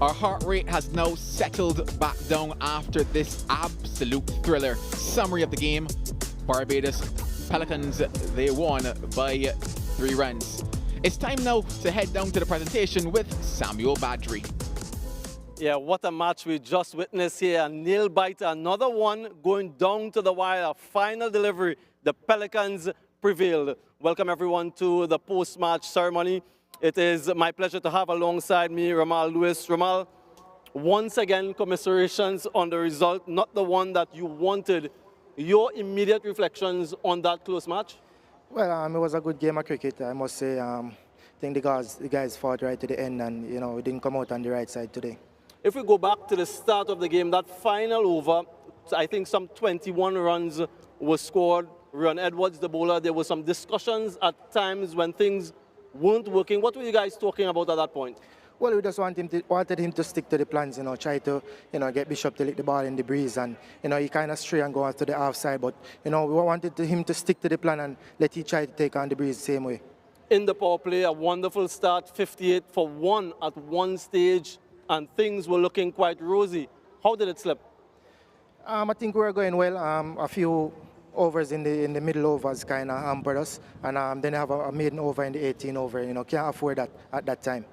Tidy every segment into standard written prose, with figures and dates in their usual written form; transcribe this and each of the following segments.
Our heart rate has now settled back down after this absolute thriller. Summary of the game: Barbados Pelicans, they won by 3 runs. It's time now to head down to the presentation with Samuel Badri. Yeah, what a match we just witnessed here. A nail biter, another one going down to the wire. Final delivery. The Pelicans prevailed. Welcome everyone to the post-match ceremony. It is my pleasure to have alongside me Ramal Lewis. Ramal, once again, commiserations on the result, not the one that you wanted. Your immediate reflections on that close match? Well, it was a good game of cricket, I must say. I think the guys fought right to the end, and we didn't come out on the right side today. If we go back to the start of the game, that final over, I think some 21 runs were scored. Ron Edwards, the bowler, there were some discussions at times when things weren't working. What were you guys talking about at that point? Well, we just wanted him to stick to the plans, try to, get Bishop to lick the ball in the breeze, and, he kind of stray and go out to the offside, but, we wanted him to stick to the plan and let him try to take on the breeze the same way. In the power play, a wonderful start, 58 for 1 at one stage, and things were looking quite rosy. How did it slip? I think we were going well. A few overs in the middle overs kind of hampered us, and then have a maiden over in the 18 over. Can't afford that at that time.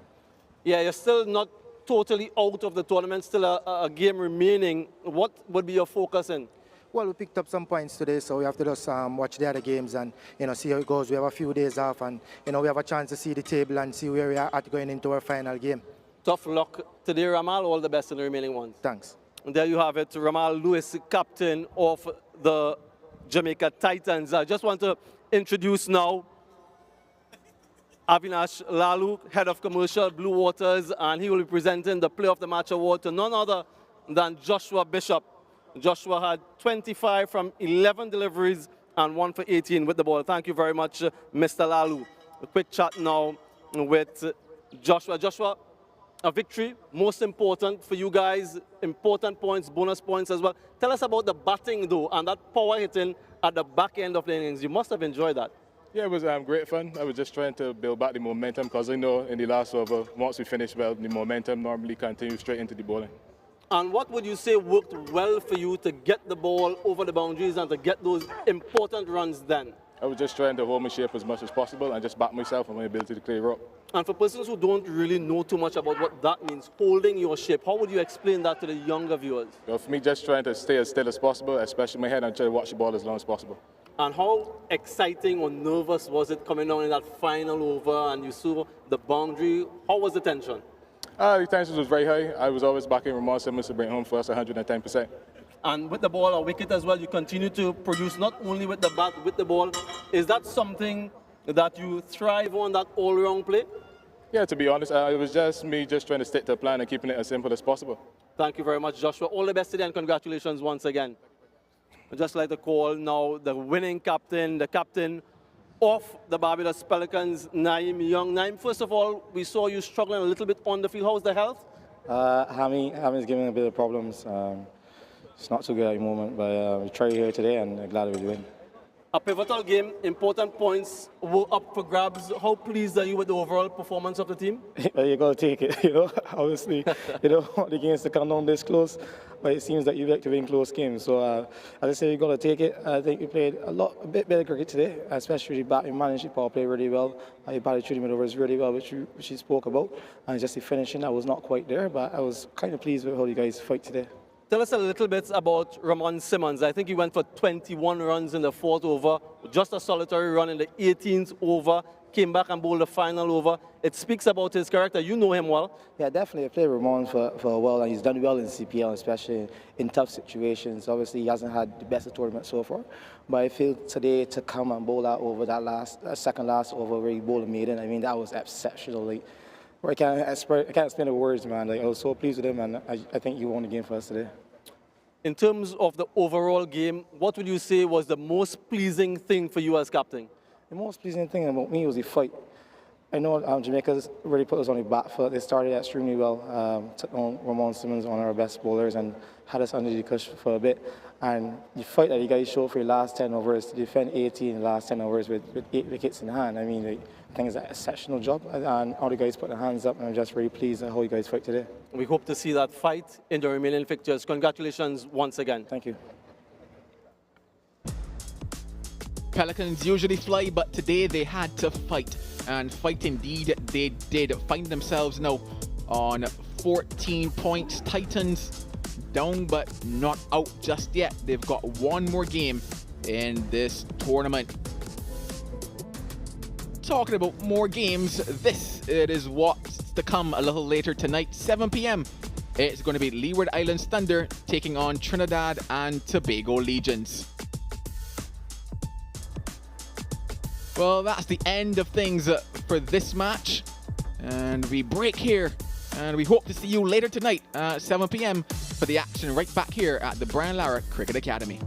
Yeah, you're still not totally out of the tournament, still a game remaining. What would be your focus in? Well, we picked up some points today, so we have to just watch the other games and see how it goes. We have a few days off, and we have a chance to see the table and see where we are at going into our final game. Tough luck today, Ramal. All the best in the remaining ones. Thanks. And there you have it, Ramal Lewis, captain of the Jamaica Titans. I just want to introduce now Avinash Lalu, head of commercial, Blue Waters, and he will be presenting the Player of the Match award to none other than Joshua Bishop. Joshua had 25 from 11 deliveries and 1 for 18 with the ball. Thank you very much, Mr. Lalu. A quick chat now with Joshua. Joshua, a victory, most important for you guys, important points, bonus points as well. Tell us about the batting, though, and that power hitting at the back end of the innings. You must have enjoyed that. Yeah, it was great fun. I was just trying to build back the momentum because I know in the last over, once we finish well, the momentum normally continues straight into the bowling. And what would you say worked well for you to get the ball over the boundaries and to get those important runs then? I was just trying to hold my shape as much as possible and just back myself and my ability to clear up. And for persons who don't really know too much about what that means, holding your shape, how would you explain that to the younger viewers? So for me, just trying to stay as still as possible, especially my head, and try to watch the ball as long as possible. And how exciting or nervous was it coming down in that final over and you saw the boundary? How was the tension? The tension was very high. I was always backing Ramon Simmons to bring home for us 110%. And with the ball or wicket as well, you continue to produce not only with the bat, with the ball. Is that something that you thrive on, that all-round play? Yeah, to be honest, it was just me just trying to stick to a plan and keeping it as simple as possible. Thank you very much, Joshua. All the best today and congratulations once again. I'd just like to call now the winning captain, the captain of the Barbados Pelicans, Naeem Young. Naeem, first of all, we saw you struggling a little bit on the field. How's the health? Hammy's giving a bit of problems. It's not so good at the moment, but we tried here today and glad we win. A pivotal game, important points were up for grabs. How pleased are you with the overall performance of the team? You got to take it, obviously. You don't want the games to come down this close, but it seems that you like to win close games. So, as I say, you got to take it. I think we played a bit better cricket today, especially the batting managed the power play really well. He batted through the middle overs really well, which you spoke about. And just the finishing, I was not quite there, but I was kind of pleased with how you guys fight today. Tell us a little bit about Ramon Simmons. I think he went for 21 runs in the 4th over, just a solitary run in the 18th over, came back and bowled the final over. It speaks about his character. You know him well. Yeah, definitely. I played Ramon for a while, and he's done well in CPL, especially in tough situations. Obviously, he hasn't had the best of tournament so far, but I feel today to come and bowl that over, that second last over where he bowled a maiden, I mean, that was exceptional. I can't explain the words, man. I was so pleased with him, and I think he won the game for us today. In terms of the overall game, what would you say was the most pleasing thing for you as captain? The most pleasing thing about me was the fight. I know Jamaica's really put us on the back foot. They started extremely well, took on Ramon Simmons, one of our best bowlers, and had us under the cushion for a bit. And the fight that you guys showed for your last 10 overs, to defend 80 in the last 10 overs with 8 wickets in hand, I mean, I think it's an exceptional job. And all the guys put their hands up, and I'm just very pleased at how you guys fight today. We hope to see that fight in the remaining fixtures. Congratulations once again. Thank you. Pelicans usually fly, but today they had to fight. And fight indeed they did. Find themselves now on 14 points. Titans down but not out just yet. They've got one more game in this tournament. Talking about more games, it is what's to come a little later tonight, 7 p.m. It's going to be Leeward Islands Thunder taking on Trinidad and Tobago Legions. Well, that's the end of things for this match. And we break here. And we hope to see you later tonight at 7 p.m. for the action right back here at the Brian Lara Cricket Academy.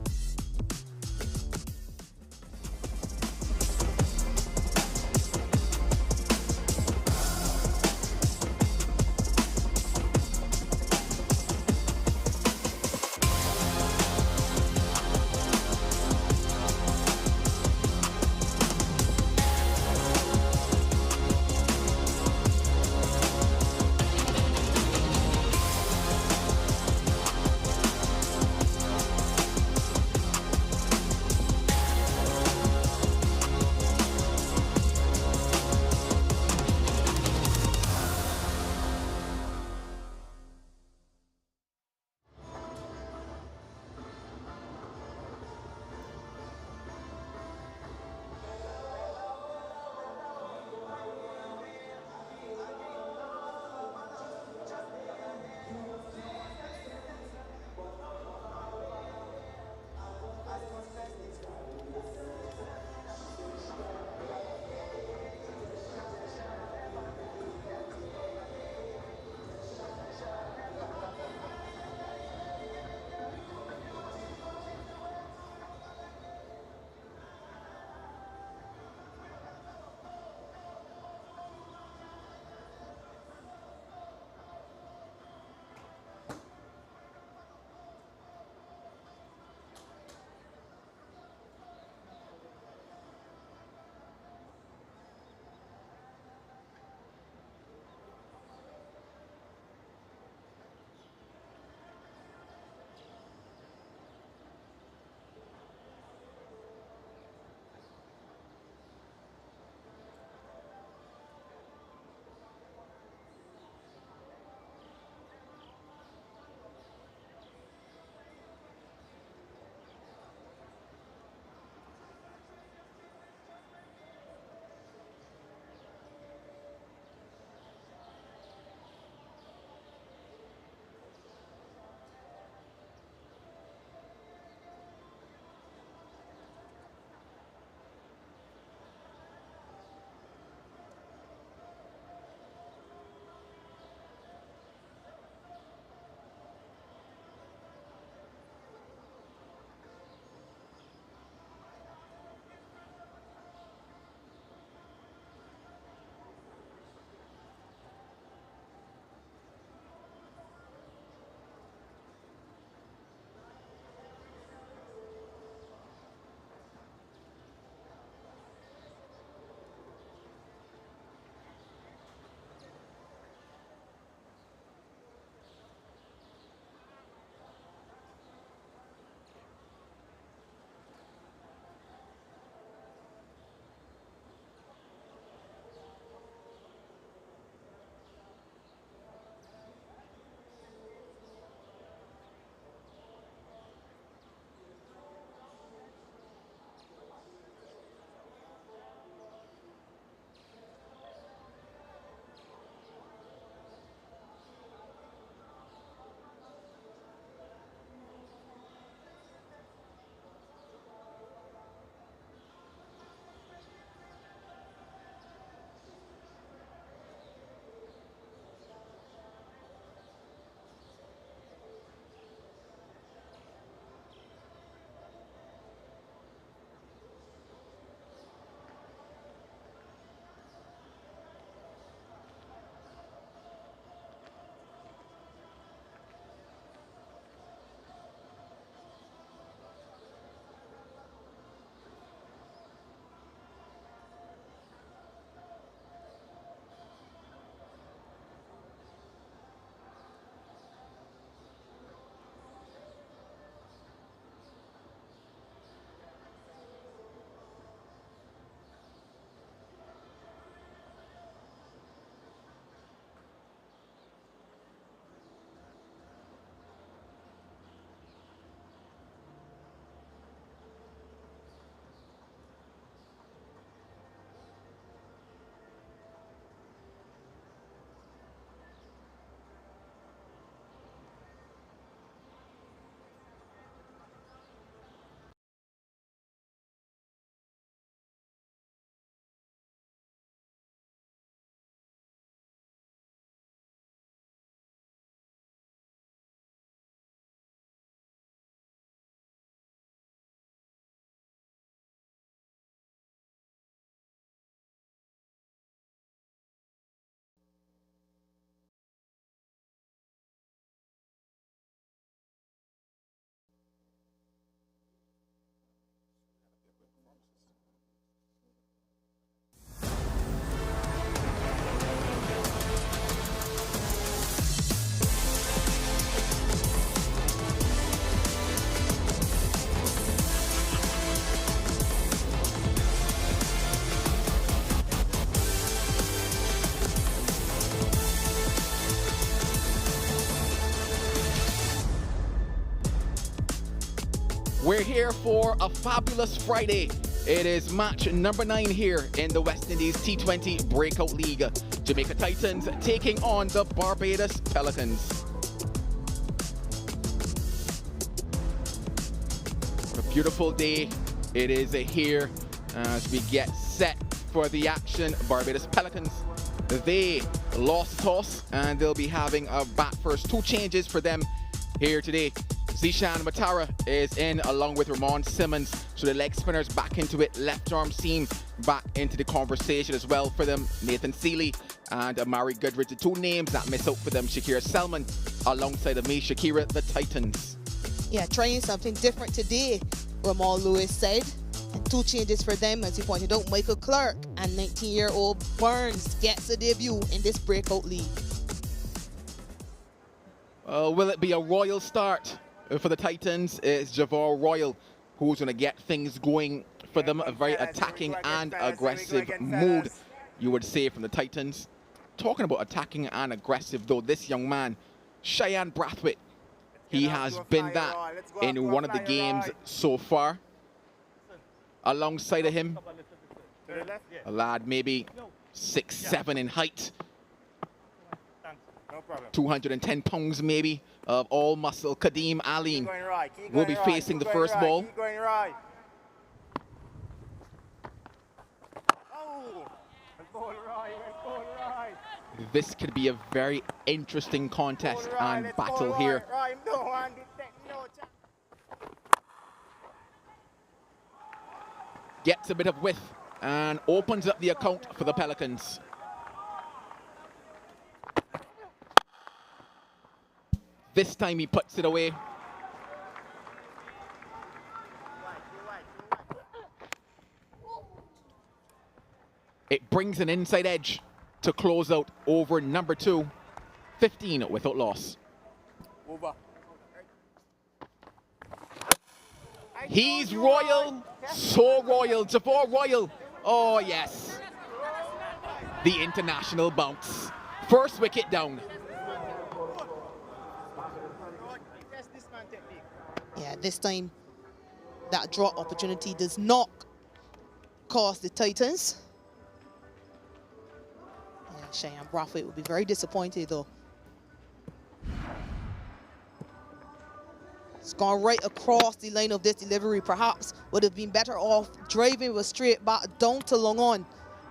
We're here for a fabulous Friday. It is match number 9 here in the West Indies T20 Breakout League. Jamaica Titans taking on the Barbados Pelicans. What a beautiful day it is here as we get set for the action. Barbados Pelicans, they lost the toss and they'll be having a bat first. 2 changes for them here today. Zishan Matara is in along with Ramon Simmons. So the leg spinners back into it. Left arm seam back into the conversation as well for them. Nathan Seeley and Amari Goodrich, the 2 names that miss out for them. Shakira Selman alongside of me, Shakira, the Titans. Yeah, trying something different today, Ramon Lewis said. And 2 changes for them, as you pointed out. Michael Clark and 19-year-old Burns gets a debut in this Breakout League. Will it be a royal start for the Titans? It's Javor Royal who's going to get things going for them. A very attacking and aggressive mood, you would say, from the Titans. Talking about attacking and aggressive, though, this young man, Cheyenne Brathwaite, he has been that in one of the games so far. Alongside of him, a lad maybe 6'7" in height, 210 pounds maybe of all muscle. Kadeem Aline will be facing the first ball. This could be a very interesting contest and battle here. Gets a bit of width and opens up the account for the Pelicans. This time he puts it away. It brings an inside edge to close out over number 2, 15 without loss. He's royal, so royal. Javor Royal, oh yes. The international bounce. First wicket down. Yeah, this time that draw opportunity does not cost the Titans. Yeah, Cheyenne Brathwaite will be very disappointed though. It's gone right across the line of this delivery. Perhaps would have been better off driving with straight back down to long on.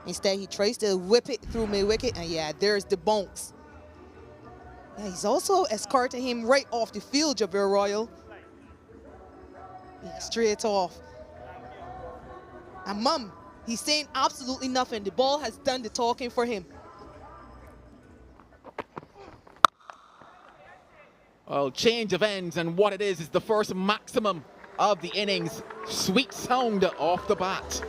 Instead, he tries to whip it through mid-wicket, and yeah, there's the bounce. Yeah, he's also escorting him right off the field, Javor Royal. Yeah, straight off. And Mum, he's saying absolutely nothing. The ball has done the talking for him. Well, change of ends, and what it is the first maximum of the innings. Sweet sound off the bat.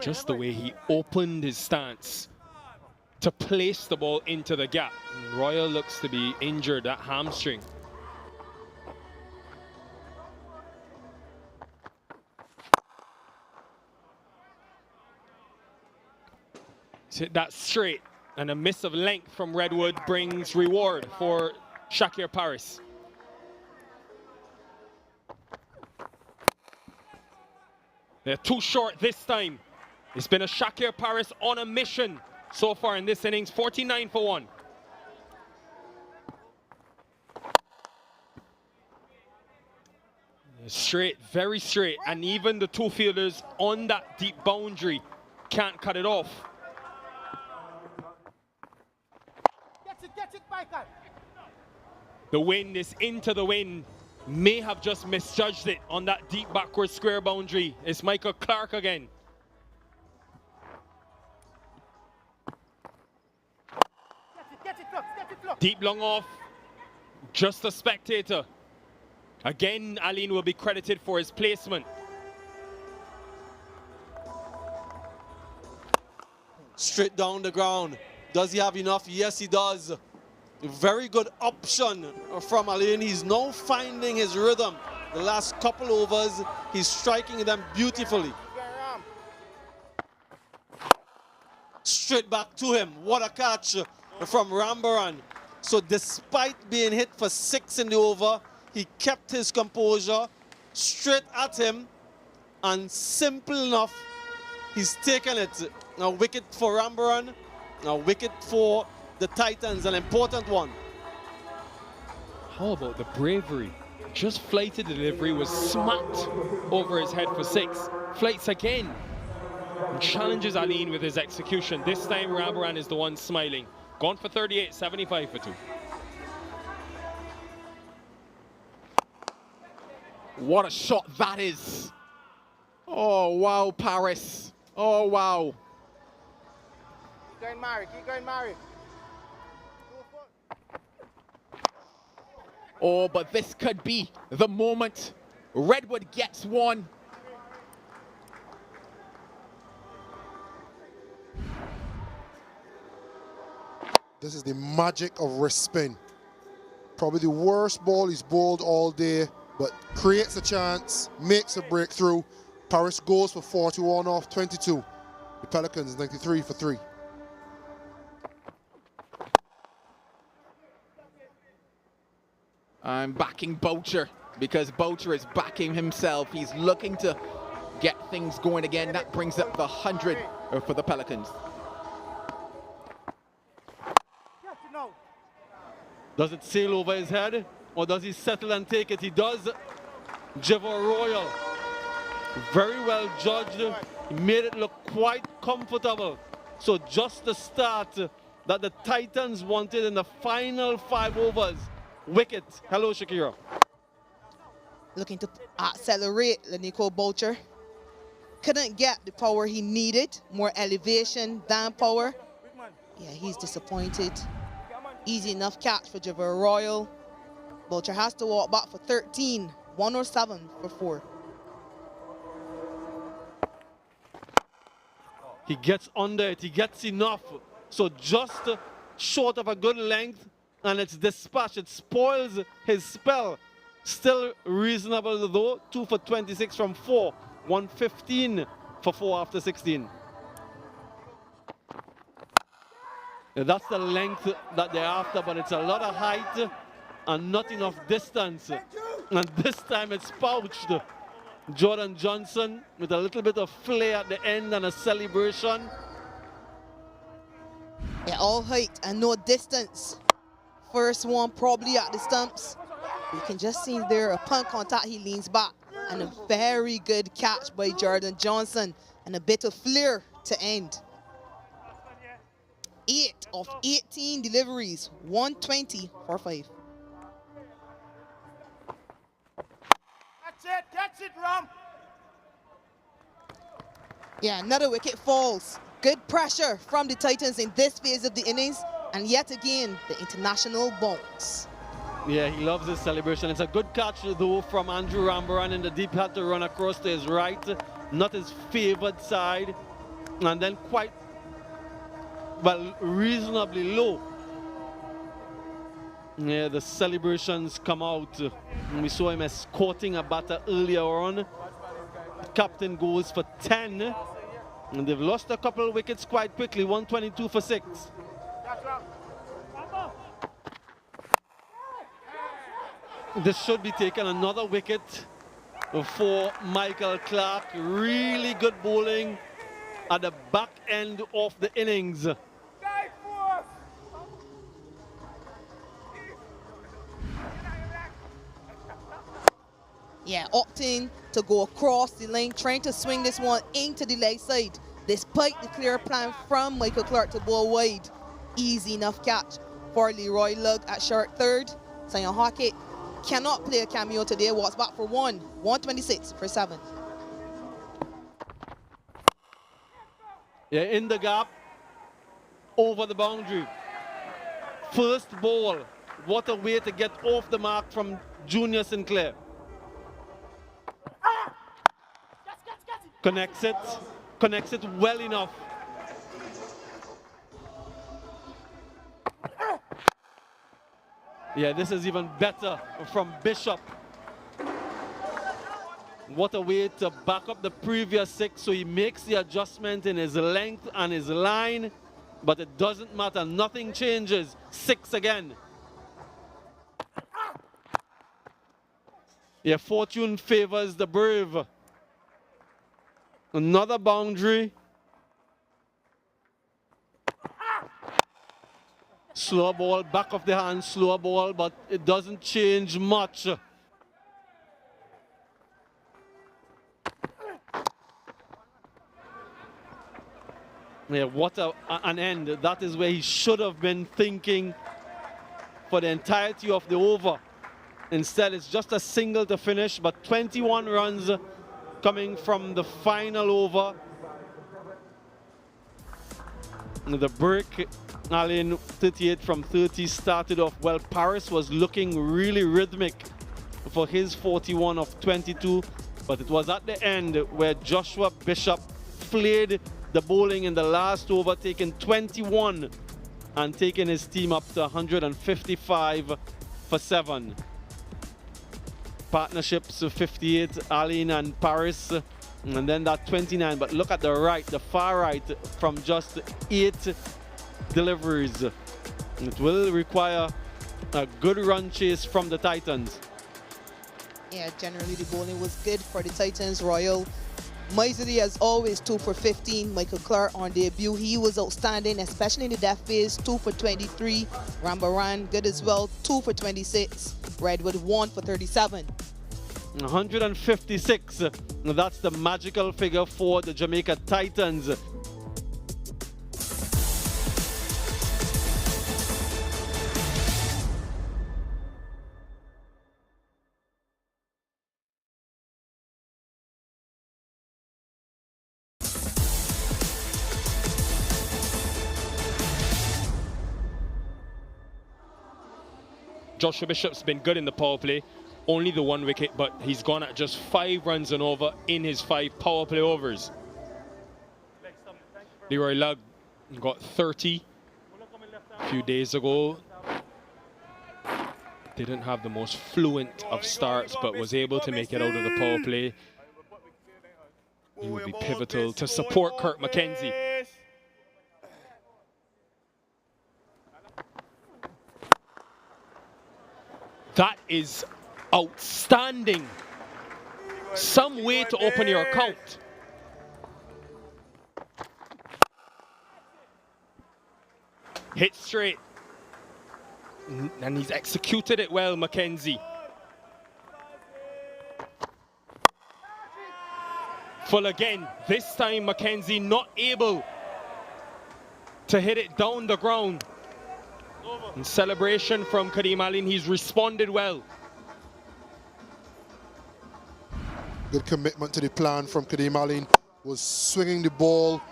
Just the way he opened his stance to place the ball into the gap. Royal looks to be injured at hamstring. Hit that straight, and a miss of length from Redwood brings reward for Shakir Paris. They're too short this time. It's been a Shakir Paris on a mission so far in this innings, 49 for 1. Straight, very straight, and even the 2 fielders on that deep boundary can't cut it off. The wind is into the wind. May have just misjudged it on that deep backward square boundary. It's Michael Clark again. Deep long off. Just a spectator. Again, Aline will be credited for his placement. Straight down the ground. Does he have enough? Yes, he does. Very good option from Aline. He's now finding his rhythm. The last couple overs, he's striking them beautifully. straight back to him. What a catch from Rambaran. So despite being hit for 6 in the over, he kept his composure, straight at him, and simple enough, he's taken it. A wicket for Rambaran, a wicket for the Titans, an important one. How about the bravery? Just flighted delivery, was smacked over his head for 6. Flights again. And challenges Aline with his execution. This time Rambaran is the one smiling. Gone for 38, 75 for 2. What a shot that is. Oh, wow, Paris. Oh, wow. Keep going, Murray. Keep going, Murray. Oh, but this could be the moment. Redwood gets one. This is the magic of wrist spin. Probably the worst ball he's bowled all day, but creates a chance, makes a breakthrough. Paris goes for 41 off 22. The Pelicans 93 for 3. I'm backing Boucher because Boucher is backing himself. He's looking to get things going again. That brings up the 100 for the Pelicans. Does it sail over his head, or does he settle and take it? He does. Jiver Royal, very well judged. He made it look quite comfortable. So just the start that the Titans wanted in the final 5 overs. Wicket. Hello, Shakira. Looking to accelerate Lenico Boucher. Couldn't get the power he needed. More elevation than power. Yeah, he's disappointed. Easy enough catch for Jiver Royal. Boucher has to walk back for 13. 107 for 4. He gets under it. He gets enough. So just short of a good length, and it's dispatched. It spoils his spell. Still reasonable though. 2 for 26 from 4. 115 for 4 after 16. That's the length that they're after, but it's a lot of height and not enough distance. And this time it's pouched. Jordan Johnson with a little bit of flair at the end and a celebration. Yeah, all height and no distance. First one probably at the stumps. You can just see there upon contact he leans back, and a very good catch by Jordan Johnson and a bit of flair to end. 8 of 18 deliveries, 120 for 5. That's it, Ram. Yeah, another wicket falls. Good pressure from the Titans in this phase of the innings, and yet again, the international bounce. Yeah, he loves his celebration. It's a good catch though from Andrew Rambaran in the deep, had to run across to his right, not his favored side, and then quite, well, reasonably low. Yeah, the celebrations come out. We saw him escorting a batter earlier on. The captain goes for 10, and they've lost a couple of wickets quite quickly. 122 for 6. This should be taken, another wicket for Michael Clark. Really good bowling at the back end of the innings. Yeah, opting to go across the lane, trying to swing this one into the leg side. Despite the clear plan from Michael Clark to bowl wide. Easy enough catch for Leroy Lugg at short third. Sion Hockett cannot play a cameo today. Walks back for 1. 126 for 7. Yeah, in the gap, over the boundary. First ball. What a way to get off the mark from Junior Sinclair. Connects it well enough. Yeah, this is even better from Bishop. What a way to back up the previous 6, so he makes the adjustment in his length and his line, but it doesn't matter. Nothing changes. 6 again. Yeah, fortune favors the brave. Another boundary. Slow ball, back of the hand, slow ball, but it doesn't change much. Yeah, what an end. That is where he should have been thinking for the entirety of the over. Instead, it's just a single to finish, but 21 runs coming from the final over. The break, Allen 38 from 30 started off well. Paris was looking really rhythmic for his 41 of 22, but it was at the end where Joshua Bishop flayed the bowling in the last over, taking 21 and taking his team up to 155 for 7. Partnerships of 58, Allen and Paris, and then that 29. But look at the right, the far right, from just 8 deliveries. It will require a good run chase from the Titans. Yeah, generally the bowling was good for the Titans. Royal Miserly, as always, 2 for 15. Michael Clark on debut, he was outstanding, especially in the death phase. 2 for 23. Rambaran, good as well, 2 for 26. Redwood, 1 for 37. 156. That's the magical figure for the Jamaica Titans. Joshua Bishop's been good in the power play. Only the 1 wicket, but he's gone at just 5 runs and over in his 5 power play overs. Leroy Lugg got 30 a few days ago. Didn't have the most fluent of starts, but was able to make it out of the power play. He will be pivotal to support Kirk McKenzie. That is outstanding. Some way to open your account. Hit straight. And he's executed it well, McKenzie. Full again. This time McKenzie not able to hit it down the ground. In celebration from Kadeem Allen, he's responded well. Good commitment to the plan from Kadeem Allen. Was swinging the ball,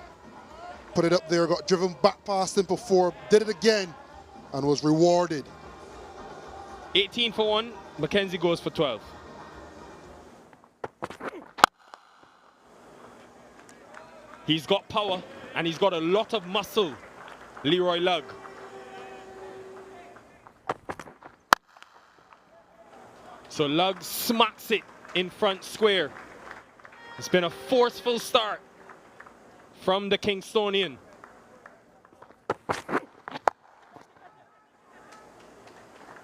put it up there, got driven back past him before, did it again, and was rewarded. 18 for 1, McKenzie goes for 12. He's got power, and he's got a lot of muscle, Leroy Lugg. So Lugg smacks it in front square. It's been a forceful start from the Kingstonian.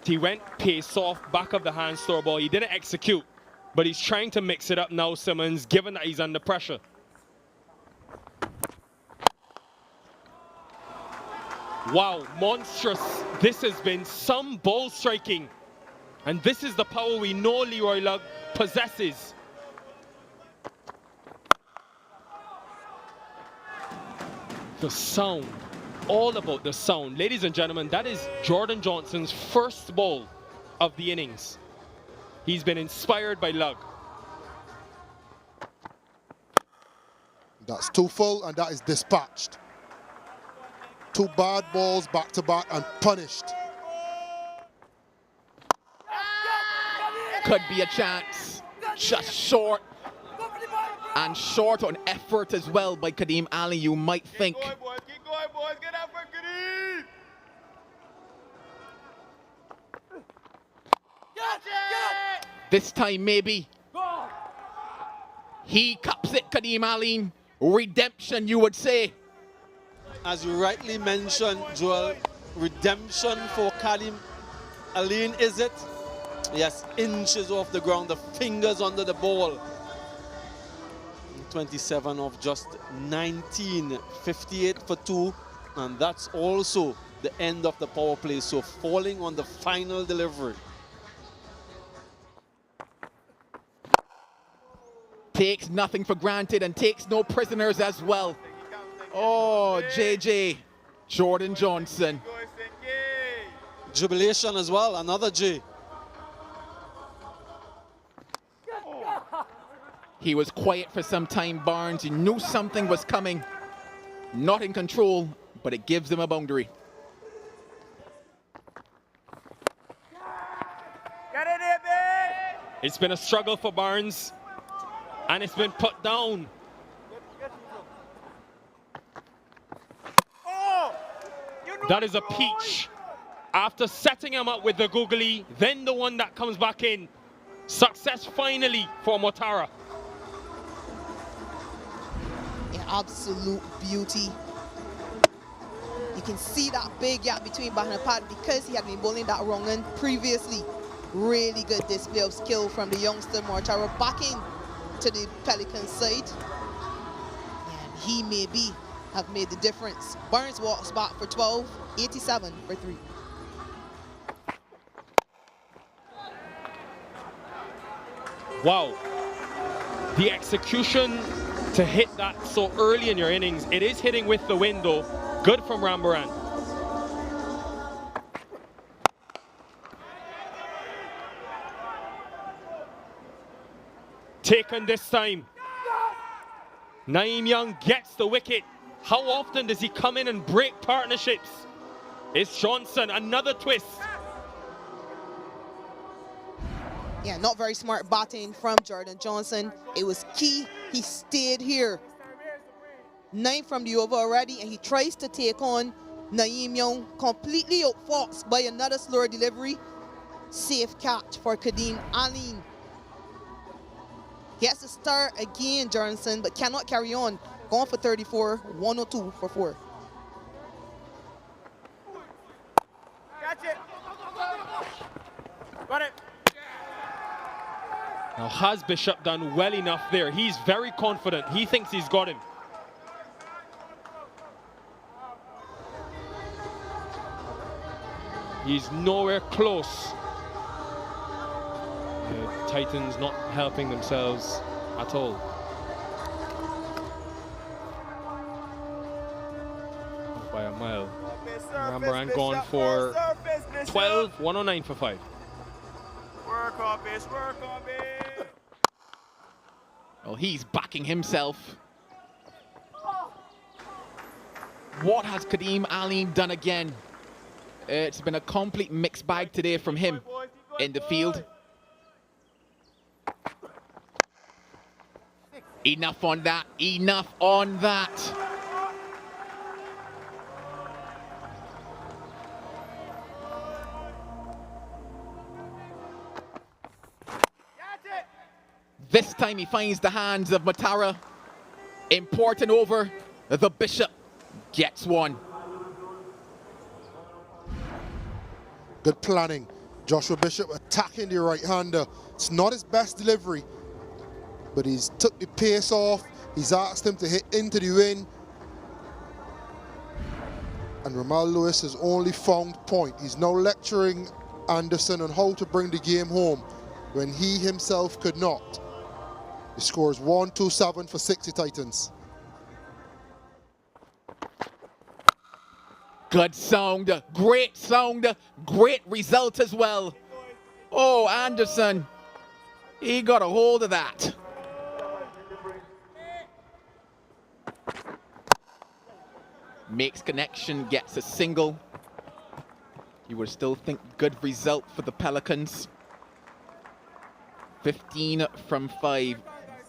He went pace off, back of the hand store ball. He didn't execute, but he's trying to mix it up now, Simmons, given that he's under pressure. Wow, monstrous. This has been some ball striking. And this is the power we know Leroy Lugg possesses. The sound, all about the sound. Ladies and gentlemen, that is Jordan Johnson's first ball of the innings. He's been inspired by Lugg. That's 2 full, and that is dispatched. 2 bad balls back to back and punished. Could be a chance. Just short. And short on effort as well by Kadeem Ali, you might think. Keep going, boys. Good effort, Kadeem. This time maybe. He cups it, Kadeem Ali. Redemption, you would say. as you rightly mentioned, Joel, redemption for Kadim Aline, is it? Yes, inches off the ground, the fingers under the ball. 27 of just 19, 58 for 2, and that's also the end of the power play, so falling on the final delivery. Takes nothing for granted and takes no prisoners as well. Oh, JJ, Jordan Johnson. Jubilation as well, another J. He was quiet for some time, Barnes. He knew something was coming. Not in control, but it gives him a boundary. It's been a struggle for Barnes, and it's been put down. That is a peach. After setting him up with the googly, then the one that comes back in. Success finally for Motara. An absolute beauty. You can see that big gap between back and pad because he had been bowling that wrong end previously. Really good display of skill from the youngster Mortara backing to the Pelican side. And he maybe have made the difference. Barnes walks back for 12, 87 for 3. Wow. The execution to hit that so early in your innings, it is hitting with the window. Good from Rambaran. Taken this time. Naeem Young gets the wicket. How often does he come in and break partnerships? It's Johnson, another twist. Yeah, not very smart batting from Jordan Johnson. It was key. He stayed here. 9 from the over already, and he tries to take on Naeem Young, completely outfoxed by another slower delivery. Safe catch for Kadim Aline. He has to start again, Johnson, but cannot carry on. Going for 34, 102 for 4. Catch it. Got it. Now, has Bishop done well enough there? He's very confident. He thinks he's got him. He's nowhere close. The Titans not helping themselves at all. By a mile. Rambaran gone for 12, 109 for 5. Work on this, work on this. Well, he's backing himself. What has Kadim Aline done again? It's been a complete mixed bag today from him in the field. Enough on that, enough on that. This time he finds the hands of Motara. Important over. The Bishop gets one. Good planning. Joshua Bishop attacking the right-hander. It's not his best delivery, but he's took the pace off. He's asked him to hit into the wind. And Ramal Lewis has only found point. He's now lecturing Anderson on how to bring the game home when he himself could not. The score is 127 for 60 Titans. Good sound, great result as well. Oh, Anderson, he got a hold of that. Makes connection, gets a single. You would still think good result for the Pelicans. 15 from 5.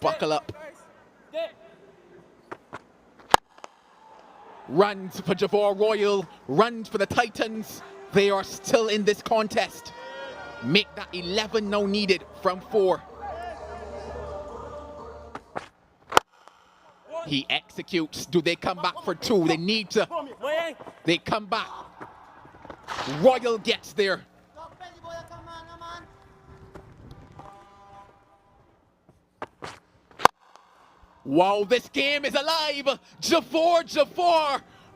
Buckle up. Runs for Javor Royal, runs for the Titans. They are still in this contest. Make that 11 now needed from 4. He executes. Do they come back for two? They need to. They come back. Royal gets there. Wow, this game is alive. Jafar.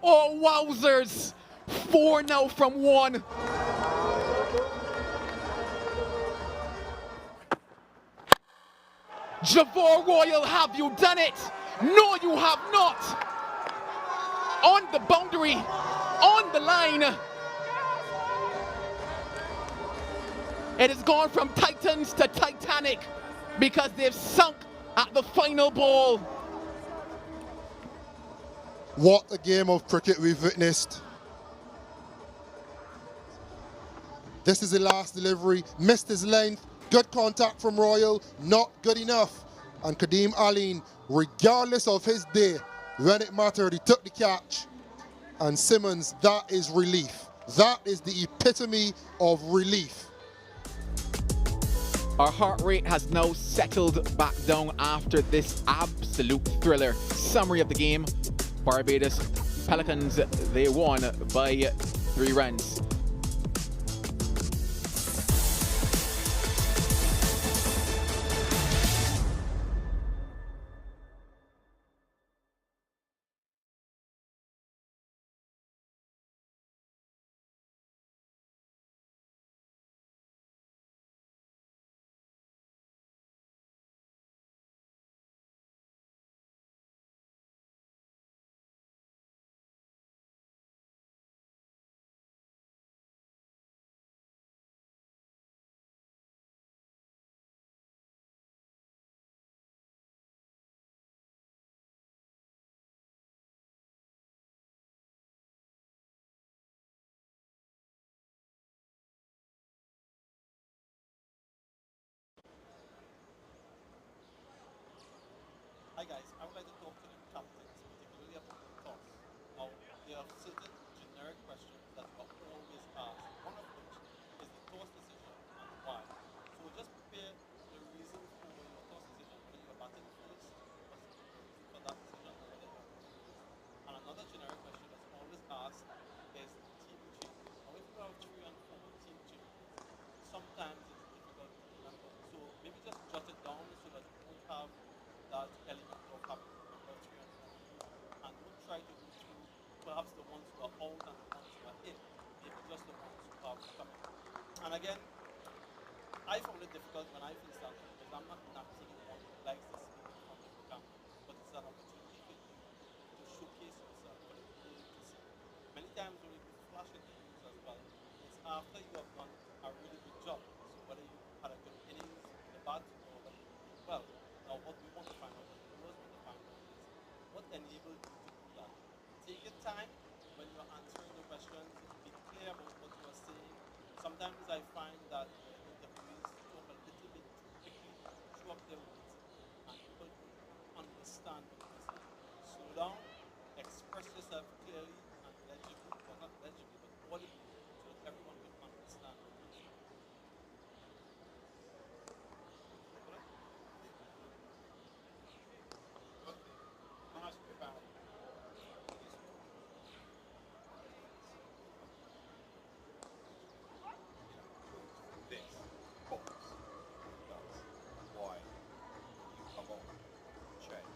Oh, wowzers. 4 now from 1. Jafar Royal, have you done it? No, you have not. On the boundary, on the line. It has gone from Titans to Titanic because they've sunk at the final ball. What a game of cricket we've witnessed. This is the last delivery. Missed his length. Good contact from Royal. Not good enough. And Kadeem Aline, regardless of his day, when it mattered, he took the catch. And Simmons, that is relief. That is the epitome of relief. Our heart rate has now settled back down after this absolute thriller. Summary of the game. Barbados Pelicans, they won by 3 runs. Hi guys, I would like to talk to the captains, particularly about the toss. Now, there are certain generic questions that are always asked, one of which is the toss decision and why. So just prepare the reason for your toss decision, whether you're batting first, what's the reason for that decision, or whether you're batting first. And another generic question that's always asked is team changes. Now, if you have 3 and 4 team changes, sometimes it's difficult to remember. So maybe just jot it down so that you won't have that element of having to remember 3 and 4. And don't try to go through perhaps the ones who are out and the ones who are in. Maybe just the ones who have coming. And again, I found it difficult when I first started because I'm not naturally one who likes to speak in front of the camera. But it's an opportunity for you to showcase yourself for the world to see. Many times when you flash interviews as well, it's after you have done a really good job. So whether you had a good innings in the bat or whether you played well. Now what we want to find out, what the viewers want to find out is what enabled you to do that. Take your time when you're answering the questions, be clear about what you are saying. Sometimes I find that interviewees talk a little bit too quickly, chew up their words, and people don't understand what you're saying. Slow down, express yourself clearly and legibly, or not legibly, but audibly, so that everyone can understand what you're saying. Why you come on change?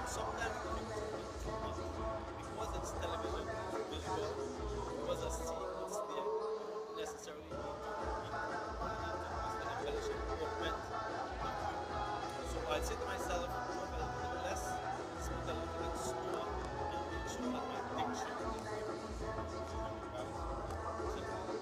sometimes it looks too much because it's television visual. It was a scene that's there. You don't necessarily need to repeat. You need to twist and embellish and augment the view. So I'd say to myself, talk a little bit less, speak a little bit slower, and make sure that my diction is there. Right? Simple.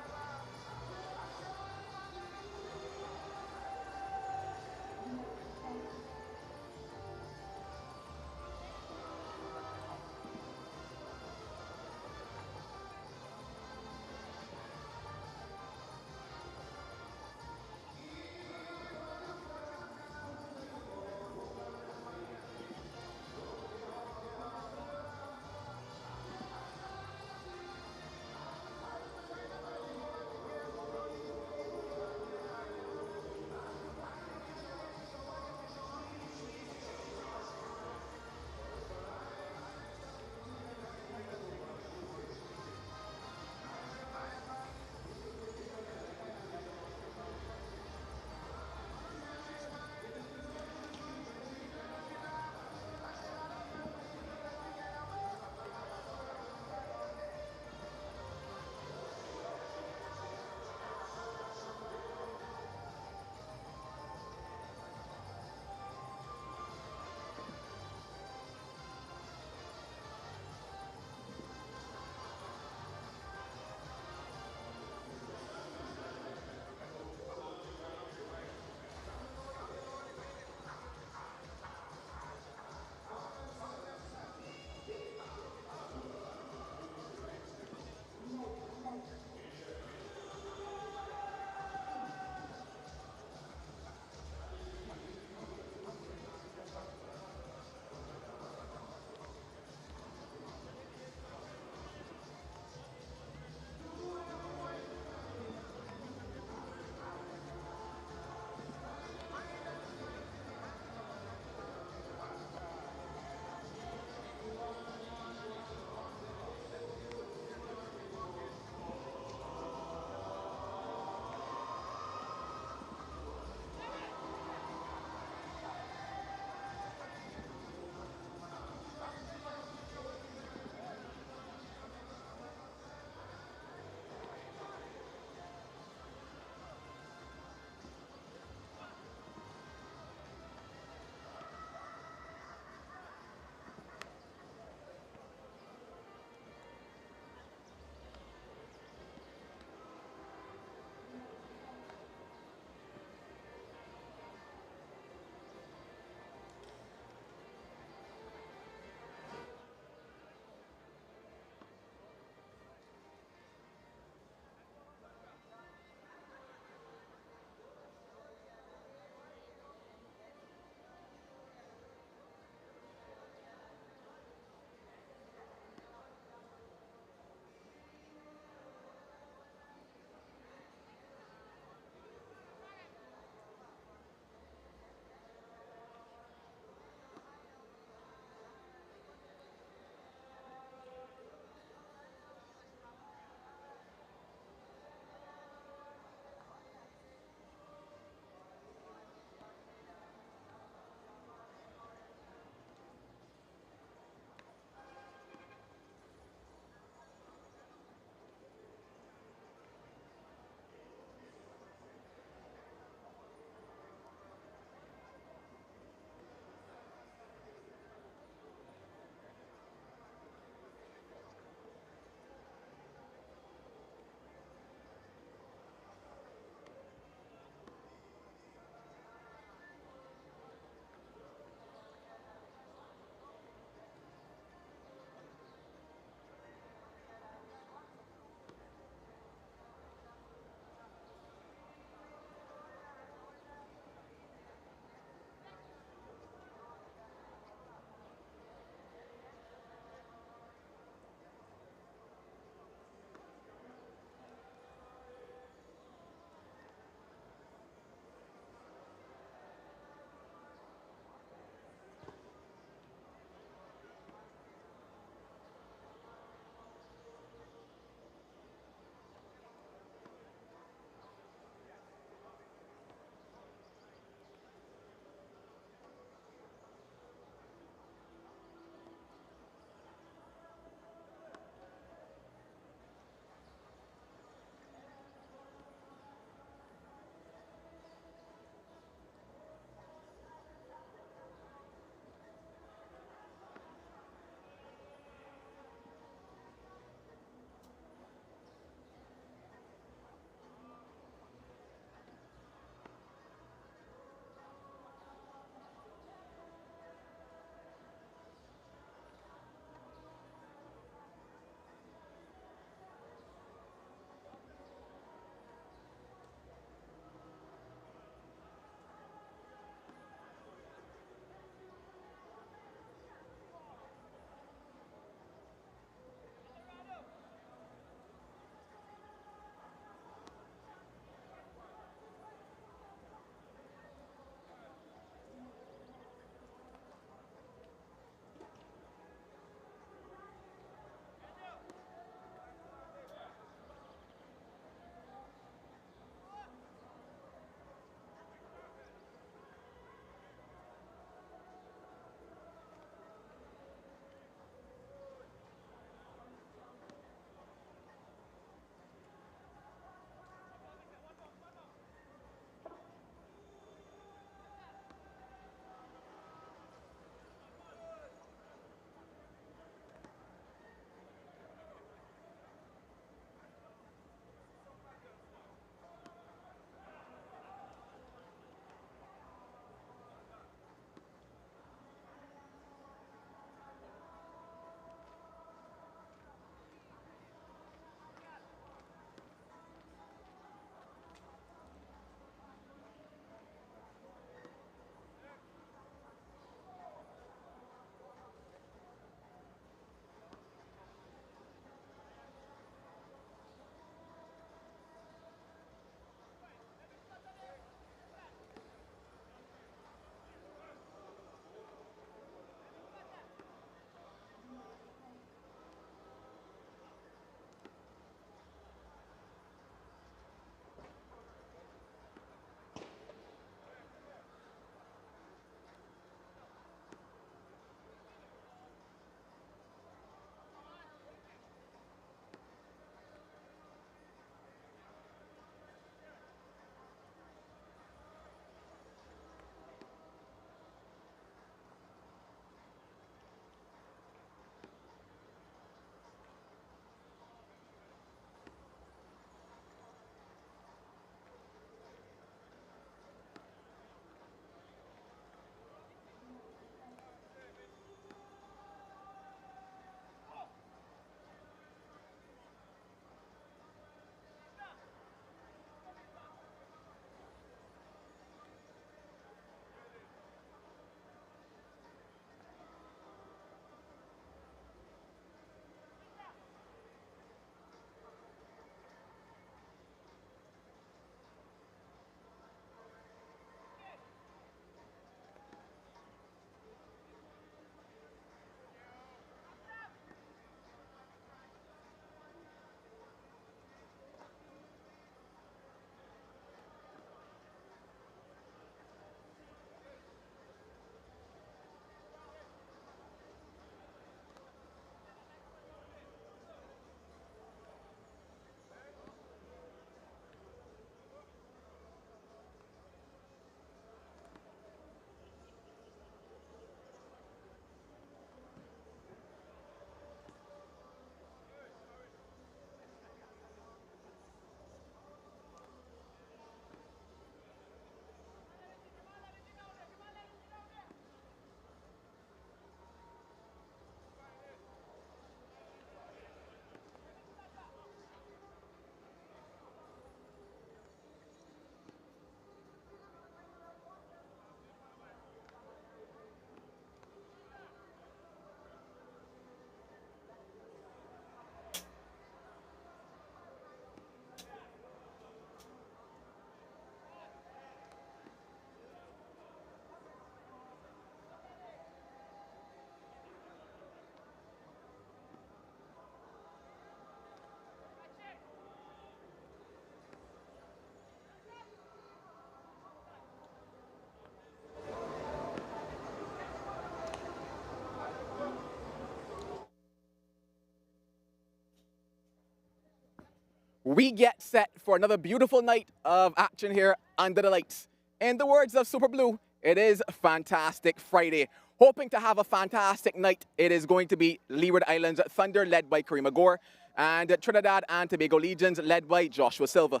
We get set for another beautiful night of action here under the lights. In the words of Super Blue, it is Fantastic Friday. Hoping to have a fantastic night, it is going to be Leeward Islands Thunder led by Karima Gore and Trinidad and Tobago Legions led by Joshua Silva.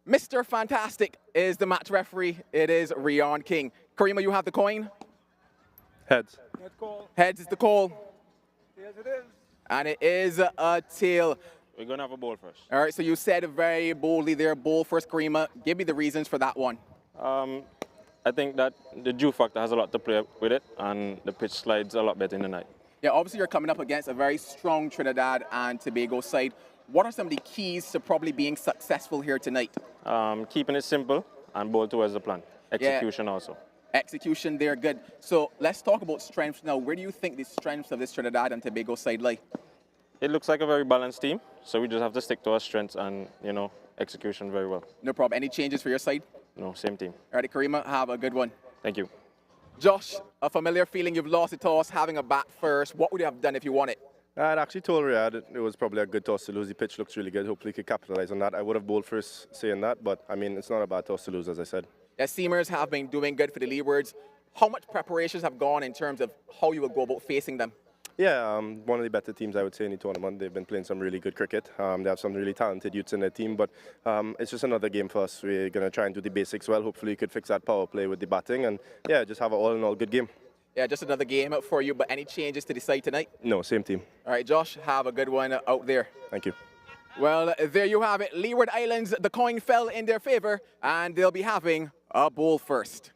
Mr. Fantastic is the match referee. It is Rion King. Karima, you have the coin? Heads. Heads is the call. Yes, it is. And it is a tail. We're going to have a ball first. All right, so you said very boldly there, ball first, Karima. Give me the reasons for that one. I think that the dew factor has a lot to play with it, and the pitch slides a lot better in the night. Yeah, obviously you're coming up against a very strong Trinidad and Tobago side. What are some of the keys to probably being successful here tonight? Keeping it simple and ball towards the plan. Execution also. Execution there, good. So let's talk about strengths now. Where do you think the strengths of this Trinidad and Tobago side lie? It looks like a very balanced team, so we just have to stick to our strengths and, execution very well. No problem. Any changes for your side? No, same team. All right, Karima, have a good one. Thank you. Josh, a familiar feeling, you've lost the toss, having a bat first. What would you have done if you won it? I'd actually told Riyadh it was probably a good toss to lose. The pitch looks really good. Hopefully he could capitalize on that. I would have bowled first saying that, but I mean, it's not a bad toss to lose, as I said. Yeah, Seamers have been doing good for the Leewards. How much preparations have gone in terms of how you will go about facing them? Yeah, one of the better teams, I would say, in the tournament. They've been playing some really good cricket. They have some really talented youths in their team, but it's just another game for us. We're going to try and do the basics well. Hopefully, you could fix that power play with the batting, and yeah, just have an all-in-all good game. Yeah, just another game for you, but any changes to the side tonight? No, same team. All right, Josh, have a good one out there. Thank you. Well, there you have it. Leeward Islands, the coin fell in their favor, and they'll be having a bowl first.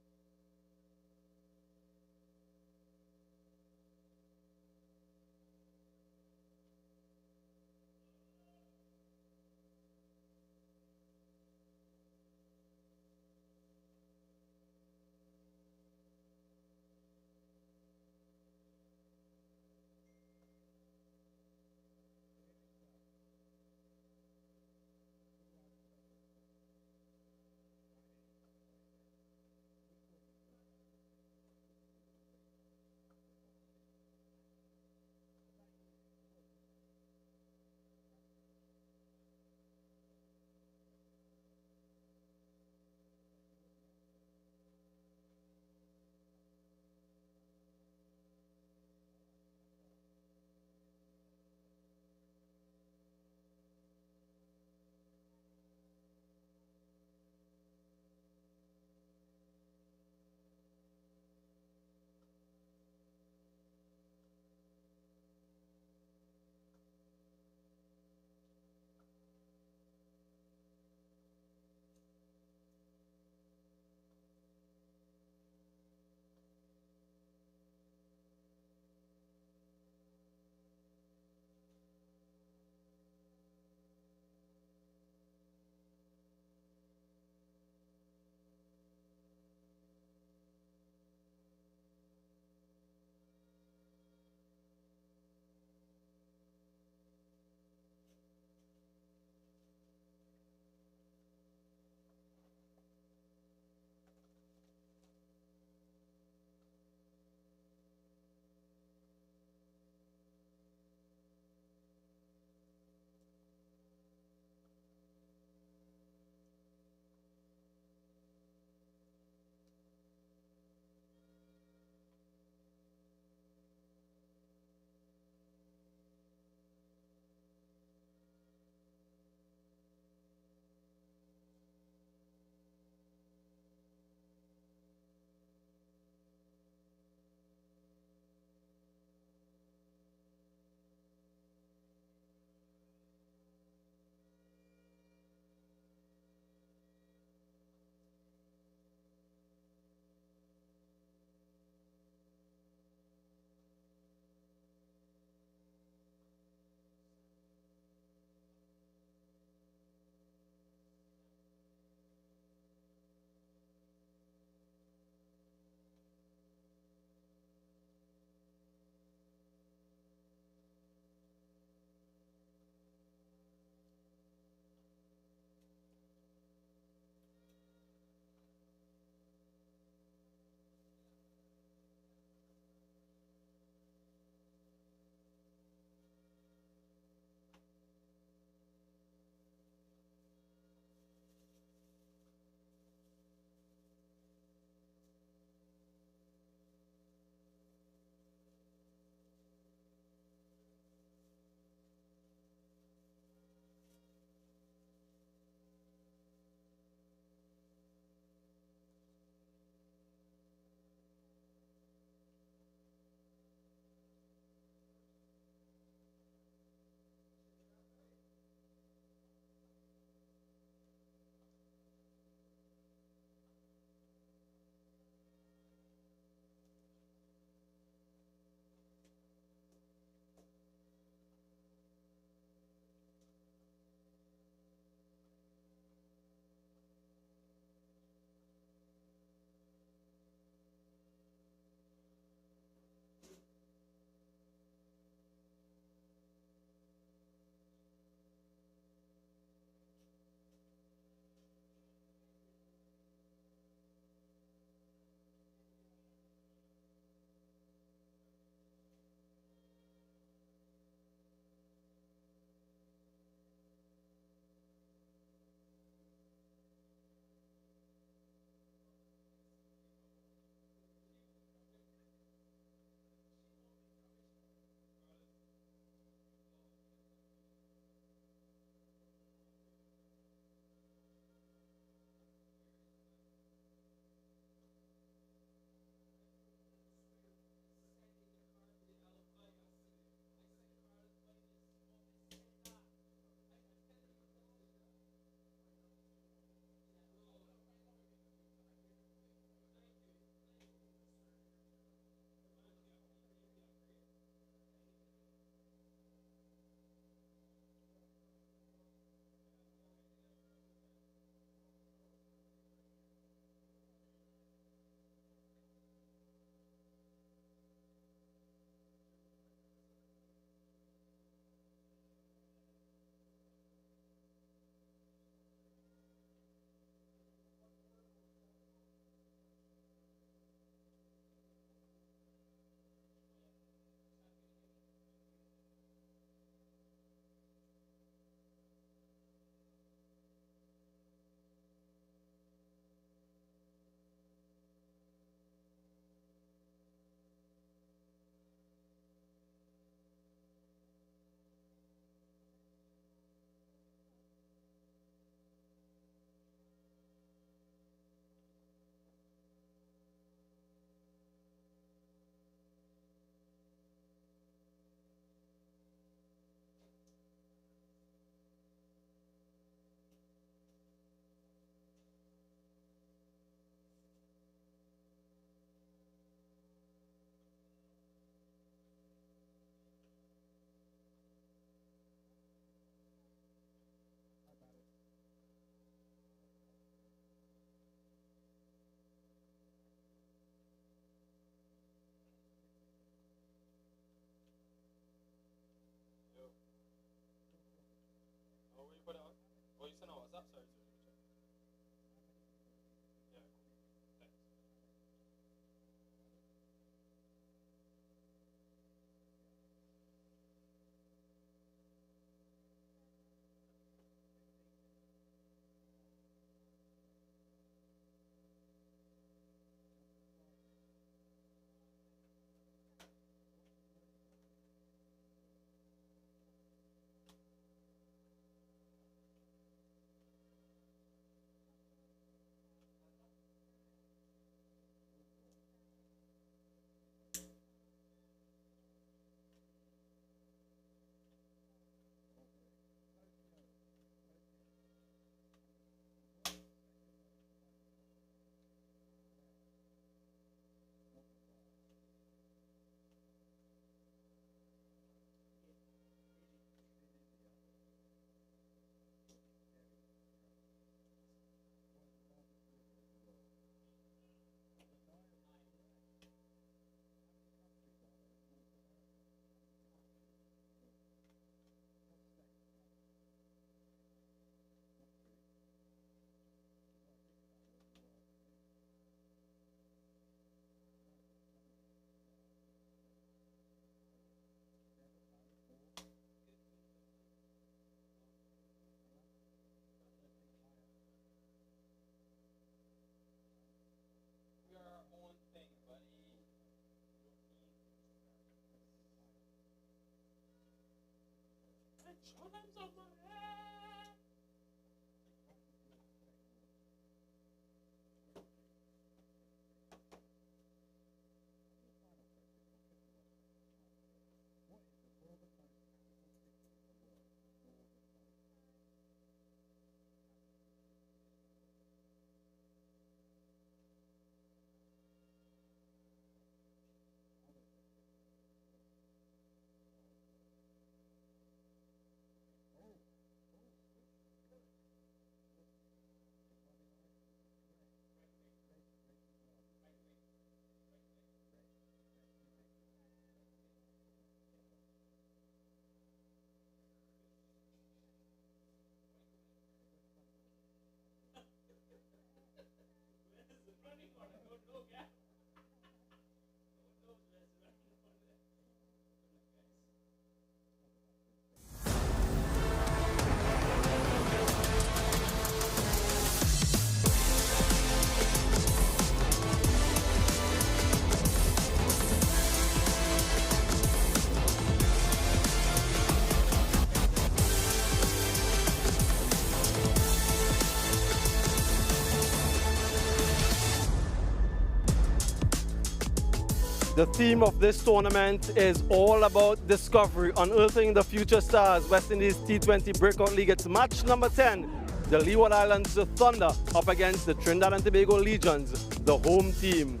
The theme of this tournament is all about discovery, unearthing the future stars. West Indies T20 Breakout League. It's match number 10. The Leeward Islands Thunder up against the Trinidad and Tobago Legions, the home team.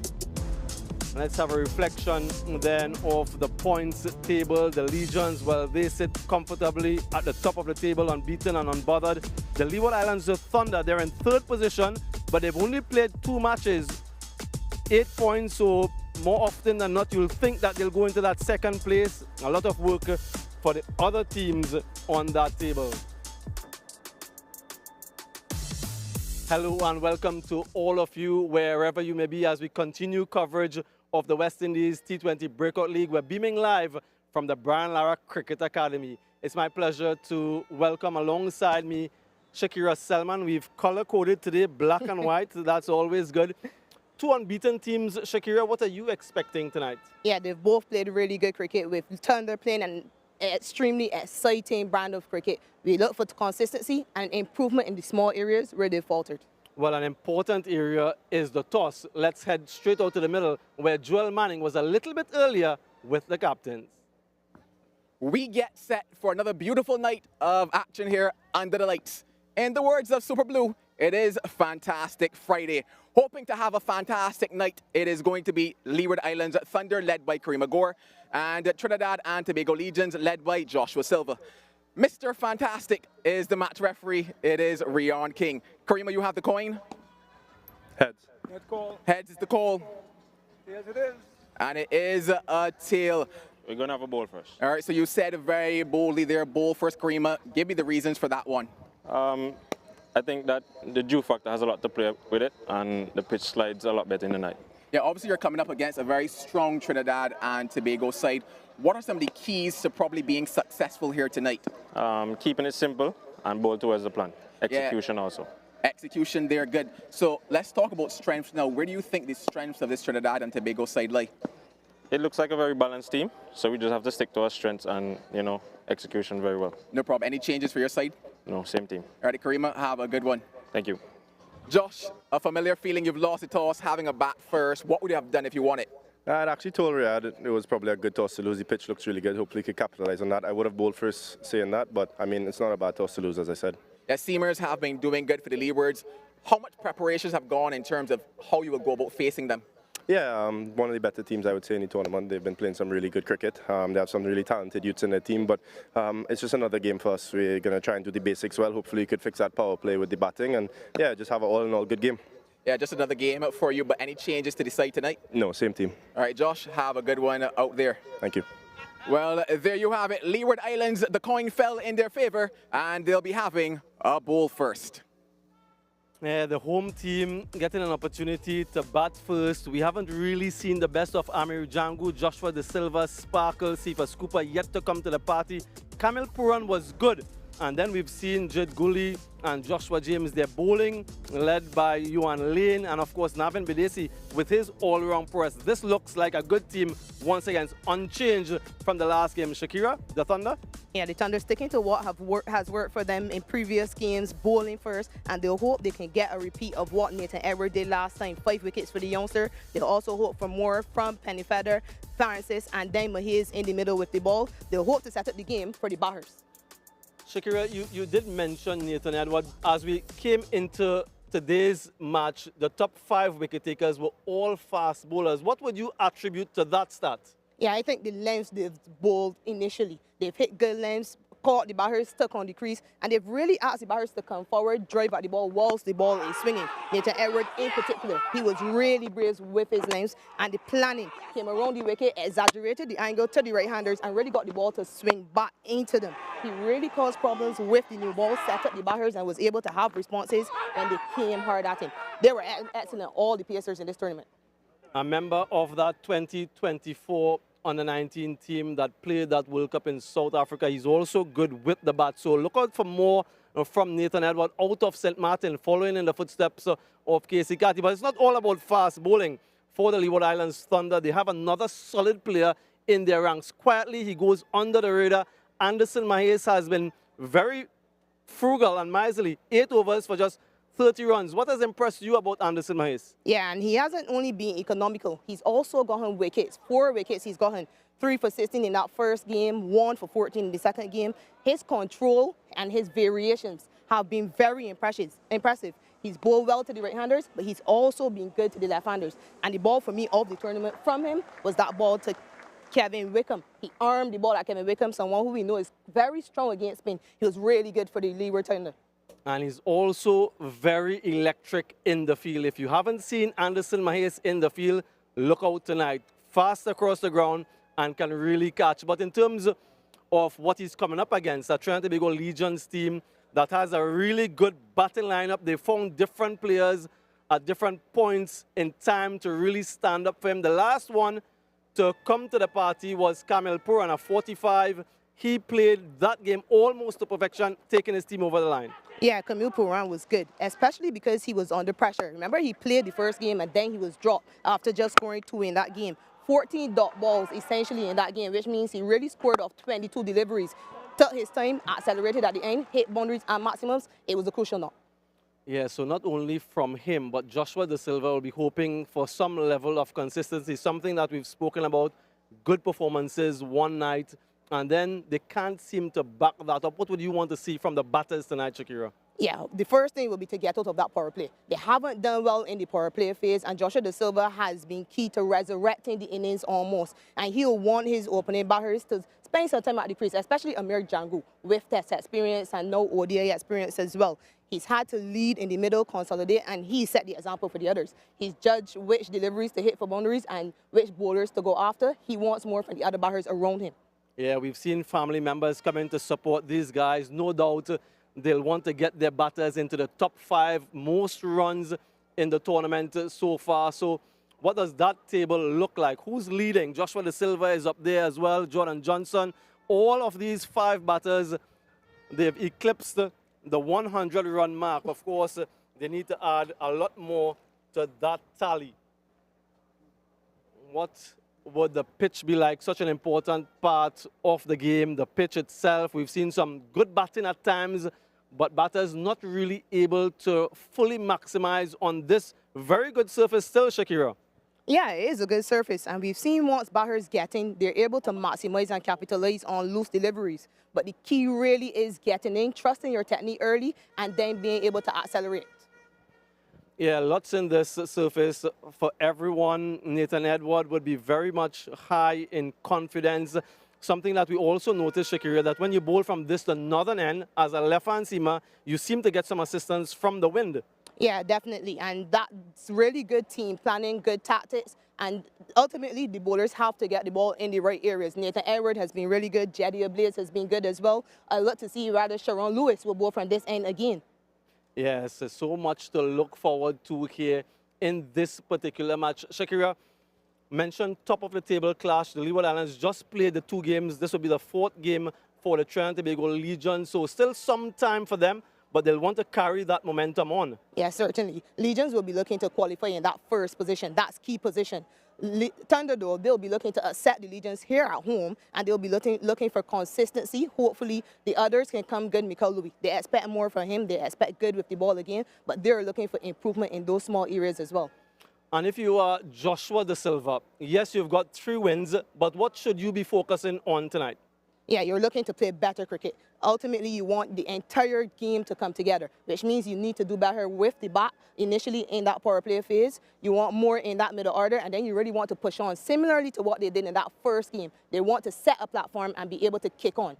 Let's have a reflection then of the points table. The Legions, well, they sit comfortably at the top of the table, unbeaten and unbothered. The Leeward Islands Thunder, they're in third position, but they've only played 2 matches, 8 points, so more often than not, you'll think that they'll go into that second place. A lot of work for the other teams on that table. Hello and welcome to all of you, wherever you may be, as we continue coverage of the West Indies T20 Breakout League. We're beaming live from the Brian Lara Cricket Academy. It's my pleasure to welcome alongside me Shakira Selman. We've color-coded today, black and white. That's always good. 2 unbeaten teams. Shakira, what are you expecting tonight? Yeah, they've both played really good cricket, with Thunder playing an extremely exciting brand of cricket. We look for consistency and improvement in the small areas where they faltered. Well, an important area is the toss. Let's head straight out to the middle, where Joel Manning was a little bit earlier with the captains. We get set for another beautiful night of action here under the lights. In the words of Super Blue, it is Fantastic Friday. Hoping to have a fantastic night, it is going to be Leeward Islands Thunder, led by Kareem Agor, and Trinidad and Tobago Legions, led by Joshua Silva. Mr. Fantastic is the match referee. It is Rion King. Karima, you have the coin? Heads. Head call. Heads is the call. Yes, it is. And it is a tail. We're going to have a ball first. All right, so you said very boldly there, ball first, Karima. Give me the reasons for that one. I think that the dew factor has a lot to play with it, and the pitch slides a lot better in the night. Yeah, obviously you're coming up against a very strong Trinidad and Tobago side. What are some of the keys to probably being successful here tonight? Keeping it simple and bowl towards the plan. Execution also. Execution there, good. So let's talk about strengths now. Where do you think the strengths of this Trinidad and Tobago side lie? It looks like a very balanced team, so we just have to stick to our strengths and, you know, execution very well. No problem. Any changes for your side? No, same team. All right, Karima, have a good one. Thank you. Josh, a familiar feeling, you've lost the toss, having a bat first. What would you have done if you won it? I'd actually told Riyadh it was probably a good toss to lose. The pitch looks really good. Hopefully he could capitalize on that. I would have bowled first saying that, but I mean, it's not a bad toss to lose, as I said. Yeah, Seamers have been doing good for the Leewards. How much preparations have gone in terms of how you would go about facing them? Yeah, one of the better teams, I would say, in the tournament. They've been playing some really good cricket. They have some really talented youths in their team, but it's just another game for us. We're going to try and do the basics well. Hopefully, you could fix that power play with the batting, and yeah, just have an all-in-all good game. Yeah, just another game for you, but any changes to the side tonight? No, same team. All right, Josh, have a good one out there. Thank you. Well, there you have it. Leeward Islands, the coin fell in their favor, and they'll be having a bowl first. Yeah, the home team getting an opportunity to bat first. We haven't really seen the best of Amir Jangu, Joshua De Silva, Sparkle, Sifa Scooper yet to come to the party. Kamil Puran was good, And then we've seen Jid Gully and Joshua James, their bowling, led by Yuan Lane and, of course, Navin Bidesi with his all-round press. This looks like a good team, once again, unchanged from the last game. Shakira, the Thunder? Yeah, the Thunder sticking to what has worked for them in previous games, bowling first, and they'll hope they can get a repeat of what Nathan Edward did last time, 5 wickets for the youngster. They'll also hope for more from Penny Feather, Francis, and then Mahiz in the middle with the ball. They'll hope to set up the game for the batters. Shakira, you did mention Nathan Edward. As we came into today's match, the top 5 wicket takers were all fast bowlers. What would you attribute to that stat? Yeah, I think the lengths they've bowled initially. They've hit good lengths, caught the batters, stuck on the crease, and they've really asked the batters to come forward, drive at the ball whilst the ball is swinging. Nathan Edward in particular, he was really brave with his lengths, and the planning came around the wicket, exaggerated the angle to the right-handers, and really got the ball to swing back into them. He really caused problems with the new ball, set up the batters, and was able to have responses when they came hard at him. They were excellent, all the pacers in this tournament. A member of that 2024 under-19 team that played that World Cup in South Africa. He's also good with the bat. So look out for more from Nathan Edward out of St. Martin, following in the footsteps of Casey Carty. But it's not all about fast bowling for the Leeward Islands Thunder. They have another solid player in their ranks. Quietly, he goes under the radar. Anderson Mahiz has been very frugal and miserly. 8 overs for just 30 runs. What has impressed you about Anderson Mahiz? Yeah, and he hasn't only been economical. He's also gotten wickets. 4 wickets. He's gotten 3 for 16 in that first game, 1 for 14 in the second game. His control and his variations have been very impressive. He's bowled well to the right-handers, but he's also been good to the left-handers. And the ball for me of the tournament from him was that ball to Kevin Wickham. He armed the ball at Kevin Wickham, someone who we know is very strong against spin. He was really good for the Leeward Thunder. And he's also very electric in the field. If you haven't seen Anderson Mahiz in the field, look out tonight. Fast across the ground and can really catch. But in terms of what he's coming up against, a Trinidad Tobago Legions team that has a really good batting lineup. They found different players at different points in time to really stand up for him. The last one to come to the party was Kamil Puran, a 45. He played that game almost to perfection, taking his team over the line. Yeah, Kamil Puran was good, especially because he was under pressure. Remember, he played the first game and then he was dropped after just scoring 2 in that game. 14 dot balls essentially in that game, which means he really scored off 22 deliveries. Took his time, accelerated at the end, hit boundaries and maximums. It was a crucial knock. Yeah, so not only from him, but Joshua Da Silva will be hoping for some level of consistency, something that we've spoken about. Good performances one night, and then they can't seem to back that up. What would you want to see from the batters tonight, Shakira? Yeah, the first thing will be to get out of that power play. They haven't done well in the power play phase, and Joshua Da Silva has been key to resurrecting the innings almost. And he'll want his opening batters to spend some time at the crease, especially Amir Jangu, with Test experience and no ODI experience as well. He's had to lead in the middle, consolidate, and he set the example for the others. He's judged which deliveries to hit for boundaries and which bowlers to go after. He wants more from the other batters around him. Yeah, we've seen family members come in to support these guys. No doubt they'll want to get their batters into the top 5 most runs in the tournament so far. So what does that table look like? Who's leading? Joshua Da Silva is up there as well, Jordan Johnson. All of these 5 batters, they've eclipsed the 100-run mark. Of course, they need to add a lot more to that tally. What would the pitch be like? Such an important part of the game, the pitch itself. We've seen some good batting at times, but batters not really able to fully maximize on this very good surface still, Shakira. Yeah, it is a good surface, and we've seen once batters getting, they're able to maximize and capitalize on loose deliveries. But the key really is getting in, trusting your technique early, and then being able to accelerate. Yeah, lots in this surface for everyone. Nathan Edward would be very much high in confidence. Something that we also noticed, Shakira, that when you bowl from this to northern end as a left-hand seamer, you seem to get some assistance from the wind. Yeah, definitely. And that's really good team planning, good tactics. And ultimately, the bowlers have to get the ball in the right areas. Nathan Edward has been really good. Jedi Ablaze has been good as well. I'd love to see rather Sharon Lewis will bowl from this end again. Yes, there's so much to look forward to here in this particular match. Shakira mentioned top of the table clash. The Leeward Islands just played the 2 games. This will be the 4th game for the Trinidad Tobago Legion. So still some time for them, but they'll want to carry that momentum on. Yeah, certainly. Legions will be looking to qualify in that first position. That's key position. Thunder, though, they'll be looking to accept the Legions here at home, and they'll be looking for consistency. Hopefully, the others can come good. Mikel Louis, they expect more from him. They expect good with the ball again, but they're looking for improvement in those small areas as well. And if you are Joshua Da Silva, yes, you've got 3 wins, but what should you be focusing on tonight? Yeah, you're looking to play better cricket. Ultimately, you want the entire game to come together, which means you need to do better with the bat initially in that power play phase. You want more in that middle order, and then you really want to push on, similarly to what they did in that first game. They want to set a platform and be able to kick on.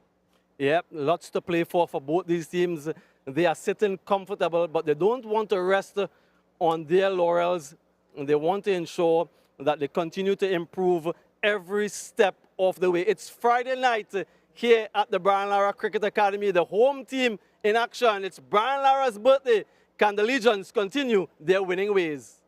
Yep, lots to play for both these teams. They are sitting comfortable, but they don't want to rest on their laurels. They want to ensure that they continue to improve every step of the way. It's Friday night here at the Brian Lara Cricket Academy, the home team in action. It's Brian Lara's birthday. Can the Legions continue their winning ways?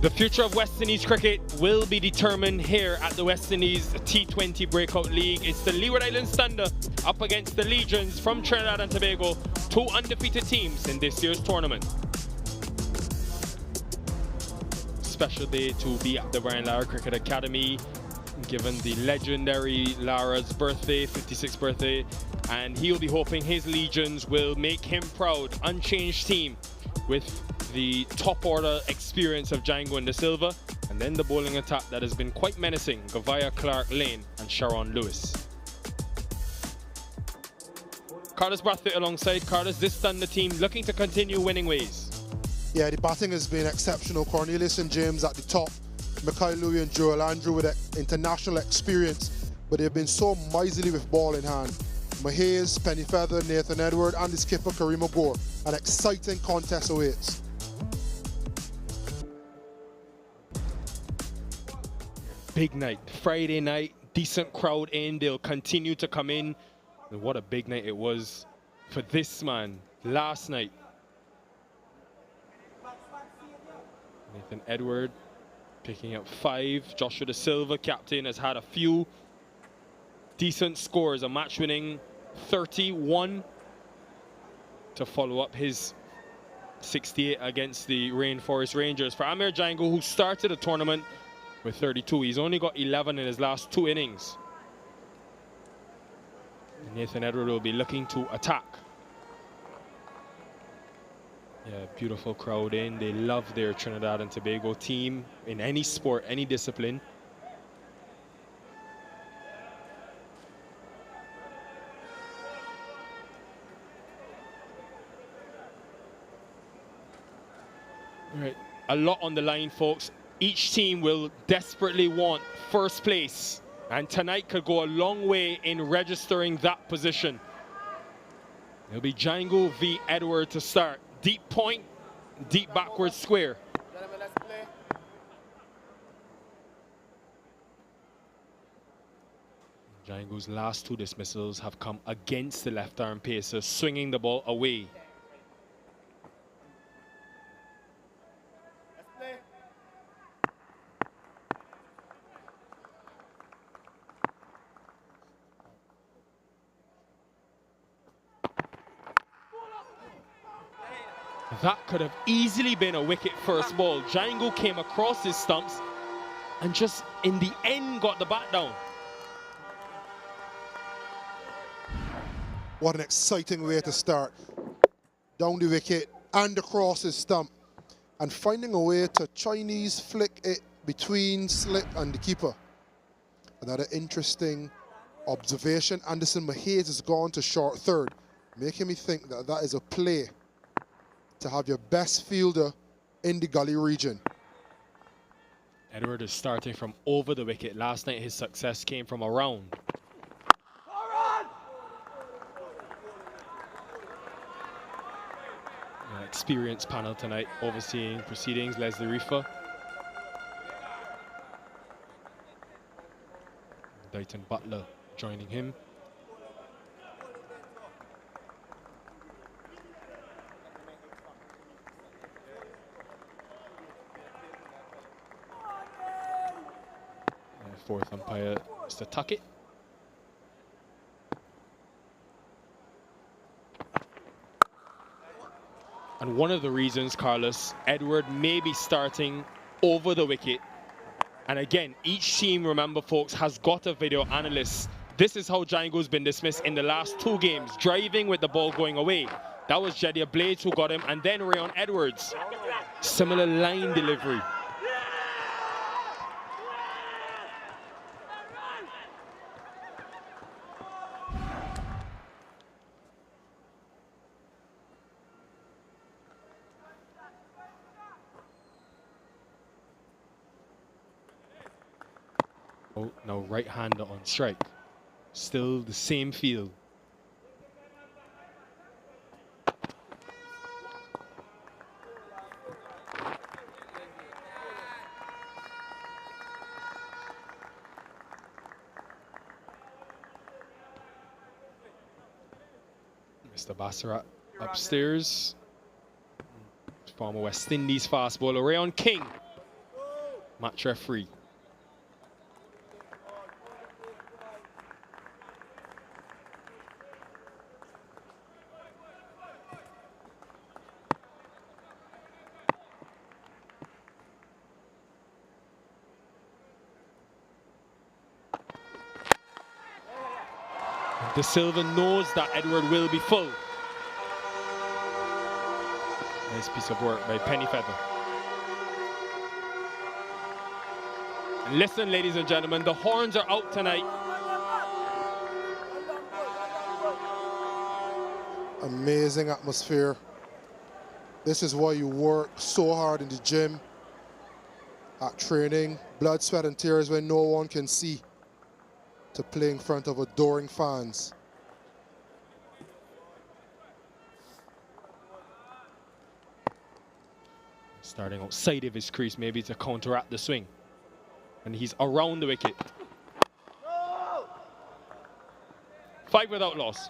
The future of West Indies cricket will be determined here at the West Indies T20 Breakout League. It's the Leeward Islands Thunder up against the Legions from Trinidad and Tobago, 2 undefeated teams in this year's tournament. Special day to be at the Brian Lara Cricket Academy, given the legendary Lara's birthday, 56th birthday, and he'll be hoping his Legions will make him proud. Unchanged team with the top order experience of Django Da Silva, and then the bowling attack that has been quite menacing, Gavaya, Clark, Lane and Sharon Lewis. Carlos Brathwaite alongside Carlos, this Thunder team looking to continue winning ways. Yeah, the batting has been exceptional. Cornelius and James at the top, Mikel Louis and Joel Andrew with international experience, but they've been so miserly with ball in hand. Mahez, Pennyfeather, Nathan Edward and the skipper Kareem Agor. An exciting contest awaits. Big night, Friday night, decent crowd in, they'll continue to come in. And what a big night it was for this man last night. Nathan Edward Picking up 5. Joshua Da Silva, captain, has had a few decent scores. A match-winning 31 to follow up his 68 against the Rainforest Rangers. For Amir Django, who started the tournament with 32, he's only got 11 in his last 2 innings. And Nathan Edward will be looking to attack. Yeah, beautiful crowd in. They love their Trinidad and Tobago team in any sport, any discipline. All right, a lot on the line, folks. Each team will desperately want first place, and tonight could go a long way in registering that position. It'll be Django v. Edward to start. Deep point, deep backward square. Django's last 2 dismissals have come against the left-arm pacer, swinging the ball away. That could have easily been a wicket first ball. Django came across his stumps and just in the end got the bat down. What an exciting way to start. Down the wicket and across his stump. And finding a way to Chinese flick it between slip and the keeper. Another interesting observation. Anderson Mahays has gone to short third, making me think that that is a play to have your best fielder in the gully region. Edward is starting from over the wicket. Last night his success came from around. Experienced panel tonight overseeing proceedings. Leslie Reefer, Dayton Butler joining him. Fourth umpire, Mr. Tuckett. And one of the reasons, Carlos, Edward may be starting over the wicket. And again, each team, remember folks, has got a video analyst. This is how Django's been dismissed in the last 2 games, driving with the ball going away. That was Jediah Blades who got him, and then Rayon Edwards. Similar line delivery. Oh, now right-hander on strike. Still the same field. Mr. Bassarat upstairs. Former West Indies fast bowler Rayon King, match referee. De Silva knows that Edward will be full. Nice piece of work by Pennyfeather. And listen, ladies and gentlemen, the horns are out tonight. Amazing atmosphere. This is why you work so hard in the gym, at training, blood, sweat, and tears when no one can see, to play in front of adoring fans. Starting outside of his crease, maybe to counteract the swing. And he's around the wicket. 5 without loss.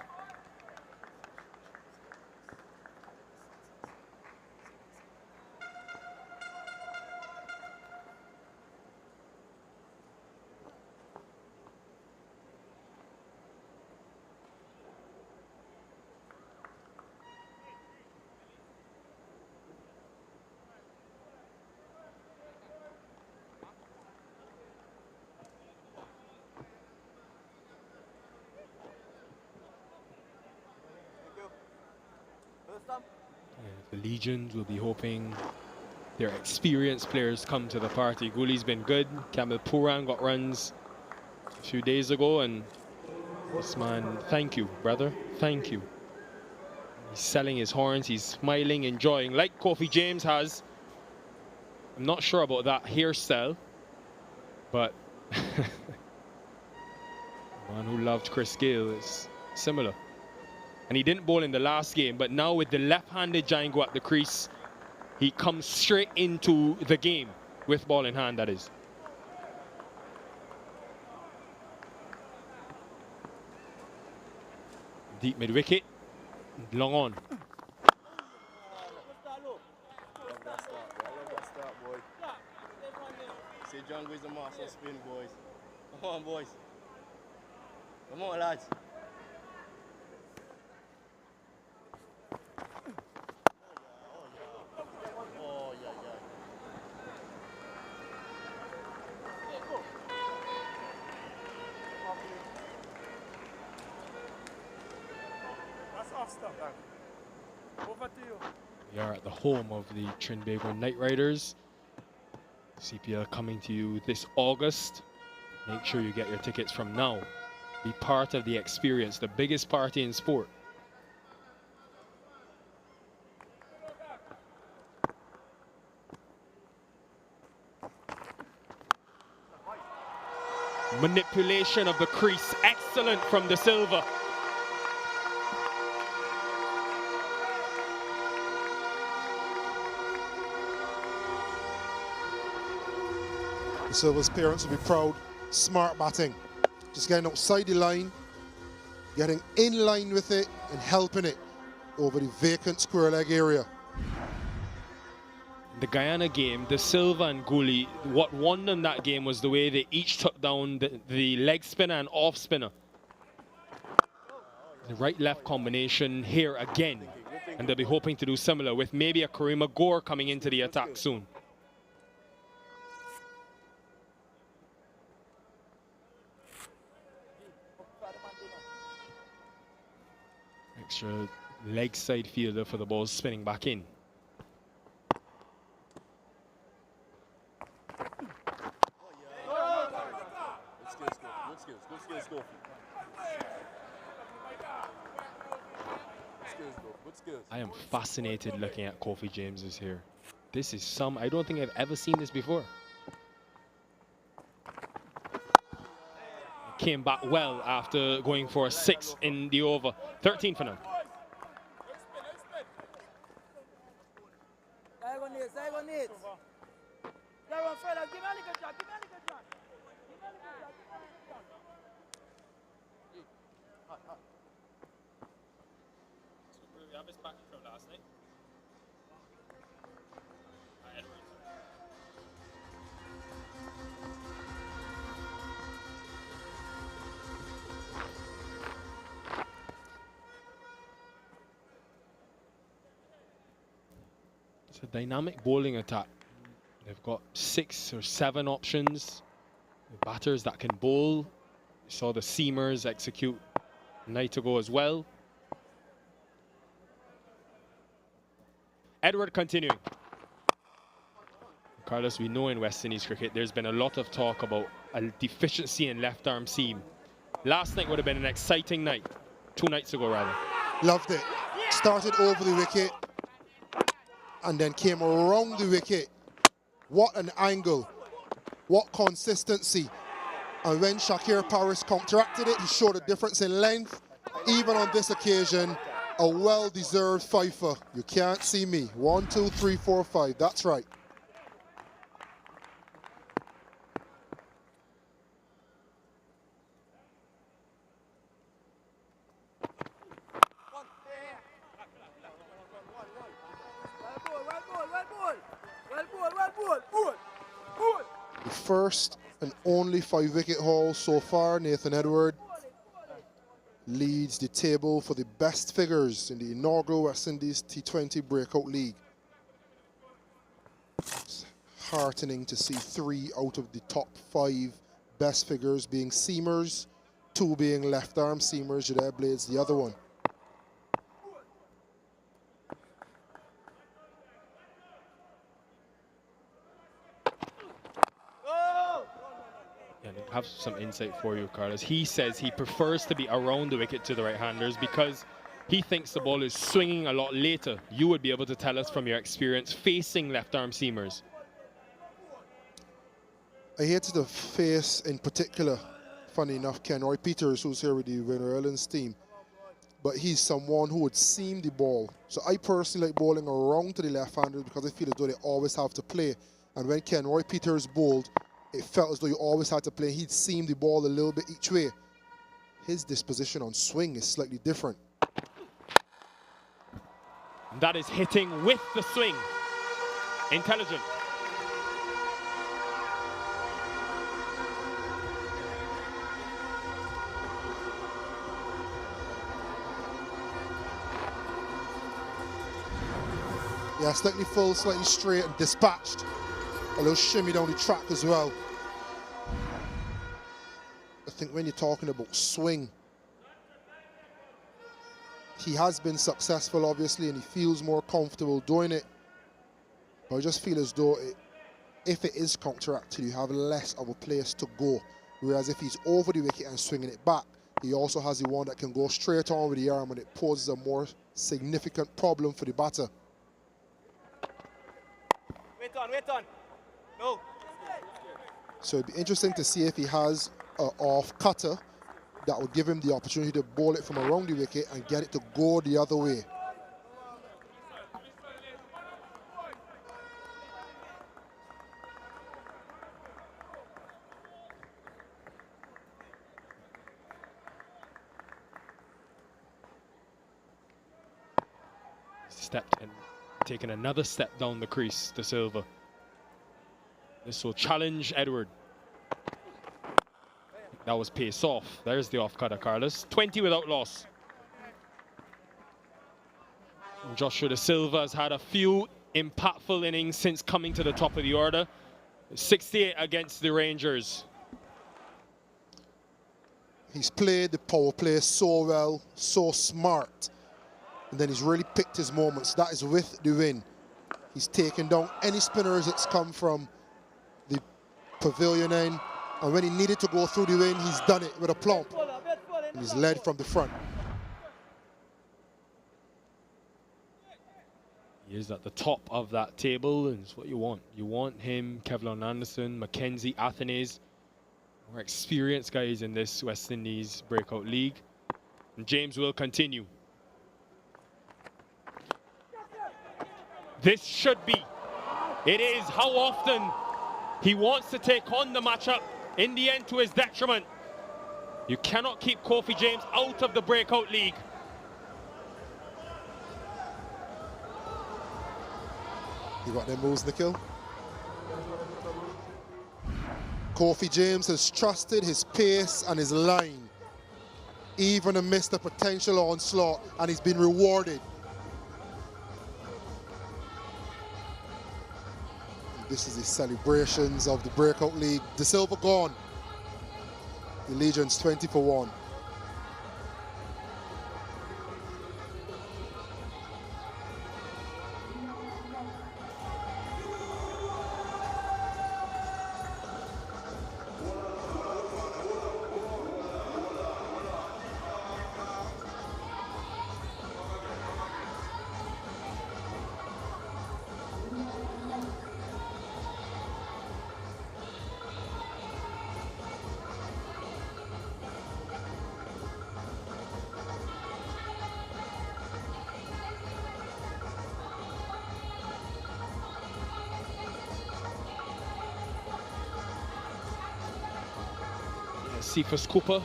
The Legions will be hoping their experienced players come to the party. Guli's been good. Kamil Puran got runs a few days ago, and this man, thank you, brother, thank you. He's selling his horns, he's smiling, enjoying, like Kofi James has. I'm not sure about that hairstyle, but the man who loved Chris Gayle is similar. And he didn't bowl in the last game, but now with the left-handed Django at the crease, he comes straight into the game with ball in hand, that is. Deep mid-wicket, long on. Say Django is the master spin, boys. Come on, boys. Come on, lads. Over to you. We are at the home of the Trinidad Tobago Knight Riders. CPL coming to you this August. Make sure you get your tickets from now. Be part of the experience, the biggest party in sport. Manipulation of the crease, excellent from De Silva. De Silva's parents will be proud. Smart batting. Just getting outside the line, getting in line with it and helping it over the vacant square leg area. The Guyana game, De Silva and Guli, what won them that game was the way they each took down the leg spinner and off spinner. The right-left combination here again. And they'll be hoping to do similar with maybe a Karima Gore coming into the attack soon. Extra leg side fielder for the ball spinning back in. I am fascinated looking at Kofi James's here. This is I don't think I've ever seen this before. Came back well after going for a 6 in the over. 13 for now. It's a dynamic bowling attack. They've got 6 or 7 options. The batters that can bowl. You saw the seamers execute a night ago as well. Edward continuing. Carlos, we know in West Indies cricket there's been a lot of talk about a deficiency in left arm seam. Last night would have been an exciting night. 2 nights ago rather. Loved it. Started over the wicket and then came around the wicket. What an angle. What consistency. And when Shakir Paris counteracted it, he showed a difference in length. Even on this occasion, a well-deserved fifer. You can't see me. 1, 2, 3, 4, 5. That's right. The first and only 5-wicket haul so far. Nathan Edward leads the table for the best figures in the inaugural West Indies T20 Breakout League. It's heartening to see 3 out of the top 5 best figures being seamers, 2 being left arm seamers. Jadea Blades the other one. have some insight for you, Carlos. He says he prefers to be around the wicket to the right-handers because he thinks the ball is swinging a lot later. You would be able to tell us from your experience facing left-arm seamers. I hated to face, in particular, funny enough, Ken Roy Peters, who's here with the Winner Islands team. But he's someone who would seam the ball. So I personally like bowling around to the left-handers because I feel as though they always have to play. And when Ken Roy Peters bowled, it felt as though you always had to play. He'd seam the ball a little bit each way. His disposition on swing is slightly different. That is hitting with the swing. Intelligent. Yeah, slightly full, slightly straight and dispatched. A little shimmy down the track as well. I think when you're talking about swing, he has been successful, obviously, and he feels more comfortable doing it. But I just feel as though if it is counteracted, you have less of a place to go. Whereas if he's over the wicket and swinging it back, he also has the one that can go straight on with the arm, and it poses a more significant problem for the batter. Wait on. No. So it'd be interesting to see if he has an off cutter that would give him the opportunity to bowl it from around the wicket and get it to go the other way. Stepped and taken another step down the crease to Silva. This will challenge Edward. That was pace off. There's the off cutter, Carlos. 20 without loss. And Joshua De Silva has had a few impactful innings since coming to the top of the order. 68 against the Rangers. He's played the power play so well, so smart. And then he's really picked his moments. That is with the win. He's taken down any spinners that's come from the pavilion end. And when he needed to go through the wind, he's done it with a plump. And he's led from the front. He is at the top of that table, and it's what you want. You want him, Kevlon Anderson, Mackenzie, Athenaze, more experienced guys in this West Indies Breakout League. And James will continue. This should be. It is. How often he wants to take on the matchup, in the end to his detriment. You cannot keep Kofi James out of the Breakout League. You got them moves, Nikhil? Kofi James has trusted his pace and his line, even amidst the potential onslaught, and he's been rewarded. This is the celebrations of the Breakout League. De Silva gone. The Legions 20 for 1. Cephas Cooper.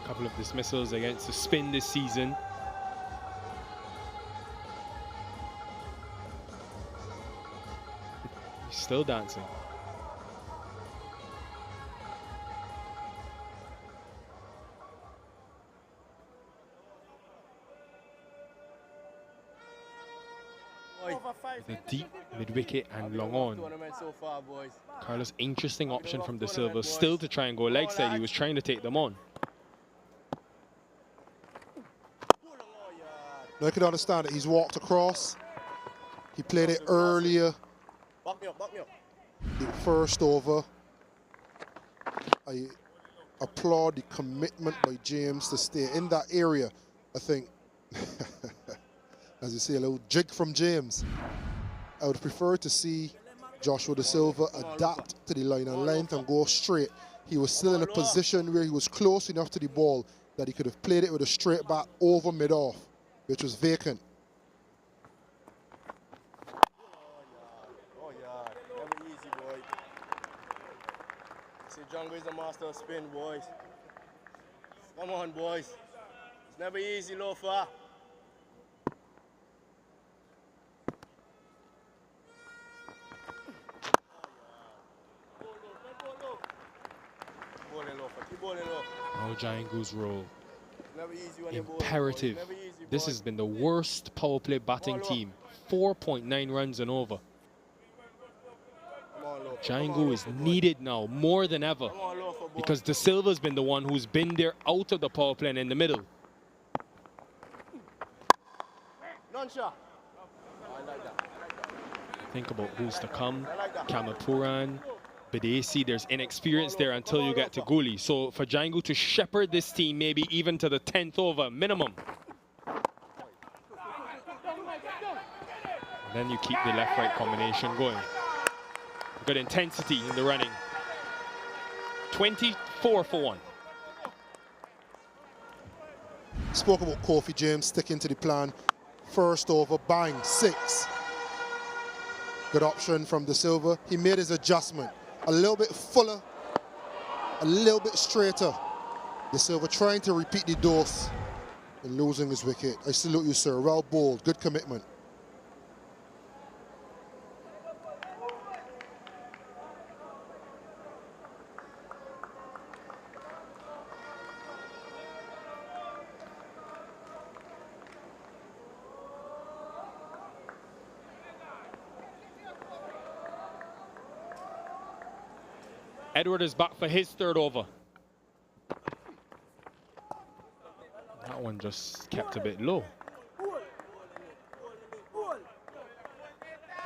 A couple of dismissals against the spin this season. He's still dancing. With a deep mid-wicket and long on. Carlos, interesting option from De Silva, still to try and go leg side. He was trying to take them on. Now I can understand that he's walked across. He played it earlier. The first over. I applaud the commitment by James to stay in that area. I think, as you see, a little jig from James. I would prefer to see Joshua Da Silva adapt to the line of length and go straight. He was still in a position where he was close enough to the ball that he could have played it with a straight back over mid-off, which was vacant. Oh, yeah. Never easy, boy. See, Jungle is the master of spin, boys. Come on, boys. It's never easy, Lofa. Now Django's role. Never easy when you're bowling, boys. Imperative. Never easy, This boy. has been the worst power play batting team. 4.9 runs and over. Django is needed now more than ever because Da Silva's been the one who's been there out of the power play and in the middle. Non-shot. I like that. Think about who's to come. Kamapuran, Badesi, there's inexperience there until you get to Guli. So for Django to shepherd this team maybe even to the 10th over minimum. And then you keep the left-right combination going. Good intensity in the running. 24 for 1. Spoke about Kofi James sticking to the plan. First over, bang, 6. Good option from Da Silva. He made his adjustment. A little bit fuller, a little bit straighter. Da Silva trying to repeat the dose and losing his wicket. I salute you, sir. Well bowled, good commitment. Edward is back for his 3rd over. That one just kept a bit low.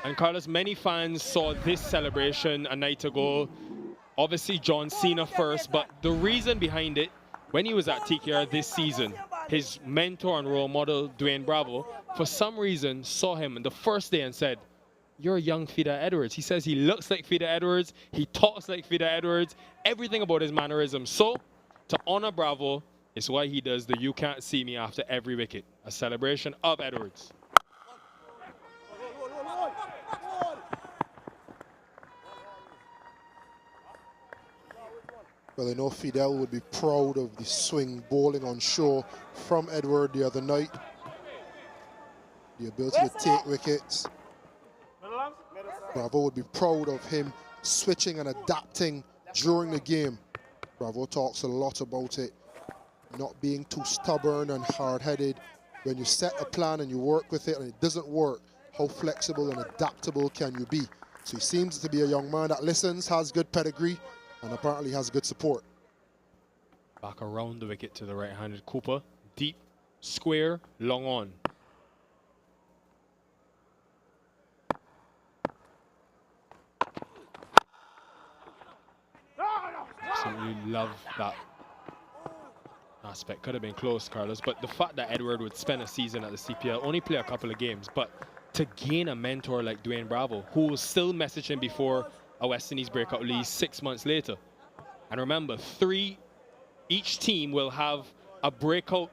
And Carlos, many fans saw this celebration a night ago. Obviously John Cena first, but the reason behind it, when he was at TKR this season, his mentor and role model, Dwayne Bravo, for some reason saw him the first day and said, "You're a young Fida Edwards." He says he looks like Fida Edwards, he talks like Fida Edwards, everything about his mannerisms. So, to honor Bravo, is why he does the "You Can't See Me" after every wicket, a celebration of Edwards. Well, I know Fidel would be proud of the swing bowling on shore from Edward the other night. The ability to take wickets. Bravo would be proud of him switching and adapting during the game. Bravo talks a lot about it, not being too stubborn and hard-headed. When you set a plan and you work with it and it doesn't work, how flexible and adaptable can you be? So he seems to be a young man that listens, has good pedigree, and apparently has good support. Back around the wicket to the right-handed Cooper. Deep, square, long on. Absolutely love that aspect. Could have been close, Carlos, but the fact that Edward would spend a season at the CPL, only play a couple of games, but to gain a mentor like Dwayne Bravo, who will still message him before a West Indies Breakout League 6 months later. And remember, each team will have a breakout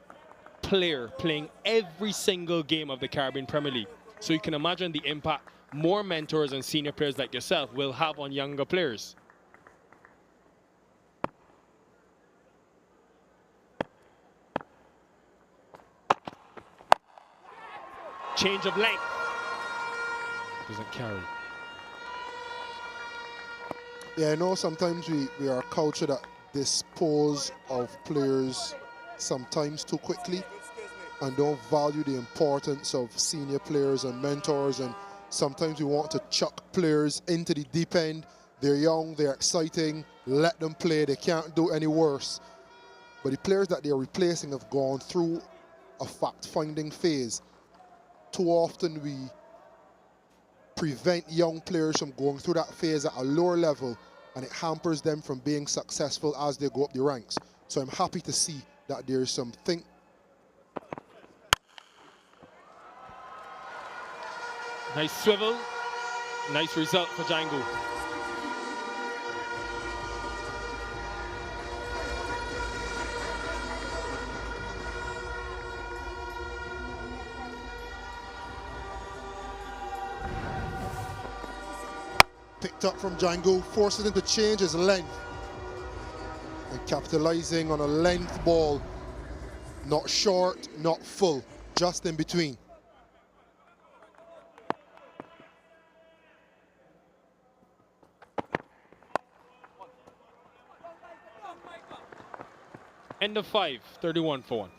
player playing every single game of the Caribbean Premier League. So you can imagine the impact more mentors and senior players like yourself will have on younger players. Change of length. Doesn't carry. Yeah, I know sometimes we are a culture that dispose of players sometimes too quickly and don't value the importance of senior players and mentors, and sometimes we want to chuck players into the deep end. They're young, they're exciting, let them play, they can't do any worse. But the players that they're replacing have gone through a fact-finding phase. Too often we prevent young players from going through that phase at a lower level, and it hampers them from being successful as they go up the ranks. So I'm happy to see that there is something. Nice swivel. Nice result for Django. Picked up from Django, forces him to change his length. And capitalizing on a length ball. Not short, not full, just in between. End of 5, 31 for 1.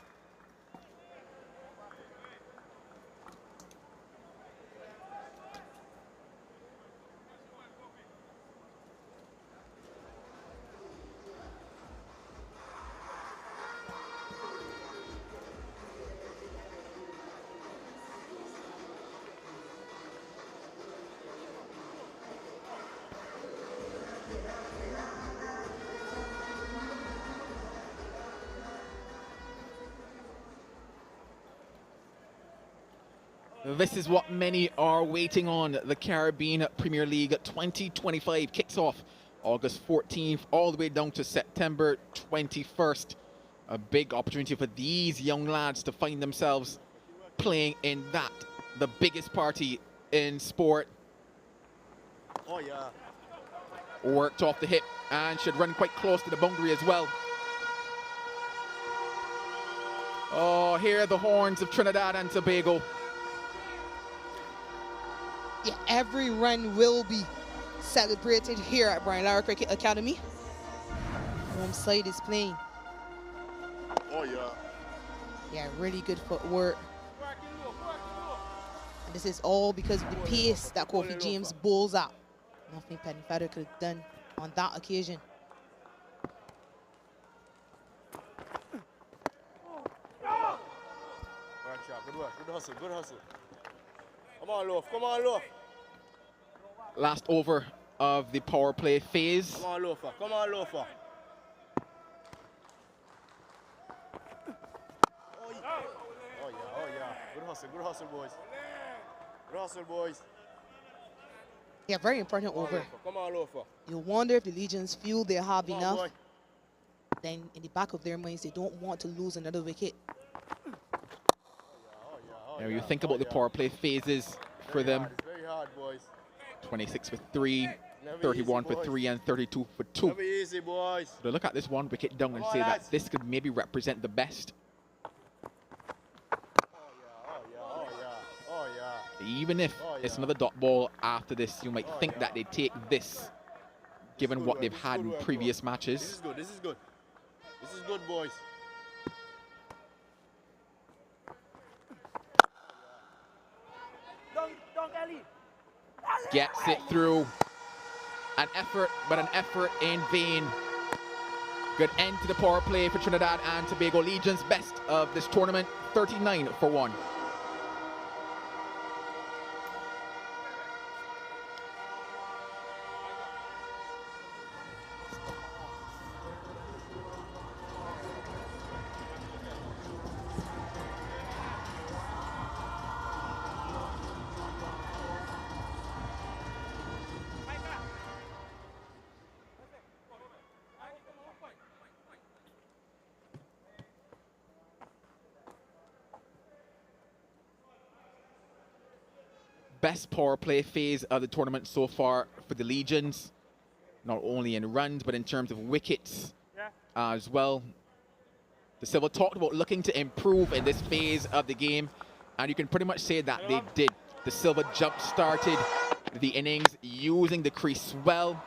This is what many are waiting on. The Caribbean Premier League 2025 kicks off August 14th all the way down to September 21st. A big opportunity for these young lads to find themselves playing in that, the biggest party in sport. Oh, yeah. Worked off the hip and should run quite close to the boundary as well. Oh, here are the horns of Trinidad and Tobago. Yeah, every run will be celebrated here at Brian Lara Cricket Academy. Home side is playing. Oh, yeah. Yeah, really good footwork. And this is all because of the pace that Kofi James bowls at. Nothing Penny Feather could have done on that occasion. Right, chap. Good work. Good hustle. Good hustle. Come on, Loaf. Come on, Loaf. Last over of the power play phase. Come on, Loafer. Come on, Loafer. Oh, yeah. Oh, yeah. Oh, yeah. Good hustle. Good hustle, boys. Good hustle, boys. Yeah, very important over. Come on, Loafer. You wonder if the Legions feel they have Come on, enough. boy. Then in the back of their minds, they don't want to lose another wicket. Now you think about the power play phases for them. It's very hard, boys. 26 for 3, 31 for 3, and 32 for 2. Never easy, boys. So look at this one wicket down and Come on, say that lads. this could maybe represent the best. Oh, yeah. Even if it's another dot ball after this, you might think that they take this, given what they've had in previous matches. This is good. This is good. This is good, boys. Gets it through. An effort, but an effort in vain. Good end to the power play for Trinidad and Tobago. Legion's best of this tournament, 39 for 1. Best power play phase of the tournament so far for the Legions, not only in runs but in terms of wickets as well. The Silver talked about looking to improve in this phase of the game, and you can pretty much say that they did. The Silver jump started the innings using the crease well,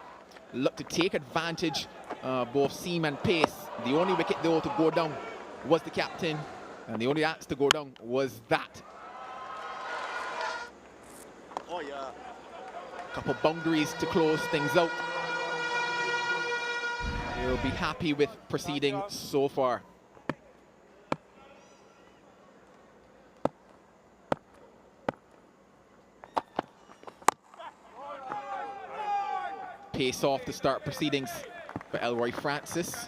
looked to take advantage both seam and pace. The only wicket though to go down was the captain, and the only axe to go down was that. Oh, yeah. Couple boundaries to close things out. He'll be happy with proceeding so far. Pace off to start proceedings for Elroy Francis.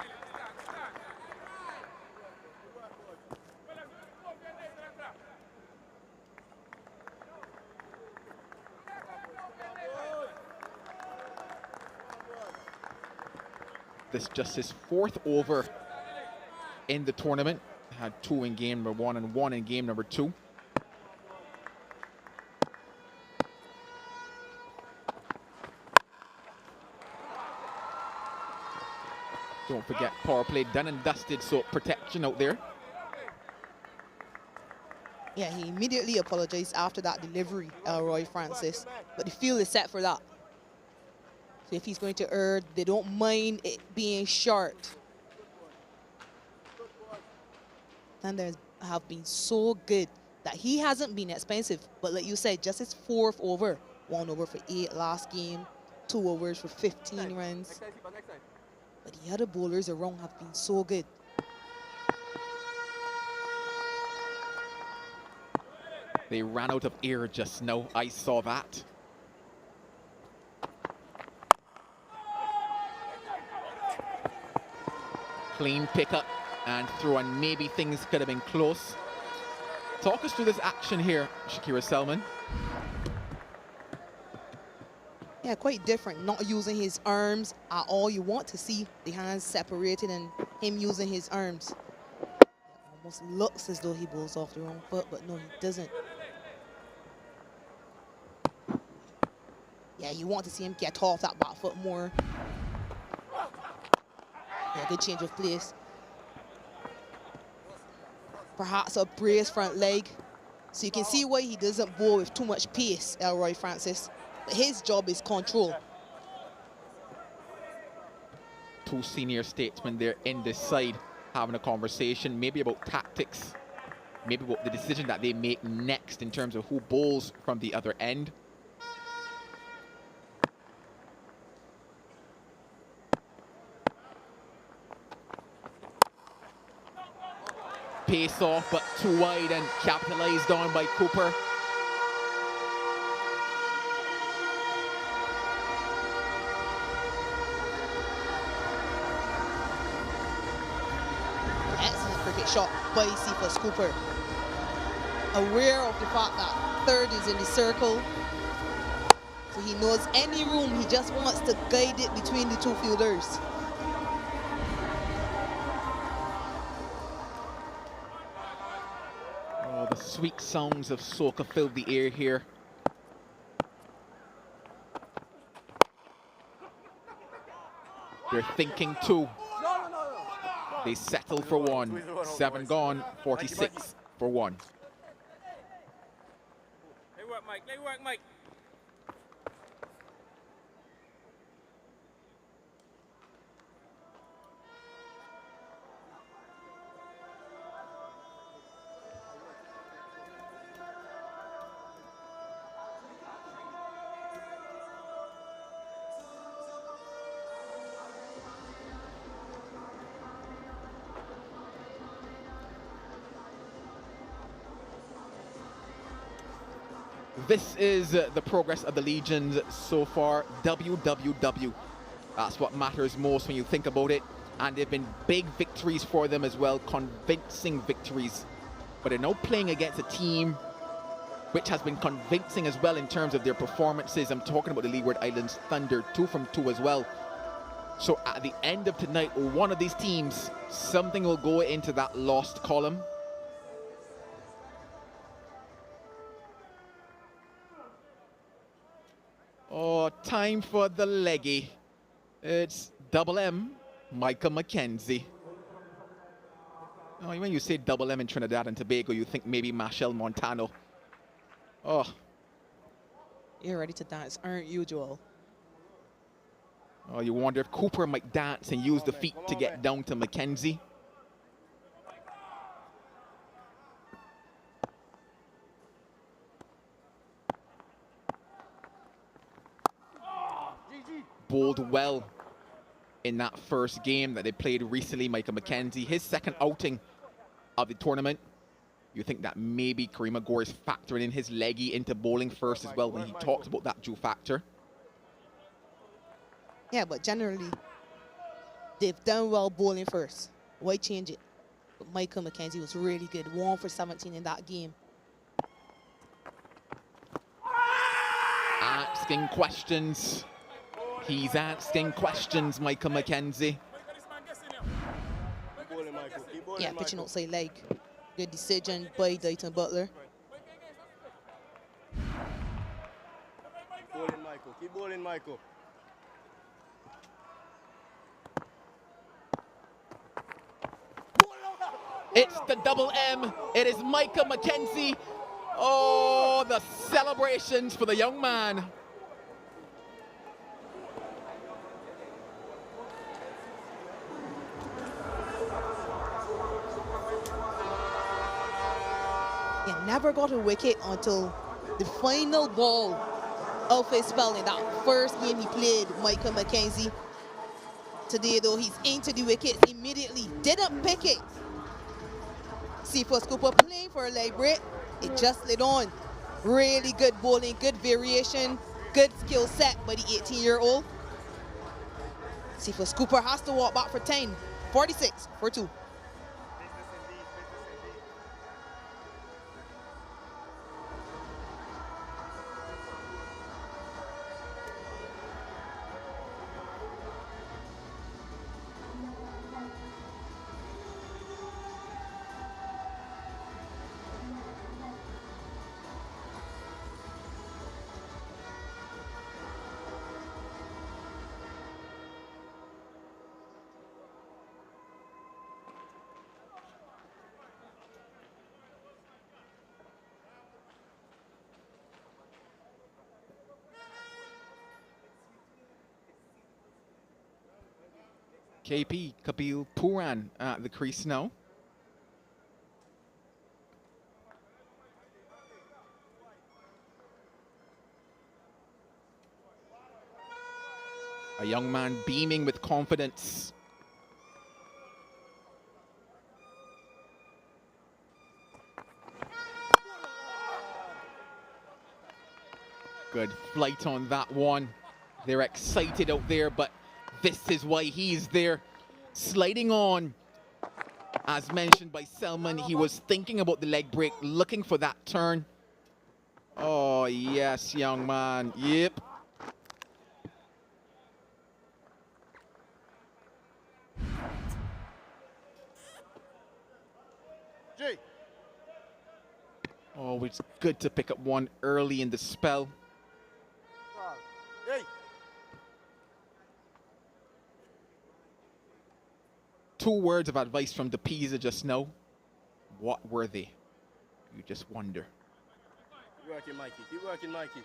This just his 4th over in the tournament. Had 2 in game number 1 and 1 in game number 2. Don't forget, power play done and dusted, so protection out there. Yeah, he immediately apologized after that delivery, Elroy Francis. But the field is set for that. So if he's going to err, they don't mind it being short. Thunders have been so good that he hasn't been expensive. But like you said, just his 4th over. 1 over for 8 last game. 2 overs for 15 runs. But the other bowlers around have been so good. They ran out of air just now. I saw that. Clean pickup and throw, and maybe things could have been close. Talk us through this action here, Shakira Selman. Yeah, quite different. Not using his arms at all. You want to see the hands separated and him using his arms. It almost looks as though he bowls off the wrong foot, but no, he doesn't. Yeah, you want to see him get off that back foot more. Yeah, good change of place. Perhaps a brace front leg. So you can see why he doesn't bowl with too much pace, Elroy Francis. But his job is control. 2 senior statesmen there in this side having a conversation, maybe about tactics, maybe about the decision that they make next in terms of who bowls from the other end. Pace off, but too wide and capitalized on by Cooper. Excellent cricket shot by Cephas Cooper. Aware of the fact that 3rd is in the circle. So he knows any room, he just wants to guide it between the 2 fielders. Oh, the sweet sounds of soca filled the air here. They're thinking 2. They settle for 1. 7 gone, 46 for 1. Hey, work, Mike. Hey, work, Mike. This is the progress of the Legions so far. WWW. That's what matters most when you think about it. And they've been big victories for them as well, convincing victories. But they're now playing against a team which has been convincing as well in terms of their performances. I'm talking about the Leeward Islands Thunder, 2 from 2 as well. So at the end of tonight, one of these teams, something will go into that lost column. Oh, time for the leggy. It's Double M, Michael McKenzie. Oh, when you say Double M in Trinidad and Tobago, you think maybe Machel Montano. Oh. You're ready to dance, aren't you, Joel? Oh, you wonder if Cooper might dance and use the feet to get down to McKenzie. Bowled well in that first game that they played recently, Michael McKenzie. His 2nd outing of the tournament. You think that maybe Kareem Agor is factoring in his leggy into bowling first as well when he talks about that Jew factor. Yeah, but generally, they've done well bowling first. Why change it? But Michael McKenzie was really good. 1 for 17 in that game. Asking questions. He's asking questions, Michael McKenzie. Yeah, pitching outside leg. Good decision by Dayton Butler. Keep bowling, Michael. Keep bowling, Michael. It's the double M. It is Michael McKenzie. Oh, the celebrations for the young man. He never got a wicket until the final ball of his spell in that first game he played, Michael McKenzie. Today, though, he's into the wickets immediately. Didn't pick it. See for Cooper playing for a leg break. It just slid on. Really good bowling, good variation, good skill set by the 18-year-old. See for Cooper has to walk back for 10. 46 for 2. KP, Kapil Puran at the crease now. A young man beaming with confidence. Good flight on that one. They're excited out there, but this is why he's there. Sliding on. As mentioned by Selman, he was thinking about the leg break, looking for that turn. Oh, yes, young man. Yep. Jay. Oh, it's good to pick up one early in the spell. Hey. 2 words of advice from the Pisa just now. What were they? You just wonder. Keep working, Mikey. Keep working, Mikey.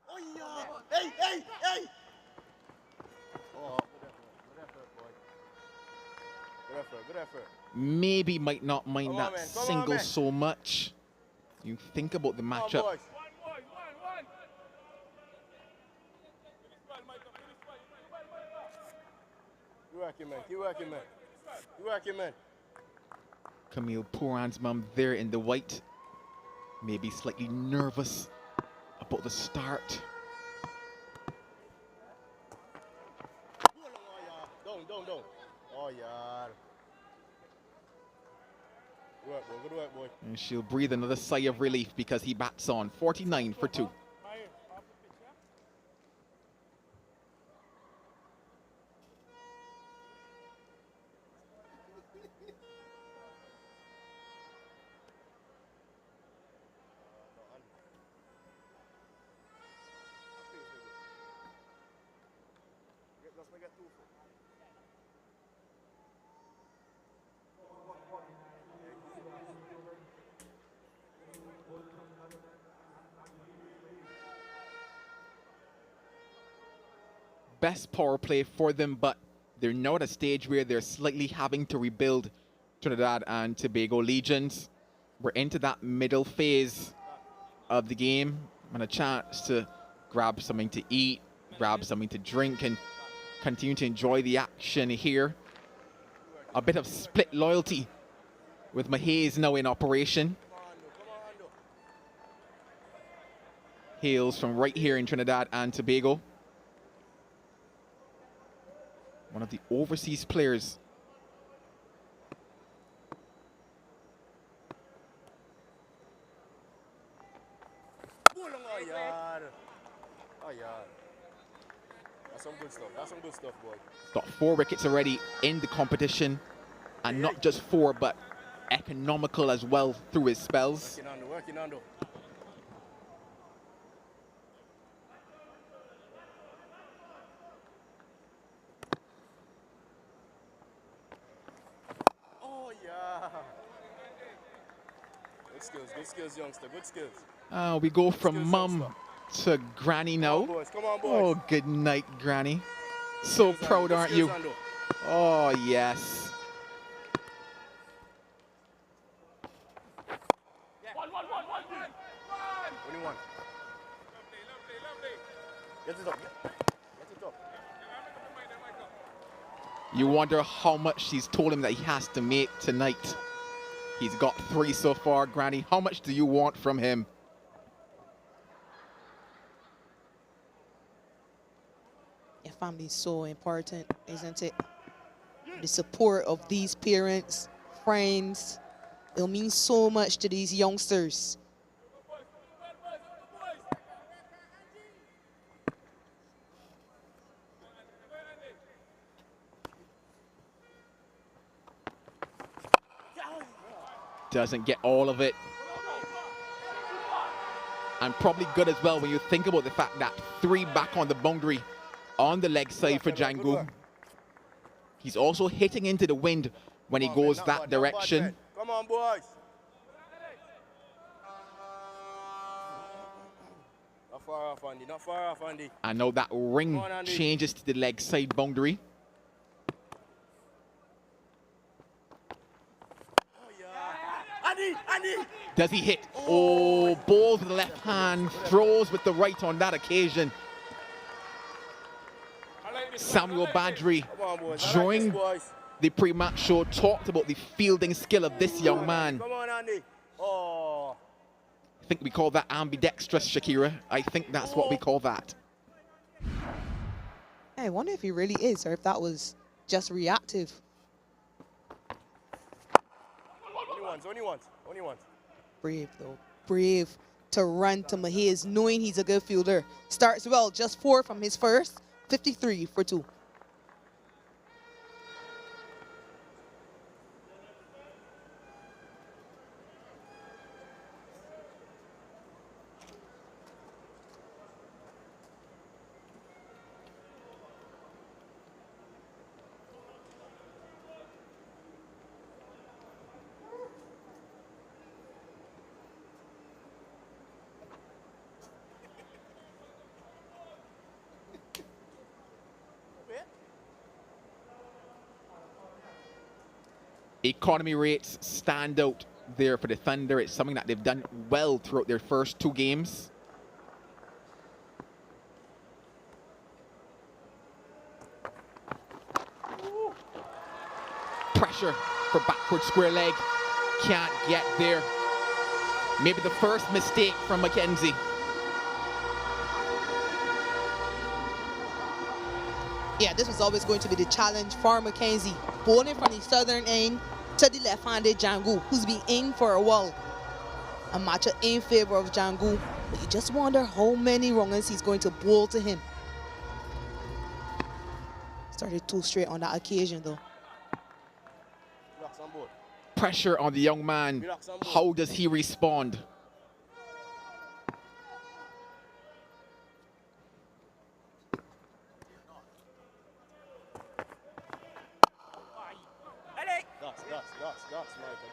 Oh, yeah. Hey, hey, hey. Oh, good effort, boy. Good effort, good effort. Maybe might not mind Come that on, man. Come on, single man. so much. You think about the matchup. boys. Keep working, man. Keep working, man. Keep working, man. Camille Puran's mum there in the white. Maybe slightly nervous about the start. Down. Oh, yeah. Good work, boy. Good work, boy. And she'll breathe another sigh of relief because he bats on. 49 for 2. Best power play for them, but they're now at a stage where they're slightly having to rebuild Trinidad and Tobago Legions. We're into that middle phase of the game and a chance to grab something to eat, grab something to drink, and continue to enjoy the action here. A bit of split loyalty with Mahays now in operation. hails from right here in Trinidad and Tobago. One of the overseas players. Oh, yeah. Oh, yeah. That's some good stuff. That's some good stuff, boy. Got 4 wickets already in the competition. And not just 4, but economical as well through his spells. Working on, Oh, yeah. Good skills, youngster. Good skills. We go from mum to granny now. Come on, boys. Come on, boys. Oh, good night, granny. So proud, aren't you? Oh, yes. Only one. Get it up. Get it up. You wonder how much she's told him that he has to make tonight. He's got 3 so far, Granny. How much do you want from him? Your family is so important, isn't it? The support of these parents, friends, it'll mean so much to these youngsters. Doesn't get all of it. And probably good as well when you think about the fact that 3 back on the boundary on the leg side for Django. He's also hitting into the wind when he goes that direction. Come on, boys. Not far off, Andy. Not far off, Andy. And now that ring changes to the leg side boundary. Andy. Does he hit? Oh, balls with the left hand, throws with the right on that occasion. Samuel Badri, during the pre-match show, talked about the fielding skill of this young man. Come on, Andy. Oh. I think we call that ambidextrous, Shakira. I think that's what we call that. I wonder if he really is, or if that was just reactive. Only once. Brave, though. Brave to run to Mahiz, knowing he's a good fielder. Starts well, just 4 from his first, 53 for 2. Economy rates stand out there for the Thunder. It's something that they've done well throughout their first 2 games. Pressure for backward square leg. Can't get there. Maybe the first mistake from Mackenzie. Yeah, this was always going to be the challenge for Mackenzie. Bowling from the southern end to the left-handed Django, who's been in for a while. A matchup in favor of Django, but you just wonder how many wrongers he's going to bowl to him. Started 2 straight on that occasion, though. Pressure on the young man. How does he respond?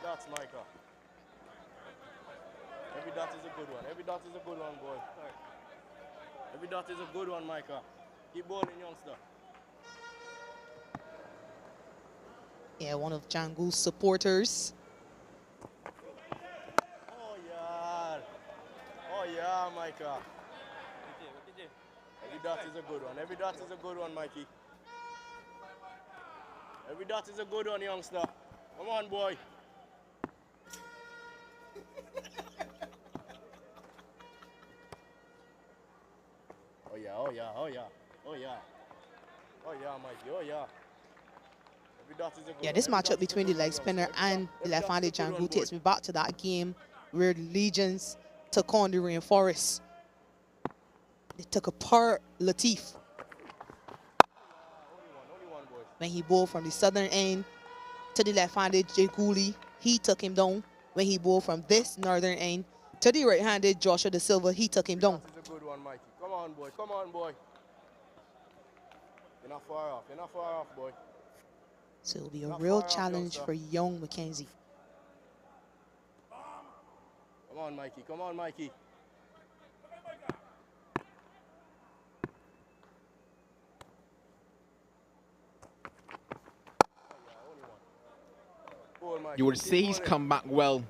That's Micah. Every dot is a good one. Every dot is a good one, boy. Every dot is a good one, Micah. Keep bowling, youngster. Yeah, one of Django's supporters. Oh yeah, Micah. Every dot is a good one. Every dot is a good one, Mikey. Every dot is a good one, youngster. Come on, boy. yeah, oh yeah, oh yeah. Oh yeah, Mikey, oh yeah. Every dot is a good Yeah, one. this Every matchup dot is a between good the one, leg boy. spinner and the left-handed Every dot is a good Django one, takes boy. me back to that game where the Legions took on the Rainforest. They took apart Latif when he bowled from the southern end to the left-handed Jay Gooley. He took him down. When he bowled from this northern end to the right-handed Joshua De Silva, he took him down. This is a good one, Mikey. Come on, boy. Come on, boy. You're not far off. You're not far off, boy. So it'll be a Not real far off, challenge youngster. for young Mackenzie. Come on, Mikey. Come on, Mikey. You would say he's come back well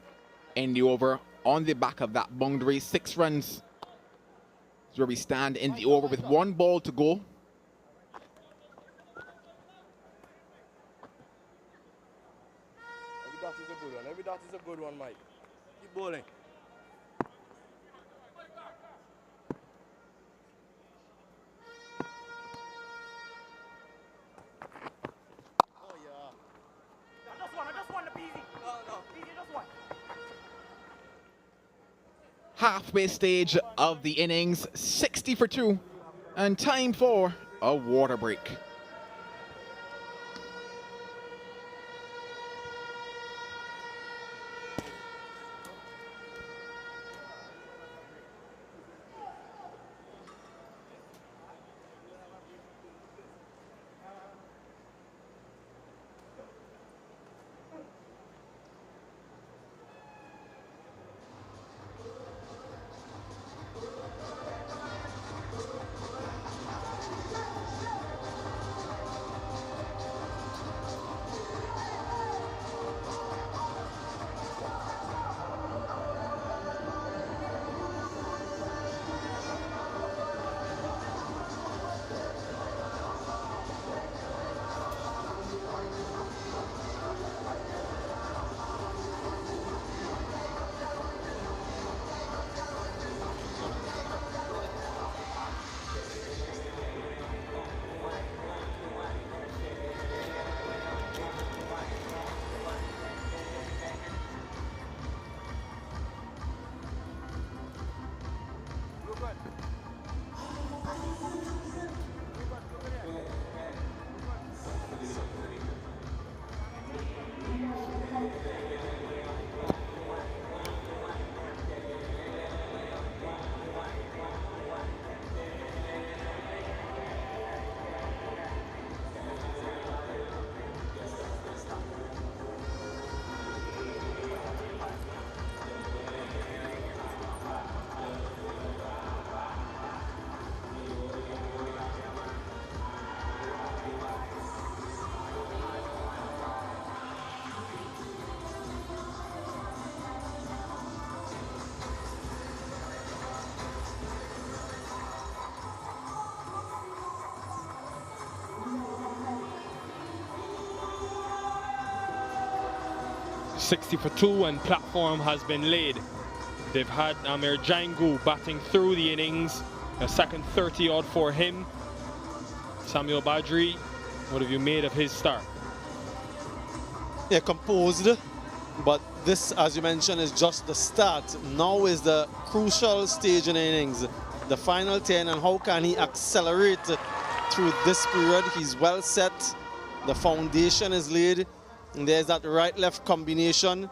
in the over on the back of that boundary. 6 runs is where we stand in the over with 1 ball to go. Every dot is a good one. Every dot is a good one, Mike. Keep bowling. Oh, yeah. I just want the easy. No, easy, just one. Halfway stage of the innings, 60 for 2, and time for a water break. .60 for 2 and platform has been laid. They've had Amir Django batting through the innings. A second 30 odd for him. Samuel Badri, what have you made of his start? Yeah, composed, but this, as you mentioned, is just the start. Now is the crucial stage in the innings, the final 10, and how can he accelerate through this period? He's well set, the foundation is laid, and there's that right-left combination.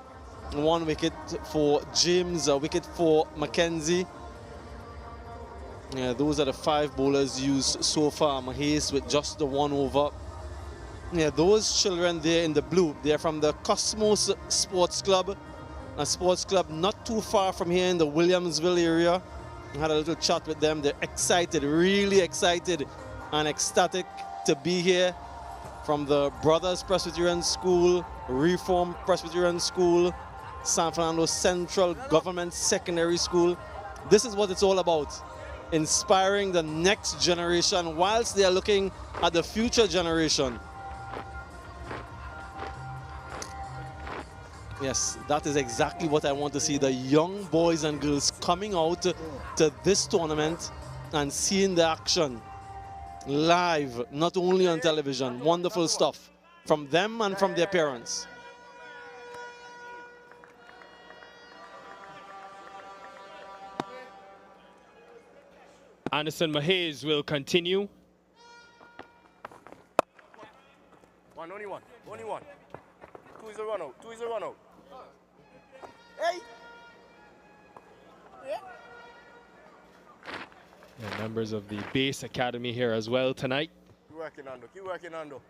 1 wicket for James, a wicket for Mackenzie. Yeah, those are the 5 bowlers used so far. Mahesh with just the 1 over. Yeah, those children there in the blue, they're from the Cosmos Sports Club, a sports club not too far from here in the Williamsville area. I had a little chat with them. They're excited, really excited and ecstatic to be here. From the Brothers Presbyterian School, Reform Presbyterian School, San Fernando Central Government Secondary School. This is what it's all about. Inspiring the next generation whilst they are looking at the future generation. Yes, that is exactly what I want to see. The young boys and girls coming out to this tournament and seeing the action live, not only on television. Wonderful stuff from them and from their parents. Anderson Mahez will continue. Only one. Two is a run out. Hey! Yeah. And members of the base academy here as well tonight. Keep working, Ando.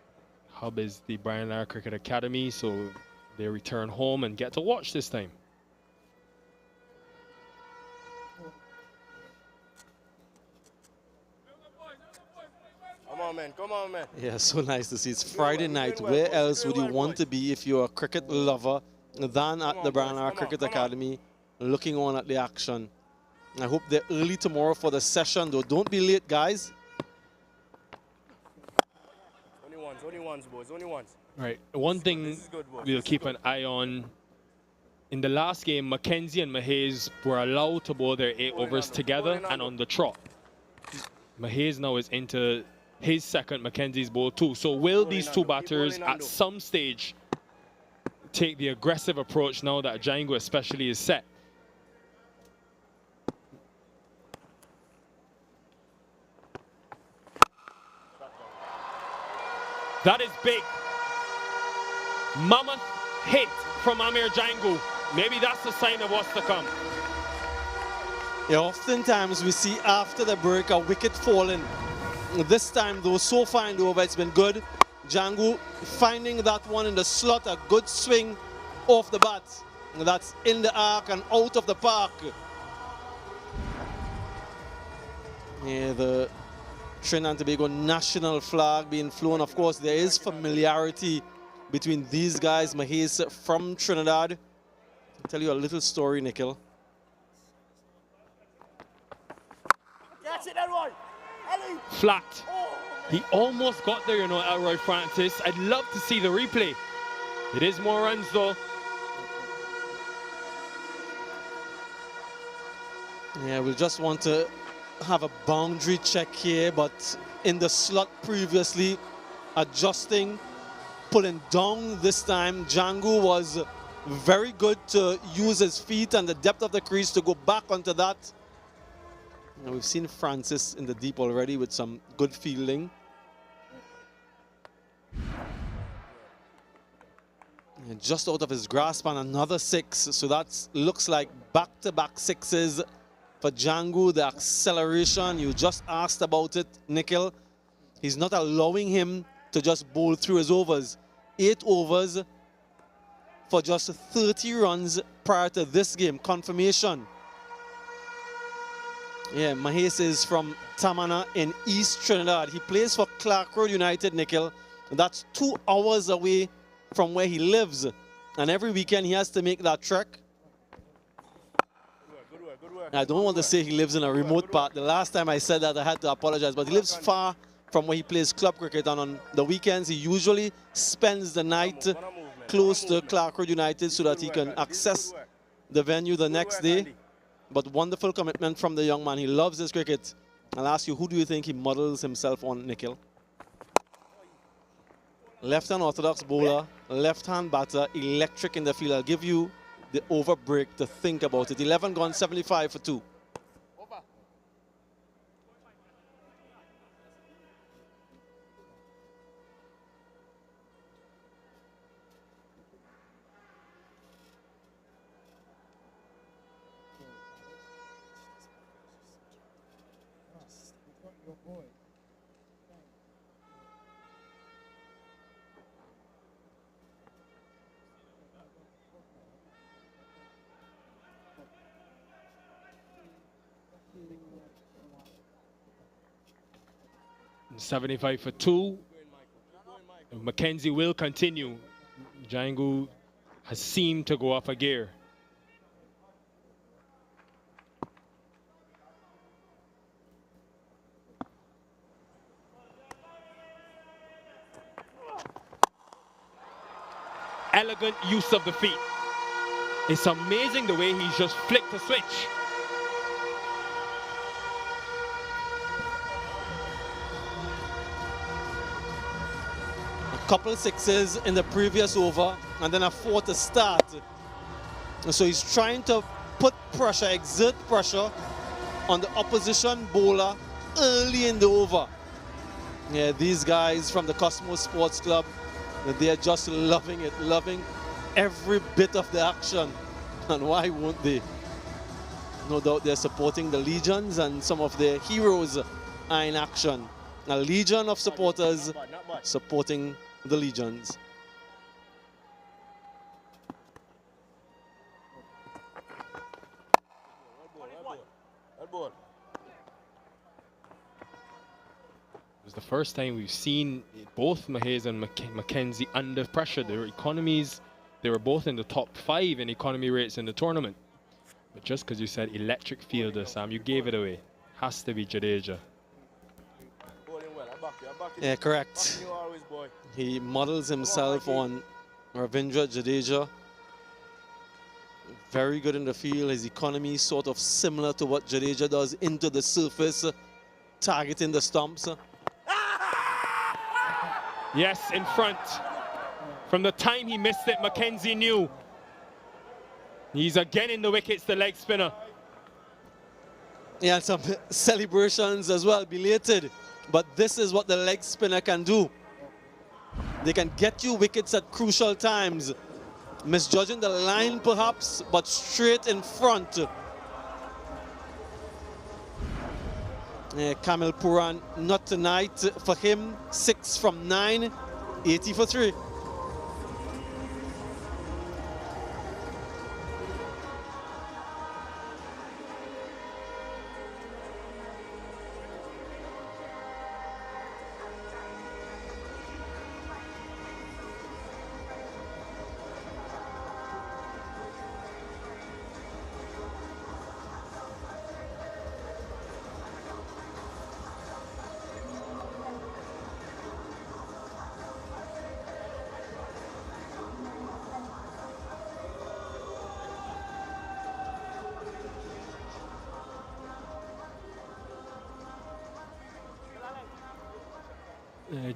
Hub is the Brian Lara Cricket Academy, so they return home and get to watch this time. Come on, man. Yeah, so nice to see. It's Friday night. Where else would you want to be if you're a cricket lover than at the Brian Lara Cricket Academy, looking on at the action? I hope they're early tomorrow for the session, though. Don't be late, guys. Only ones, boys. Only ones. Right. One thing we'll keep an eye on. In the last game, Mackenzie and Mahez were allowed to bowl their 8 overs together and on the trot. Mahez now is into his second, Mackenzie's ball 2. So will these two batters at some stage take the aggressive approach now that Django especially is set? That is big. Mammoth hit from Amir Django. Maybe that's the sign of what's to come. Yeah, oftentimes we see after the break a wicket falling. This time, though, so far in the over, it's been good. Django finding that one in the slot, a good swing off the bat. That's in the arc and out of the park. Yeah, the Trinidad and Tobago national flag being flown. Of course, there is familiarity between these guys. Mahez from Trinidad. I'll tell you a little story, Nikhil. Catch it, Elroy. Flat. He almost got there, you know, Elroy Francis. I'd love to see the replay. It is more runs, though. Yeah, we'll just want to have a boundary check here, but in the slot previously, adjusting, pulling down this time. Django was very good to use his feet and the depth of the crease to go back onto that. Now we've seen Francis in the deep already with some good fielding. And just out of his grasp and another 6. So that looks like back-to-back 6s for Django. The acceleration, you just asked about it, Nikhil. He's not allowing him to just bowl through his overs. 8 overs for just 30 runs prior to this game. Confirmation. Yeah, Mahez is from Tamana in East Trinidad. He plays for Clark Road United, Nikhil. That's 2 hours away from where he lives. And every weekend he has to make that trek. Good work. I don't want to say he lives in a remote part. The last time I said that, I had to apologize. But he lives far from where he plays club cricket. And on the weekends, he usually spends the night close to Clark Road United so that he can access the venue the next day. But wonderful commitment from the young man. He loves his cricket. I'll ask you, who do you think he models himself on, Nikhil? Left-hand orthodox bowler, left-hand batter, electric in the field. I'll give you the over break to think about it. 11 gone, 75 for 2. And 75 for 2. Mackenzie will continue. Django has seemed to go up a gear. Elegant use of the feet. It's amazing the way he's just flicked the switch. couple sixes in the previous over, and then a 4 to start. And so he's trying to put pressure, exert pressure on the opposition bowler early in the over. Yeah, these guys from the Cosmos Sports Club, they're just loving it, loving every bit of the action. And why won't they? No doubt they're supporting the Legions, and some of their heroes are in action. A legion of supporters supporting the Legions. It was the first time we've seen both Mahez and Mackenzie under pressure. Their economies, they were both in the top 5 in economy rates in the tournament. But just because you said electric fielder, Sam, you gave it away. Has to be Jadeja. Yeah, correct. He models himself on Ravindra Jadeja. Very good in the field. His economy sort of similar to what Jadeja does, into the surface, targeting the stumps. Yes, in front. From the time he missed it, Mackenzie knew. He's again in the wickets, the leg spinner. Yeah, some celebrations as well, belated. But this is what the leg spinner can do. They can get you wickets at crucial times. Misjudging the line perhaps, but straight in front. Kamil Puran, not tonight for him. 6 from 9, 80 for 3.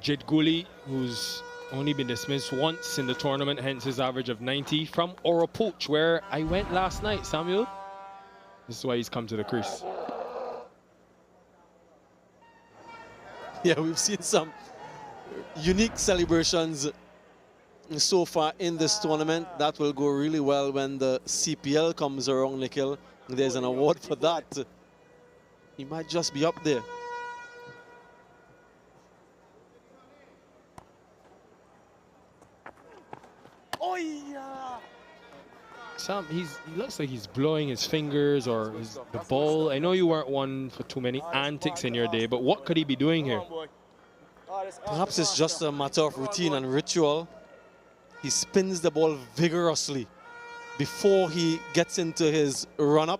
Jid Guli, who's only been dismissed once in the tournament, hence his average of 90, from Oropoch, where I went last night, Samuel. This is why he's come to the crease. Yeah, we've seen some unique celebrations so far in this tournament. That will go really well when the CPL comes around, Nikhil. There's an award for that. He might just be up there. Sam, he looks like he's blowing his fingers or the ball. I know you weren't one for too many antics in your day, but what could he be doing here? Perhaps it's just a matter of routine and ritual. He spins the ball vigorously before he gets into his run-up.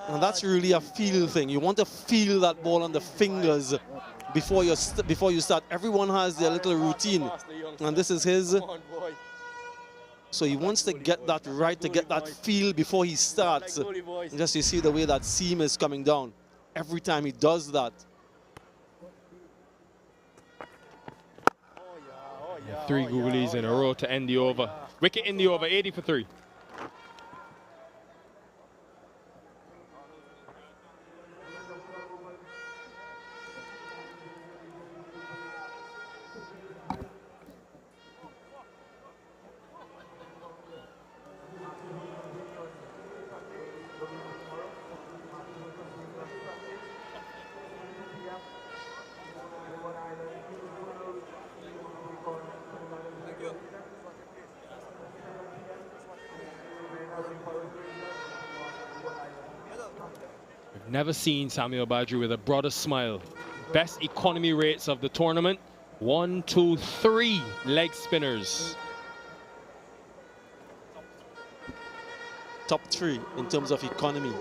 And that's really a feel thing. You want to feel that ball on the fingers before you start. Everyone has their little routine, and this is his. So he wants to get that right, to get that feel before he starts. Just you see the way that seam is coming down every time he does that. 3 googlies in a row to end the over. Wicket in the over, 80 for 3. Never seen Samuel Badru with a broader smile. Best economy rates of the tournament. 1, 2, 3 leg spinners. Top 3 in terms of economy.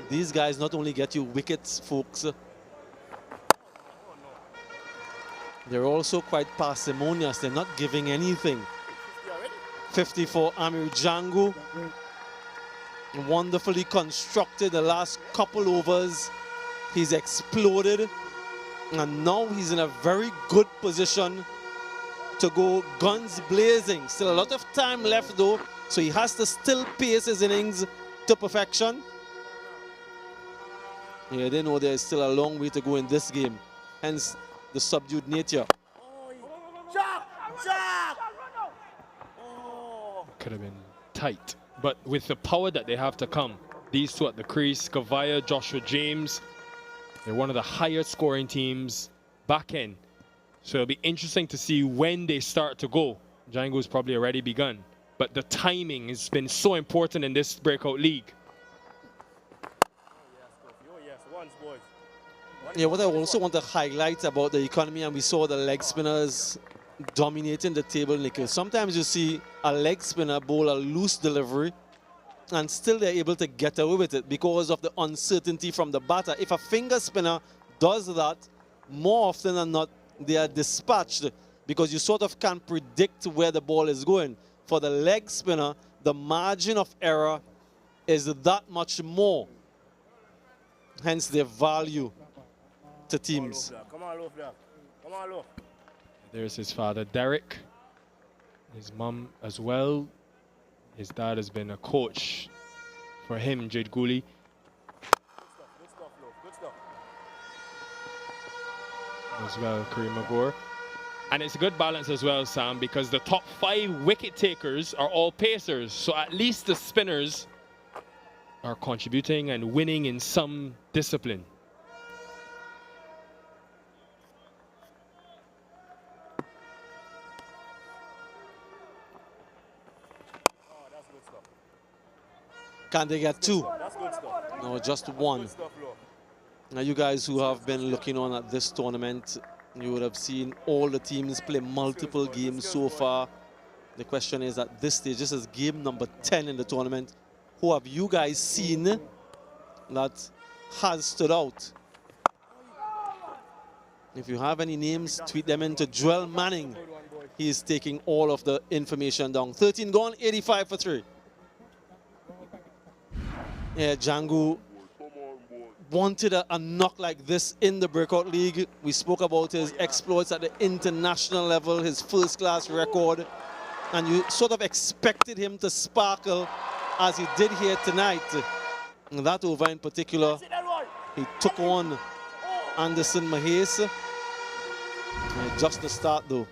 These guys not only get you wickets, folks. They're also quite parsimonious. They're not giving anything. 50 for Amir Django. Wonderfully constructed the last couple overs. He's exploded. And now he's in a very good position to go guns blazing. Still a lot of time left though, so he has to still pace his innings to perfection. Yeah, they know there's still a long way to go in this game, hence the subdued nature. Could have been tight, but with the power that they have to come, these two at the crease, Kavaya, Joshua James, they're one of the highest scoring teams back end. So it'll be interesting to see when they start to go. Django's probably already begun, but the timing has been so important in this breakout league. Yeah, what I also want to highlight about the economy, and we saw the leg spinners dominating the table, Nikhil. Sometimes you see a leg spinner bowl a loose delivery and still they're able to get away with it because of the uncertainty from the batter. If a finger spinner does that, more often than not, they are dispatched because you sort of can't predict where the ball is going. For the leg spinner, the margin of error is that much more. Hence their value to teams. Come on, look there. Come on, look. There's his father, Derek. His mum as well. His dad has been a coach for him, Jade Gooley. Good stuff, look. Good stuff. As well, Kareem Magor. And it's a good balance as well, Sam, because the top 5 wicket takers are all pacers. So at least the spinners are contributing and winning in some discipline. Can they get 2? That's good stuff. No, just 1. Good stuff, look. Now you guys who have been looking on at this tournament, you would have seen all the teams play multiple games so far. The question is at this stage, this is game number 10 in the tournament. Who have you guys seen that has stood out? If you have any names, tweet them into Joel Manning. He is taking all of the information down. 13 gone, 85 for 3. Yeah, Django wanted a knock like this in the Breakout League. We spoke about his exploits at the international level, his first-class record, and you sort of expected him to sparkle as he did here tonight. And that over in particular, he took on Anderson Mahes. Just the start though.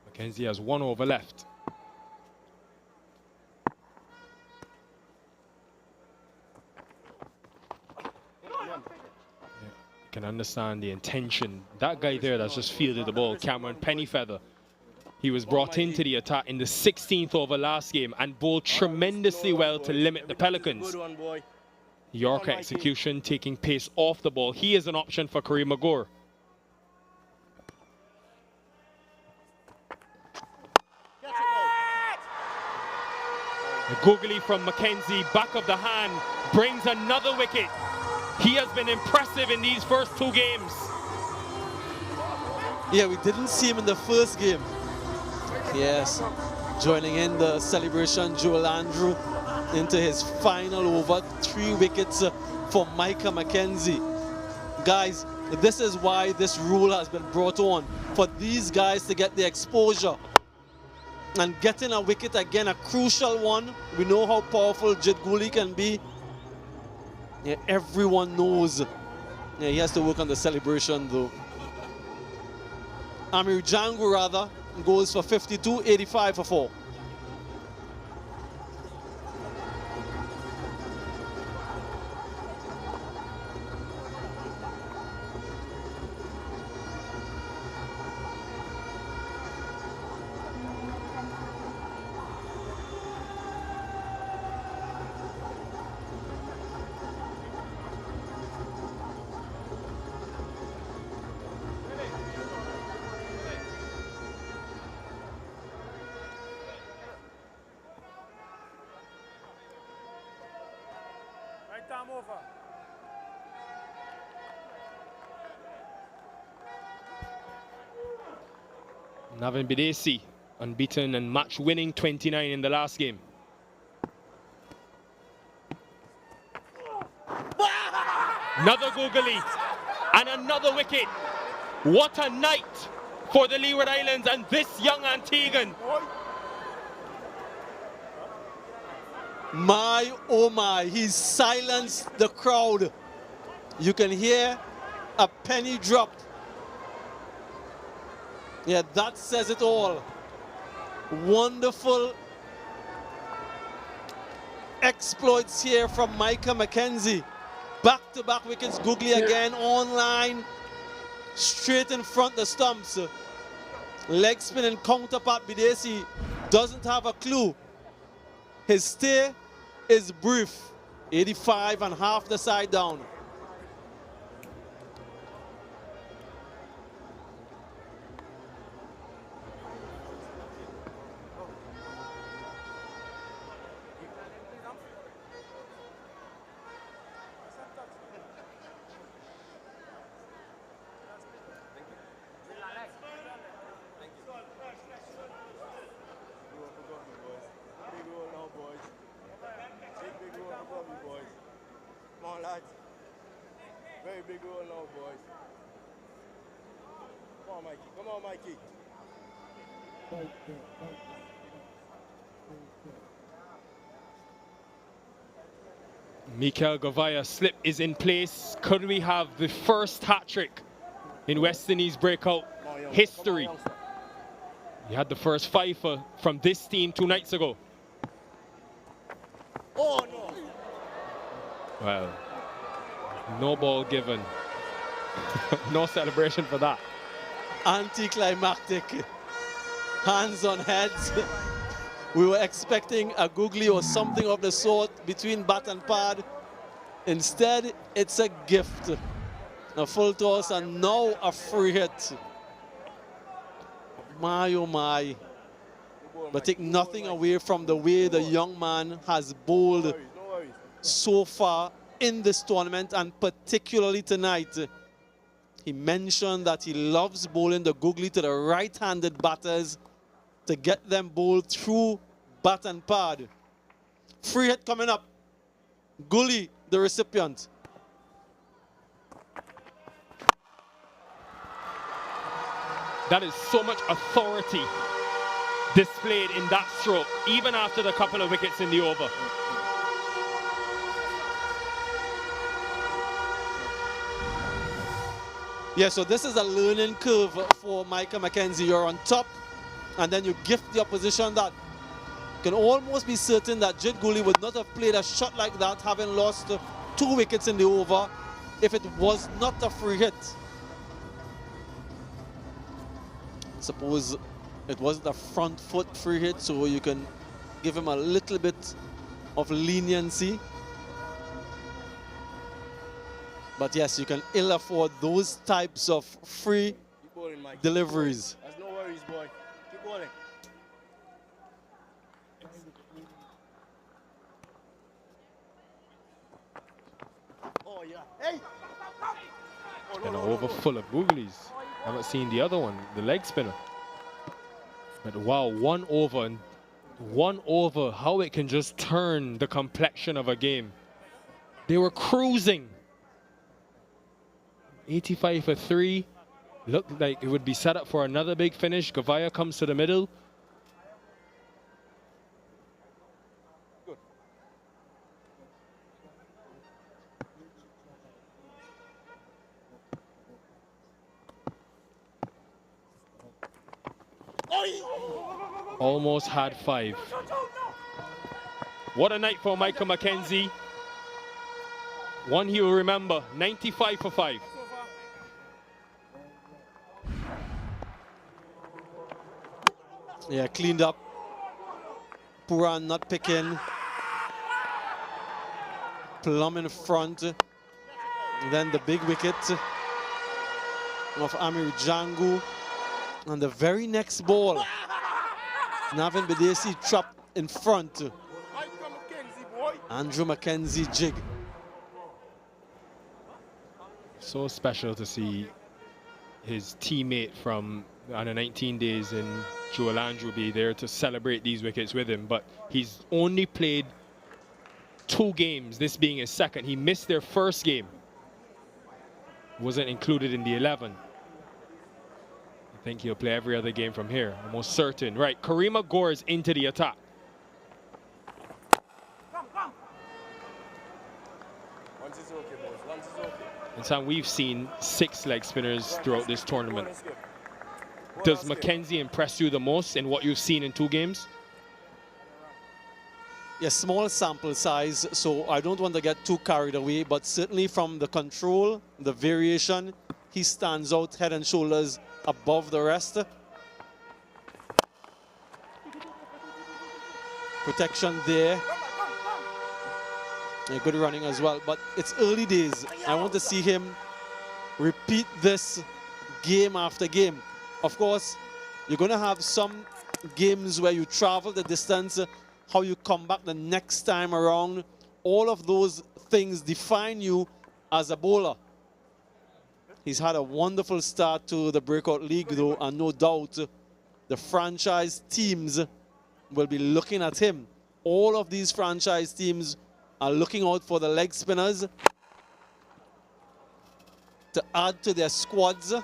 Mackenzie has 1 over left. You can understand the intention. That guy there that's just fielded the ball, Cameron Pennyfeather, he was brought into the attack in the 16th over last game and bowled tremendously well to limit the Pelicans. Yorker execution taking pace off the ball. He is an option for Kareem Magor. A googly from Mackenzie, back of the hand, brings another wicket. He has been impressive in these first 2 games. Yeah, we didn't see him in the first game. Yes, joining in the celebration, Joel Andrew into his final over, 3 wickets for Micah Mackenzie. Guys, this is why this rule has been brought on, for these guys to get the exposure. And getting a wicket again, a crucial one. We know how powerful Jid Gooley can be. Yeah, everyone knows. Yeah, he has to work on the celebration though. Amir Django rather goes for 52, 85 for 4. Navin Bidesi unbeaten and match winning 29 in the last game. Another googly and another wicket. What a night for the Leeward Islands and this young Antiguan. My, oh my, he silenced the crowd. You can hear a penny dropped. Yeah, that says it all. Wonderful exploits here from Micah McKenzie. Back-to-back wickets, googly again, online, straight in front the stumps. Leg spin and counterpart Bidesi doesn't have a clue. His stay is brief, 85 and half the side down. Very big roll now, boys. Come on, Mikey. Come on, Mikey. Mikael Govaya's slip is in place. Could we have the first hat-trick in West Indies breakout history? He had the first five from this team 2 nights ago. Oh, no. Well, no ball given. No celebration for that. Anticlimactic. Hands on heads. We were expecting a googly or something of the sort between bat and pad. Instead, it's a gift. A full toss and now a free hit. My, oh my. But take nothing away from the way the young man has bowled so far in this tournament, and particularly tonight. He mentioned that he loves bowling the googly to the right-handed batters to get them bowled through bat and pad. Free hit coming up. Gully, the recipient. That is so much authority displayed in that stroke, even after the couple of wickets in the over. Yeah, so this is a learning curve for Micah McKenzie. You're on top, and then you gift the opposition that. Can almost be certain that Jid Gully would not have played a shot like that, having lost 2 wickets in the over, if it was not a free hit. Suppose it wasn't a front foot free hit, so you can give him a little bit of leniency. But yes, you can ill afford those types of free deliveries. There's no worries, boy. Keep bowling. Oh, yeah. Hey! And an over full of googlies. Haven't seen the other one, the leg spinner. But wow, 1 over, and 1 over, how it can just turn the complexion of a game. They were cruising. 85 for 3. Looked like it would be set up for another big finish. Govaya comes to the middle. Good. Almost had 5. What a night for Micah McKenzie. One he will remember, 95 for 5. Yeah, cleaned up. Puran not picking. Plum in front. And then the big wicket of Amir Jangu. And the very next ball, Navin Bidesi trapped in front. Andrew McKenzie jig. So special to see his teammate from under 19 days, and Joel Andrew will be there to celebrate these wickets with him. But he's only played 2 games, this being his second. He missed their first game. Wasn't included in the 11. I think he'll play every other game from here, almost certain. Right, Karima Gores into the attack. Once it's okay, boys. Once it's okay. And Sam, we've seen 6 leg spinners throughout this tournament. Does Mackenzie impress you the most in what you've seen in 2 games? Yes, small sample size, so I don't want to get too carried away, but certainly from the control, the variation, he stands out head and shoulders above the rest. Protection there. And good running as well, but it's early days. I want to see him repeat this game after game. Of course, you're going to have some games where you travel the distance, how you come back the next time around. All of those things define you as a bowler. He's had a wonderful start to the Breakout League, though, and no doubt the franchise teams will be looking at him. All of these franchise teams are looking out for the leg spinners to add to their squads.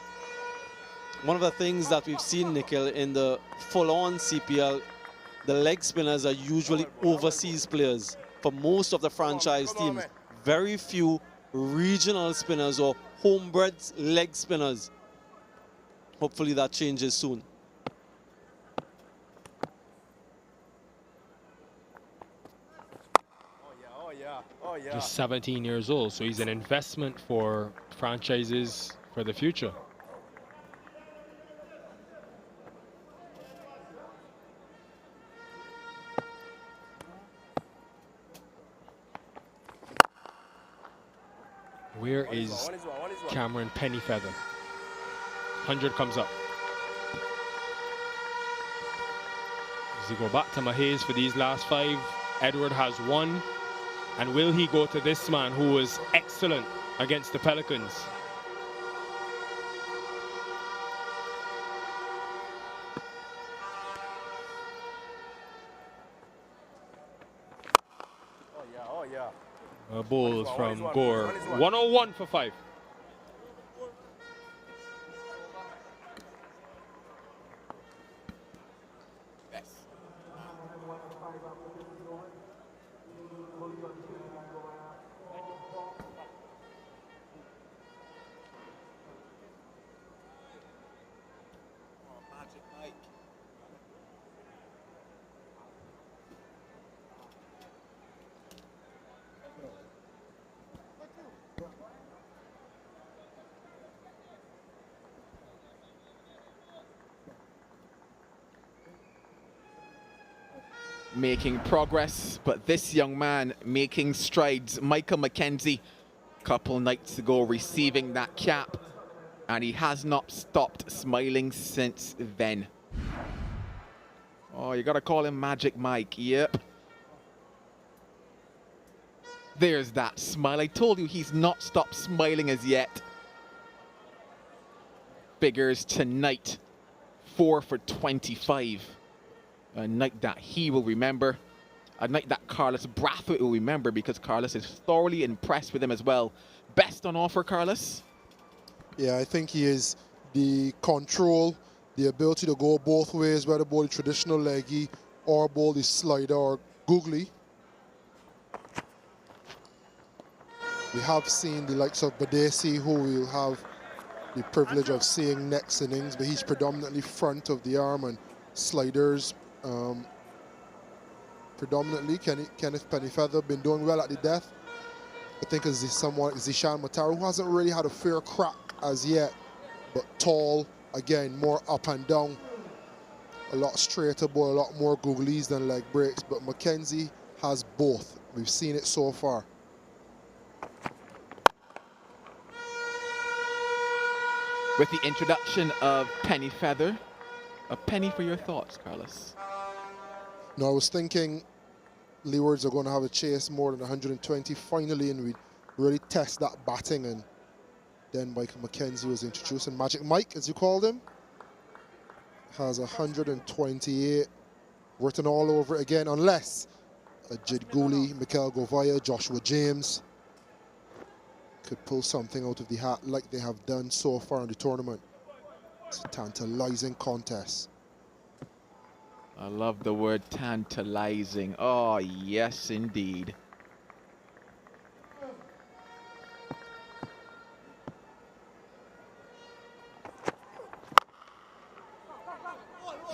One of the things that we've seen, Nikhil, in the full-on CPL, the leg spinners are usually overseas players for most of the franchise teams. Very few regional spinners or homebred leg spinners. Hopefully that changes soon. Just 17 years old, so he's an investment for franchises for the future. Where is Cameron Pennyfeather? 100 comes up. Does he go back to Mahays for these last 5? Edward has 1. And will he go to this man who was excellent against the Pelicans? A ball from Gore. 101 for 5. Making progress, but this young man making strides. Michael Mackenzie, a couple nights ago, receiving that cap, and he has not stopped smiling since then. Oh, you gotta call him Magic Mike. Yep. There's that smile. I told you he's not stopped smiling as yet. Figures tonight, 4 for 25. A night that he will remember. A night that Carlos Brathwaite will remember, because Carlos is thoroughly impressed with him as well. Best on offer, Carlos? Yeah, I think he is. The control, the ability to go both ways, whether bowl the traditional leggy or bowl the slider or googly. We have seen the likes of Badesi, who we'll have the privilege of seeing next innings, but he's predominantly front of the arm and sliders. Predominantly, Kenneth Pennyfeather been doing well at the death. I think as someone, Zishan Mataru, who hasn't really had a fair crack as yet, but tall, again, more up and down, a lot straighter ball, a lot more googlies than leg breaks, but Mackenzie has both. We've seen it so far. With the introduction of Pennyfeather, a penny for your thoughts, Carlos. No, I was thinking Leewards are going to have a chase more than 120 finally, and we really test that batting, and then Michael Mackenzie was introduced, and Magic Mike, as you called him. has 128 written all over it again, unless Jid Gooley, Mikel Govaya, Joshua James could pull something out of the hat like they have done so far in the tournament. It's a tantalizing contest. I love the word tantalizing. Oh, yes, indeed.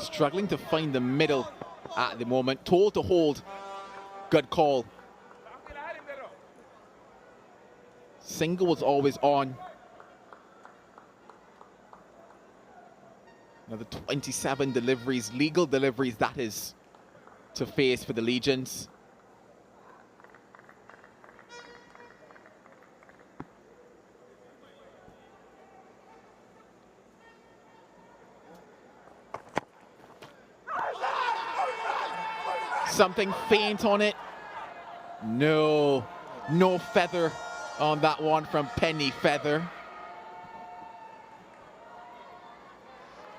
Struggling to find the middle at the moment. Told to hold. Good call. Single was always on. Another 27 deliveries, legal deliveries, that is, to face for the Legions. Something faint on it. No, no feather on that one from Penny Feather.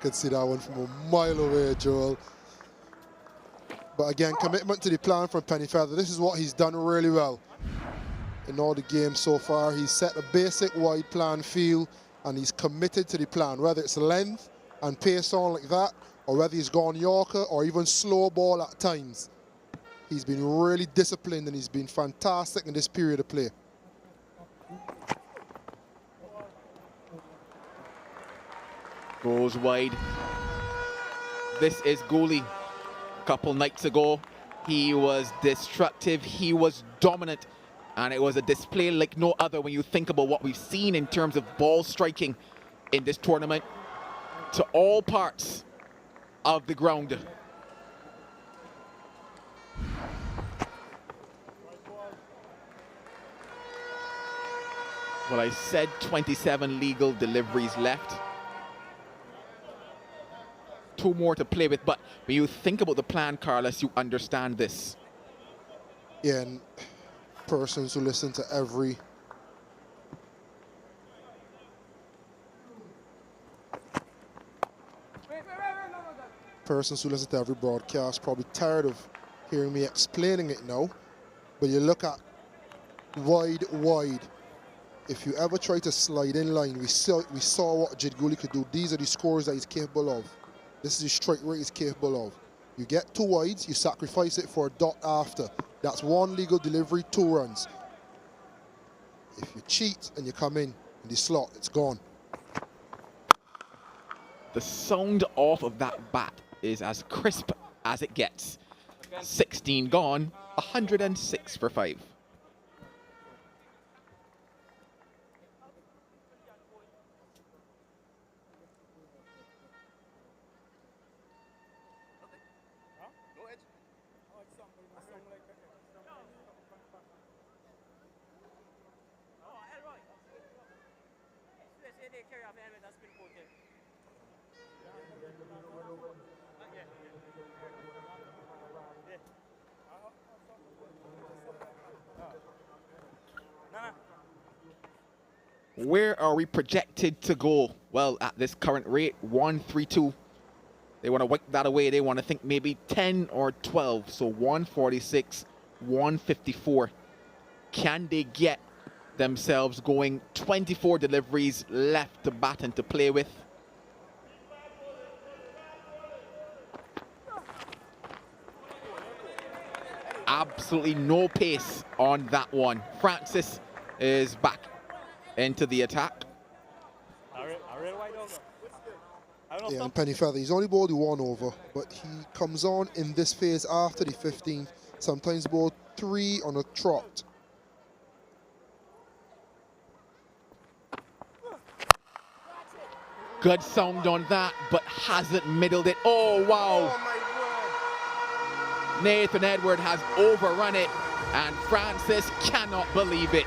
Could see that one from a mile away, Joel. But again, commitment to the plan from Penny Feather. This is what he's done really well in all the games so far. He's set a basic wide plan feel, and he's committed to the plan, whether it's length and pace on like that, or whether he's gone Yorker or even slow ball at times. He's been really disciplined, and he's been fantastic in this period of play. Goes wide. This is Gooley. A couple nights ago, he was destructive, he was dominant, and it was a display like no other when you think about what we've seen in terms of ball striking in this tournament to all parts of the ground. Well, I said 27 legal deliveries left. 2 more to play with, but when you think about the plan, Carlos, you understand this. Yeah, and persons who listen to every broadcast probably tired of hearing me explaining it now, but you look at wide. If you ever try to slide in line, we saw what Jid Gooley could do. These are the scores that he's capable of. This is the strike rate he's capable of. You get 2 wides, you sacrifice it for a dot after. That's 1 legal delivery, 2 runs. If you cheat and you come in the slot, it's gone. The sound off of that bat is as crisp as it gets. 16 gone, 106 for 5. Where are we projected to go? Well, at this current rate, 132. They want to wipe that away. They want to think maybe 10 or 12. So 146, 154. Can they get themselves going? 24 deliveries left to bat and to play with. Absolutely no pace on that one. Francis is back into the attack. Yeah, and Penny Feather, he's only bowled 1 over, but he comes on in this phase after the 15th, sometimes bowled 3 on a trot. Good sound on that, but hasn't middled it. Oh, wow. Nathan Edward has overrun it, and Francis cannot believe it.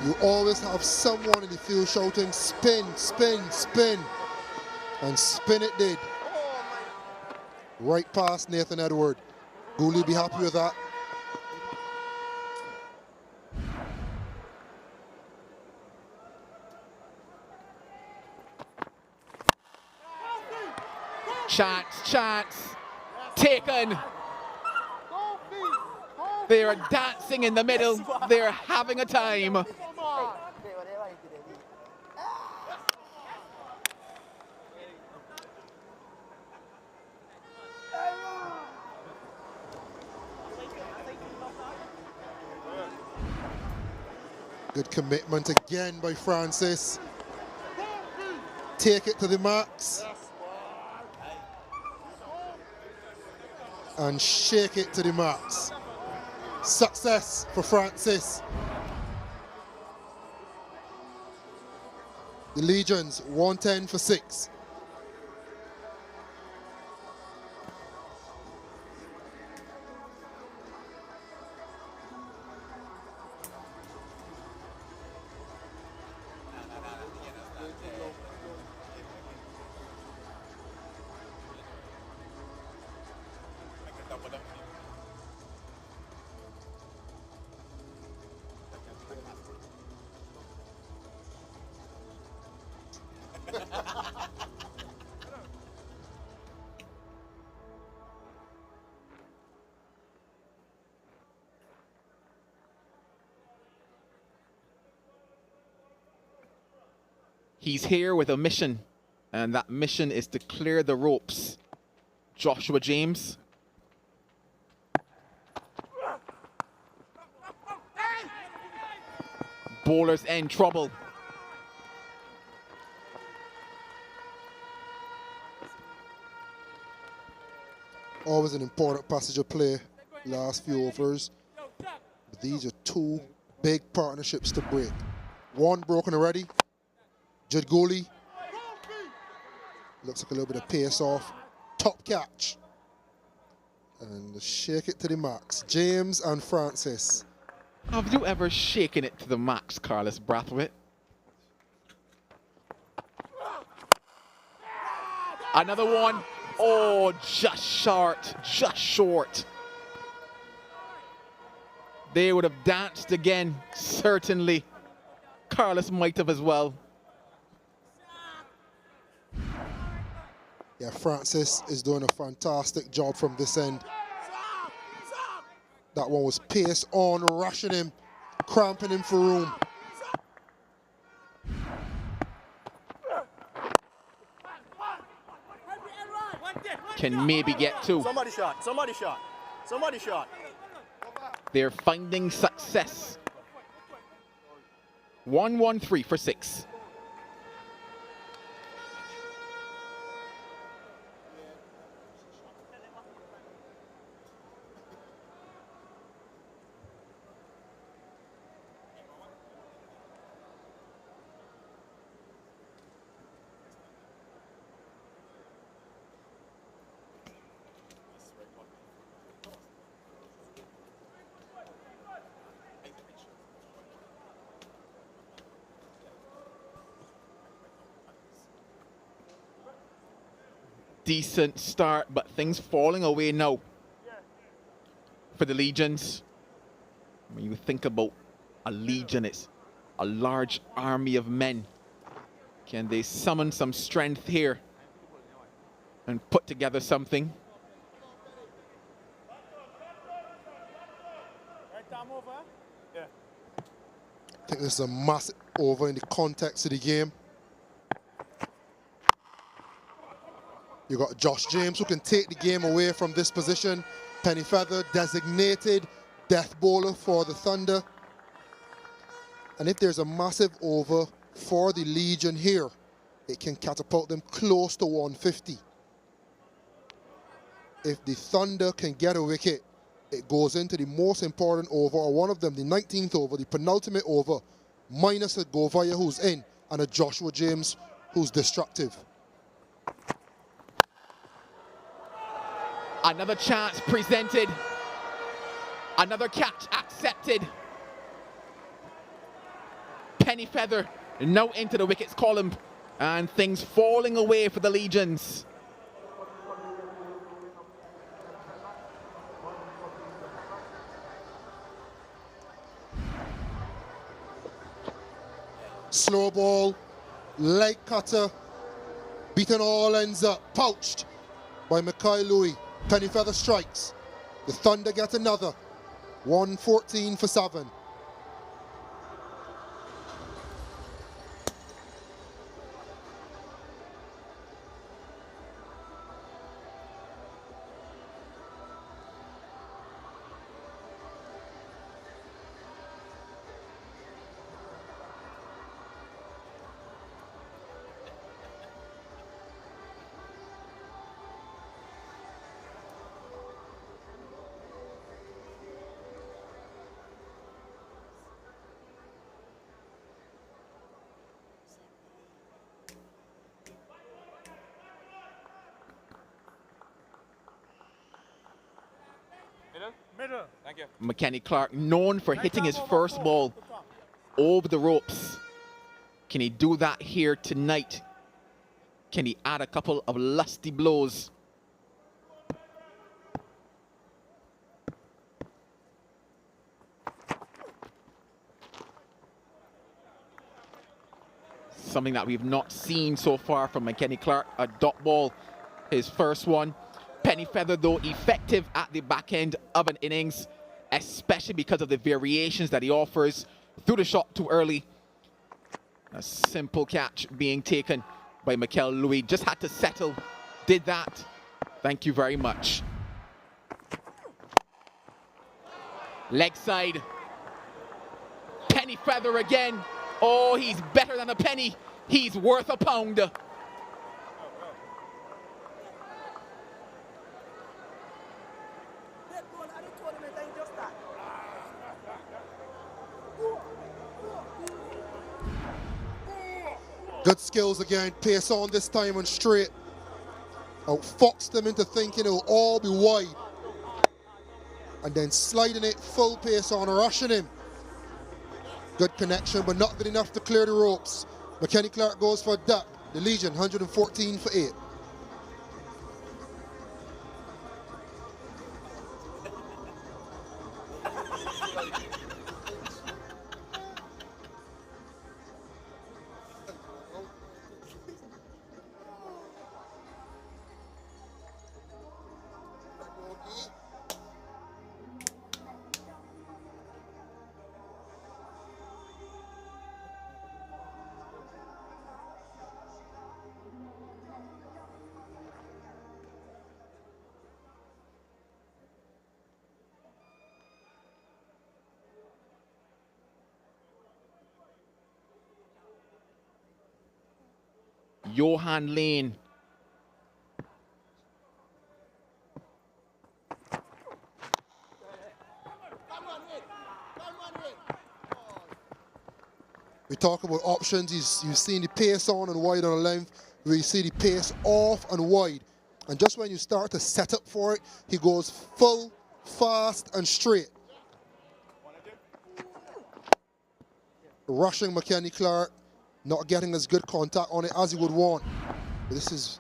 You always have someone in the field shouting, spin, spin, spin. And spin it did. Right past Nathan Edward. Gooley be happy with that. Chance. Taken. They are dancing in the middle. They're having a time. Good commitment again by Francis. Take it to the max. And shake it to the max. Success for Francis. The Legions 110 for 6. He's here with a mission, and that mission is to clear the ropes. Joshua James. Bowlers in trouble. Always an important passage of play last few overs. But these are two big partnerships to break. One broken already. Judd Gooley. Looks like a little bit of pace off. Top catch. And shake it to the max. James and Francis. Have you ever shaken it to the max, Carlos Brathwaite? Another one. Oh, just short. They would have danced again, certainly. Carlos might have as well. Yeah, Francis is doing a fantastic job from this end. That one was pace on, rushing him, cramping him for room. Can maybe get two. Somebody shot. They're finding success. 1-1-3 for 6. Decent start, but things falling away now for the Legions. When you think about a Legion, it's a large army of men. Can they summon some strength here and put together something? I think this is a massive over in the context of the game. You got Josh James, who can take the game away from this position. Penny Feather, designated death bowler for the Thunder. And if there's a massive over for the Legion here, it can catapult them close to 150. If the Thunder can get a wicket, it goes into the most important over, or one of them, the 19th over, the penultimate over, minus a Govaya who's in, and a Joshua James who's destructive. Another chance presented. Another catch accepted. Penny Feather now into the wickets column, and things falling away for the Legions. Slow ball, leg cutter, beaten all ends up, pouched, by Mackay Louis. Penny Feather strikes. The Thunder get another. 114 for 7. Middle. Thank you. McKenny Clark, known for hitting his first ball over the ropes. Can he do that here tonight? Can he add a couple of lusty blows? Something that we've not seen so far from McKenny Clark, a dot ball, his first one. Penny Feather, though, effective at the back end of an innings, especially because of the variations that he offers. Threw the shot too early. A simple catch being taken by Mackay Louis. Just had to settle. Did that. Thank you very much. Leg side. Penny Feather again. Oh, he's better than a penny. He's worth a pound. Good skills again. Pace on this time and straight. Outfoxed them into thinking it'll all be wide. And then sliding it full pace on, rushing him. Good connection, but not good enough to clear the ropes. McKenny Clark goes for a duck. The Legion, 114 for 8. Johan Lane. We talk about options. You've seen the pace on and wide on the length. Where you see the pace off and wide. And just when you start to set up for it, he goes full, fast, and straight. Rushing McKenny Clark, not getting as good contact on it as he would want. But this is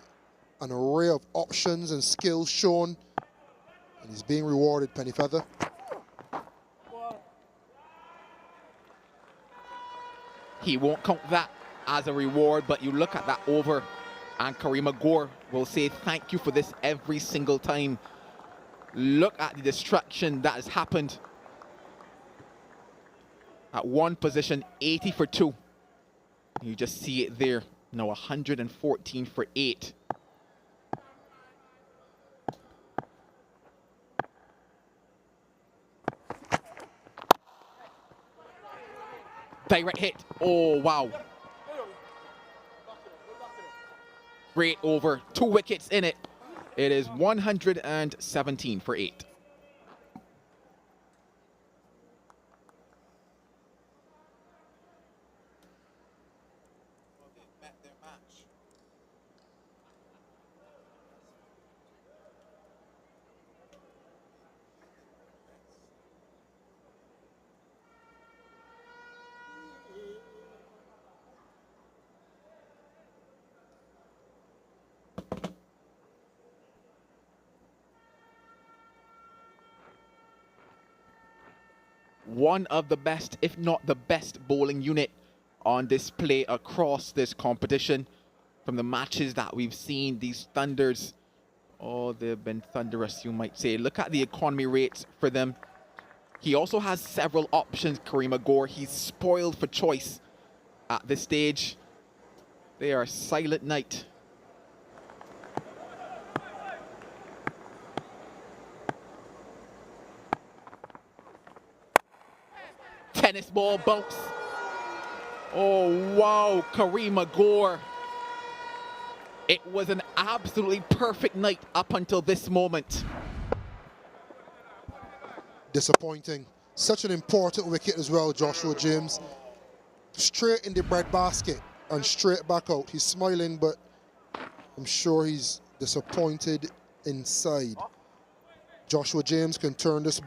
an array of options and skills shown. And he's being rewarded, Penny Feather. He won't count that as a reward, but you look at that over, and Karima Gore will say thank you for this every single time. Look at the distraction that has happened. At one position, 80 for 2. You just see it there. Now 114 for 8. Direct hit. Oh, wow. Great over. 2 wickets in it. It is 117 for 8. One of the best, if not the best, bowling unit on display across this competition. From the matches that we've seen, these Thunders Oh, they've been thunderous, you might say. Look at the economy rates for them. He also has several options, Kareem Agor. He's spoiled for choice at this stage. They are silent night. Tennis ball bounce. Oh, wow, Kareem Agor. It was an absolutely perfect night up until this moment. Disappointing. Such an important wicket as well, Joshua James. Straight in the bread basket and straight back out. He's smiling, but I'm sure he's disappointed inside. Joshua James can turn this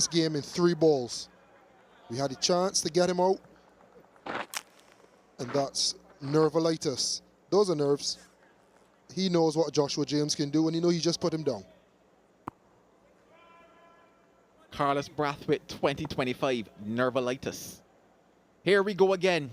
game in 3 balls. We had a chance to get him out, and that's nervolitis. Those are nerves. He knows what Joshua James can do, and he knows he just put him down. Carlos Brathwaite 2025, nervolitis. Here we go again.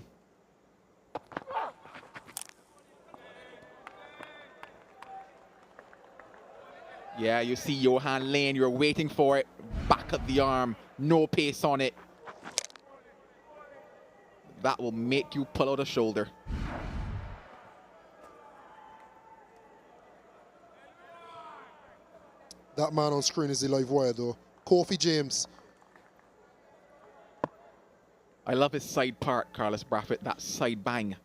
Yeah, you see Johan Lane, you're waiting for it. Back of the arm, no pace on it. That will make you pull out a shoulder. That man on screen is the live wire, though. Kofi James. I love his side part, Carlos Brathwaite, that side bang.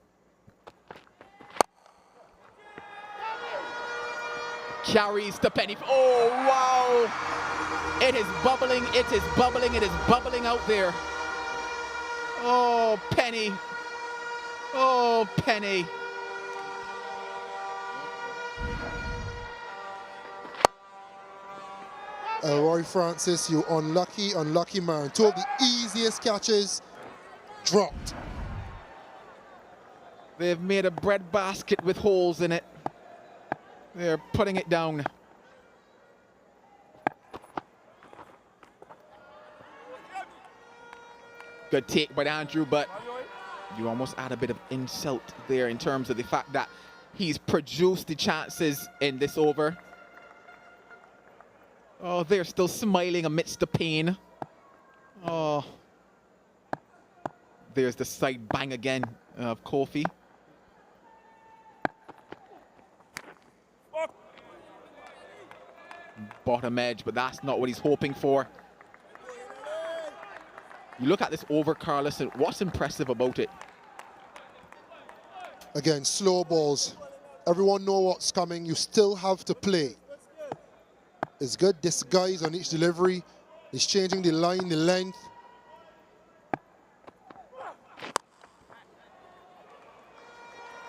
Carries to Penny. Oh, wow. It is bubbling, it is bubbling, it is bubbling out there. Oh, Penny. Oh, Penny. Roy Francis, you unlucky, unlucky man. 2 of the easiest catches dropped. They've made a bread basket with holes in it. They're putting it down. Good take by Andrew, but you almost add a bit of insult there in terms of the fact that he's produced the chances in this over. Oh, they're still smiling amidst the pain. Oh. There's the side bang again of Kofi. Bottom edge, but that's not what he's hoping for. You look at this over, Carlos, and what's impressive about it? Again, slow balls. Everyone know what's coming. You still have to play. It's good disguise on each delivery. He's changing the line, the length.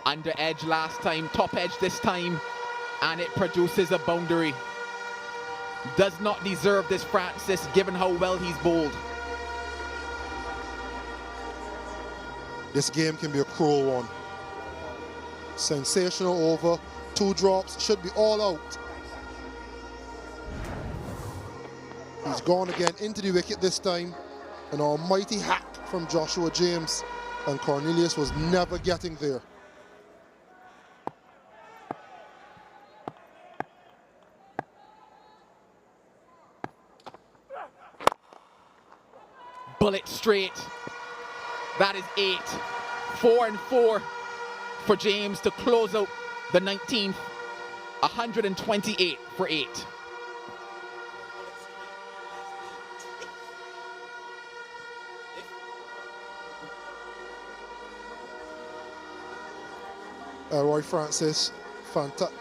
Under edge last time, top edge this time, and it produces a boundary. Does not deserve this, Francis, given how well he's bowled. This game can be a cruel one. Sensational over. 2 drops, should be all out. He's gone again into the wicket this time. An almighty hack from Joshua James, and Cornelius was never getting there. Bullet straight. That is 8. 4 and 4 for James to close out the 19th. 128 for 8. Roy Francis, fantastic.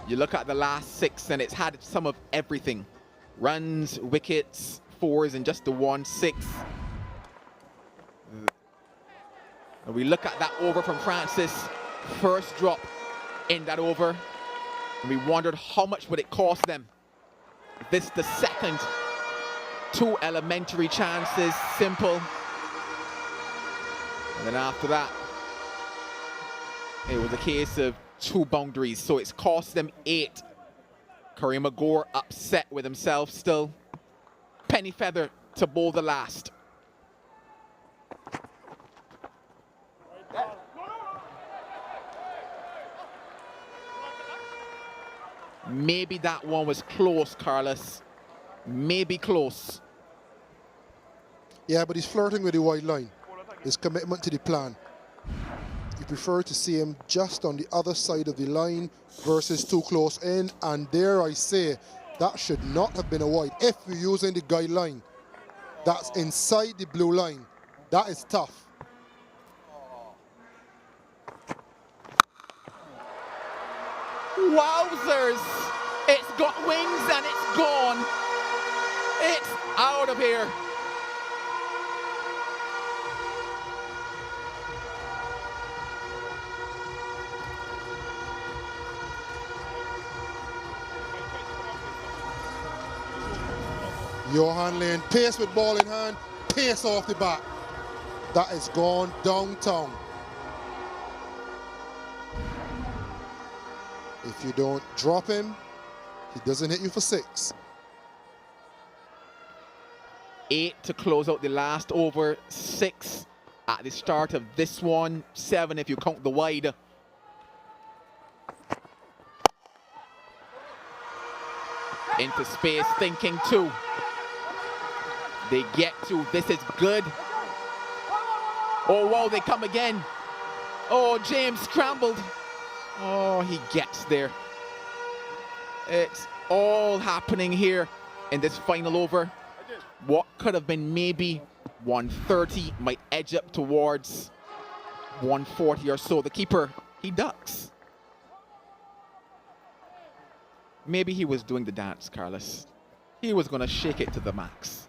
You look at the last 6 and it's had some of everything. Runs, wickets, 4s, and just the 1-6. And we look at that over from Francis. First drop in that over. And we wondered how much would it cost them. This the second. 2 elementary chances, simple. And then after that, It was a case of 2 boundaries, so it's cost them 8. Kareem Agor upset with himself still. Penny feather to bowl the last. Maybe that one was close, Carlos. Maybe close. Yeah, but he's flirting with the wide line. His commitment to the plan. You prefer to see him just on the other side of the line versus too close in. And dare I say, that should not have been a wide. If you're using the guideline, that's inside the blue line. That is tough. Wowzers! It's got wings and it's gone. It's out of here. Johan Lane, pace with ball in hand, pace off the bat. That is gone downtown. If you don't drop him, he doesn't hit you for 6. 8 to close out the last over, 6 at the start of this one, 7 if you count the wide. Into space, thinking 2. They get to, this is good. Oh, wow, they come again. Oh, James scrambled. Oh, he gets there. It's all happening here in this final over. What could have been maybe 130 might edge up towards 140 or so. The keeper, he ducks. Maybe he was doing the dance, Carlos. He was going to shake it to the max.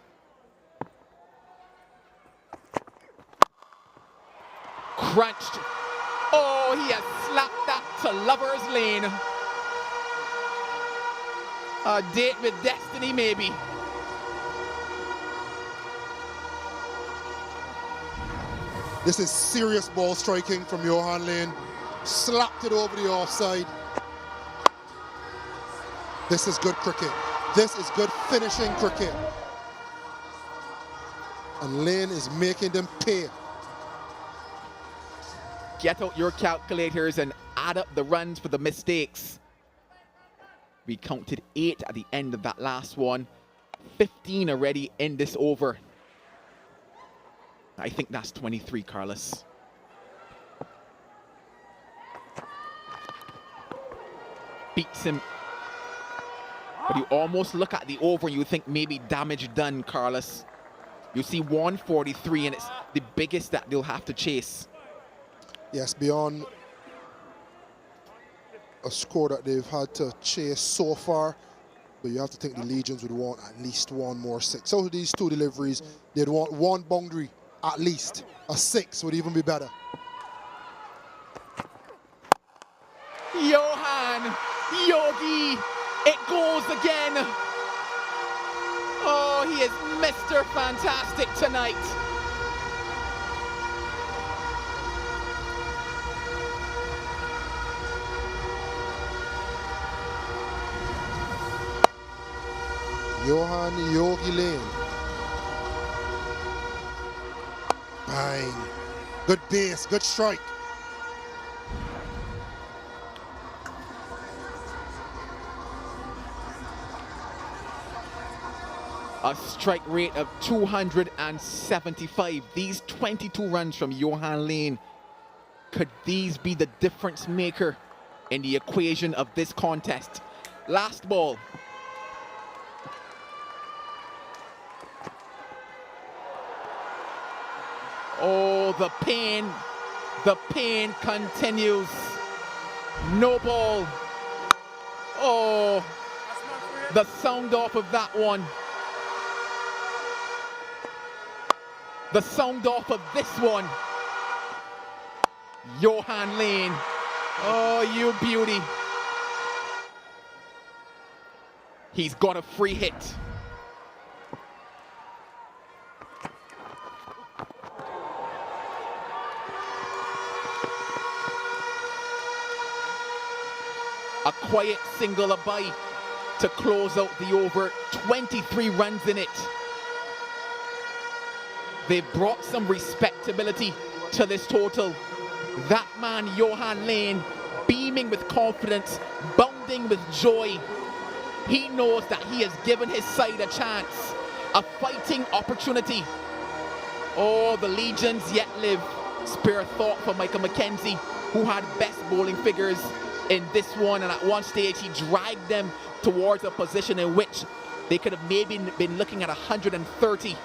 Crunched. Oh, he has slapped that to Lover's Lane. A date with destiny, maybe. This is serious ball striking from Johan Lane. Slapped it over the offside. This is good cricket. This is good finishing cricket. And Lane is making them pay. Get out your calculators and add up the runs for the mistakes. We counted 8 at the end of that last one. 15 already in this over. I think that's 23, Carlos. Beats him. But you almost look at the over and you think maybe damage done, Carlos. You see 143 and it's the biggest that they'll have to chase. Yes, beyond a score that they've had to chase so far, but you have to think the Legions would want at least 1 more 6. So these 2 deliveries, they'd want 1 boundary at least. A 6 would even be better. Johan, Yogi, it goes again. Oh, he is Mr. Fantastic tonight. Johan Yogi Lane. Bang. Good base, good strike. A strike rate of 275. These 22 runs from Johan Lane, could these be the difference maker in the equation of this contest? Last ball. Oh, the pain continues. No ball. Oh, the sound off of that one. The sound off of this one. Johan Lane. Oh, you beauty. He's got a free hit. A quiet single by to close out the over. 23 runs in it. They've brought some respectability to this total. That man, Johan Lane, beaming with confidence, bounding with joy. He knows that he has given his side a chance, a fighting opportunity. Oh, the legions yet live. Spare a thought for Michael McKenzie, who had best bowling figures in this one, and at one stage he dragged them towards a position in which they could have maybe been looking at 130.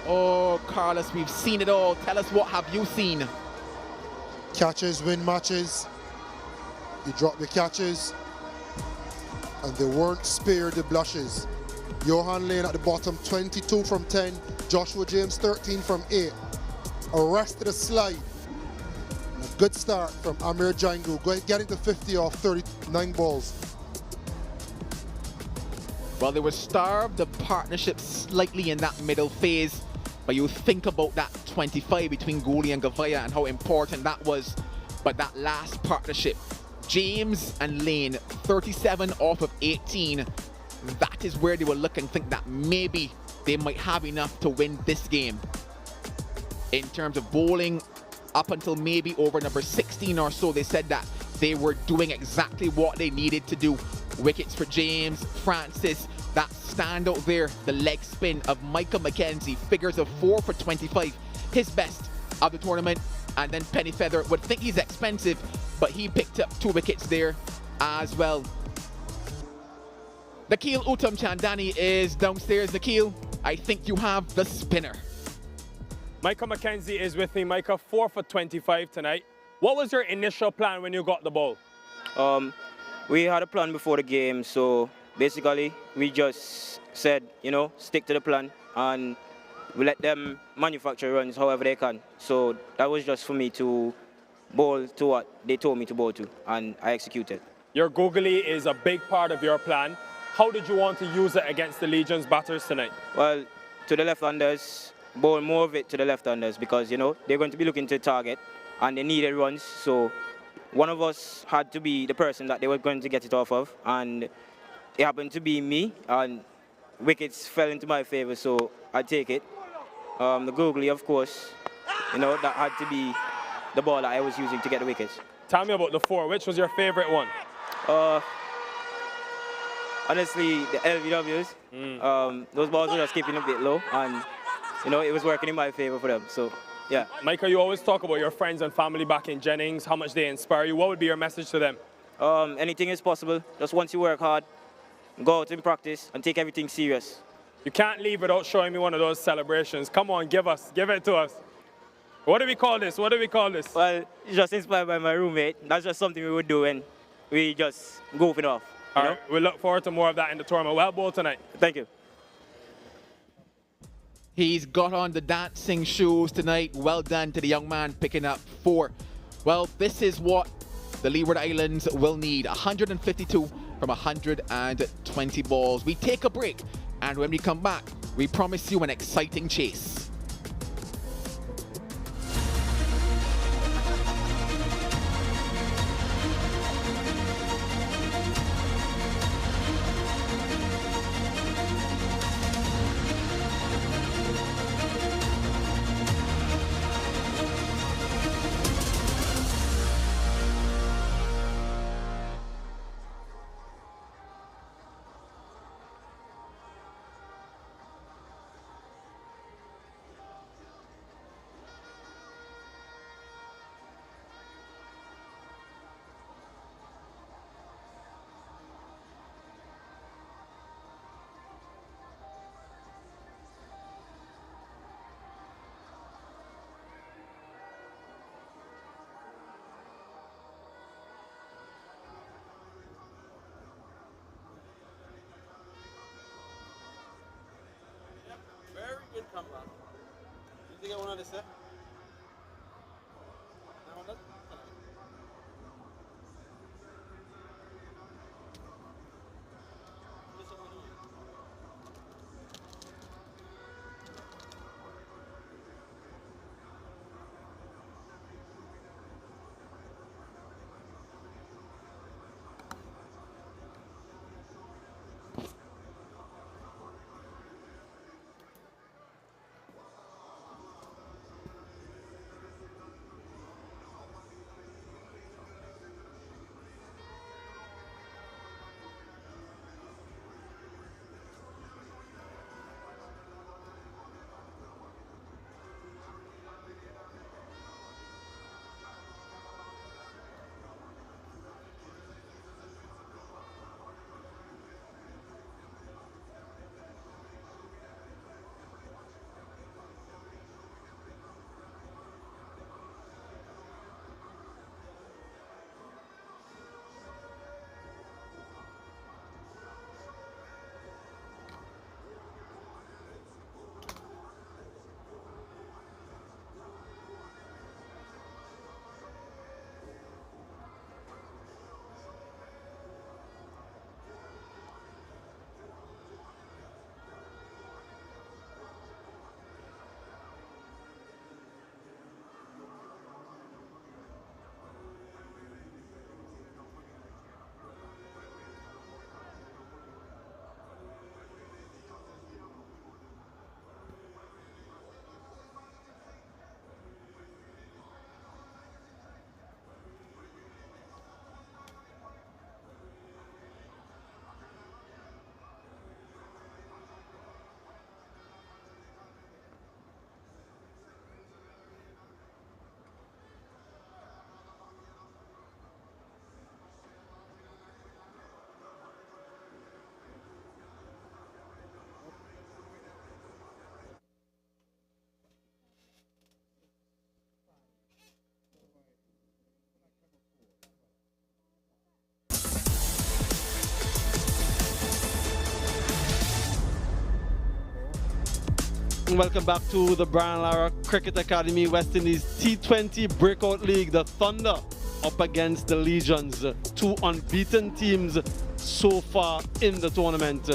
Oh, Carlos, we've seen it all. Tell us, what have you seen? Catches win matches. You drop the catches, and they weren't spared the blushes. Johan Lane at the bottom, 22 from 10. Joshua James, 13 from 8. Arrested a slide. And a good start from Amir Jangu, getting to 50 off 39 balls. Well, they were starved the partnership slightly in that middle phase, but you think about that 25 between Gooley and Gavaya and how important that was. But that last partnership, James and Lane, 37 off of 18, that is where they were looking, think that maybe they might have enough to win this game. In terms of bowling, up until maybe over number 16 or so, they said that they were doing exactly what they needed to do. Wickets for James, Francis, that standout there, the leg spin of Michael McKenzie, figures of 4 for 25, his best of the tournament. And then Penny Feather, would think he's expensive, but he picked up 2 wickets there as well. Nikhil Uttam Chandani is downstairs. Nikhil, I think you have the spinner. Michael McKenzie is with me. Michael, 4 for 25 tonight. What was your initial plan when you got the ball? We had a plan before the game, so basically we just said, you know, stick to the plan, and we let them manufacture runs however they can. So that was just for me to bowl to what they told me to bowl to, and I executed. Your googly is a big part of your plan. How did you want to use it against the Legion's batters tonight? Well, to the left-handers, bowl more of it to the left-handers, because, you know, they're going to be looking to target and they needed runs. So one of us had to be the person that they were going to get it off of, and it happened to be me, and wickets fell into my favor, so I take it. The googly, of course, you know, that had to be the ball that I was using to get the wickets. Tell me about the 4. Which was your favorite one? Honestly, the LBWs. Those balls were just keeping a bit low, and, you know, it was working in my favor for them. So, yeah. Michael, you always talk about your friends and family back in Jennings, how much they inspire you. What would be your message to them? Anything is possible. Just once you work hard, go out in practice and take everything serious. You can't leave without showing me one of those celebrations. Come on, give it to us. What do we call this? What do we call this? Well, it's just inspired by my roommate. That's just something we would do when we just goof it off. All right, we look forward to more of that in the tournament. Well bowled tonight. Thank you. He's got on the dancing shoes tonight. Well done to the young man picking up 4. Well, this is what the Leeward Islands will need. 152 from 120 balls. We take a break, and when we come back, we promise you an exciting chase. comeback. You think I want to say? Welcome back to the Brian Lara Cricket Academy West Indies T20 Breakout League. The Thunder up against the Legions. Two unbeaten teams so far in the tournament.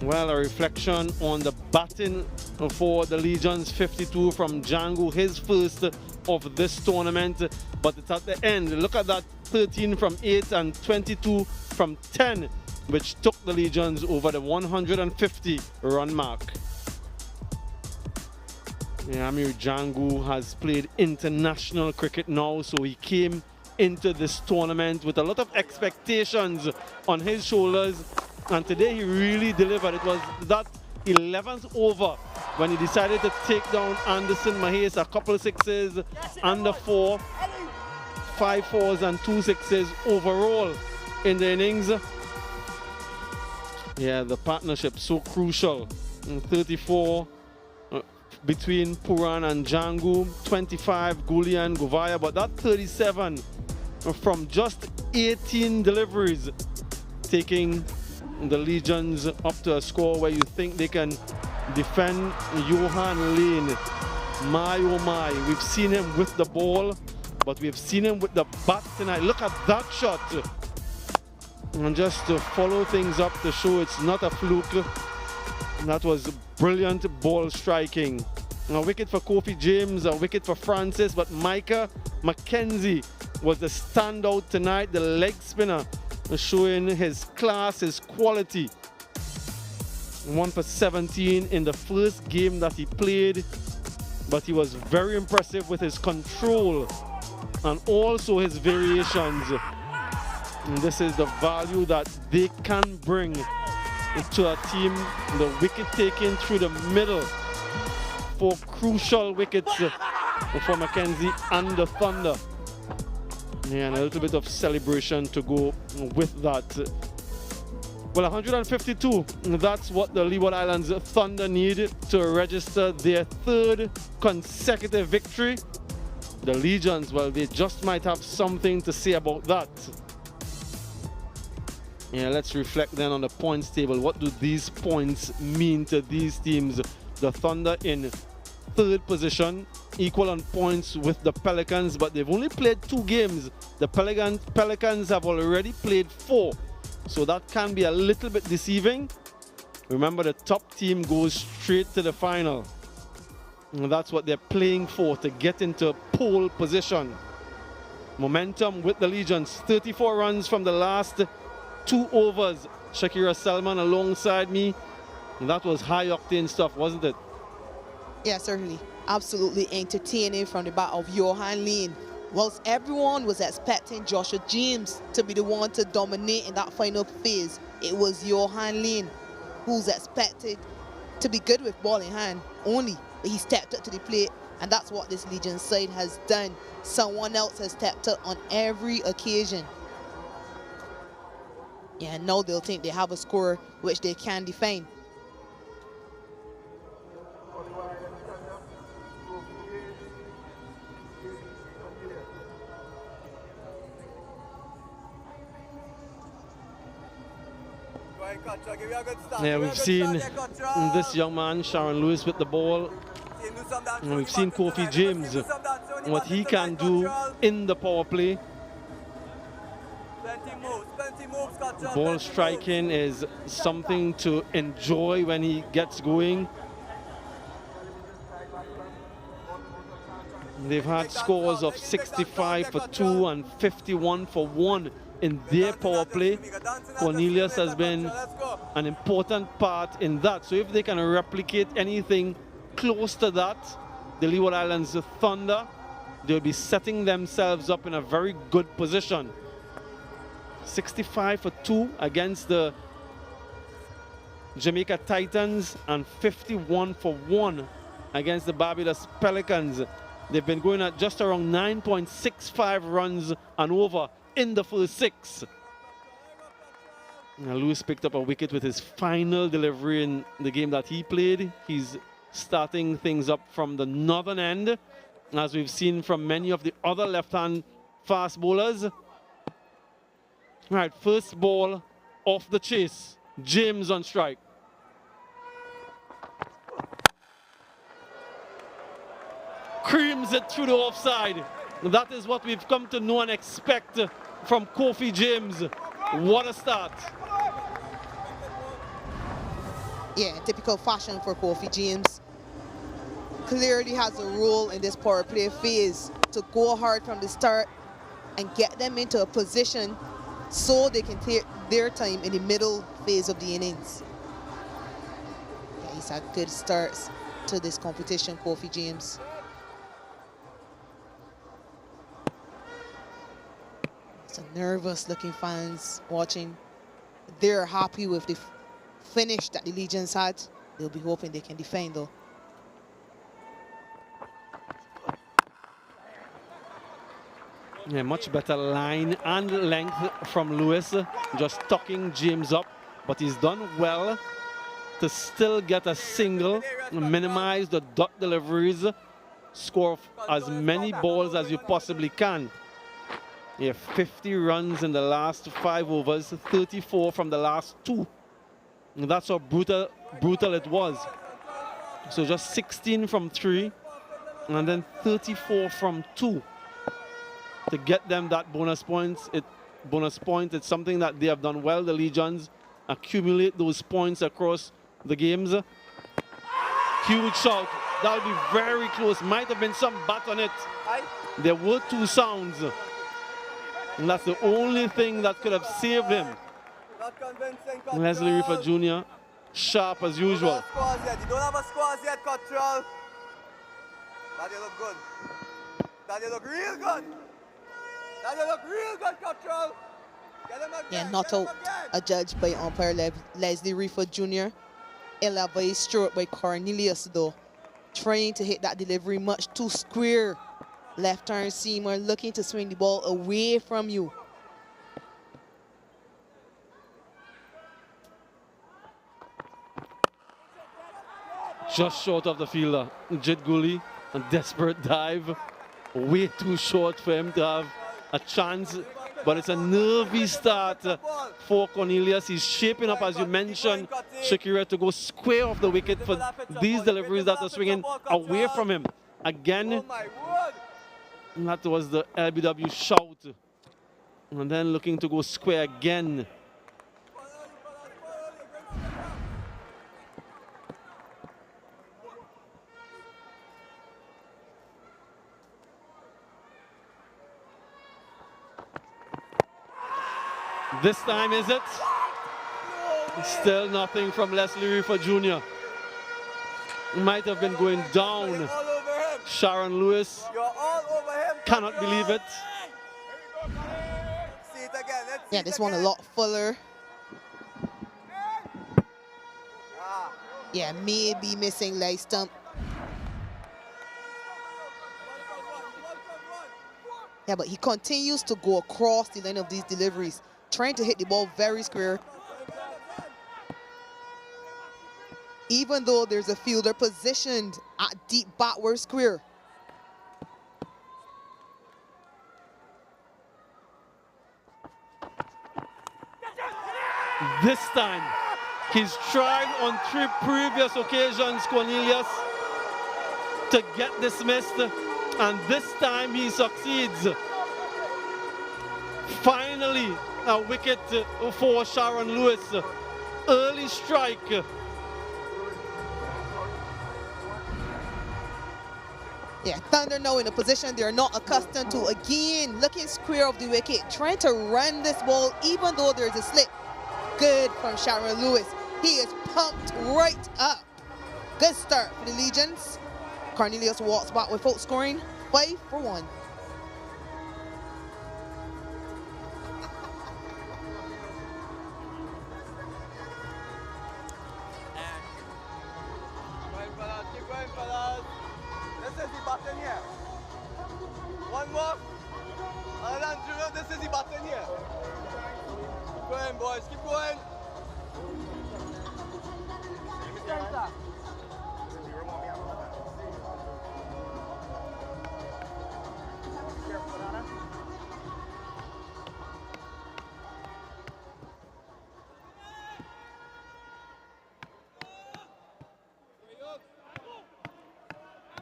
Well, a reflection on the batting for the Legions. 52 from Django, his first of this tournament. But it's at the end. Look at that, 13 from 8 and 22 from 10, which took the Legions over the 150 run mark. Yeah, Amir Django has played international cricket now, so he came into this tournament with a lot of expectations on his shoulders, and today he really delivered. It was that 11th over when he decided to take down Anderson Mahes, a couple of sixes, under 4, 5 fours and 2 sixes overall in the innings. Yeah, the partnership so crucial. 34 between Puran and Django, 25 Guli and Govaya, but that 37 from just 18 deliveries, taking the Legions up to a score where you think they can defend Johan Lane. My oh my, we've seen him with the ball, but we've seen him with the bat tonight. Look at that shot. And just to follow things up to show it's not a fluke, that was brilliant ball striking. A wicket for Kofi James, a wicket for Francis, but Micah McKenzie was the standout tonight, the leg spinner, showing his class, his quality. 1 for 17 in the first game that he played, but he was very impressive with his control and also his variations. And this is the value that they can bring to a team. The wicket taken through the middle, 4 crucial wickets for Mackenzie and the Thunder. Yeah, and a little bit of celebration to go with that. Well, 152, that's what the Leeward Islands Thunder need to register their 3rd consecutive victory. The Legions, well, they just might have something to say about that. Yeah, let's reflect then on the points table. What do these points mean to these teams? The Thunder in 3rd position, equal on points with the Pelicans, but they've only played 2 games. The Pelicans have already played 4, so that can be a little bit deceiving. Remember, the top team goes straight to the final. And that's what they're playing for, to get into pole position. Momentum with the Legions, 34 runs from the last 2 overs. Shakira Salman alongside me. And that was high octane stuff, wasn't it? Yeah, certainly. Absolutely entertaining from the bat of Johan Lane. Whilst everyone was expecting Joshua James to be the one to dominate in that final phase, it was Johan Lane who's expected to be good with ball in hand only. But he stepped up to the plate, and that's what this Legion side has done. Someone else has stepped up on every occasion. Yeah, now they'll think they have a score which they can defend. Yeah, we've seen this young man, Sharon Lewis, with the ball. And we've seen Kofi James, what he can do in the power play. Ball striking is something to enjoy when he gets going. They've had scores of 65 for 2 and 51 for 1 in their power play. Cornelius has been an important part in that. So if they can replicate anything close to that, the Leeward Islands Thunder, they'll be setting themselves up in a very good position. 65 for 2 against the Jamaica Titans and 51 for 1 against the Barbados Pelicans. They've been going at just around 9.65 runs and over in the first 6. Now, Lewis picked up a wicket with his final delivery in the game that he played. He's starting things up from the northern end, as we've seen from many of the other left-hand fast bowlers. Right, first ball off the chase. James on strike. jams it through the offside. That is what we've come to know and expect from Kofi James. What a start. Yeah, typical fashion for Kofi James. Clearly has a role in this power play phase to go hard from the start and get them into a position so they can take their time in the middle phase of the innings. Yeah, he's had good starts to this competition, Kofi James. Some nervous looking fans watching. They're happy with the finish that the Legions had. They'll be hoping they can defend though. Yeah, much better line and length from Lewis, just tucking James up, but he's done well to still get a single, minimize the dot deliveries, score as many balls as you possibly can. Yeah, 50 runs in the last 5 overs, 34 from the last 2. And that's how brutal it was. So just 16 from 3, and then 34 from 2. To get them that bonus point, it's something that they have done well, the Legions. Accumulate those points across the games. Huge shot. That'll be very close. Might have been some bat on it. There were 2 sounds. And that's the only thing that could have saved him. Leslie Reefer Jr., sharp as usual. You don't have a squads yet, Cottrell. Daddy look good. Daddy look real good. Daddy look real good, Cottrell. Yeah, not out adjudged by umpire Leslie Reefer Jr. Ill-advised stroke by Cornelius though. Trying to hit that delivery much too square. Left-arm seamer looking to swing the ball away from you. Just short of the fielder. Jit Gully, a desperate dive. Way too short for him to have a chance. But it's a nervy start for Cornelius. He's shaping up, as you mentioned, Shakira, to go square off the wicket for these deliveries that are swinging away from him. Again, that was the LBW shout. And then looking to go square again. This time, is it? Still nothing from Leslie Reefer Jr. Might have been going down. Sharon Lewis cannot believe it. Yeah, this one a lot fuller. Yeah, maybe missing leg stump. Yeah, but he continues to go across the line of these deliveries, trying to hit the ball very square. Even though there's a fielder positioned at deep backward square. This time, he's tried on 3 previous occasions, Cornelius, to get dismissed, and this time he succeeds. Finally, a wicket for Sharon Lewis. Early strike. Yeah, Thunder now in a position they're not accustomed to. Again, looking square of the wicket, trying to run this ball even though there's a slip. Good from Sharon Lewis. He is pumped right up. Good start for the Legions. Cornelius walks back without scoring. 5 for 1. Keep going, fellas. This is the button here. One more. Other than Drew, this is the button here. Keep going, boys. Keep going.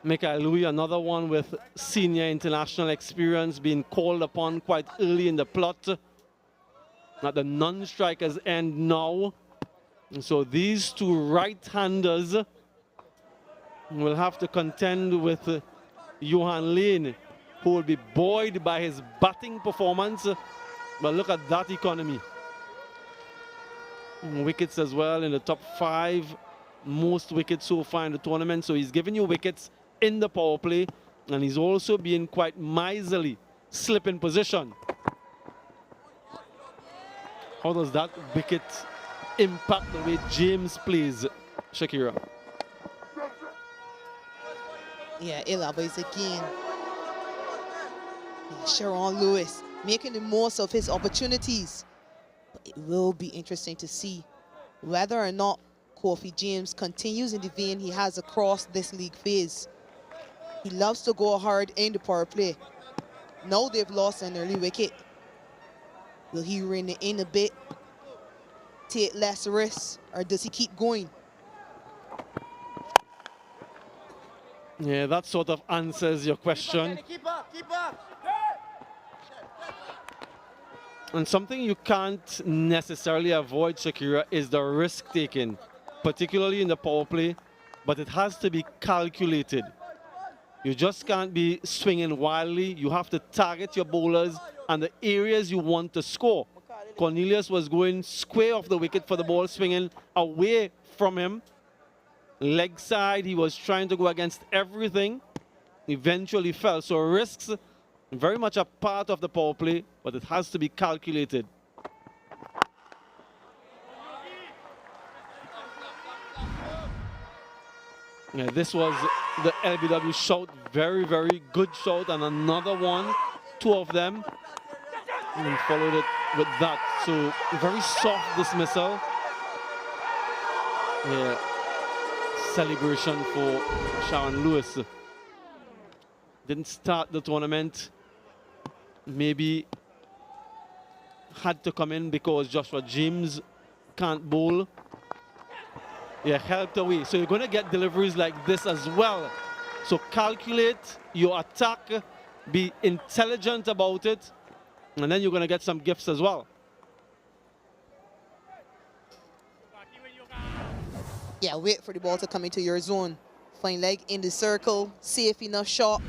Michael Louis, another one with senior international experience, being called upon quite early in the plot. At the non-strikers end now. And so these two right-handers will have to contend with Johan Lane, who will be buoyed by his batting performance. But look at that economy. Wickets as well in the top 5. Most wickets so far in the tournament. So he's giving you wickets in the power play. And he's also being quite miserly, slip in position. How does that wicket impact the way James plays, Shakira? Yeah, Elabas again. Sharon Lewis making the most of his opportunities. But it will be interesting to see whether or not Kofi James continues in the vein he has across this league phase. He loves to go hard in the power play. Now they've lost an early wicket. Will he rein it in a bit, take less risks, or does he keep going? Yeah, that sort of answers your question. Keep up, keep up. And something you can't necessarily avoid, Shakira, is the risk taking, particularly in the power play, but it has to be calculated. You just can't be swinging wildly. You have to target your bowlers and the areas you want to score. Cornelius was going square off the wicket for the ball, swinging away from him. Leg side, he was trying to go against everything. Eventually fell. So risks, very much a part of the power play, but it has to be calculated. Yeah, this was the LBW shout. Very, very good shout. And another one, 2 of them. And he followed it with that. So very soft dismissal. Yeah. Celebration for Sharon Lewis. Didn't start the tournament. Maybe had to come in because Joshua James can't bowl. Yeah, helped away. So you're going to get deliveries like this as well. So calculate your attack, be intelligent about it, and then you're going to get some gifts as well. Yeah, wait for the ball to come into your zone. Fine leg in the circle, safe enough shot.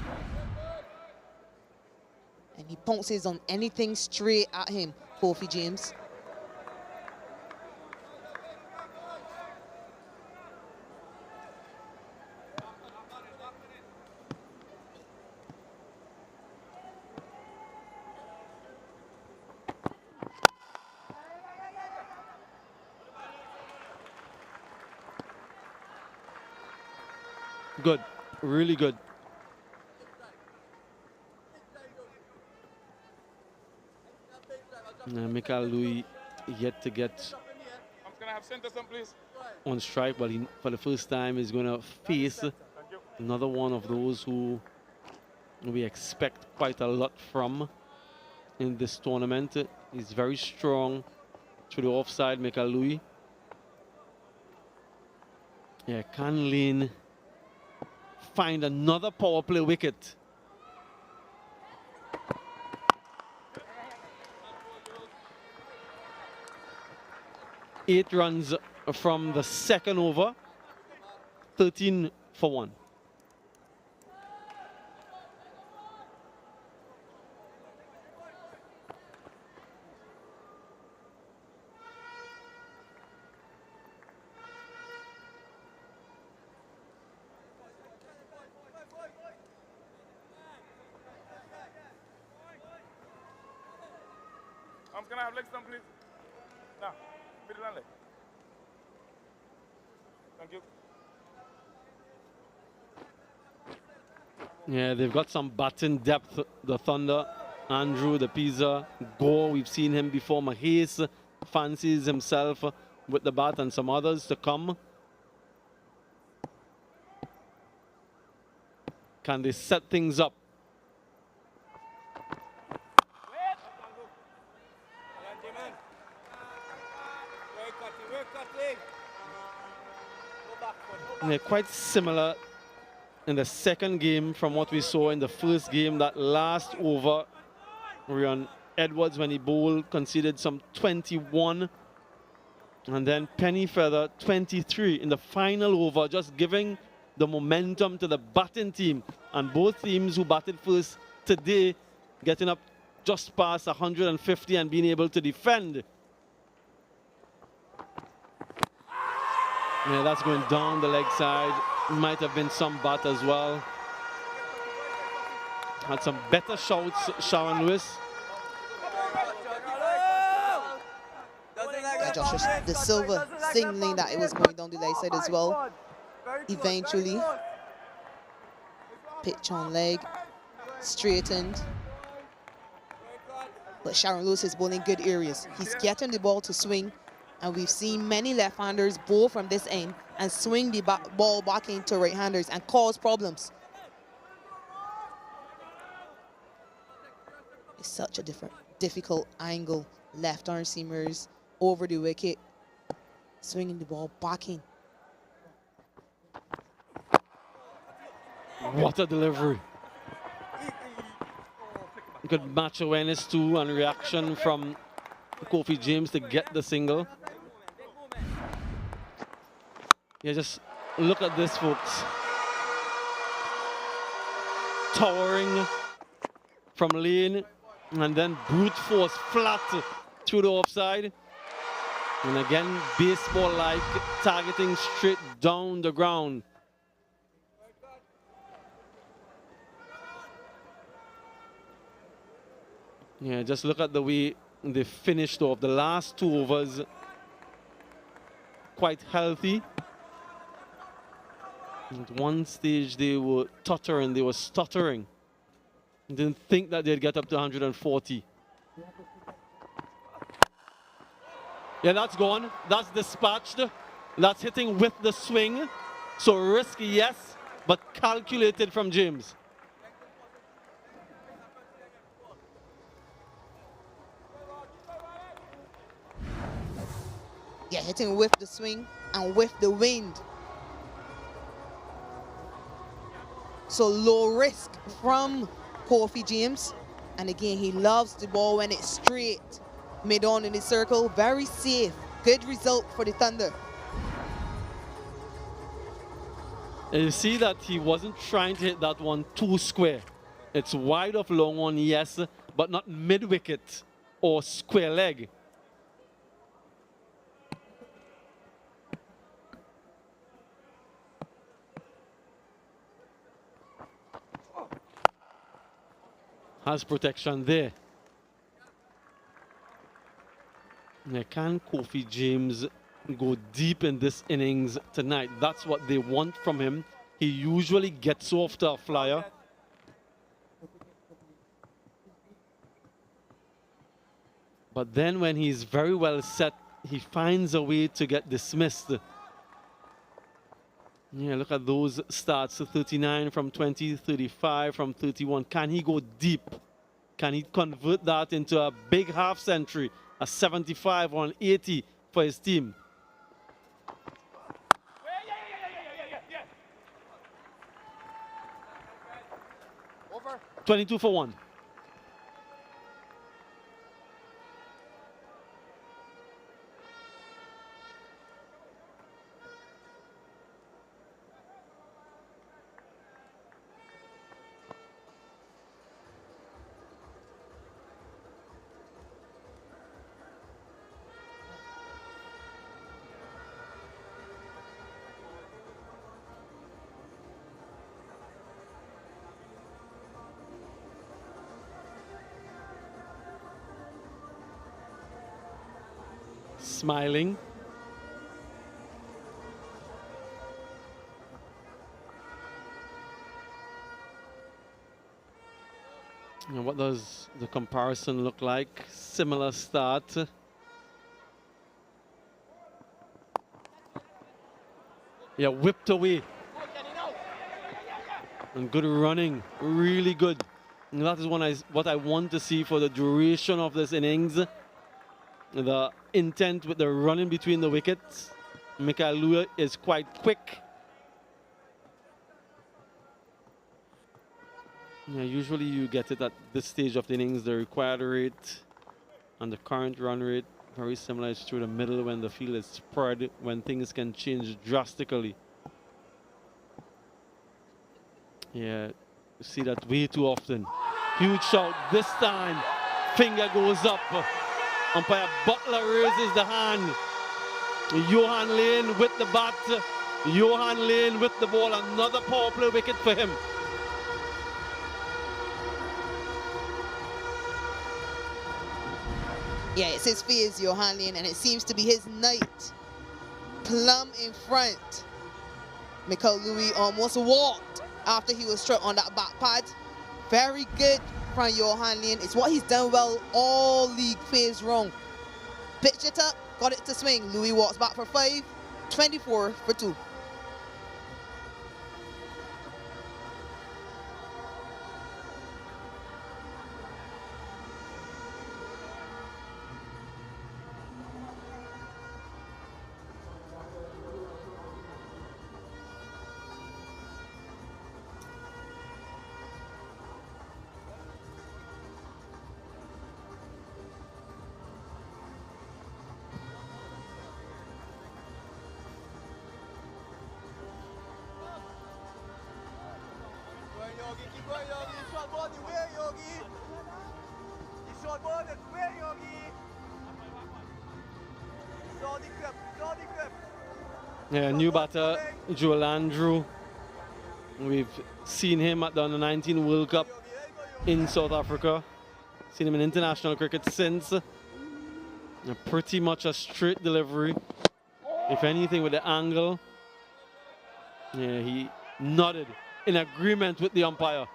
And he bounces on anything straight at him, Kofi James. Good, really good. Michael Louis yet to get on strike, but he, for the first time, is going to face another one of those who we expect quite a lot from in this tournament. He's very strong to the offside, Michael Louis. Yeah, can Lane find another power play wicket? Eight runs from the second over, 13 for 1. Can I have legs down, please? Now, middle and leg. Thank you. Yeah, they've got some batting depth, the Thunder. Andrew, the Pisa, Gore, we've seen him before. Mahes fancies himself with the bat, and some others to come. Can they set things up? They're quite similar in the second game from what we saw in the first game. That last over, Rion Edwards, when he bowled, conceded some 21. And then Penny Feather, 23 in the final over, just giving the momentum to the batting team. And both teams who batted first today getting up just past 150 and being able to defend. Yeah, that's going down the leg side. Might have been some bat as well. Had some better shouts, Sharon Lewis. Yeah, Josh, the silver signaling that it was going down the leg side as well. Eventually, pitch on leg, straightened. But Sharon Lewis is bowling good areas. He's getting the ball to swing, and we've seen many left-handers bowl from this end and swing the ball back into right-handers and cause problems. It's such a difficult angle. Left-arm seamers over the wicket, swinging the ball back in. What a delivery. Good match awareness too and reaction from Kofi James to get the single. Yeah, just look at this, folks. Towering from lane and then brute force flat through the offside. And again, baseball-like, targeting straight down the ground. Yeah, just look at the way they finished off the last 2 overs. Quite healthy. At one stage they were tottering, they were stuttering. Didn't think that they'd get up to 140. Yeah, that's gone. That's dispatched. That's hitting with the swing. So risky, yes, but calculated from James. Yeah, hitting with the swing and with the wind. So low risk from Kofi James. And again, he loves the ball when it's straight mid-on in the circle. Very safe. Good result for the Thunder. And you see that he wasn't trying to hit that one too square. It's wide of long on, yes, but not mid-wicket or square leg. Has protection there. Now, can Kofi James go deep in this innings tonight? That's what they want from him. He usually gets off to a flyer. But then when he's very well set, he finds a way to get dismissed. Yeah, look at those stats. 39 from 20, 35 from 31. Can he go deep? Can he convert that into a big half century? A 75 or an 80 for his team? 22 for 1. Smiling. And what does the comparison look like? Similar start. Yeah, whipped away. And good running, really good. And that is what I want to see for the duration of this innings. The intent with the running between the wickets. Mikael Lua is quite quick. Yeah, usually you get it at this stage of the innings. The required rate and the current run rate very similar. It's through the middle when the field is spread, when things can change drastically. Yeah, you see that way too often. Huge shout this time. Finger goes up. Umpire Butler raises the hand. Johan Lane with the bat. Johan Lane with the ball. Another power play wicket for him. Yeah, it's his phase, Johan Lane, and it seems to be his night. Plumb in front. Michael Louis almost walked after he was struck on that back pad. Very good from Johan Lane. It's what he's done well all league phase wrong. Pitched it up, got it to swing. Louis walks back for 5, 24 for 2. Keep going, Yogi. Short ball the way, Yogi. The short ball the way, Yogi. Saw the grip. Saw the grip. Yeah, new batter, Joel Andrew. We've seen him at the Under-19 World Cup in South Africa. Seen him in international cricket since. Pretty much a straight delivery. If anything, with the angle. Yeah, he nodded in agreement with the umpire.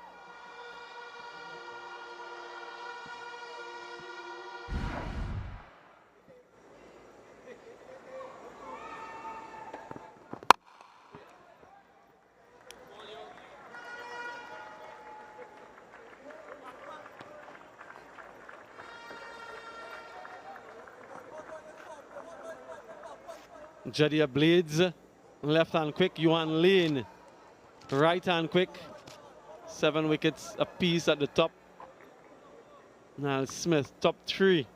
Jadier Blades, left hand quick. Yuan Lane, right hand quick. 7 wickets apiece at the top. Niall Smith, top 3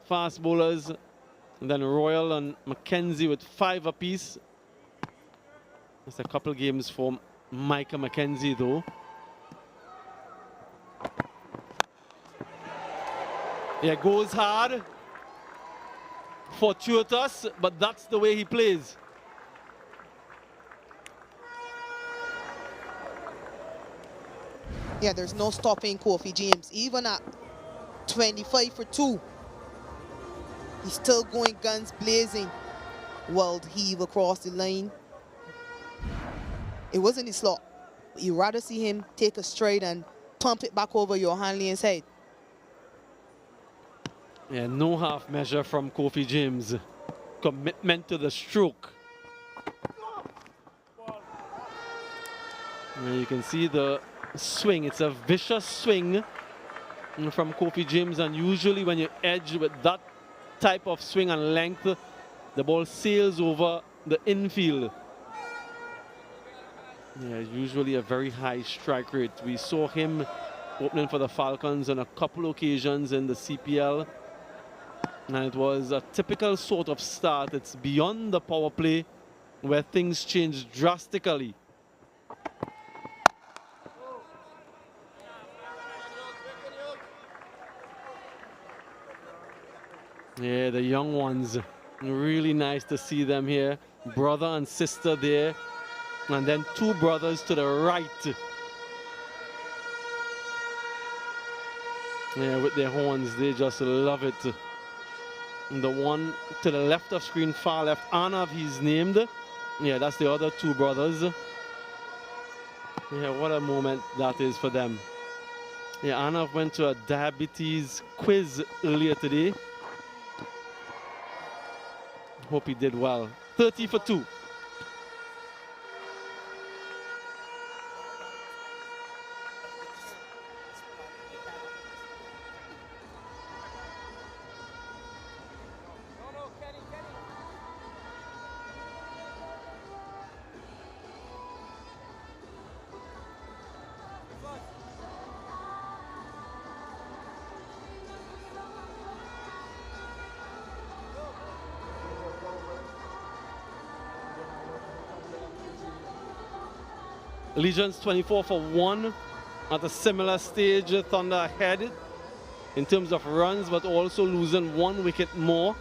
fast bowlers. And then Royal and Mackenzie with 5 apiece. That's a couple games for Micah Mackenzie though. Yeah, goes hard. Fortuitous, but that's the way he plays. Yeah, there's no stopping Kofi James. Even at 25 for 2, he's still going guns blazing. Wild heave across the line. It wasn't his slot. But you'd rather see him take a stride and pump it back over Johan Lane's head. Yeah, no half measure from Kofi James. Commitment to the stroke. And you can see the swing. It's a vicious swing from Kofi James, and usually when you edge with that type of swing and length, the ball sails over the infield. Yeah, usually a very high strike rate. We saw him opening for the Falcons on a couple occasions in the CPL. And it was a typical sort of start. It's beyond the power play where things change drastically. Yeah, the young ones. Really nice to see them here. Brother and sister there. And then 2 brothers to the right. Yeah, with their horns, they just love it. And the one to the left of screen, far left, Arnav, he's named. Yeah, that's the other 2 brothers. Yeah, what a moment that is for them. Yeah, Arnav went to a diabetes quiz earlier today. Hope he did well. 30 for 2. Legions 24 for 1 at a similar stage. Thunder ahead in terms of runs, but also losing 1 wicket more.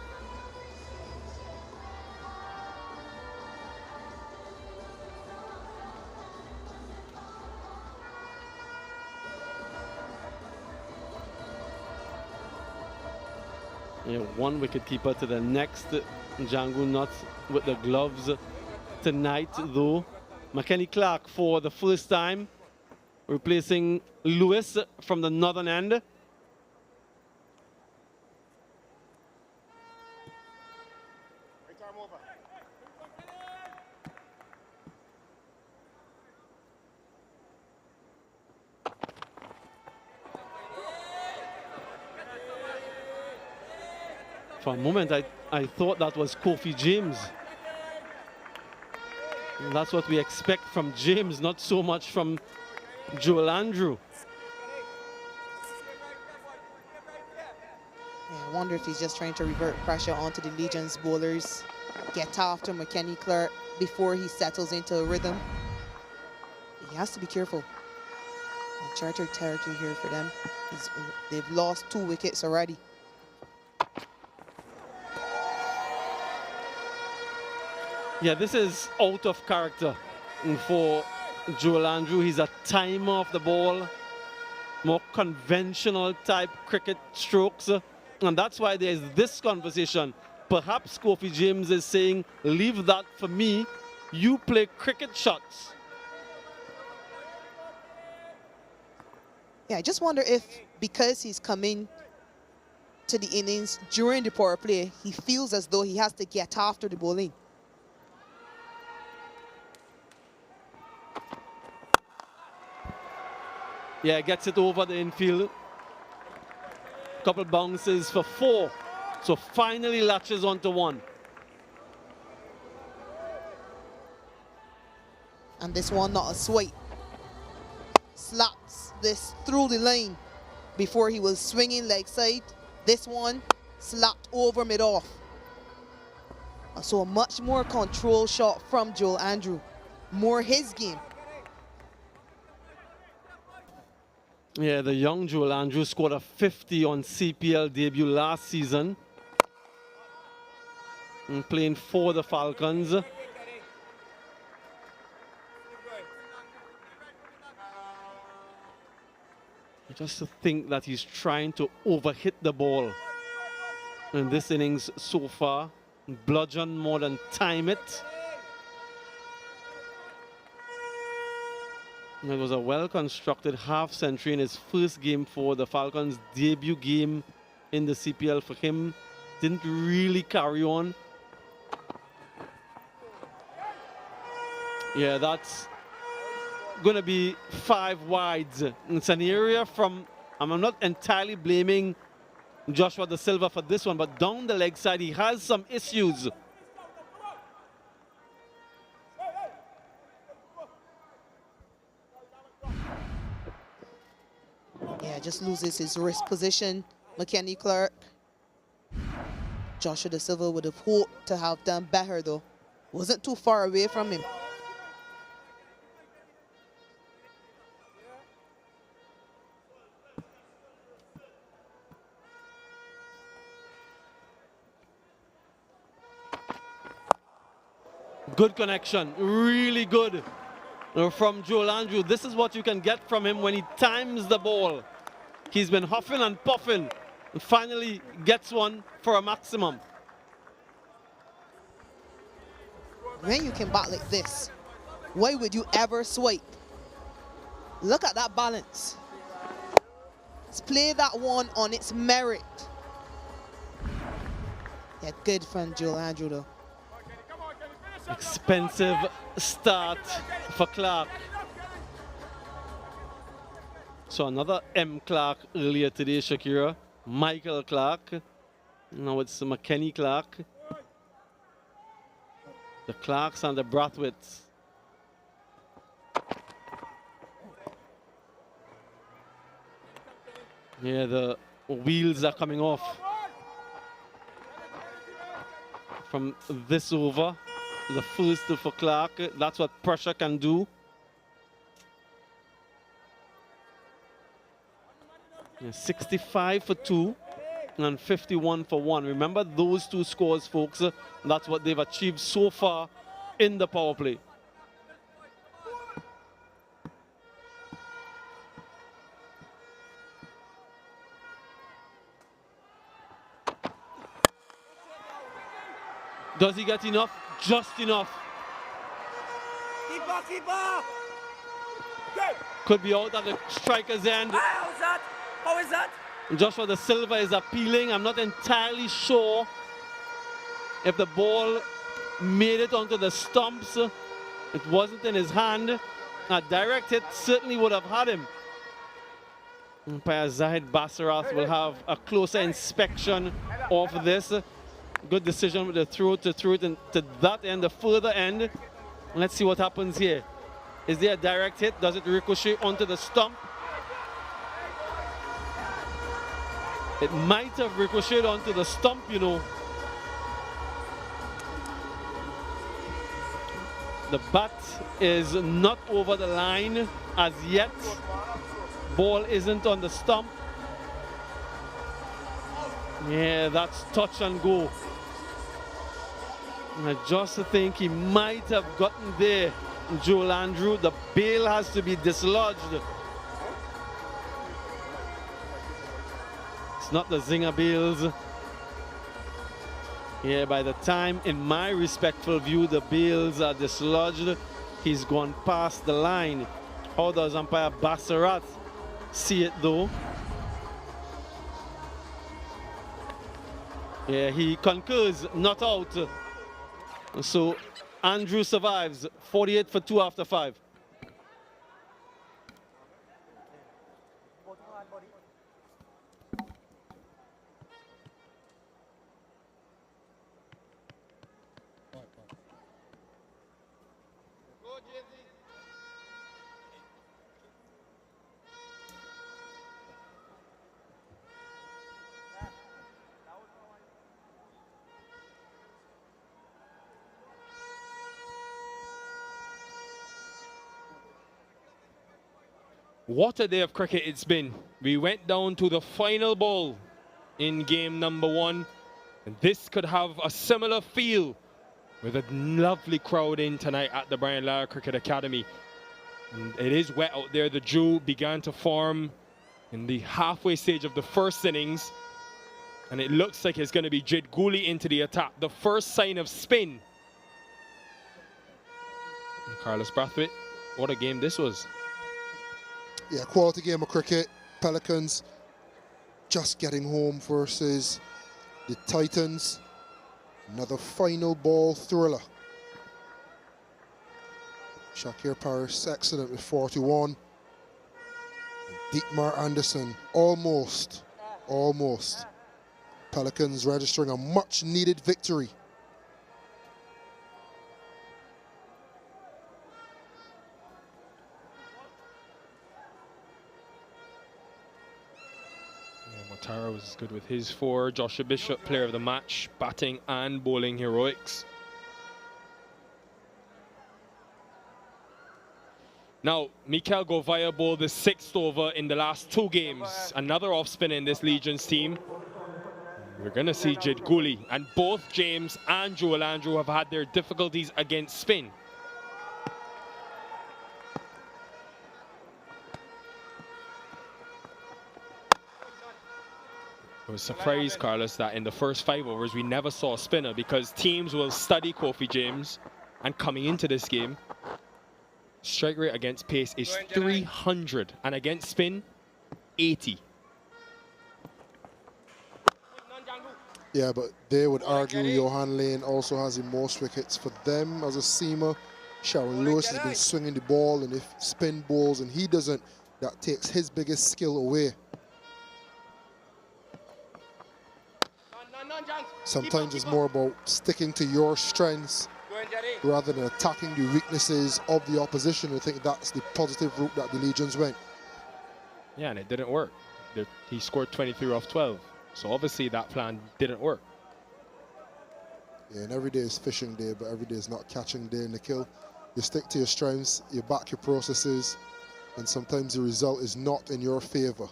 Yeah, 1 wicket keeper to the next. Django not with the gloves tonight though. McKenny Clark for the first time, replacing Lewis from the northern end. For a moment, I thought that was Kofi James. And that's what we expect from James, not so much from Joel Andrew. Yeah, I wonder if he's just trying to revert pressure onto the Legion's bowlers, get after McKenny Clark before he settles into a rhythm. He has to be careful. Uncharted territory here for them. They've lost 2 wickets already. Yeah, this is out of character for Joel Andrew. He's a timer of the ball, more conventional type cricket strokes. And that's why there's this conversation. Perhaps Kofi James is saying, leave that for me. You play cricket shots. Yeah, I just wonder if because he's coming to the innings during the power play, he feels as though he has to get after the bowling. Yeah, gets it over the infield. Couple bounces for 4. So finally latches onto 1. And this one not a swipe. Slaps this through the line before he was swinging leg side. This one slapped over mid-off. So a much more control shot from Joel Andrew. More his game. Yeah, the young Joel Andrew scored a 50 on CPL debut last season. And playing for the Falcons. Just to think that he's trying to overhit the ball in this innings so far. Bludgeon more than time it. And it was a well-constructed half century in his first game for the Falcons' debut game in the CPL for him. Didn't really carry on. Yeah, that's going to be 5 wides. It's an area from, I'm not entirely blaming Joshua Da Silva for this one, but down the leg side, he has some issues. Yeah, just loses his wrist position. McKenny Clark. Joshua Da Silva would have hoped to have done better though. Wasn't too far away from him. Good connection, really good from Joel Andrew. This is what you can get from him when he times the ball. He's been huffing and puffing and finally gets one for a maximum. When you can bat like this, why would you ever swipe? Look at that balance. Let's play that one on its merit. Yeah, good from Joel Andrew though. Expensive start for Clark. So another M. Clark earlier today, Shakira. Michael Clark. Now it's McKenny Clark. The Clarks and the Brathwaites. Yeah, the wheels are coming off from this over. The first for Clark. That's what pressure can do. Yeah, 65 for 2 and 51 for 1. Remember those two scores, folks. That's what they've achieved so far in the power play. Does he get enough? Just enough. Keeper, keeper! Good! Could be out at the striker's end. How's that? How is that? Joshua Da Silva is appealing. I'm not entirely sure if the ball made it onto the stumps. It wasn't in his hand. A direct hit certainly would have had him. Umpire Zahid Basarath will have a closer inspection of this. Good decision with the throw to it and to that end, the further end. Let's see what happens here. Is there a direct hit? Does it ricochet onto the stump? It might have ricocheted onto the stump, you know. The bat is not over the line as yet. Ball isn't on the stump. Yeah, that's touch and go. I just think he might have gotten there, Joel Andrew. The bail has to be dislodged. It's not the zinger bails. Yeah, by the time, in my respectful view, the bails are dislodged, he's gone past the line. How does umpire Basarath see it though? Yeah, he concurs, not out. So Andrew survives, 48 for 2 after 5. What a day of cricket it's been. We went down to the final ball in game number 1. And this could have a similar feel with a lovely crowd in tonight at the Brian Lara Cricket Academy. And it is wet out there. The dew began to form in the halfway stage of the first innings. And it looks like it's going to be Jid Gooley into the attack. The first sign of spin. And Carlos Brathwaite, what a game this was. Yeah, quality game of cricket. Pelicans just getting home versus the Titans. Another final ball thriller. Shakir Parris excellent with 41. Dietmar Anderson almost. Pelicans registering a much needed victory. Tara was good with his 4. Joshua Bishop, player of the match, batting and bowling heroics. Now, Mikael Govaya bowled the 6th over in the last 2 games. Another off-spin in this Legions team. We're going to see Jid Gooley. And both James and Joel Andrew have had their difficulties against spin. I was surprised, Carlos, that in the first 5 overs we never saw a spinner because teams will study Kofi James, and coming into this game, strike rate against pace is 300 and against spin, 80. Yeah, but they would argue Johan Lane also has the most wickets for them as a seamer. Sharon Lewis has been swinging the ball, and if spin bowls and he doesn't, that takes his biggest skill away. Sometimes it's more about sticking to your strengths rather than attacking the weaknesses of the opposition. I think that's the positive route that the Legions went. Yeah, and it didn't work. He scored 23 off 12. So obviously that plan didn't work. Yeah, and every day is fishing day, but every day is not catching day in the kill. You stick to your strengths, you back your processes, and sometimes the result is not in your favor.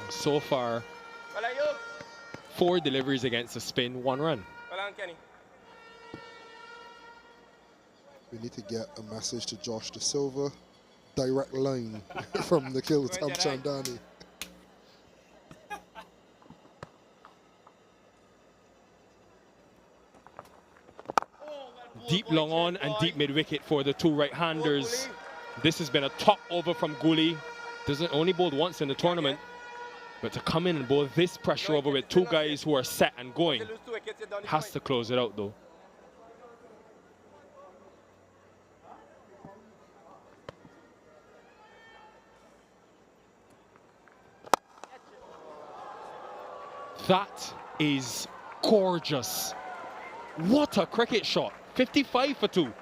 So far, 4 deliveries against a spin, 1 run. We need to get a message to Josh De Silva. Direct line from Nikhil Tamchandani. Deep long on and deep mid-wicket for the 2 right-handers. This has been a top over from Guli. Doesn't only bowled once in the tournament, but to come in and bowl this pressure over with 2 guys who are set and going, has to close it out though. That is gorgeous. What a cricket shot. 55 for 2.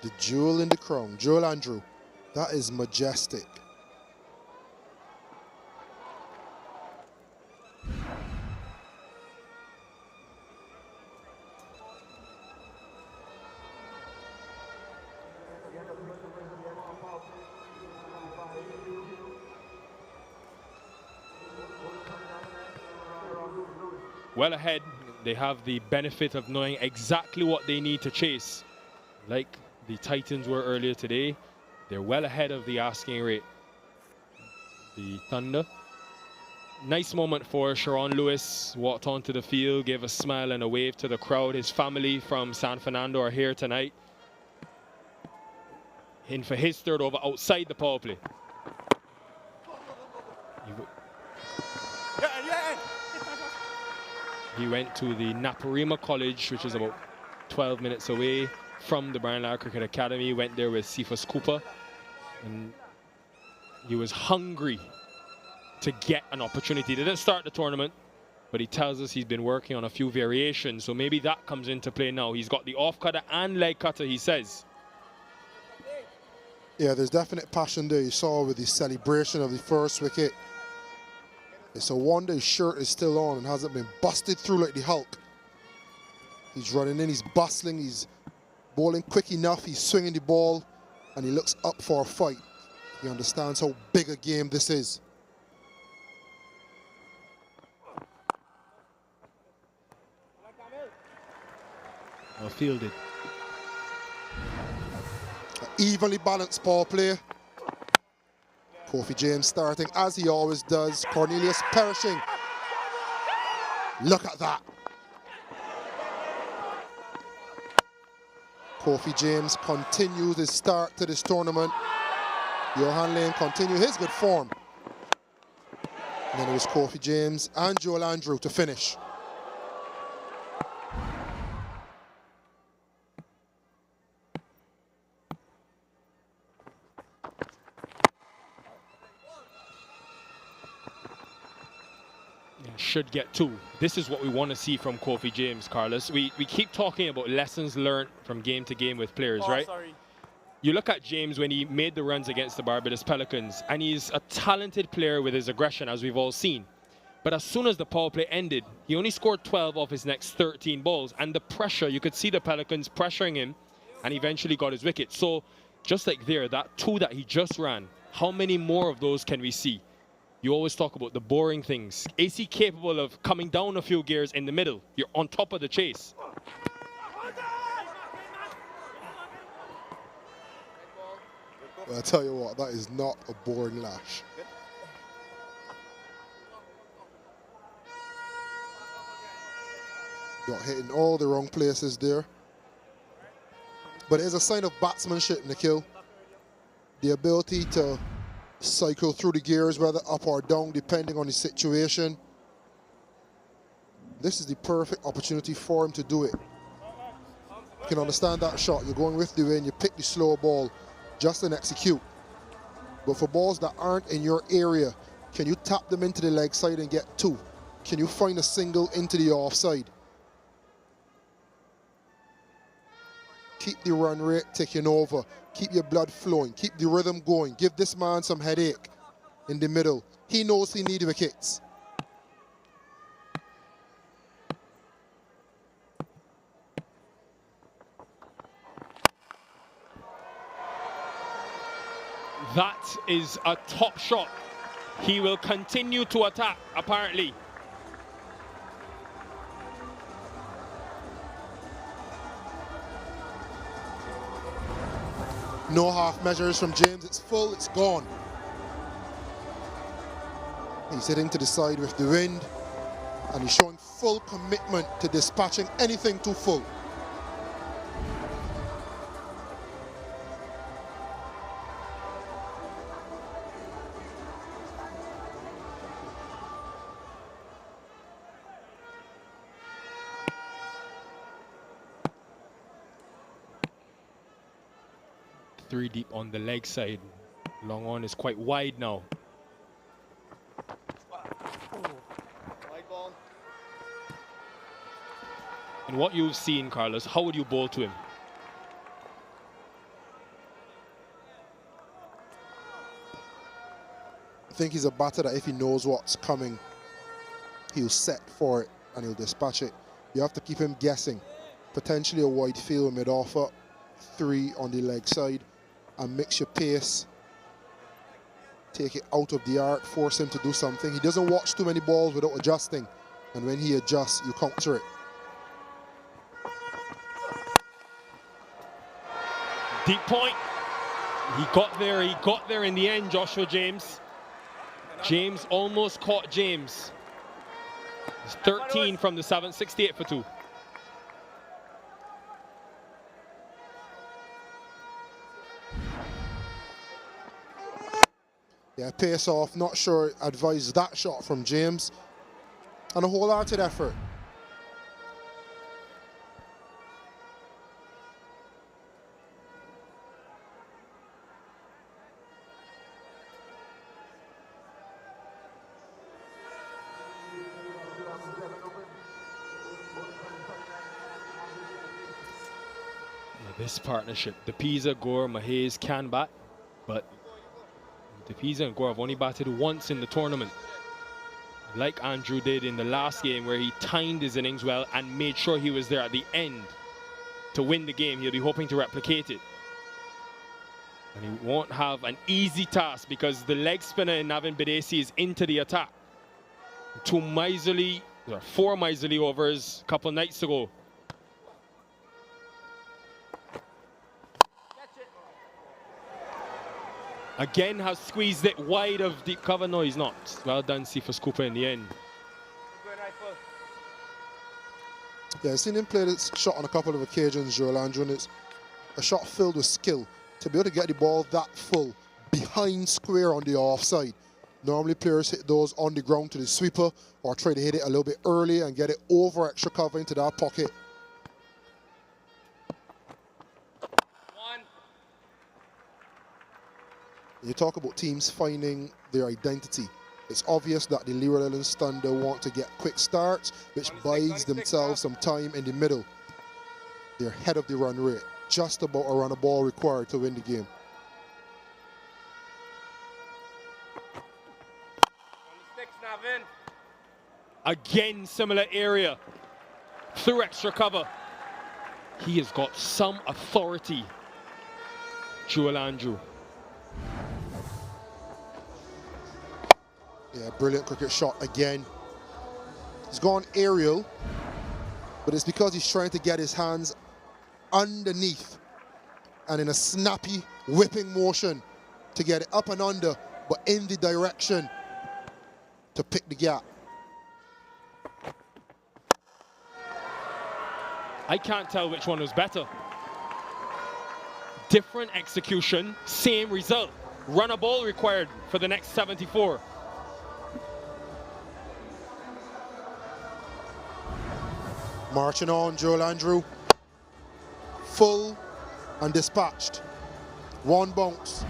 The jewel in the crown, Joel Andrew. That is majestic. Well ahead, they have the benefit of knowing exactly what they need to chase. Like the Titans were earlier today, they're well ahead of the asking rate. The Thunder. Nice moment for Sharon Lewis. Walked onto the field, gave a smile and a wave to the crowd. His family from San Fernando are here tonight. In for his 3rd over outside the power play. He went to the Naparima College, which is about 12 minutes away from the Brian Lara Cricket Academy. Went there with Cephas Cooper, and he was hungry to get an opportunity. He didn't start the tournament, but he tells us he's been working on a few variations, so maybe that comes into play now. He's got the off cutter and leg cutter, he says. Yeah, there's definite passion there. You saw with the celebration of the first wicket. It's a wonder his shirt is still on and hasn't been busted through like the Hulk. He's running in, he's bustling, he's bowling quick enough, he's swinging the ball, and he looks up for a fight. He understands how big a game this is. Well fielded. Evenly balanced power play. Kofi James starting as he always does. Cornelius perishing. Look at that. Kofi James continues his start to this tournament. Johan Lane continues his good form. And then it was Kofi James and Joel Andrew to finish. Should get 2. This is what we want to see from Kofi James, Carlos. We keep talking about lessons learned from game to game with players, right? Sorry. You look at James when he made the runs against the Barbados Pelicans, and he's a talented player with his aggression, as we've all seen. But as soon as the power play ended, he only scored 12 off his next 13 balls, and the pressure, you could see the Pelicans pressuring him, and eventually got his wicket. So just like there, that 2 that he just ran, how many more of those can we see? You always talk about the boring things. Is he capable of coming down a few gears in the middle? You're on top of the chase. Well, I tell you what, that is not a boring lash. Got hit in all the wrong places there. But it's a sign of batsmanship, Nikhil. The ability to cycle through the gears, whether up or down, depending on the situation. This is the perfect opportunity for him to do it. You can understand that shot. You're going with the wind, you pick the slow ball, just and execute. But for balls that aren't in your area, can you tap them into the leg side and get 2? Can you find a single into the offside? Keep the run rate ticking over. Keep your blood flowing. Keep the rhythm going. Give this man some headache in the middle. He knows he needs wickets. That is a top shot. He will continue to attack, apparently. No half measures from James. It's full, it's gone. He's hitting to the side with the wind, and he's showing full commitment to dispatching anything too full. Three deep on the leg side. Long on is quite wide now. And what you've seen, Carlos, how would you bowl to him? I think he's a batter that if he knows what's coming, he'll set for it and he'll dispatch it. You have to keep him guessing. Potentially a wide field mid-offer, 3 on the leg side, and mix your pace. Take it out of the arc, force him to do something. He doesn't watch too many balls without adjusting, and when he adjusts, you counter it. Deep point. He got there in the end, Joshua James. James almost caught James. He's 13 from the 7th, 68 for 2. Yeah, pace off, not sure advise that shot from James. And a wholehearted effort. This partnership, Depiza, Gore, Mahez can bat, but Depiza and Gore have only batted once in the tournament. Like Andrew did in the last game where he timed his innings well and made sure he was there at the end to win the game. He'll be hoping to replicate it. And he won't have an easy task because the leg spinner in Navin Bidesi is into the attack. 4 miserly overs a couple nights ago. Again has squeezed it wide of deep cover. No, he's not. Well done, Sifa Scooper in the end. Yeah, I've seen him play this shot on a couple of occasions, Joel Andrew, and it's a shot filled with skill. To be able to get the ball that full behind square on the offside. Normally players hit those on the ground to the sweeper or try to hit it a little bit early and get it over extra cover into that pocket. You talk about teams finding their identity. It's obvious that the Leeward Islands Thunder want to get quick starts, which buys themselves some time in the middle. They're ahead of the run rate, just about a run a ball required to win the game. Again, similar area through extra cover. He has got some authority, Joel Andrew. Yeah, brilliant cricket shot again. He's gone aerial, but it's because he's trying to get his hands underneath and in a snappy whipping motion to get it up and under, but in the direction to pick the gap. I can't tell which one was better. Different execution, same result. Run a ball required for the next 74. Marching on, Joel Andrew. Full and dispatched. 1 bounce.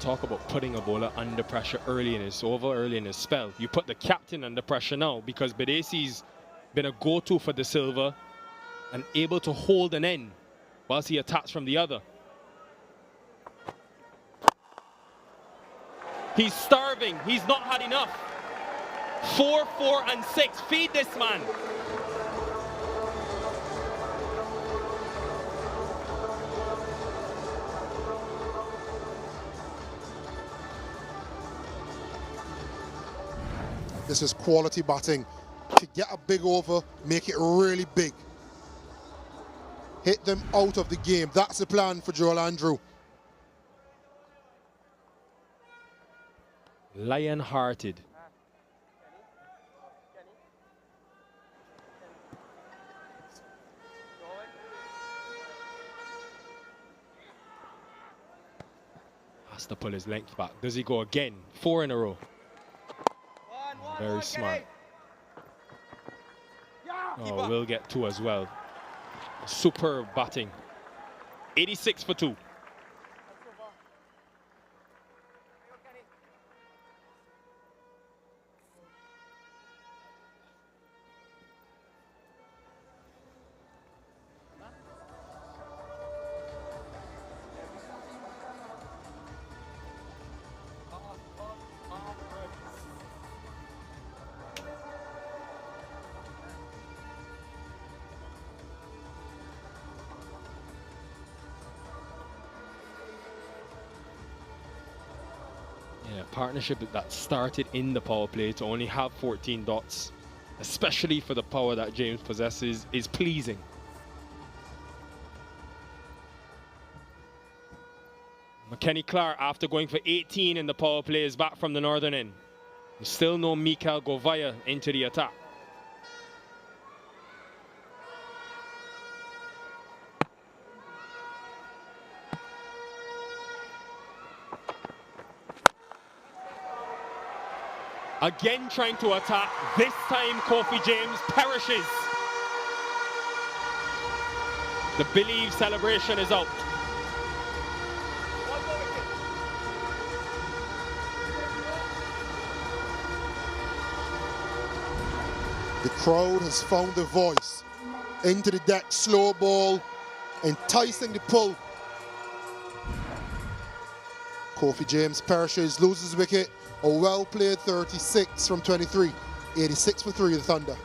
Talk about putting a bowler under pressure early in his over, early in his spell. You put the captain under pressure now because Bidesi's been a go-to for the silver, and able to hold an end whilst he attacks from the other. He's starving. He's not had enough. 4, 4, and 6. Feed this man. This is quality batting. To get a big over, make it really big. Hit them out of the game. That's the plan for Joel Andrew. Lion-hearted. Has to pull his length back. Does he go again? 4 in a row. Very smart. Oh, we'll get 2 as well. Superb batting. 86 for 2. Partnership that started in the power play to only have 14 dots, especially for the power that James possesses, is pleasing. McKenny Clark, after going for 18 in the power play, is back from the northern end. There's still no Mikael Govaya into the attack. Again trying to attack. This time Kofi James perishes. The Believe celebration is out. The crowd has found their voice. Into the deck, slow ball, enticing the pull. Kofi James perishes, loses wicket. A well-played 36 from 23. 86 for 3 of the Thunder.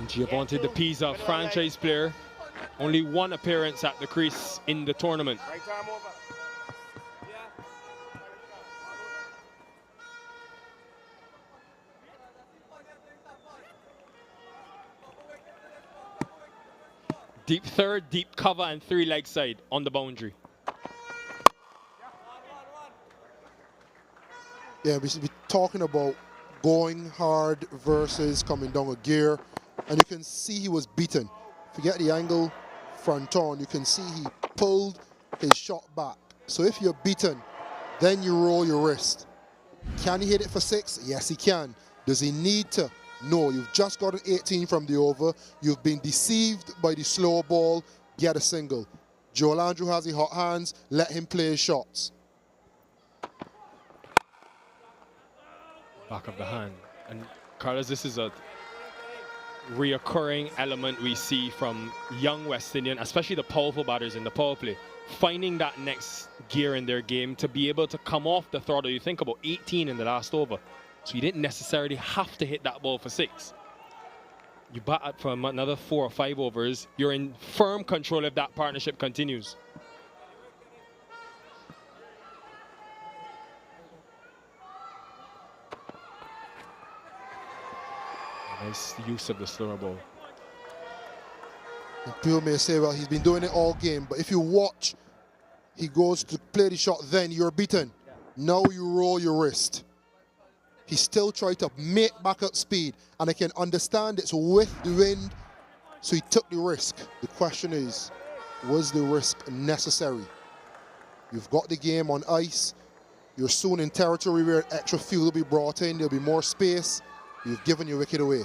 Giovanni De Pisa, franchise player, only 1 appearance at the crease in the tournament. Deep third, deep cover, and 3 leg side on the boundary. Yeah, we should be talking about going hard versus coming down a gear. And you can see he was beaten. Forget the angle front on. You can see he pulled his shot back. So if you're beaten, then you roll your wrist. Can he hit it for 6? Yes, he can. Does he need to? No, you've just got an 18 from the over. You've been deceived by the slow ball. Get a single. Joel Andrew has the hot hands. Let him play his shots. Back of the hand. And Carlos, this is a reoccurring element we see from young West Indian, especially the powerful batters in the power play, finding that next gear in their game to be able to come off the throttle. You think about 18 in the last over, so you didn't necessarily have to hit that ball for 6. You bat for another 4 or 5 overs. You're in firm control if that partnership continues. Nice use of the slower ball. And people may say, well, he's been doing it all game, but if you watch, he goes to play the shot, then you're beaten. Now you roll your wrist. He still tried to make back up speed, and I can understand it's with the wind, so he took the risk. The question is, was the risk necessary? You've got the game on ice. You're soon in territory where extra fuel will be brought in. There'll be more space. You've given your wicket away.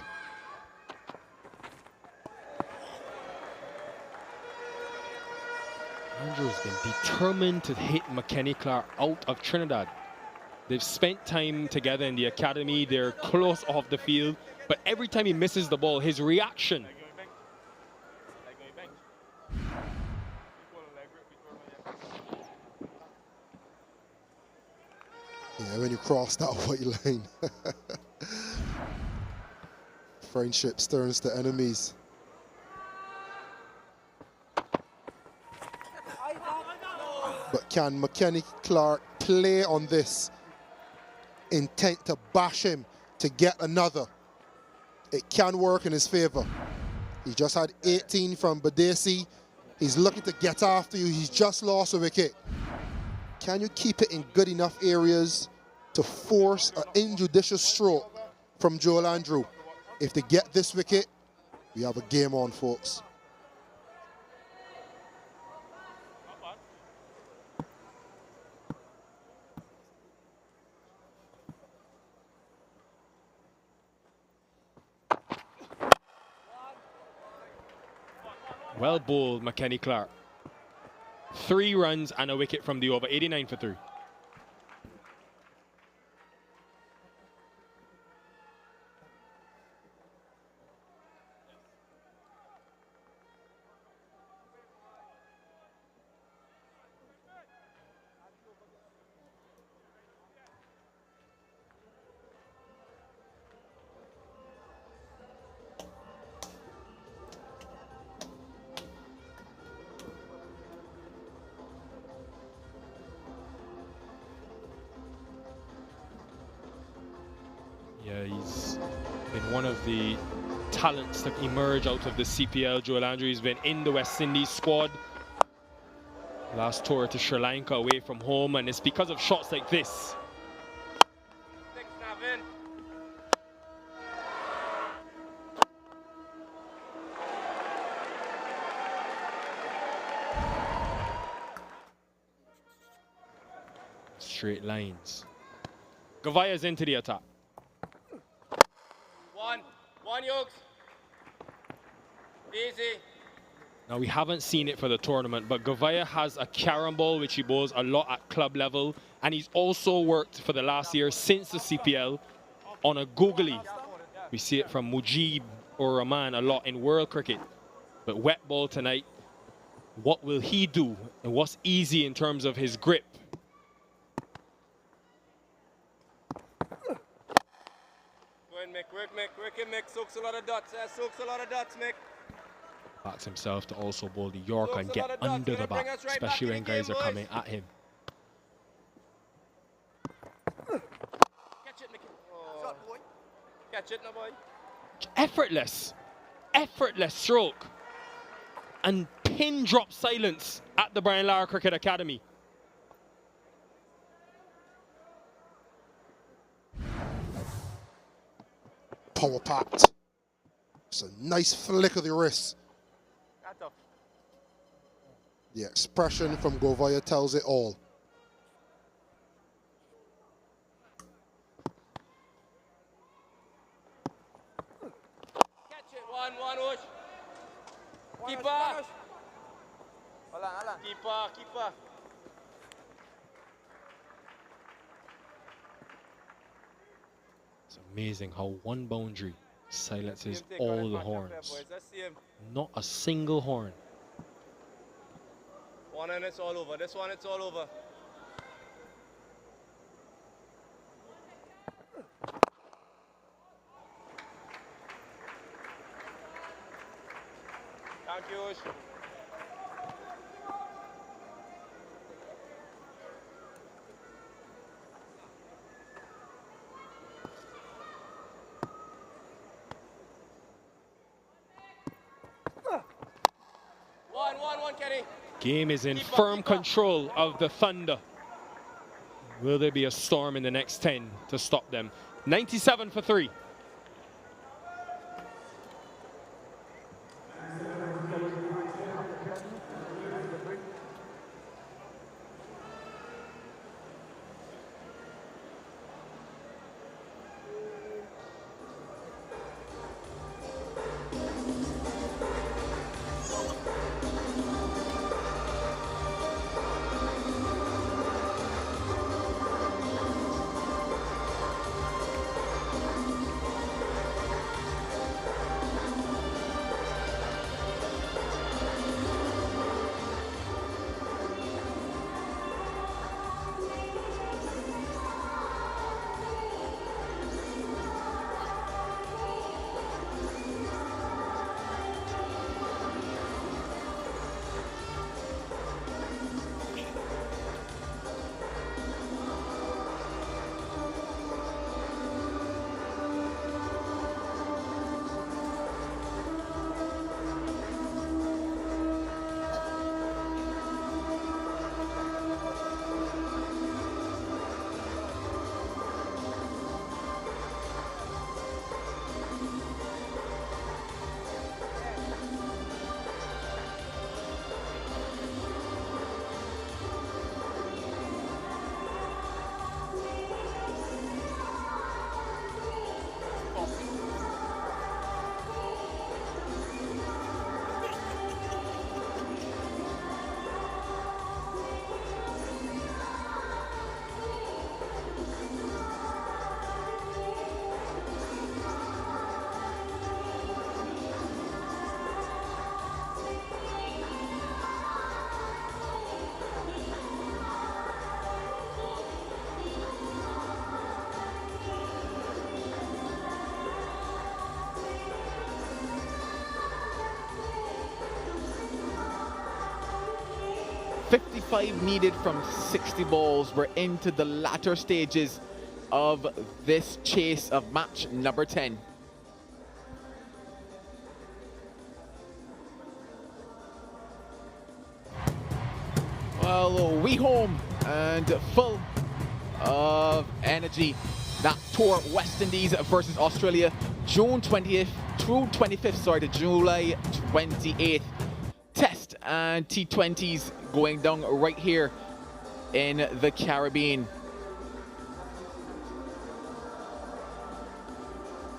Andrew's been determined to hit McKenny Clark out of Trinidad. They've spent time together in the academy. They're close off the field. But every time he misses the ball, his reaction. Yeah, when you cross that white line. Friendship turns to enemies. But can McKenny Clark play on this intent to bash him to get another? It can work in his favor. He just had 18 from Badesi. He's looking to get after you. He's just lost a wicket. Can you keep it in good enough areas to force an injudicious stroke from Joel Andrew? If they get this wicket, we have a game on, folks. Well bowled, McKenny Clark. 3 runs and a wicket from the over, 89 for 3. Yeah, he's been one of the talents that emerge out of the CPL. Joel Andrew, he's been in the West Indies squad. Last tour to Sri Lanka away from home, and it's because of shots like this. Straight lines. Gavaya's into the attack. One Yokes. Easy. Now, we haven't seen it for the tournament, but Gavaya has a carom ball, which he bowls a lot at club level, and he's also worked for the last year since the CPL on a googly. We see it from Mujib or Rahman a lot in world cricket. But wet ball tonight, what will he do? And what's easy in terms of his grip? Work him, Mick. Soaks a lot of dots. Soaks a lot of dots, Mick. Backs himself to also bowl the Yorker and get under the bat, especially when guys are coming at him. Catch it, Mickey. Oh. Catch it, no boy. Effortless stroke. And pin drop silence at the Brian Lara Cricket Academy. Power packed. It's a nice flick of the wrist. The expression from Govaya tells it all. Catch it, one, Ush. Keeper. Keeper. It's amazing how one boundary silences all the horns. Not a single horn. One and it's all over. This one, it's all over. Thank you, Ush. Game is in firm control of the Thunder. Will there be a storm in the next 10 to stop them? 97 for 3. .55 needed from 60 balls. We're into the latter stages of this chase of match number 10. Well, we home and full of energy. That tour, West Indies versus Australia, June 20th through 25th, sorry, to July 28th. Test and T20s going down right here in the Caribbean.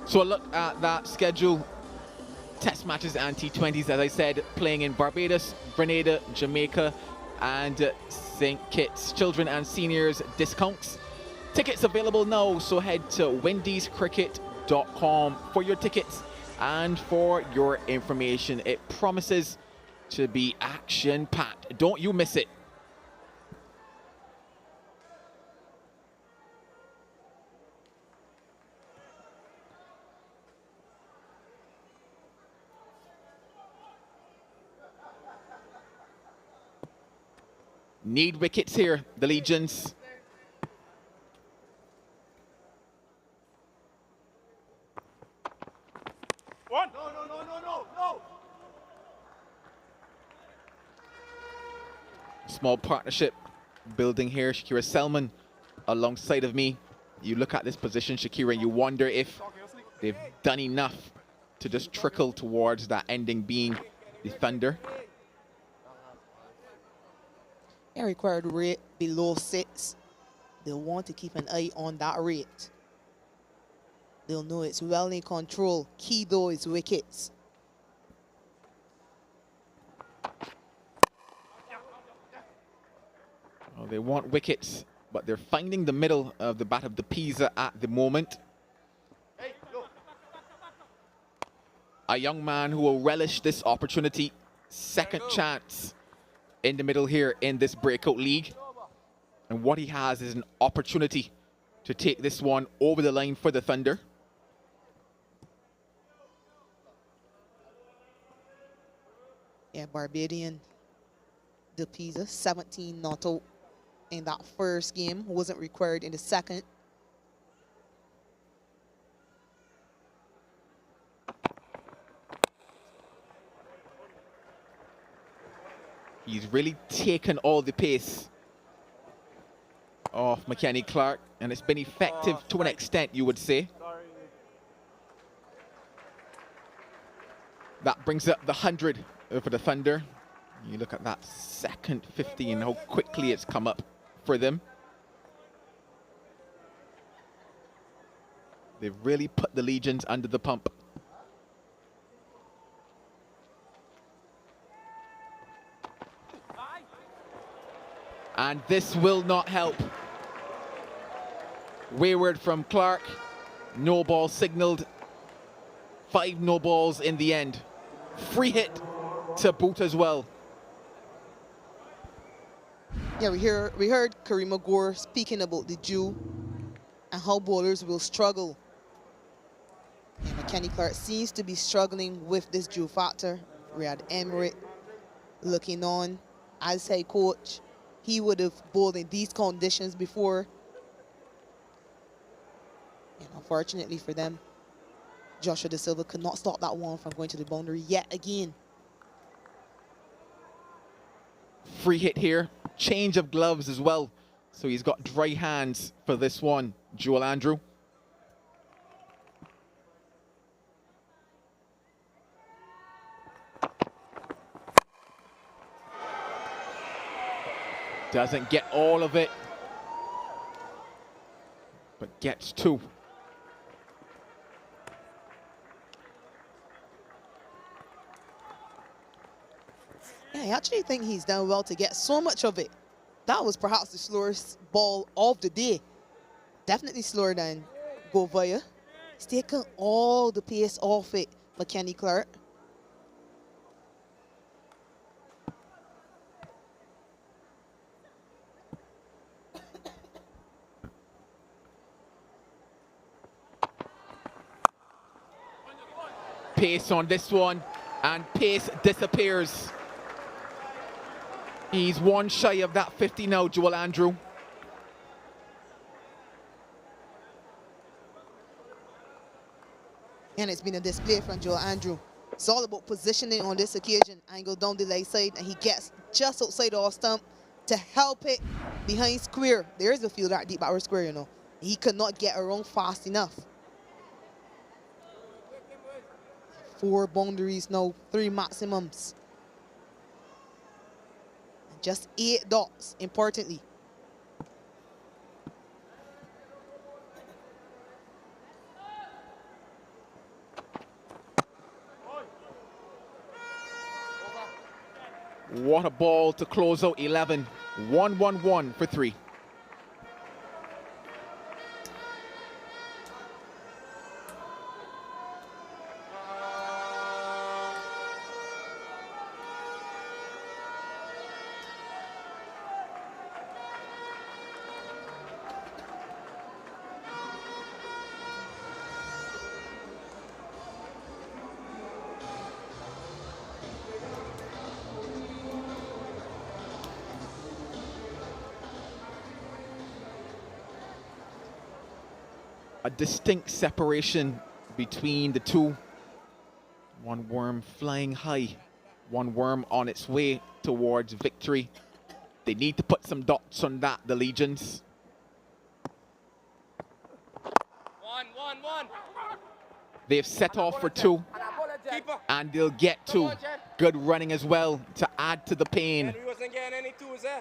So a look at that schedule. Test matches and T20s, as I said, playing in Barbados, Grenada, Jamaica, and St. Kitts. Children and seniors discounts. Tickets available now, so head to windiescricket.com for your tickets and for your information. It promises to be action-packed. Don't you miss it. Need wickets here, the Legions. One. No. Small partnership building here. Shakira Selman alongside of me. You look at this position, Shakira, and you wonder if they've done enough to just trickle towards that ending being the Thunder. A required rate below 6. They'll want to keep an eye on that rate. They'll know it's well in control. Key though is wickets. Well, they want wickets, but they're finding the middle of the bat of the Pisa at the moment. A young man who will relish this opportunity. Second chance in the middle here in this Breakout League. And what he has is an opportunity to take this one over the line for the Thunder. Yeah, Barbadian De Pisa, 17 not out in that first game. Wasn't required in the second. He's really taken all the pace off McKenny Clark, and it's been effective to an extent, you would say. That brings up the 100 for the Thunder. You look at that second 50 and how quickly it's come up for them. They've really put the Legions under the pump. And this will not help. Wayward from Clark. No ball signaled. 5 no balls in the end. Free hit to boot as well. Yeah, we heard Kareem Gore speaking about the Jew and how bowlers will struggle. And McKenny Clark seems to be struggling with this Jew factor. Riyad Emirates looking on as head coach. He would have bowled in these conditions before. And unfortunately for them, Joshua Da Silva could not stop that one from going to the boundary yet again. Free hit here. Change of gloves as well. So he's got dry hands for this one, Joel Andrew. Doesn't get all of it, but gets 2. Yeah, I actually think he's done well to get so much of it. That was perhaps the slowest ball of the day. Definitely slower than Govaya. He's taken all the pace off it, McKenny Clark. Pace on this one, and pace disappears. He's 1 shy of that 50 now, Joel Andrew. And it's been a display from Joel Andrew. It's all about positioning on this occasion. Angle down the leg side, and he gets just outside the off stump to help it behind square. There is a fielder at deep back square, you know. He could not get around fast enough. 4 boundaries now, 3 maximums. And just 8 dots, importantly. What a ball to close out 11. 1-1-1 for 3. A distinct separation between the two. One worm flying high, one worm on its way towards victory. They need to put some dots on that, the Legions. 1-1-1. They've set off for 2, and they'll get 2. Good running as well to add to the pain. We wasn't getting any tools, eh?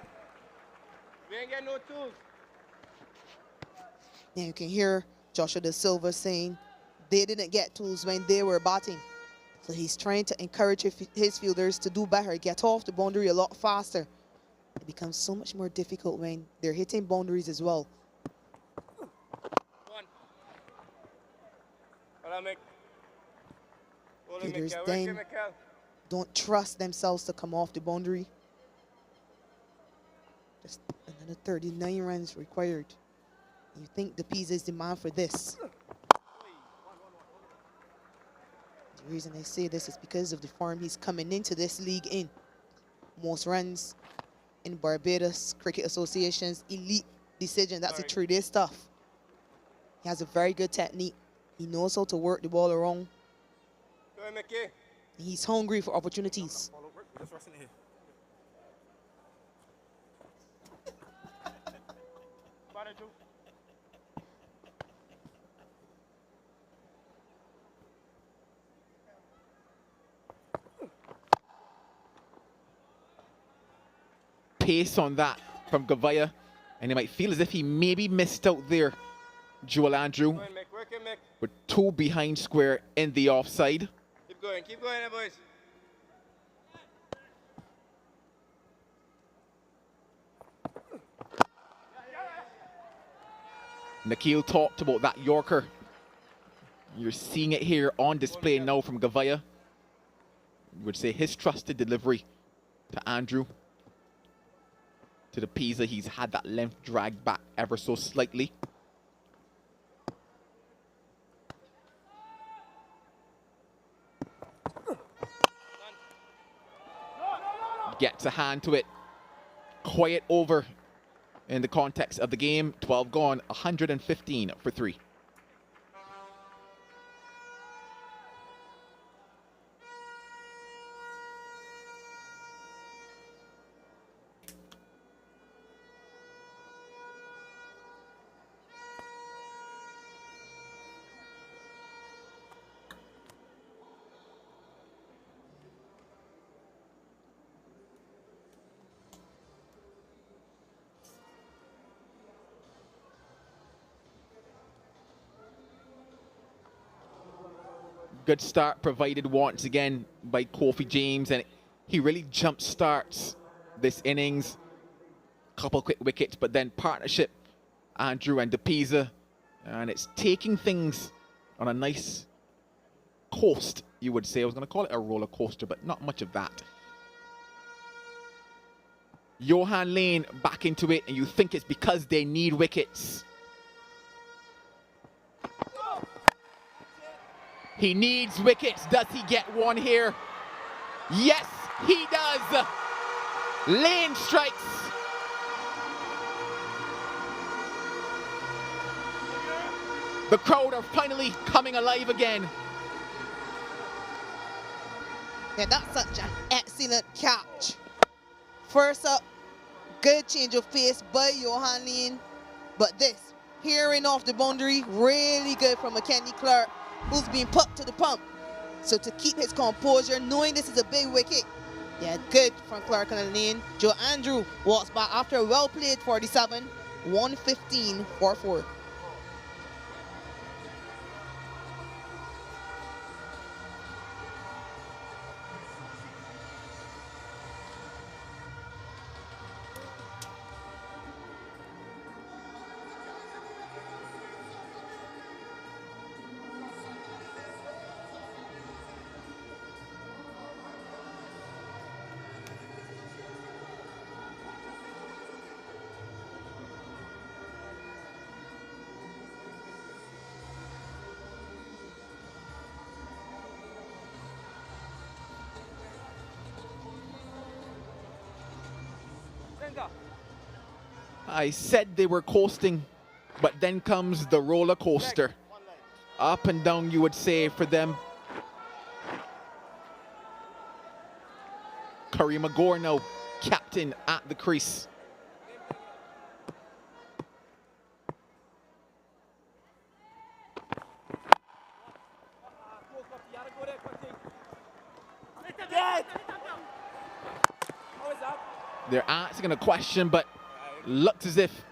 We ain't getting no tools. And you can hear Joshua Da Silva saying they didn't get tools when they were batting. So he's trying to encourage his fielders to do better, get off the boundary a lot faster. It becomes so much more difficult when they're hitting boundaries as well. 1. Well, Fielders then don't trust themselves to come off the boundary. Just another 39 runs required. You think the P's is demand for this. The reason I say this is because of the form he's coming into this league in. Most runs in Barbados Cricket Association's elite decision. That's the 3-day stuff. He has a very good technique. He knows how to work the ball around. He's hungry for opportunities. Pace on that from Gavaya, and he might feel as if he maybe missed out there. Joel Andrew with 2 behind square in the offside. Keep going, boys. Nikhil talked about that Yorker. You're seeing it here on display now from Gavaya. I would say his trusted delivery to Andrew. To the Pisa, he's had that length dragged back ever so slightly. Gets a hand to it. Quiet over in the context of the game. 12 gone, 115 for 3. Good start provided once again by Kofi James, and he really jump starts this innings. Couple quick wickets, but then partnership, Andrew and DePisa, and it's taking things on a nice coast, you would say. I was going to call it a roller coaster, but not much of that. Johan Lane back into it, and you think it's because they need wickets. He needs wickets. Does he get one here? Yes, he does. Lane strikes. The crowd are finally coming alive again. Yeah, that's such an excellent catch. First up, good change of pace by Johan Lane. But this, hearing off the boundary, really good from McKenny Clark, who's being put to the pump. So to keep his composure, knowing this is a big wicket, yeah, good from Clark and Lane. Joe Andrew walks back after a well-played 47, 115 for 4. I said they were coasting, but then comes the roller coaster. Up and down, you would say, for them. Kareem Agor now, captain at the crease. They're asking a question, but looks as if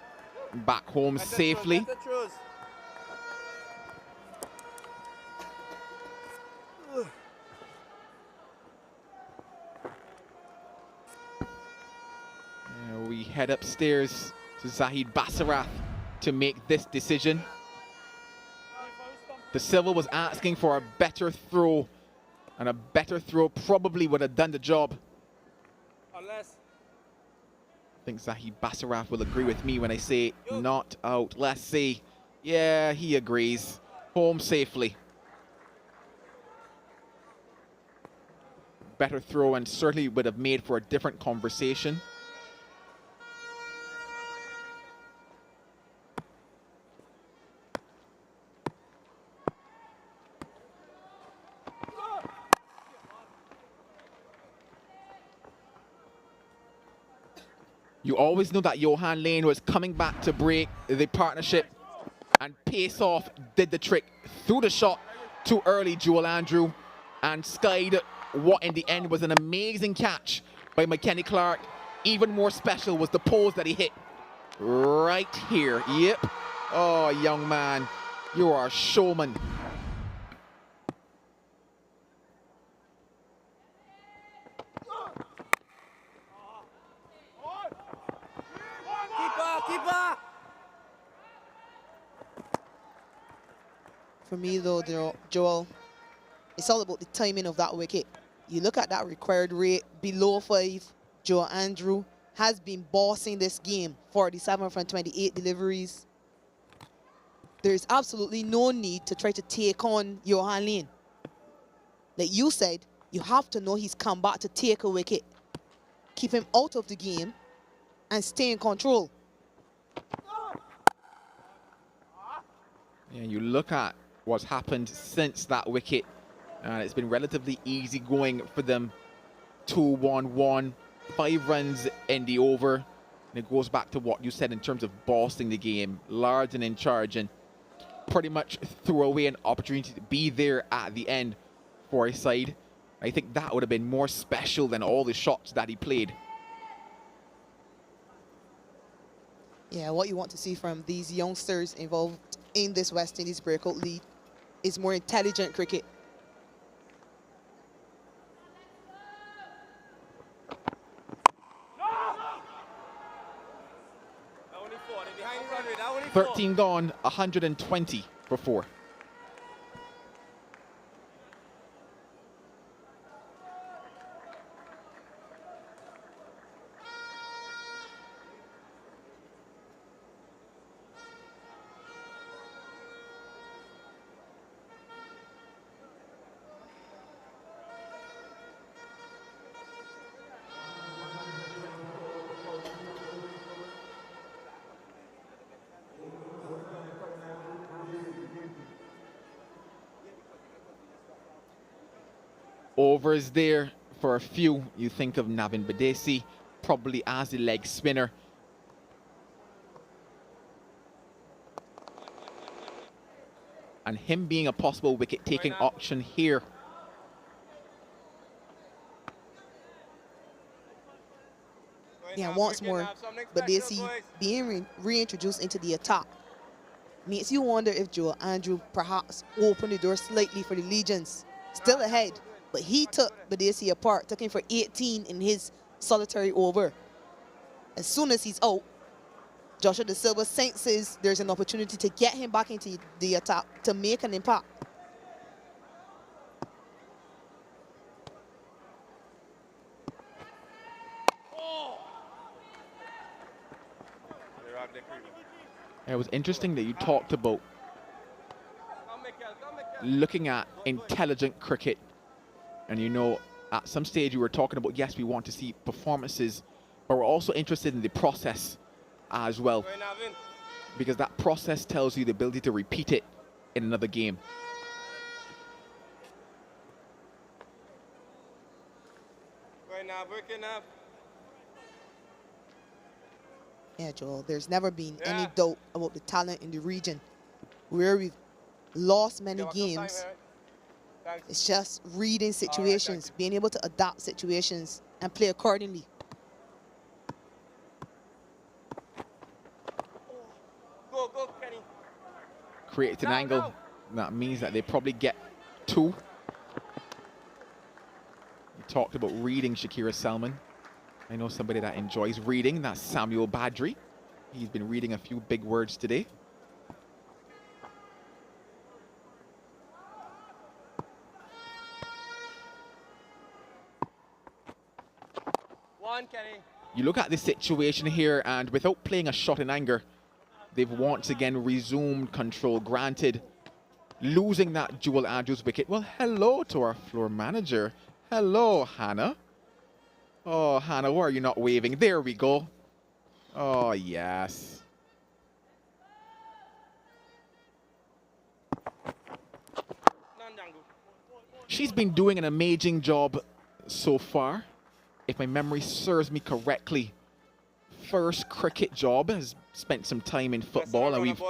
back home safely. We head upstairs to Zahid Basarath to make this decision. De Silva was asking for a better throw, and a better throw probably would have done the job. I think Zahid Basarath will agree with me when I say not out. Let's see. Yeah, he agrees. Home safely. Better throw and certainly would have made for a different conversation. You always know that Johan Lane was coming back to break the partnership, and pace off did the trick. Threw the shot too early, Joel Andrew, and skied what in the end was an amazing catch by McKenny Clark. Even more special was the pose that he hit right here. Yep. Oh, young man, you are a showman. Keeper! For me, though, Joel, it's all about the timing of that wicket. You look at that required rate, below 5. Joe Andrew has been bossing this game, 47 from 28 deliveries. There's absolutely no need to try to take on Johan Lane. Like you said, you have to know he's come back to take a wicket, keep him out of the game, and stay in control. Yeah, you look at what's happened since that wicket, and it's been relatively easy going for them. 2-1-1, 5 runs in the over. And it goes back to what you said in terms of bossing the game, large and in charge, and pretty much threw away an opportunity to be there at the end for his side. I think that would have been more special than all the shots that he played. Yeah, what you want to see from these youngsters involved in this West Indies Breakout League is more intelligent cricket. Only 4. They're behind the run rate. Only 13 gone, 120 for 4. Overs there for a few. You think of Navin Badesi probably as the leg spinner. And him being a possible wicket-taking option here. Yeah, once more, Badesi being reintroduced into the attack makes you wonder if Joel Andrew perhaps opened the door slightly for the Legions. Still ahead, but he took Badesi apart, took him for 18 in his solitary over. As soon as he's out, Joshua De Silva senses there's an opportunity to get him back into the attack to make an impact. It was interesting that you talked about looking at intelligent cricket. And you know, at some stage you were talking about, yes, we want to see performances, but we're also interested in the process as well. Because that process tells you the ability to repeat it in another game. Yeah, Joel, there's never been any doubt about the talent in the region. Where we've lost many games, it's just reading situations, being able to adapt situations and play accordingly. Go, Kenny. Created an angle. That means that they probably get 2. We talked about reading Shakira Selman. I know somebody that enjoys reading. That's Samuel Badri. He's been reading a few big words today. Kenny. You look at this situation here, and without playing a shot in anger, they've once again resumed control. Granted, losing that Joel Andrews wicket. Well, hello to our floor manager. Hello, Hannah. Oh, Hannah, why are you not waving? There we go. Oh, yes. She's been doing an amazing job so far. If my memory serves me correctly, first cricket job, has spent some time in football, and we've,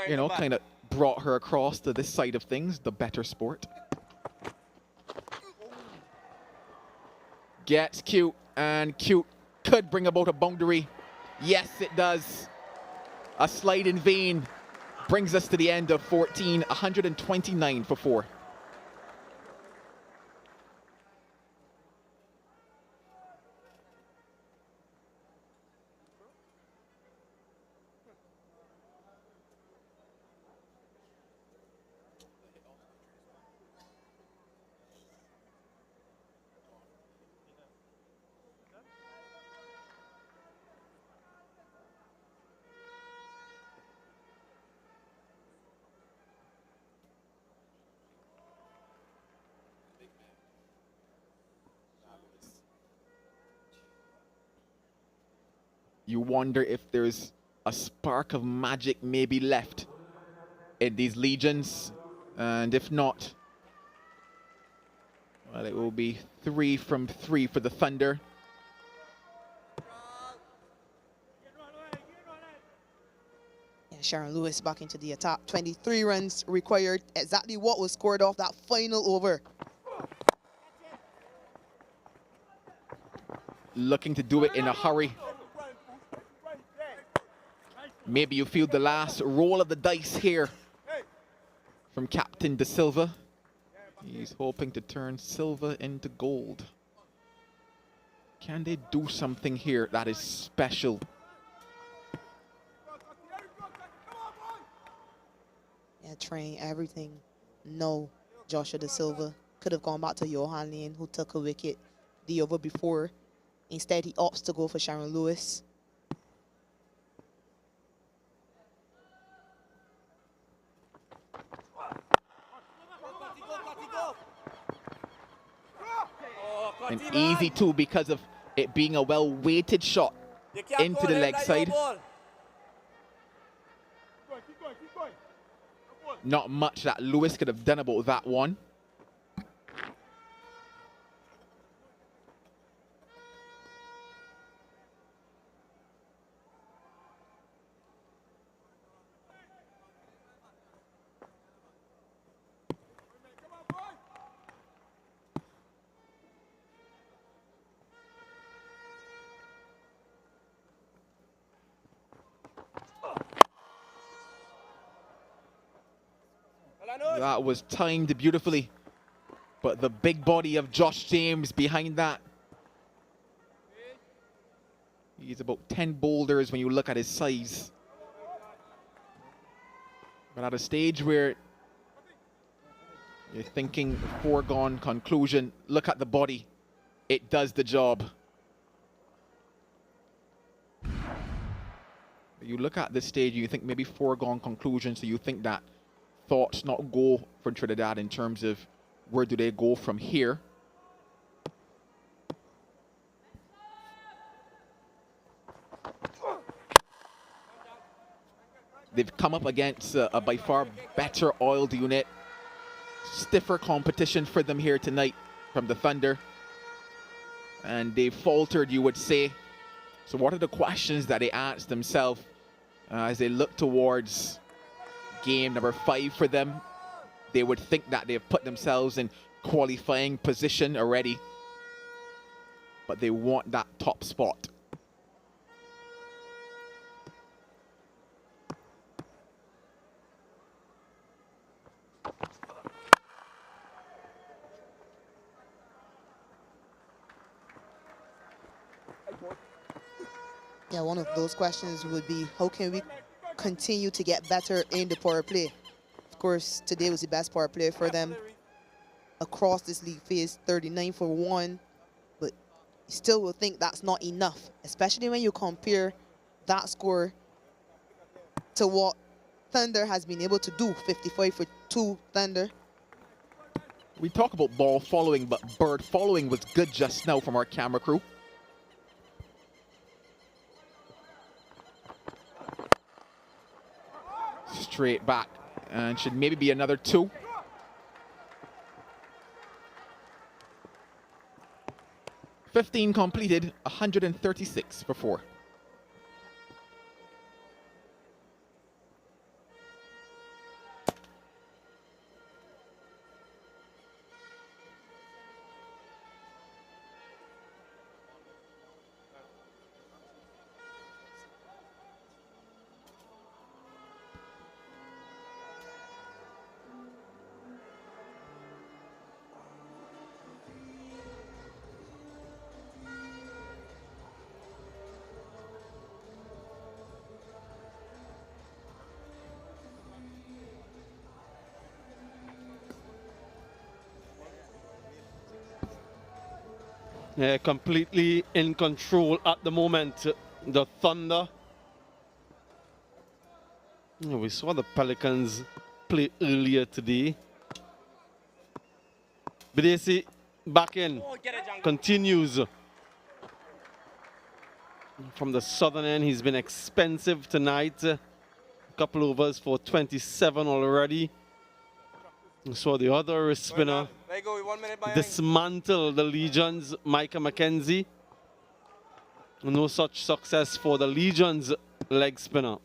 you know, kind of brought her across to this side of things, the better sport. Gets cute, and cute could bring about a boundary. Yes, it does. A slide in vain brings us to the end of 14, 129 for 4. You wonder if there's a spark of magic maybe left in these Legions, and if not, well, it will be 3 from 3 for the Thunder. Yeah, Sharon Lewis back into the attack. 23 runs required, exactly what was scored off that final over. Looking to do it in a hurry. Maybe you feel the last roll of the dice here from Captain De Silva. He's hoping to turn silver into gold. Can they do something here that is special? Yeah, trying everything. No, Joshua De Silva could have gone back to Johan Lane, who took a wicket the over before. Instead, he opts to go for Sharon Lewis. And easy too, because of it being a well-weighted shot into the leg side. Not much that Lewis could have done about that one. That was timed beautifully, but the big body of Josh James behind that. He's about 10 boulders when you look at his size. But at a stage where you're thinking foregone conclusion, look at the body. It does the job. You look at this stage, you think maybe foregone conclusion, so you think that thoughts not go for Trinidad in terms of where do they go from here. They've come up against a by far better oiled unit. Stiffer competition for them here tonight from the Thunder. And they faltered, you would say. So what are the questions that they asked themselves as they look towards game number 5 for them? They would think that they've put themselves in qualifying position already, but they want that top spot. Yeah, one of those questions would be, how can we continue to get better in the power play? Of course, today was the best power play for them across this league phase, 39 for 1, but you still will think that's not enough, especially when you compare that score to what Thunder has been able to do, 55 for 2 Thunder. We talk about ball following, but bird following was good just now from our camera crew. Straight back, and should maybe be another 2. "15 completed, 136 for 4. Completely in control at the moment, the Thunder. We saw the Pelicans play earlier today. Bidesi back in, continues. From the southern end, he's been expensive tonight. A couple overs for 27 already. So the other wrist spinner dismantle the Legions, Micah McKenzie. No such success for the Legions leg spinner.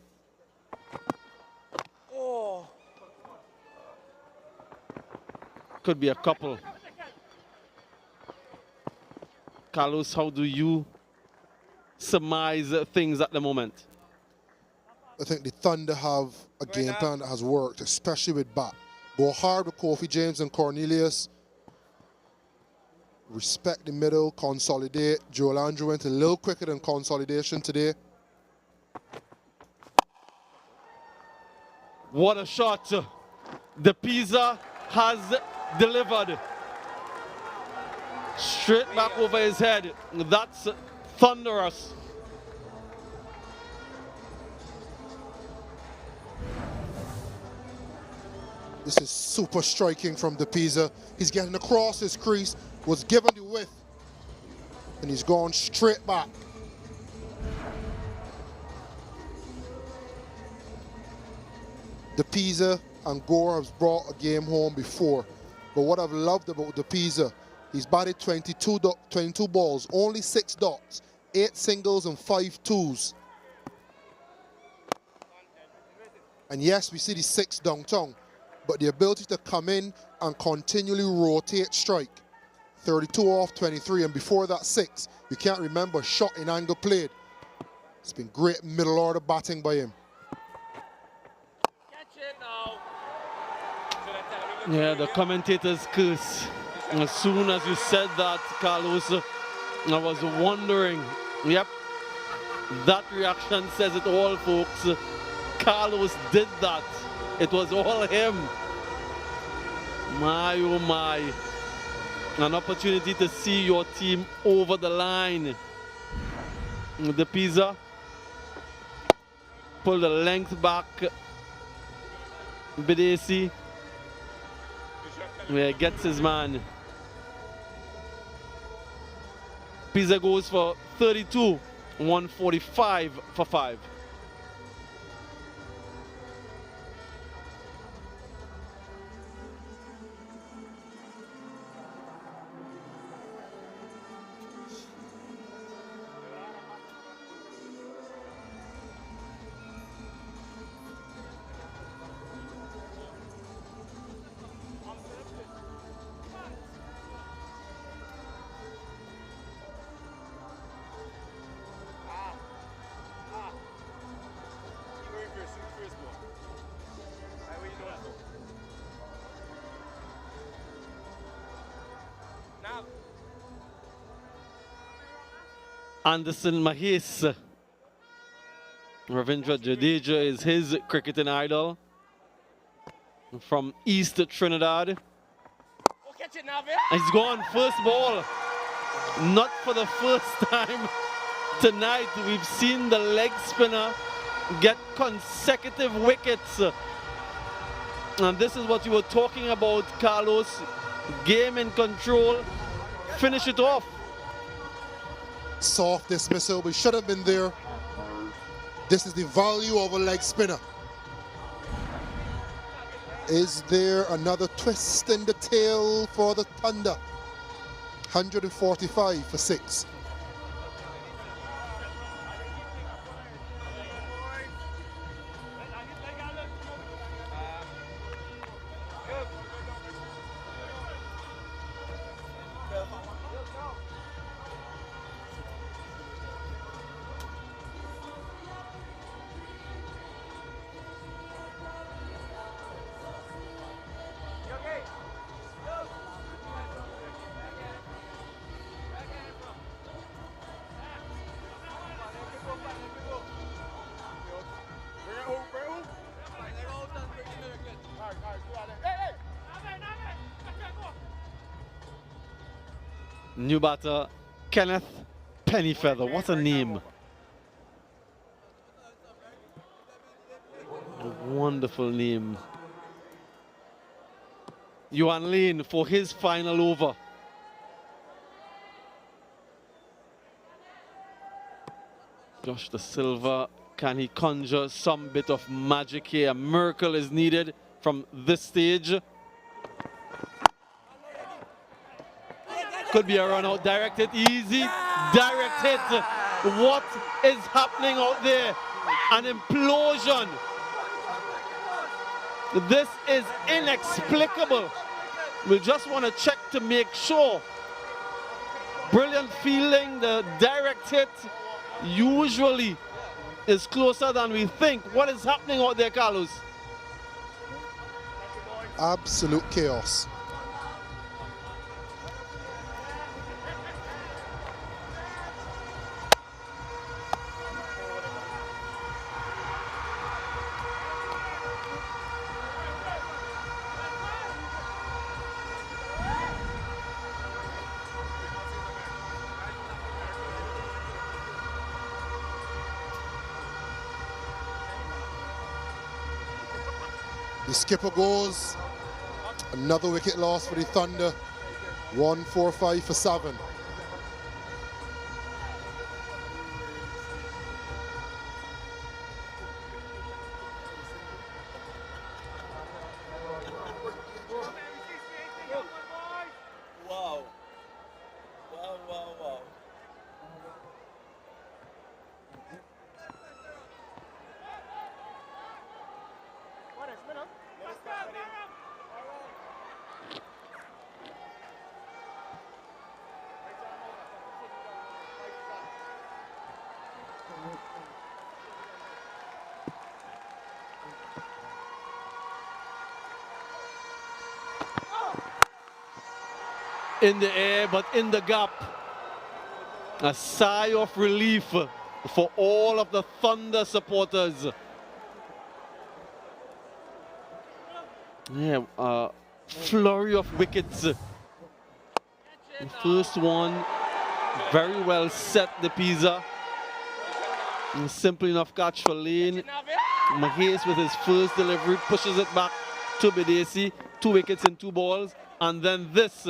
Could be a couple. Carlos, how do you surmise things at the moment? I think the Thunder have a game plan that has worked, especially with bat. Go hard with Kofi James and Cornelius. Respect the middle, consolidate. Joel Andrew went a little quicker than consolidation today. What a shot. The Pisa has delivered. Straight back over his head. That's thunderous. This is super striking from DePisa. He's getting across his crease, was given the width, and he's gone straight back. DePisa and Gore have brought a game home before, but what I've loved about DePisa, he's batted 22 balls, only 6 dots, 8 singles and 5 twos. And yes, we see the 6 downtown, but the ability to come in and continually rotate strike. 32 off 23, and before that 6, you can't remember shot in angle played. It's been great middle order batting by him. Yeah, the commentators curse. As soon as you said that, Carlos, I was wondering. Yep, that reaction says it all, folks. Carlos did that. It was all him. My, oh my. An opportunity to see your team over the line. The Pisa. Pull the length back. Bidesi. Yeah, gets his man. Pisa goes for 32, 145 for 5. Anderson Mahis. Ravindra Jadeja is his cricketing idol from East Trinidad. He's gone first ball. Not for the first time tonight. We've seen the leg spinner get consecutive wickets. And this is what you were talking about, Carlos. Game in control. Finish it off. Soft dismissal, we should have been there. This is the value of a leg spinner. Is there another twist in the tail for the Thunder? 145 for 6. New batter Kenneth Pennyfeather, what a name. A wonderful name. Yuan Lane for his final over. Josh Da Silva, can he conjure some bit of magic here? A miracle is needed from this stage. Could be a run out, direct hit, easy, direct hit. What is happening out there? An implosion. This is inexplicable. We just want to check to make sure. Brilliant fielding, the direct hit usually is closer than we think. What is happening out there, Carlos? Absolute chaos. The skipper goes. Another wicket loss for the Thunder. 145 for 7. Wow. Wow, wow, wow. In the air, but in the gap. A sigh of relief for all of the Thunder supporters. Yeah, flurry of wickets. The first one, very well set, the Pisa. And simple enough catch for Lane. Mahesh with his first delivery pushes it back to Bidesi. 2 wickets in 2 balls. And then this.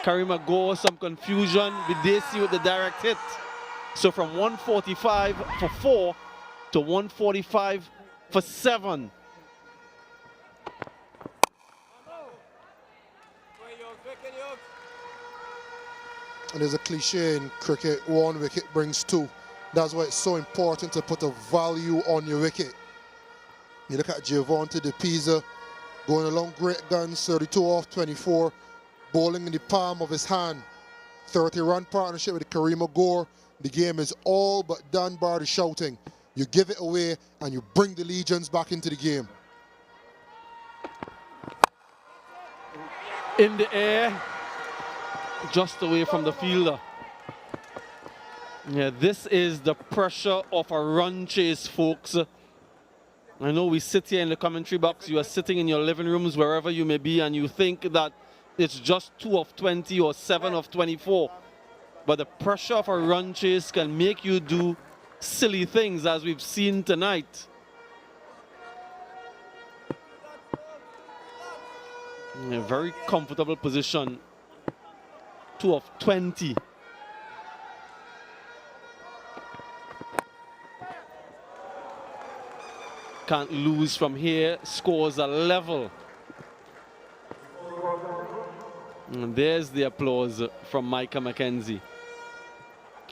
Karima Gore, some confusion. Bidesi with the direct hit. So from 145 for 4 to 145 for 7. And there's a cliche in cricket, 1 wicket brings 2. That's why it's so important to put a value on your wicket. You look at Giovanni De Pisa going along great guns, 32 off 24, bowling in the palm of his hand. 30-run partnership with Karima Gore. The game is all but done bar the shouting. You give it away and you bring the Legions back into the game. In the air, just away from the fielder. Yeah, this is the pressure of a run chase, folks. I know we sit here in the commentary box, you are sitting in your living rooms, wherever you may be, and you think that it's just 2 of 20 or 7 of 24. But the pressure of a run chase can make you do silly things, as we've seen tonight. A very comfortable position. 2 of 20. Can't lose from here. Scores are level. And there's the applause from Micah McKenzie.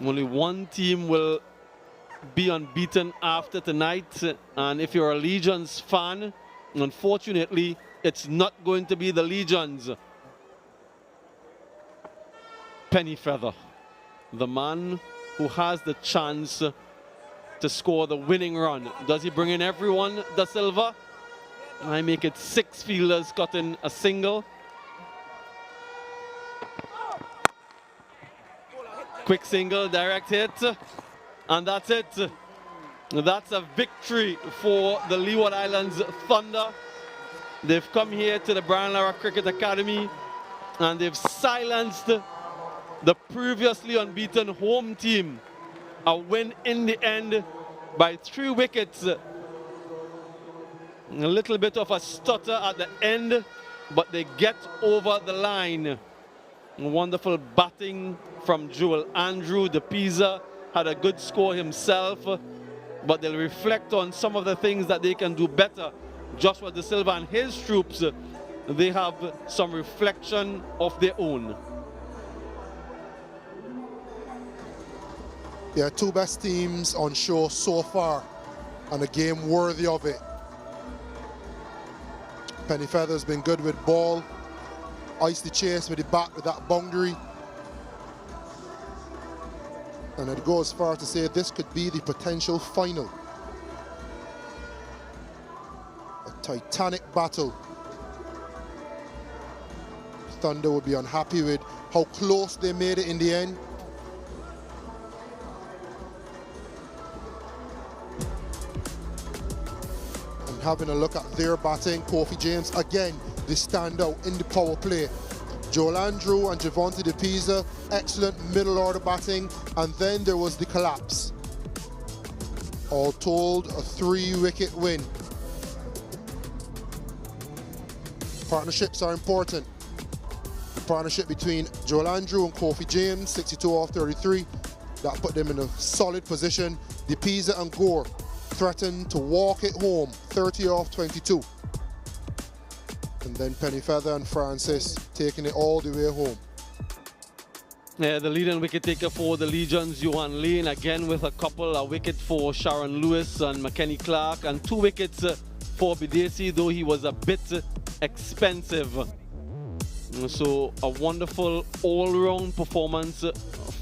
Only one team will be unbeaten after tonight. And if you're a Legions fan, unfortunately, it's not going to be the Legions. Pennyfeather, the man who has the chance to score the winning run. Does he bring in everyone, Da Silva? I make it 6 fielders cutting a single. Quick single, direct hit, and that's it. That's a victory for the Leeward Islands Thunder. They've come here to the Brian Lara Cricket Academy and they've silenced the previously unbeaten home team a win in the end by 3 wickets. A little bit of a stutter at the end, but they get over the line. Wonderful batting from Joel Andrew. De Pisa had a good score himself, but they'll reflect on some of the things that they can do better. Joshua De Silva and his troops, they have some reflection of their own. Yeah, 2 best teams on show so far, and a game worthy of it. Pennyfeather's been good with ball. Iced the chase with the bat with that boundary. And I'd go as far as to say this could be the potential final. A titanic battle. Thunder would be unhappy with how close they made it in the end. And having a look at their batting, Kofi James, again, they stand out in the power play. Joel Andrew and Javonte De Pisa, excellent middle order batting, and then there was the collapse. All told, a 3-wicket win. Partnerships are important. The partnership between Joel Andrew and Kofi James, 62 off 33, that put them in a solid position. De Pisa and Gore threatened to walk it home, 30 off 22. And then Pennyfeather and Francis taking it all the way home. Yeah, the leading wicket taker for the Legions, Johan Lane, again with a couple, a wicket for Sharon Lewis and McKenny Clark, and 2 wickets for Bidesi, though he was a bit expensive. So a wonderful all-round performance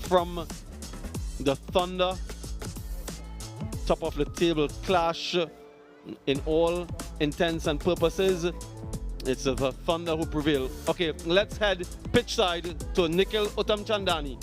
from the Thunder. Top of the table clash in all intents and purposes. It's the Thunder who prevail. Okay, let's head pitch side to Nikhil Uttamchandani.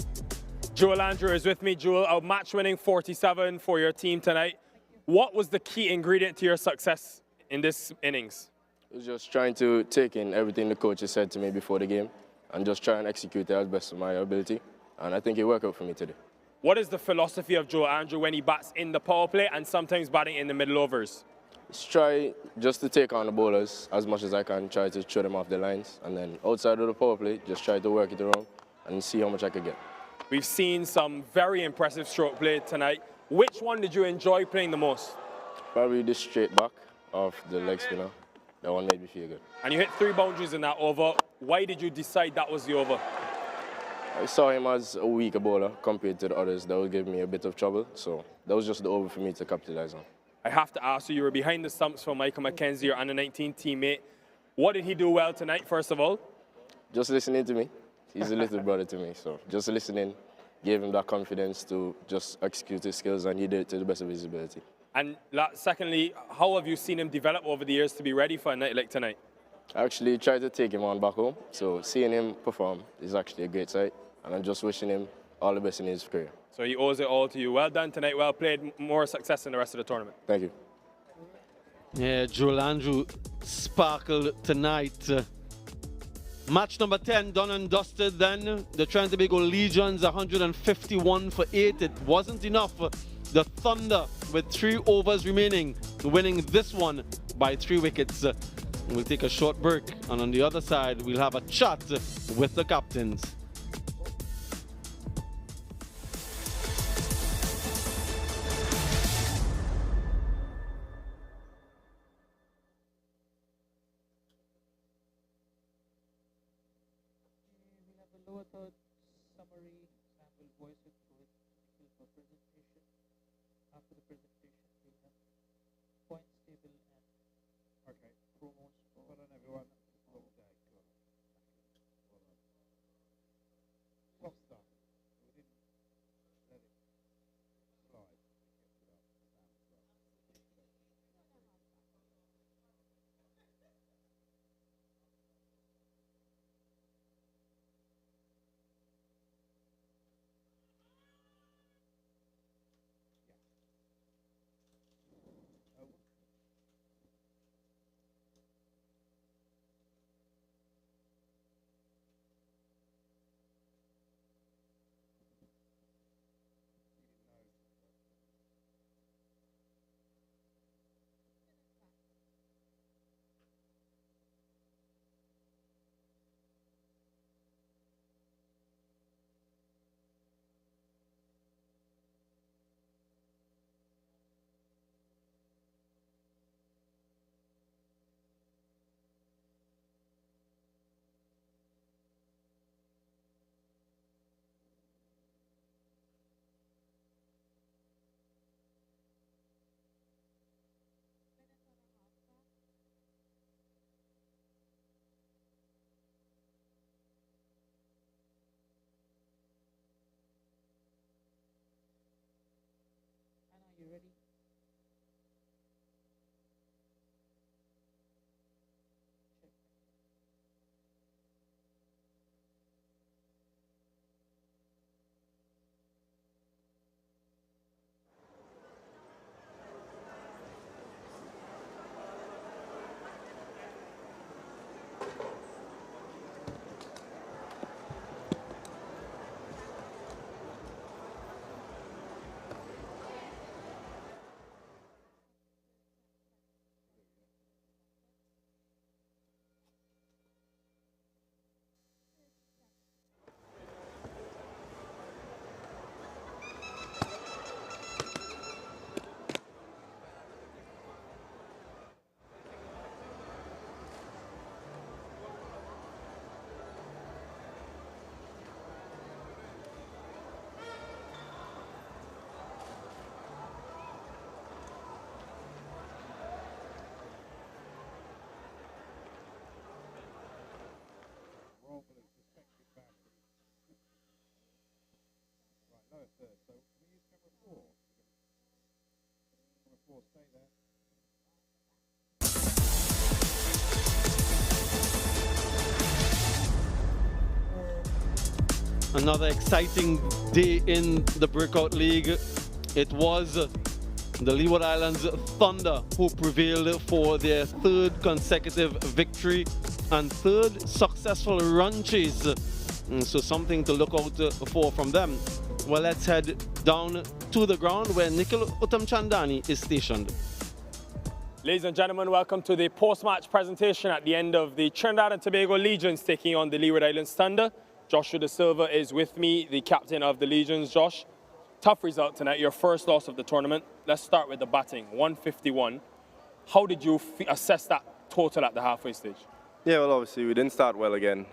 Joel Andrew is with me. Joel, a match-winning 47 for your team tonight. What was the key ingredient to your success in this innings? It was just trying to take in everything the coaches said to me before the game and just try and execute it as best of my ability. And I think it worked out for me today. What is the philosophy of Joel Andrew when he bats in the power play and sometimes batting in the middle overs? Just try just to take on the bowlers as much as I can, try to throw them off the lines. And then outside of the power play, just try to work it around and see how much I could get. We've seen some very impressive stroke play tonight. Which one did you enjoy playing the most? Probably the straight back of the leg spinner. That one made me feel good. And you hit 3 boundaries in that over. Why did you decide that was the over? I saw him as a weaker bowler compared to the others. That would give me a bit of trouble. So that was just the over for me to capitalize on. I have to ask you were behind the stumps for Michael McKenzie, your under-19 teammate. What did he do well tonight, first of all? Just listening to me. He's a little brother to me. So just listening, gave him that confidence to just execute his skills, and he did it to the best of his ability. And secondly, how have you seen him develop over the years to be ready for a night like tonight? I actually tried to take him on back home. So seeing him perform is actually a great sight. And I'm just wishing him all the best in his career. So he owes it all to you. Well done tonight, well played, more success in the rest of the tournament. Thank you. Yeah, Joel Andrew sparkled tonight. Match number 10 done and dusted then. The Trinidad Tobago Legions 151 for 8. It wasn't enough. The Thunder with 3 overs remaining, winning this one by 3 wickets. We'll take a short break, and on the other side we'll have a chat with the captains. Another exciting day in the Breakout League. It was the Leeward Islands Thunder who prevailed for their third consecutive victory and third successful run chase. So something to look out for from them. Well, let's head down to the ground where Nikhil Uttamchandani is stationed. Ladies and gentlemen, welcome to the post-match presentation at the end of the Trinidad and Tobago Legions taking on the Leeward Islands Thunder. Joshua De Silva is with me, the captain of the Legions. Josh, tough result tonight, your first loss of the tournament. Let's start with the batting, 151. How did you assess that total at the halfway stage? Yeah, well, obviously, we didn't start well again.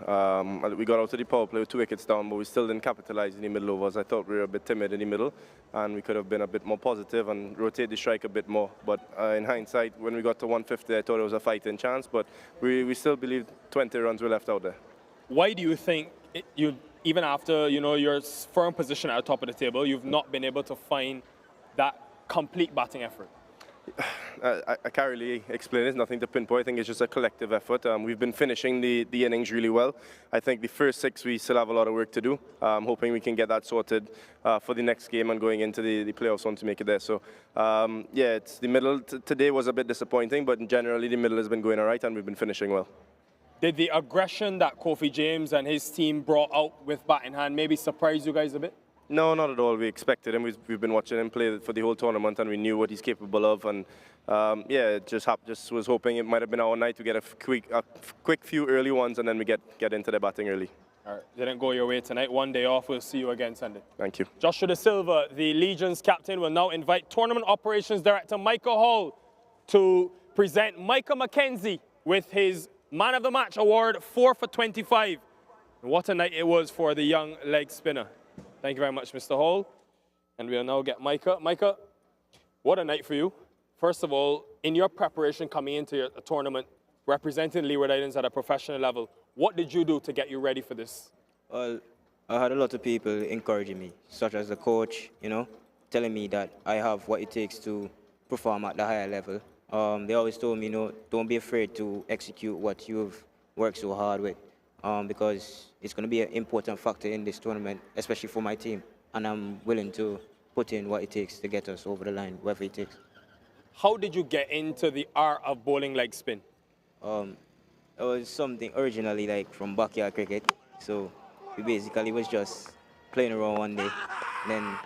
We got out to the power play with 2 wickets down, but we still didn't capitalize in the middle overs. I thought we were a bit timid in the middle, and we could have been a bit more positive and rotate the strike a bit more. But in hindsight, when we got to 150, I thought it was a fighting chance, but we still believed 20 runs were left out there. Why do you think even after your firm position at the top of the table, you've not been able to find that complete batting effort? I can't really explain it. It's nothing to pinpoint. I think it's just a collective effort. We've been finishing the innings really well. I think the first 6 we still have a lot of work to do. Hoping we can get that sorted for the next game and going into the playoffs on to make it there. So yeah, it's the middle. Today was a bit disappointing, but generally the middle has been going all right and we've been finishing well. Did the aggression that Kofi James and his team brought out with bat in hand maybe surprise you guys a bit? No, not at all. We expected him. We've been watching him play for the whole tournament, and we knew what he's capable of. And yeah, just was hoping it might have been our night to get a quick few early ones, and then we get into the batting early. All right, didn't go your way tonight. One day off. We'll see you again Sunday. Thank you. Joshua De Silva, the Legions captain, will now invite Tournament Operations Director Micah Hall to present Micah McKenzie with his Man of the Match award, 4 for 25. What a night it was for the young leg spinner. Thank you very much, Mr. Hall. And we'll now get Micah. Micah, what a night for you. First of all, in your preparation coming into your tournament, representing Leeward Islands at a professional level, what did you do to get you ready for this? Well, I had a lot of people encouraging me, such as the coach, telling me that I have what it takes to perform at the higher level. They always told me, don't be afraid to execute what you've worked so hard with, because it's going to be an important factor in this tournament, especially for my team. And I'm willing to put in what it takes to get us over the line, whatever it takes. How did you get into the art of bowling leg spin? It was something originally like from backyard cricket. So we basically was just playing around one day, then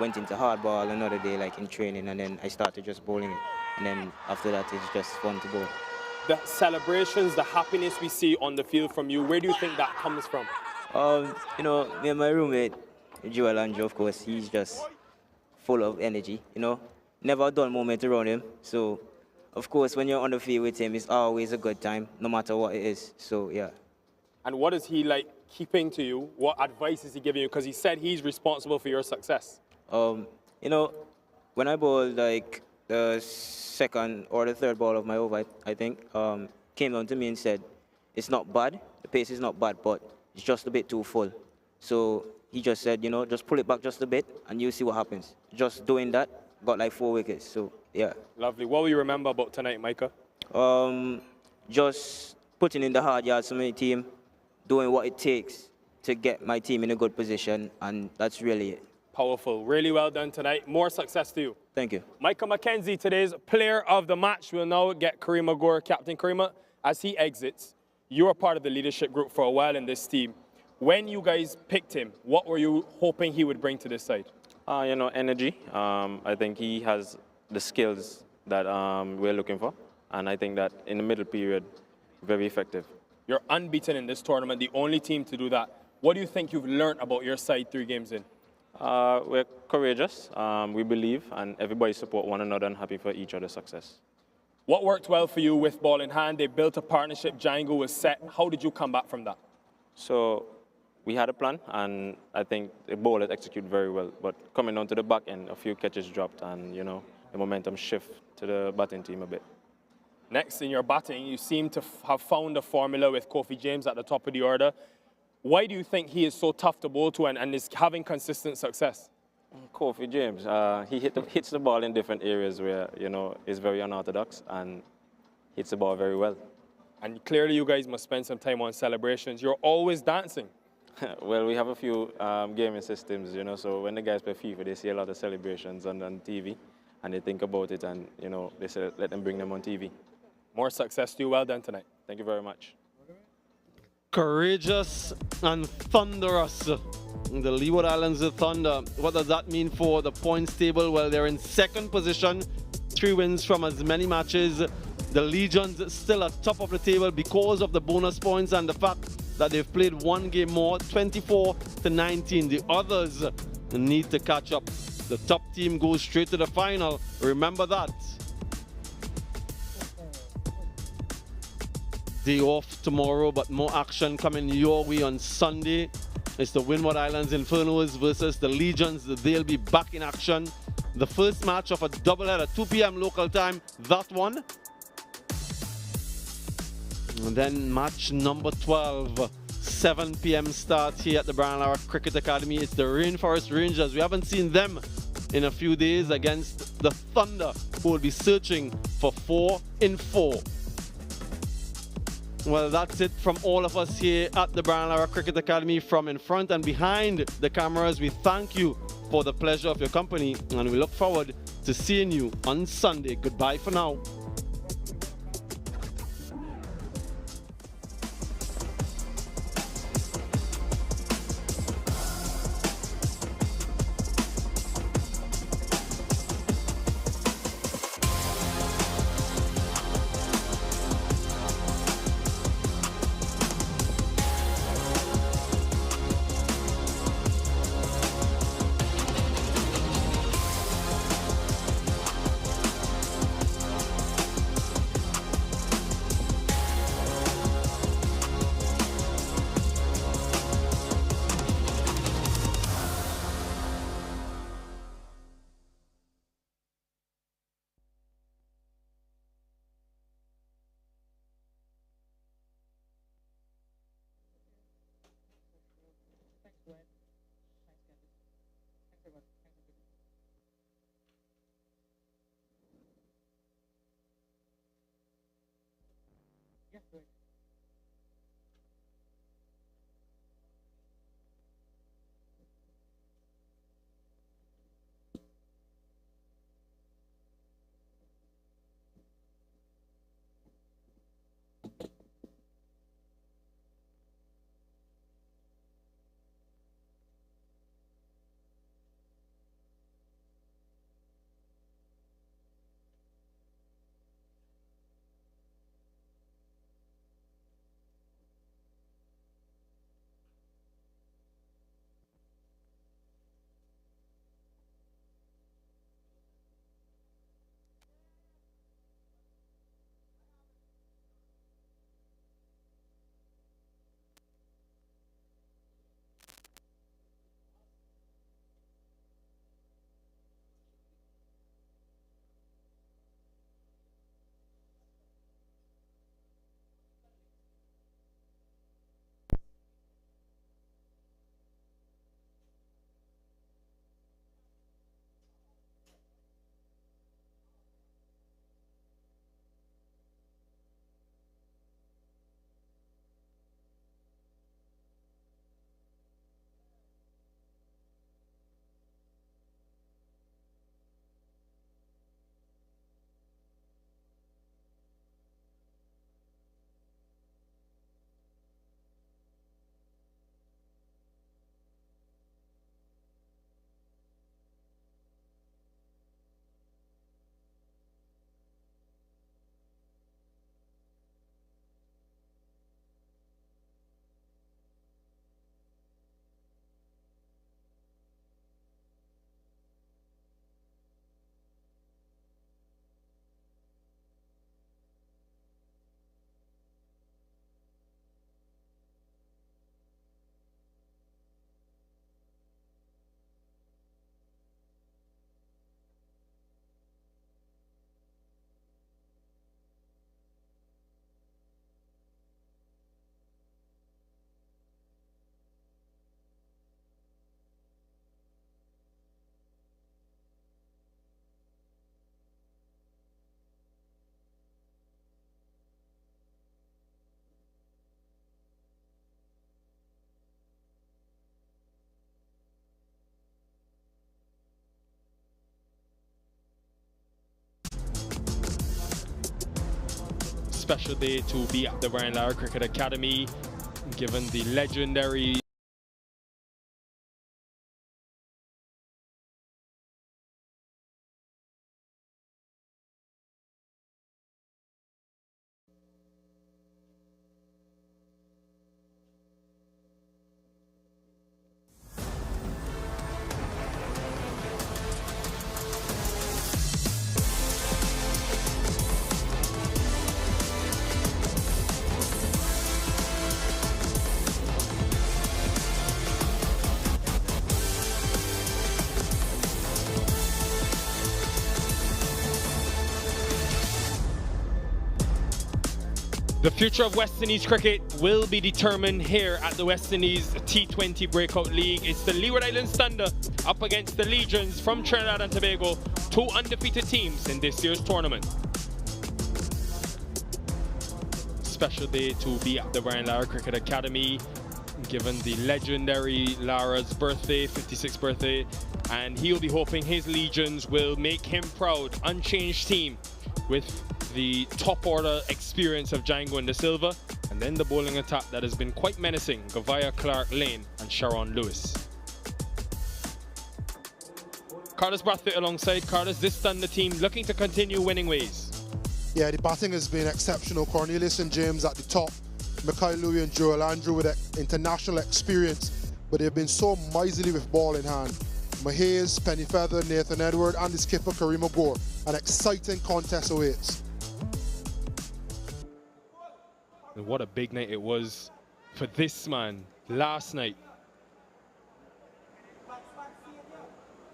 went into hardball another day, like in training, and then I started just bowling it. And then after that, it's just fun to bowl. The celebrations, the happiness we see on the field from you, where do you think that comes from? Me and my roommate, Joel Andrew, of course, he's just full of energy, Never a dull moment around him. So, of course, when you're on the field with him, it's always a good time, no matter what it is. So, yeah. And what is he like keeping to you? What advice is he giving you? Because he said he's responsible for your success. When I bowled, like, the second or the third ball of my over, I think, came down to me and said, it's not bad, the pace is not bad, but it's just a bit too full. So he just said, just pull it back just a bit and you'll see what happens. Just doing that got like 4 wickets. So yeah. Lovely. What will you remember about tonight, Micah? Just putting in the hard yards for my team, doing what it takes to get my team in a good position, and that's really it. Powerful. Really well done tonight. More success to you. Thank you. Micah McKenzie, today's player of the match. We'll now get Karima Gore. Captain Karima, as he exits, you were part of the leadership group for a while in this team. When you guys picked him, what were you hoping he would bring to this side? You know, energy. I think he has the skills that we're looking for. And I think that in the middle period, very effective. You're unbeaten in this tournament, the only team to do that. What do you think you've learned about your side 3 games in? We're courageous, we believe, and everybody support one another and happy for each other's success. What worked well for you with ball in hand? They built a partnership, Django was set. How did you come back from that? So we had a plan, and I think the bowlers executed very well. But coming on to the back end, a few catches dropped, and, you know, the momentum shift to the batting team a bit. Next, in your batting, you seem to have found a formula with Kofi James at the top of the order. Why do you think he is so tough to bowl to and is having consistent success? Kofi James, he hits the ball in different areas where, you know, is very unorthodox and hits the ball very well. And clearly you guys must spend some time on celebrations. You're always dancing. Well, we have a few gaming systems, you know, so when the guys play FIFA, they see a lot of celebrations on TV, and they think about it, and, you know, they say, let them bring them on TV. More success to you. Well done tonight. Thank you very much. Courageous and thunderous. The Leeward Islands Thunder. What does that mean for the points table? Well, they're in 2nd position, 3 wins from as many matches. The Legions still at top of the table because of the bonus points and the fact that they've played 1 game more, 24-19. The others need to catch up. The top team goes straight to the final. Remember that. Day off tomorrow, but more action coming your way on Sunday. It's the Windward Islands Infernos versus the Legions. They'll be back in action. The first match of a doubleheader, 2 p.m. local time, that one. And then match number 12, 7 p.m. start here at the Brian Lara Cricket Academy. It's the Rainforest Rangers. We haven't seen them in a few days against the Thunder, who will be searching for 4 in 4. Well, that's it from all of us here at the Brian Lara Cricket Academy. From in front and behind the cameras, we thank you for the pleasure of your company, and we look forward to seeing you on Sunday. Goodbye for now. Special day to be at the Brian Lara Cricket Academy, given the legendary The future of West Indies cricket will be determined here at the West Indies T20 Breakout League. It's the Leeward Islands Thunder up against the Legions from Trinidad and Tobago, two undefeated teams in this year's tournament. Special day to be at the Brian Lara Cricket Academy, given the legendary Lara's birthday, 56th birthday, and he'll be hoping his Legions will make him proud. Unchanged team with the top order experience of Django and De Silva, and then the bowling attack that has been quite menacing, Gavaya, Clark, Lane and Sharon Lewis. Carlos Brathwaite alongside Carlos, this Thunder team looking to continue winning ways. Yeah, the batting has been exceptional. Cornelius and James at the top, Mikhail Louis and Joel Andrew with international experience, but they've been so miserly with ball in hand. Mahez, Penny Feather, Nathan Edward and the skipper Kareem Agor. An exciting contest awaits. And what a big night it was for this man last night.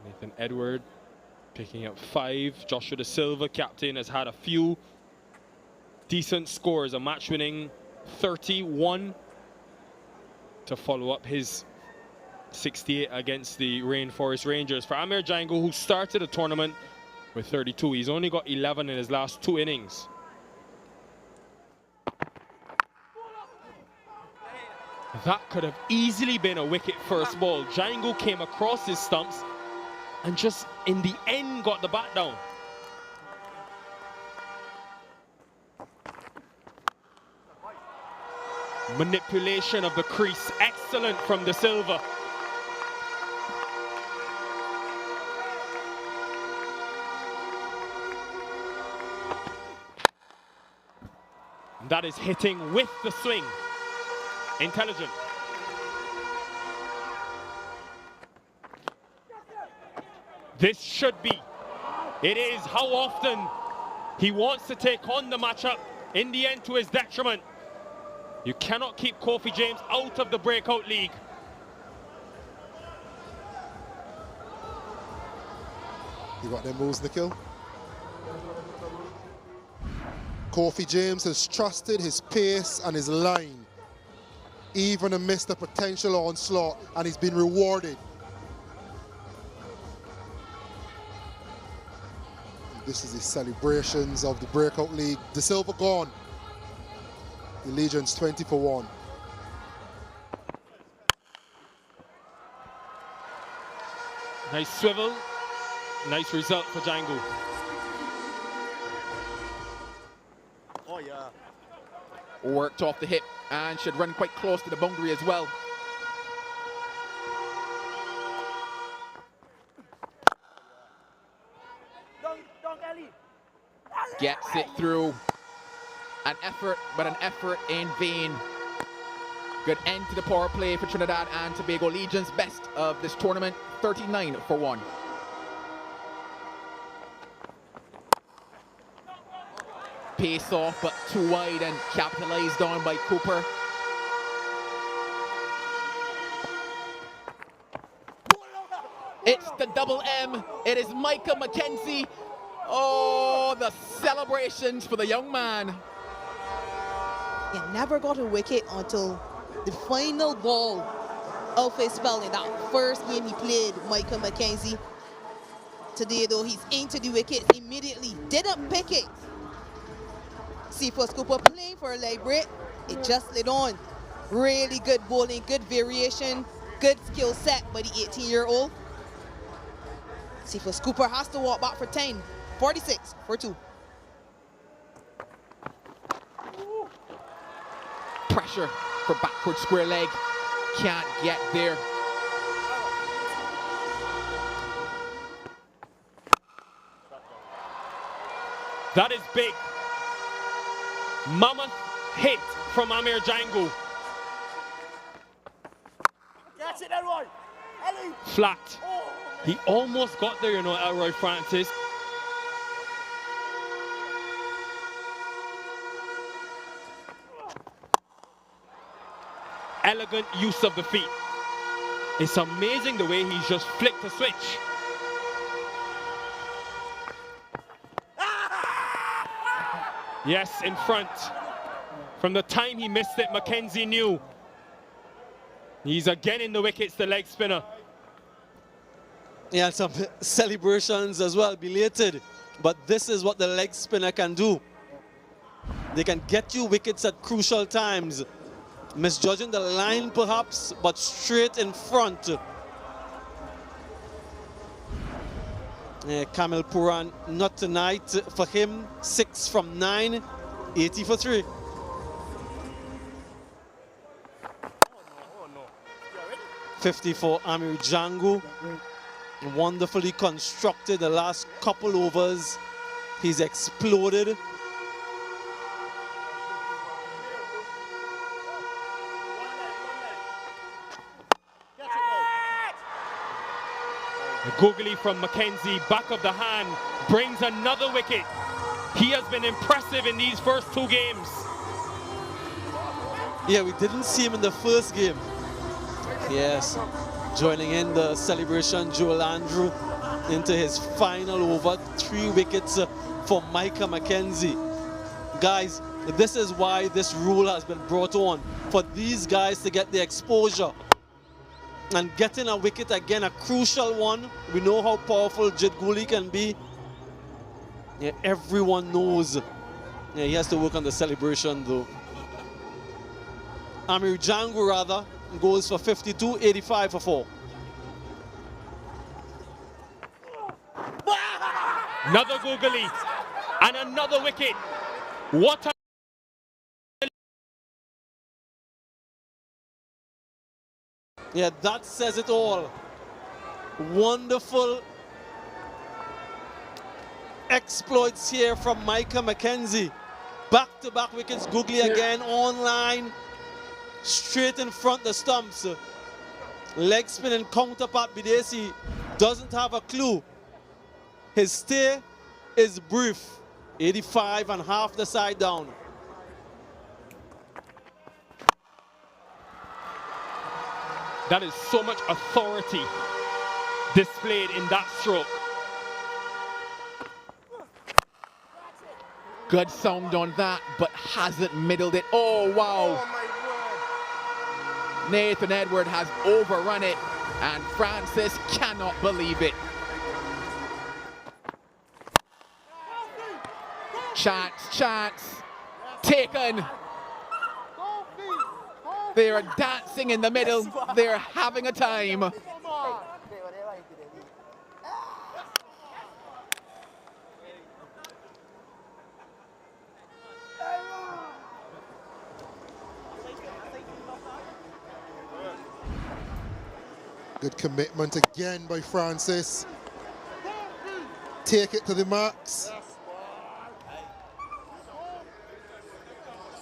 Nathan Edward picking up 5. Joshua De Silva, captain, has had a few decent scores. A match-winning 31 to follow up his 68 against the Rainforest Rangers. For Amir Django, who started the tournament with 32, he's only got 11 in his last 2 innings. That could have easily been a wicket first ball. Django came across his stumps and just in the end got the bat down. Manipulation of the crease, excellent from De Silva. That is hitting with the swing. Intelligent. This should be. It is. How often he wants to take on the matchup, in the end to his detriment. You cannot keep Kofi James out of the Breakout League. You got them moves, Nikhil? Kofi James has trusted his pace and his line, even amidst the potential onslaught, and he's been rewarded. This is the celebrations of the Breakout League. De Silva gone. The Legions 20 for 1. Nice swivel. Nice result for Django. Oh yeah. Worked off the hip and should run quite close to the boundary as well. Gets it through. An effort, but an effort in vain. Good end to the power play for Trinidad and Tobago. Legions best of this tournament, 39 for 1. Pace off, but too wide and capitalized on by Cooper. It's the double M. It is Micah McKenzie. Oh, the celebrations for the young man. He never got a wicket until the final ball of his spell in that first game he played, Micah McKenzie. Today, though, he's into the wickets immediately. Didn't pick it. See, for Cooper playing for a leg break, it just slid on. Really good bowling, good variation, good skill set by the 18-year-old. See, for Cooper has to walk back for 10. 46 for 2. Pressure for backward square leg. Can't get there. That is big. Mammoth hit from Amir Django. Catch it, Elroy. Ellie. Flat. He almost got there, you know, Elroy Francis. Elegant use of the feet. It's amazing the way he's just flicked the switch. Yes, in front. From the time he missed it, Mackenzie knew. He's again in the wickets, the leg spinner. Yeah, some celebrations as well, belated. But this is what the leg spinner can do. They can get you wickets at crucial times. Misjudging the line perhaps, but straight in front. Kamil Puran, not tonight for him. 6 from 9, 80 for 3. $50 for Amir Django. Wonderfully constructed the last couple overs. He's exploded. Googly from Mackenzie, back of the hand, brings another wicket. He has been impressive in these first 2 games. Yeah, we didn't see him in the first game. Yes, joining in the celebration, Joel Andrew into his final over. 3 wickets for Micah Mackenzie. Guys, this is why this rule has been brought on, for these guys to get the exposure. And getting a wicket again, a crucial one. We know how powerful Jid Gooley can be. Yeah, everyone knows. Yeah, he has to work on the celebration though. Amir Django rather goes for 52, 85 for 4. Another googly and another wicket. What a yeah, that says it all. Wonderful exploits here from Micah Mackenzie. Back-to-back wickets, googly again, online. Straight in front the stumps. Leg spinning counterpart Bidesi doesn't have a clue. His stay is brief. 85 and half the side down. That is so much authority displayed in that stroke. Good sound on that, but hasn't middled it. Oh, wow. Nathan Edward has overrun it, and Francis cannot believe it. Chance, taken. They are dancing in the middle. They're having a time. Good commitment again by Francis. Take it to the max.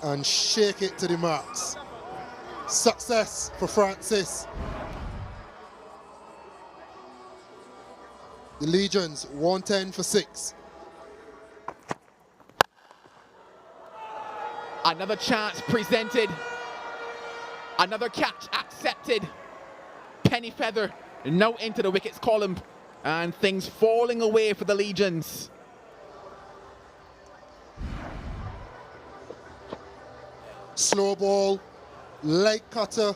And shake it to the max. Success for Francis. The Legions 110 for 6. Another chance presented. Another catch accepted. Penny feather now into the wickets column, and things falling away for the Legions. Slow ball, leg cutter,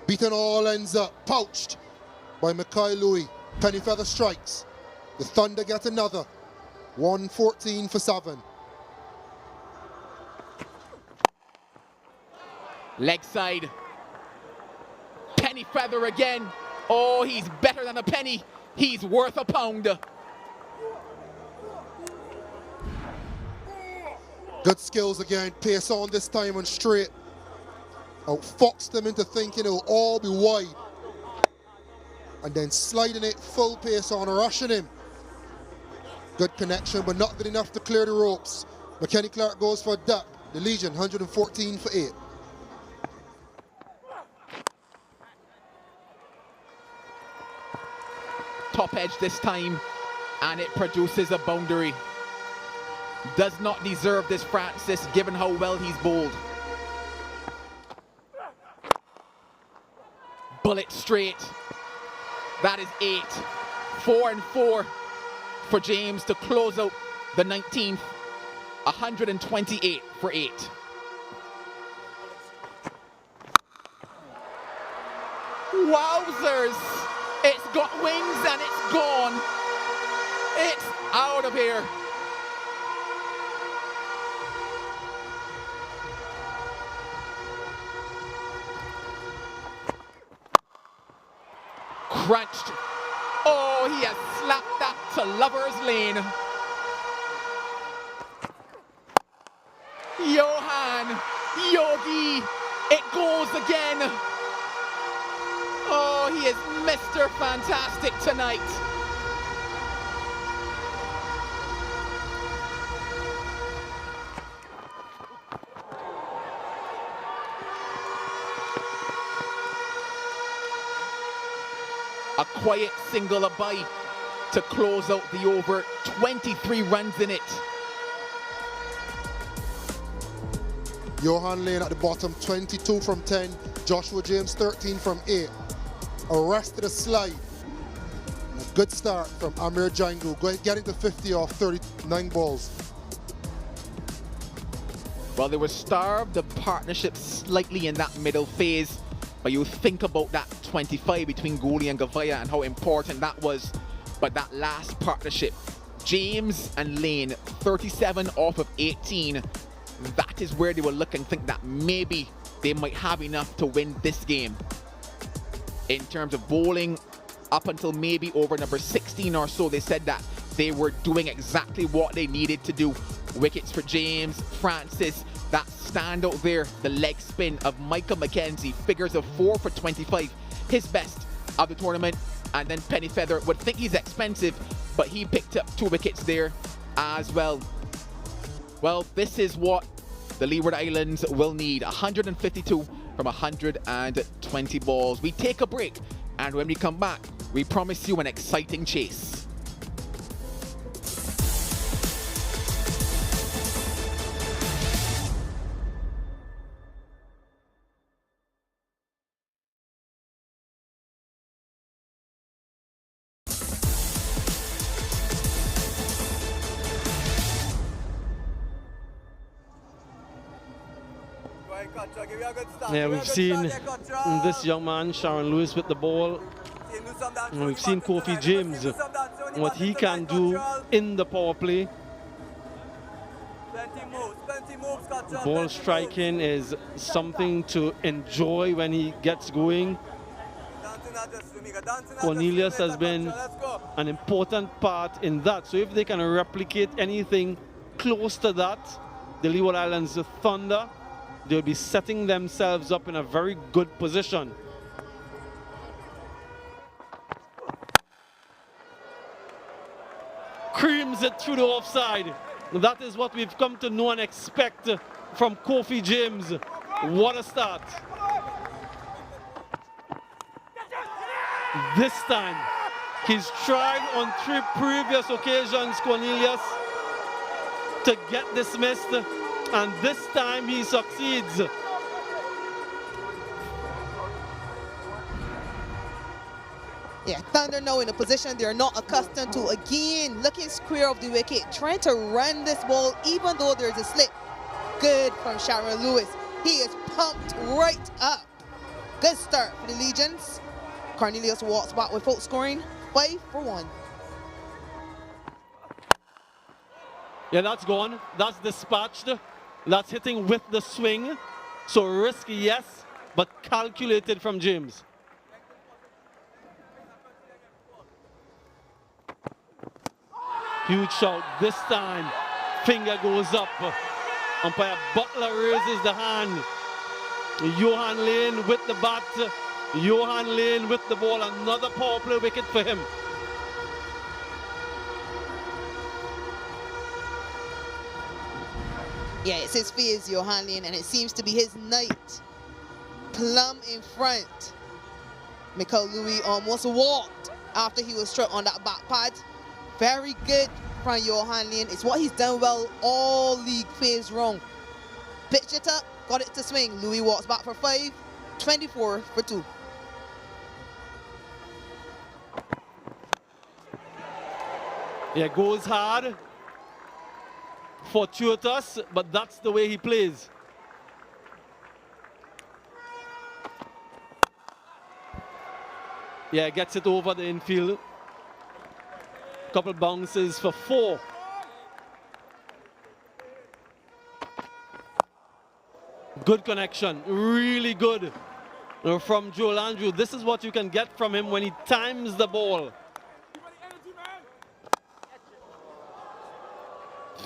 beaten all ends up, pouched by Mackay Louis. Penny feather strikes. The Thunder get another. 114 for 7. Leg side. Penny feather again. Oh, he's better than a penny. He's worth a pound. Good skills again. Pace on this time and straight. Outfoxed them into thinking it'll all be wide. And then sliding it full pace on, rushing him. Good connection, but not good enough to clear the ropes. McKenny Clark goes for a duck. The Legion, 114 for 8. Top edge this time, and it produces a boundary. Does not deserve this Francis, given how well he's bowled. Bullet straight. That is 8. 4 and 4 for James to close out the 19th. 128 for 8. Wowzers! It's got wings and it's gone. It's out of here. Crunched. Oh, he has slapped that to lover's lane. Johan, Yogi, it goes again. Oh, he is Mr. Fantastic tonight. A quiet single by to close out the over. 23 runs in it. Johan Lane at the bottom, 22 from 10. Joshua James, 13 from 8. Arrested a slide. And a good start from Amir Jangu, getting to 50 off 39 balls. Well, they were starved of partnership slightly in that middle phase, but you think about that 25 between Goli and Gavaya and how important that was. But that last partnership, James and Lane, 37 off of 18, that is where they were looking, think that maybe they might have enough to win this game. In terms of bowling, up until maybe over number 16 or so, they said that they were doing exactly what they needed to do. Wickets for James, Francis, that standout there, the leg spin of Michael McKenzie, figures of 4 for 25, his best of the tournament. And then Penny Feather would think he's expensive, but he picked up 2 wickets there as well. Well, this is what the Leeward Islands will need, 152 from 120 balls. We take a break, and when we come back, we promise you an exciting chase. Yeah, we've seen this young man, Sharon Lewis, with the ball. And we've seen Kofi James, what he can do in the power play. Ball striking is something to enjoy when he gets going. Cornelius has been an important part in that. So if they can replicate anything close to that, the Leeward Islands Thunder, they'll be setting themselves up in a very good position. Creams it through the offside. That is what we've come to know and expect from Kofi James. What a start. This time, he's tried on 3 previous occasions, Cornelius, to get dismissed. And this time he succeeds. Yeah, Thunder now in a position they're not accustomed to. Again, looking square of the wicket, trying to run this ball even though there's a slip. Good from Sharon Lewis. He is pumped right up. Good start for the Legions. Cornelius walks back without scoring. 5 for 1. Yeah, that's gone. That's dispatched. That's hitting with the swing. So risky, yes, but calculated from James. Huge shot this time. Finger goes up. Umpire Butler raises the hand. Johan Lane with the bat. Johan Lane with the ball. Another power play wicket for him. Yeah, it's his phase, Johan Lane, and it seems to be his night. Plumb in front. Michael Louis almost walked after he was struck on that back pad. Very good from Johan Lane. It's what he's done well all league phase wrong. Pitch it up, got it to swing. Louis walks back for 5, 24 for 2. Yeah, goes hard. Fortuitous, but that's the way he plays. Yeah, gets it over the infield. Couple bounces for 4. Good connection, really good from Joel Andrew. This is what you can get from him when he times the ball.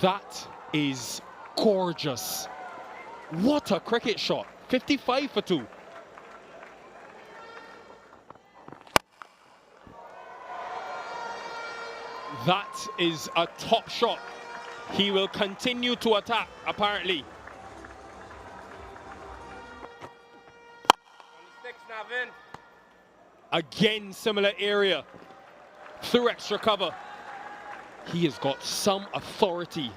That is gorgeous. What a cricket shot. 55 for 2. That is a top shot. He will continue to attack, apparently. Again, similar area. Through extra cover. He has got some authority.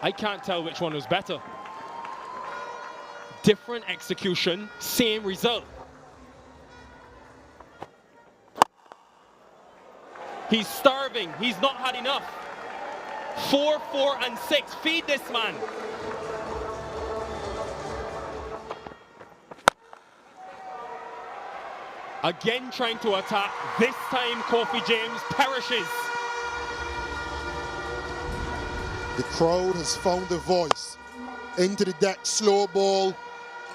I can't tell which one was better. Different execution, same result. He's starving. He's not had enough. 4, 4, and 6. Feed this man. Again trying to attack. This time Kofi James perishes. The crowd has found their voice. Into the deck, slow ball,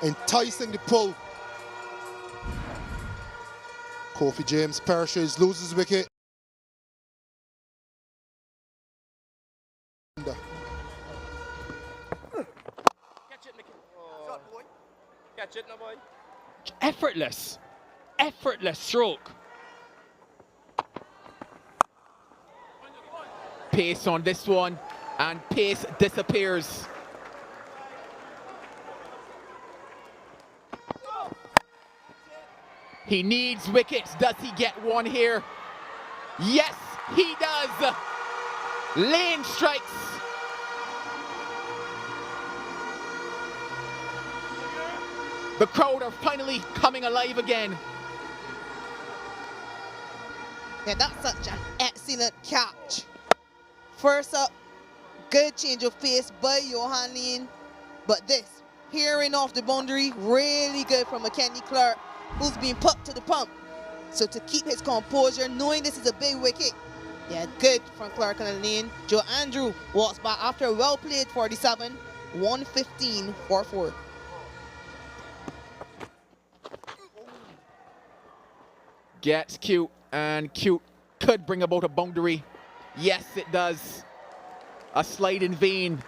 enticing the pull. Kofi James perishes, loses wicket. Catch it, Mickey. Shot, boy. Catch it, no boy. Effortless. Effortless stroke. Pace on this one, and pace disappears. He needs wickets. Does he get one here? Yes, he does. Lane strikes. The crowd are finally coming alive again. Yeah, that's such an excellent catch. First up, good change of pace by Johan Lane. But this, hearing off the boundary, really good from Mackenzie Clark, who's been put to the pump. So to keep his composure, knowing this is a big wicket, yeah, good from Clark and Lane. Joe Andrew walks back after a well-played 47, 115 for 4. Gets cute, and cute could bring about a boundary. Yes, it does. A slide in vain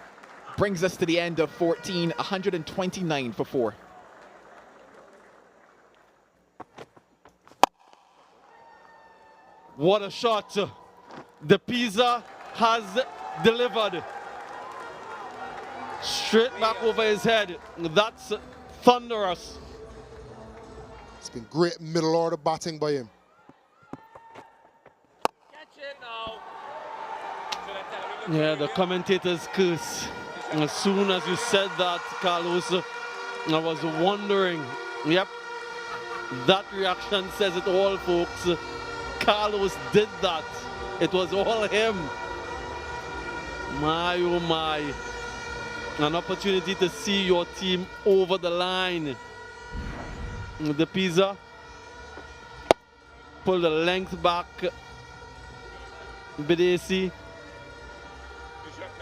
brings us to the end of 14, 129 for 4. What a shot. The Pisa has delivered. Straight back over his head. That's thunderous. It's been great middle order batting by him. Yeah, the commentators curse. As soon as you said that, Carlos, I was wondering. Yep, that reaction says it all, folks. Carlos did that. It was all him. My, oh my. An opportunity to see your team over the line. The Pisa pull the length back. Bidesi.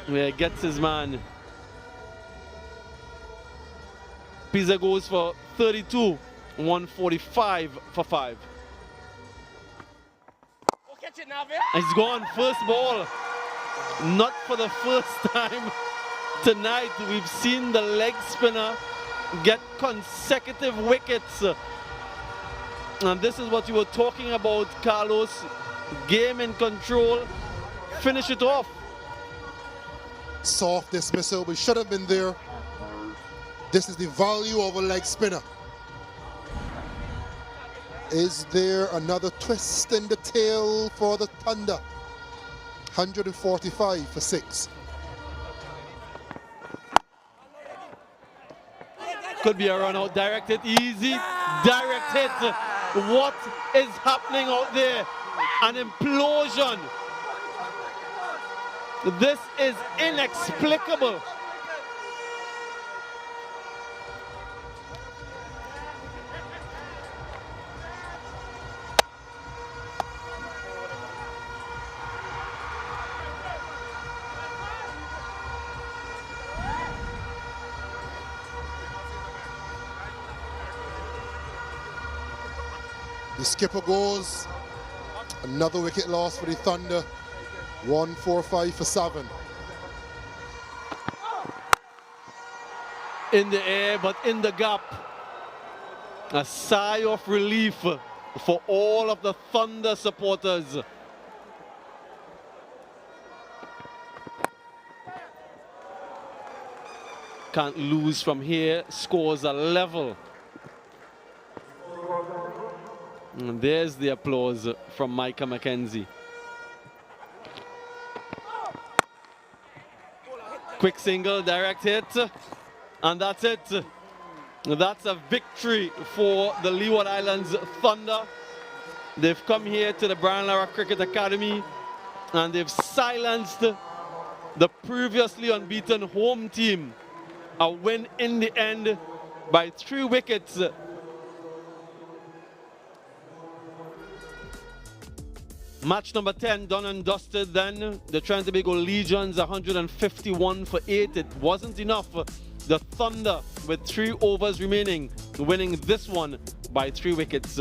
Yeah, gets his man. Pisa goes for 32, 145 for 5. He's gone, first ball. Not for the first time tonight we've seen the leg spinner get consecutive wickets. And this is what you were talking about, Carlos. Game in control. Finish it off. Soft dismissal. We should have been there. This is the value of a leg spinner. Is there another twist in the tail for the Thunder? 145 for 6. Could be a run out. Direct hit, easy. Direct hit. What is happening out there? An implosion. This is inexplicable. The skipper goes. Another wicket loss for the Thunder. 145 for 7. In the air, but in the gap. A sigh of relief for all of the Thunder supporters. Can't lose from here. Scores are level. And there's the applause from Micah McKenzie. Quick single, direct hit, and that's it. That's a victory for the Leeward Islands Thunder. They've come here to the Brian Lara Cricket Academy and they've silenced the previously unbeaten home team. A win in the end by 3 wickets. Match number 10 done and dusted then. The Trinidad Tobago Legions 151 for 8. It wasn't enough. The Thunder with 3 overs remaining, winning this one by 3 wickets.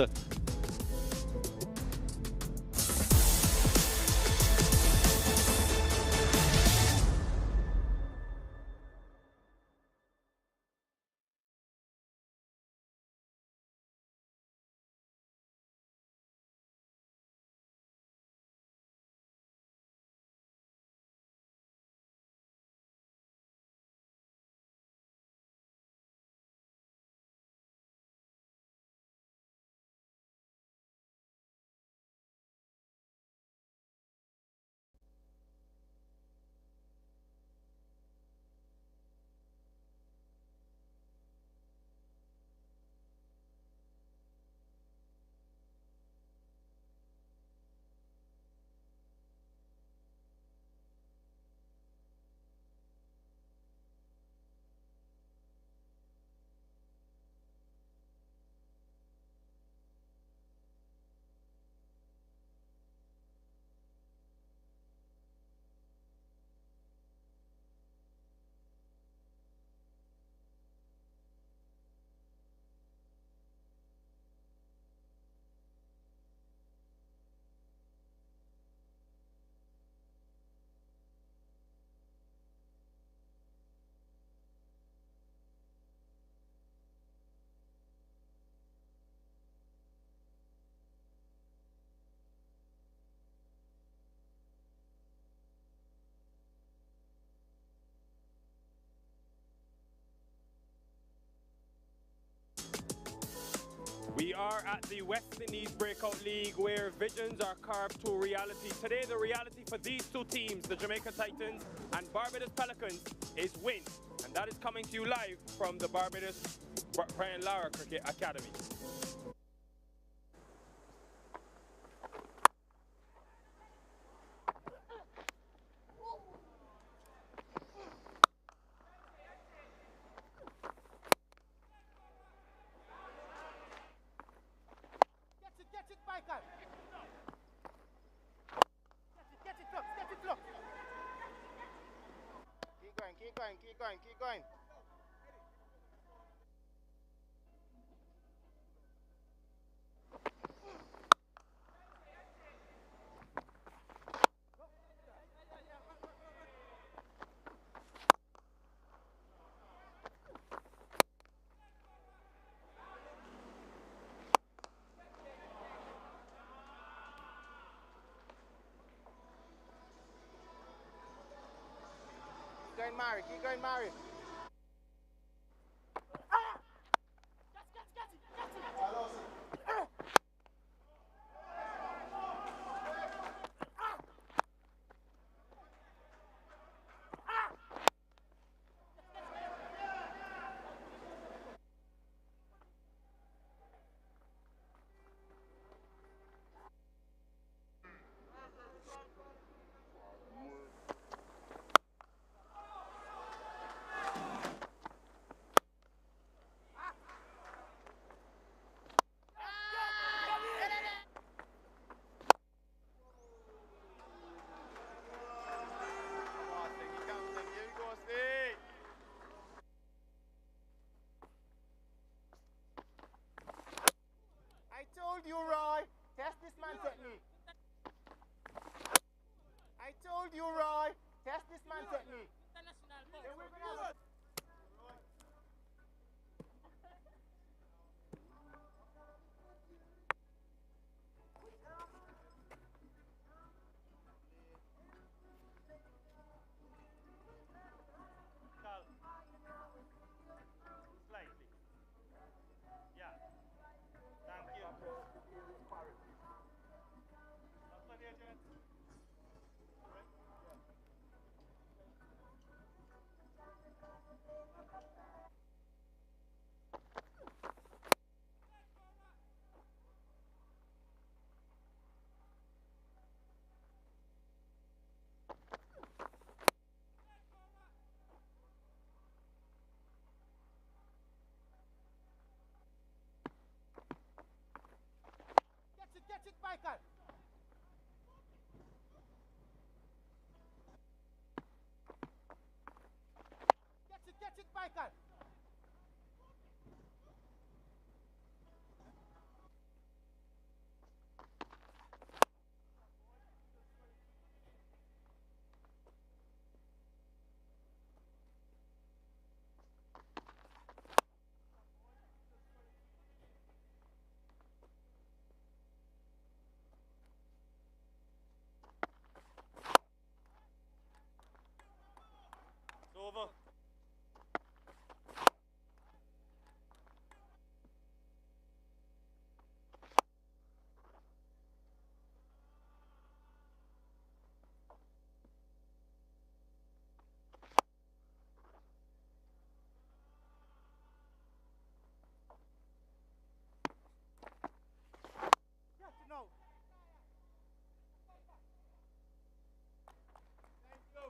We are at the West Indies Breakout League where visions are carved to reality. Today, the reality for these 2 teams, the Jamaica Titans and Barbados Pelicans, is win. And that is coming to you live from the Barbados Brian Lara Cricket Academy. Keep going. going, Mari. Keep going, Mari. I told you, Roy. Test this man technique. I told you, Roy. Test this man technique. Slightly. Yeah. Thank you. Catch it, Michael. Catch it, Michael. It's over. Catch it now. Thank you.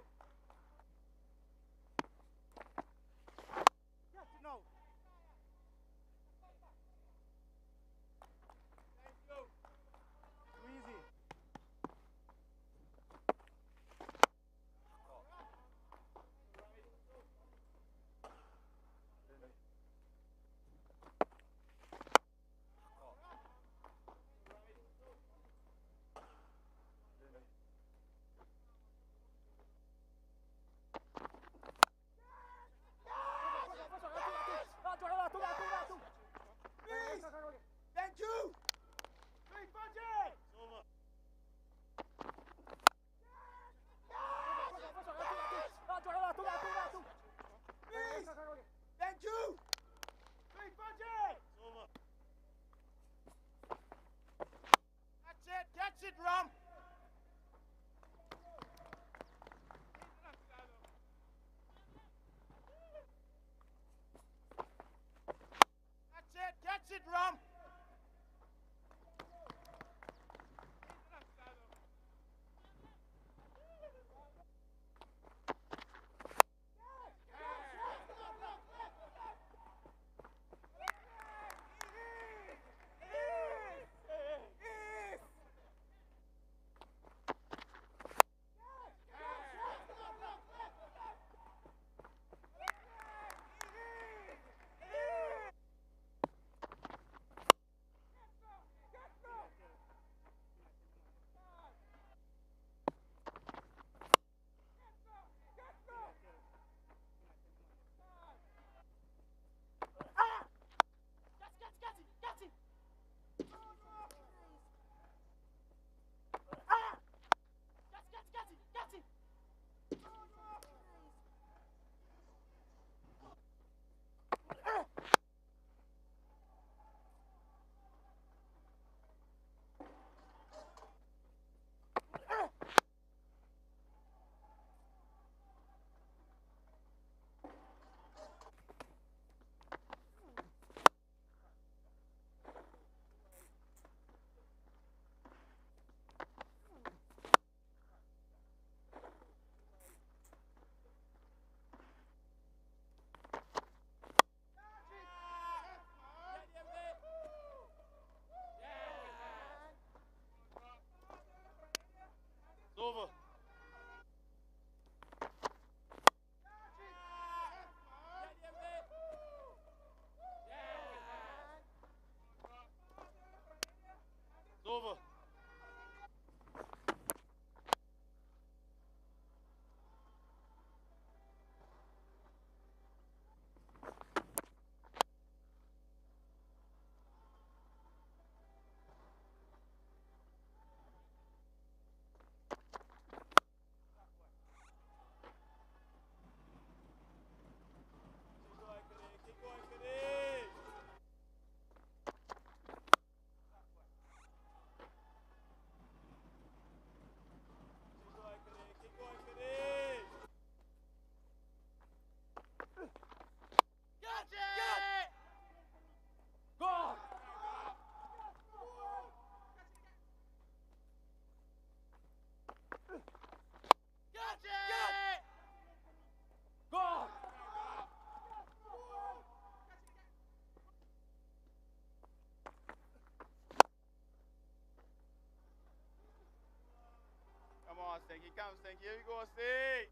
Stinky. Here we go, see.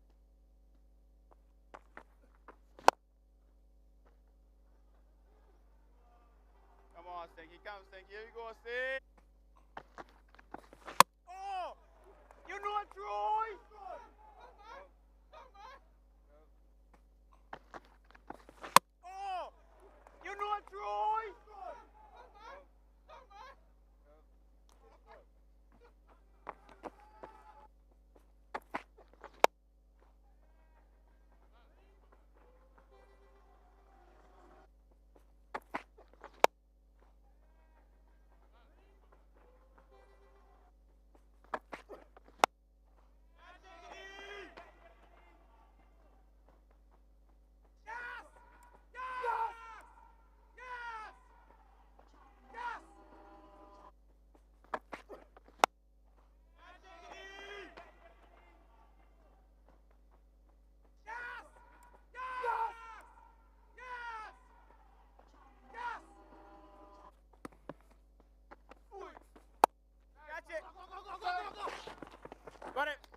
Come on, Stinky. Here we go, see. Oh! You know it, Troy! Oh! You know it, Troy! Got it.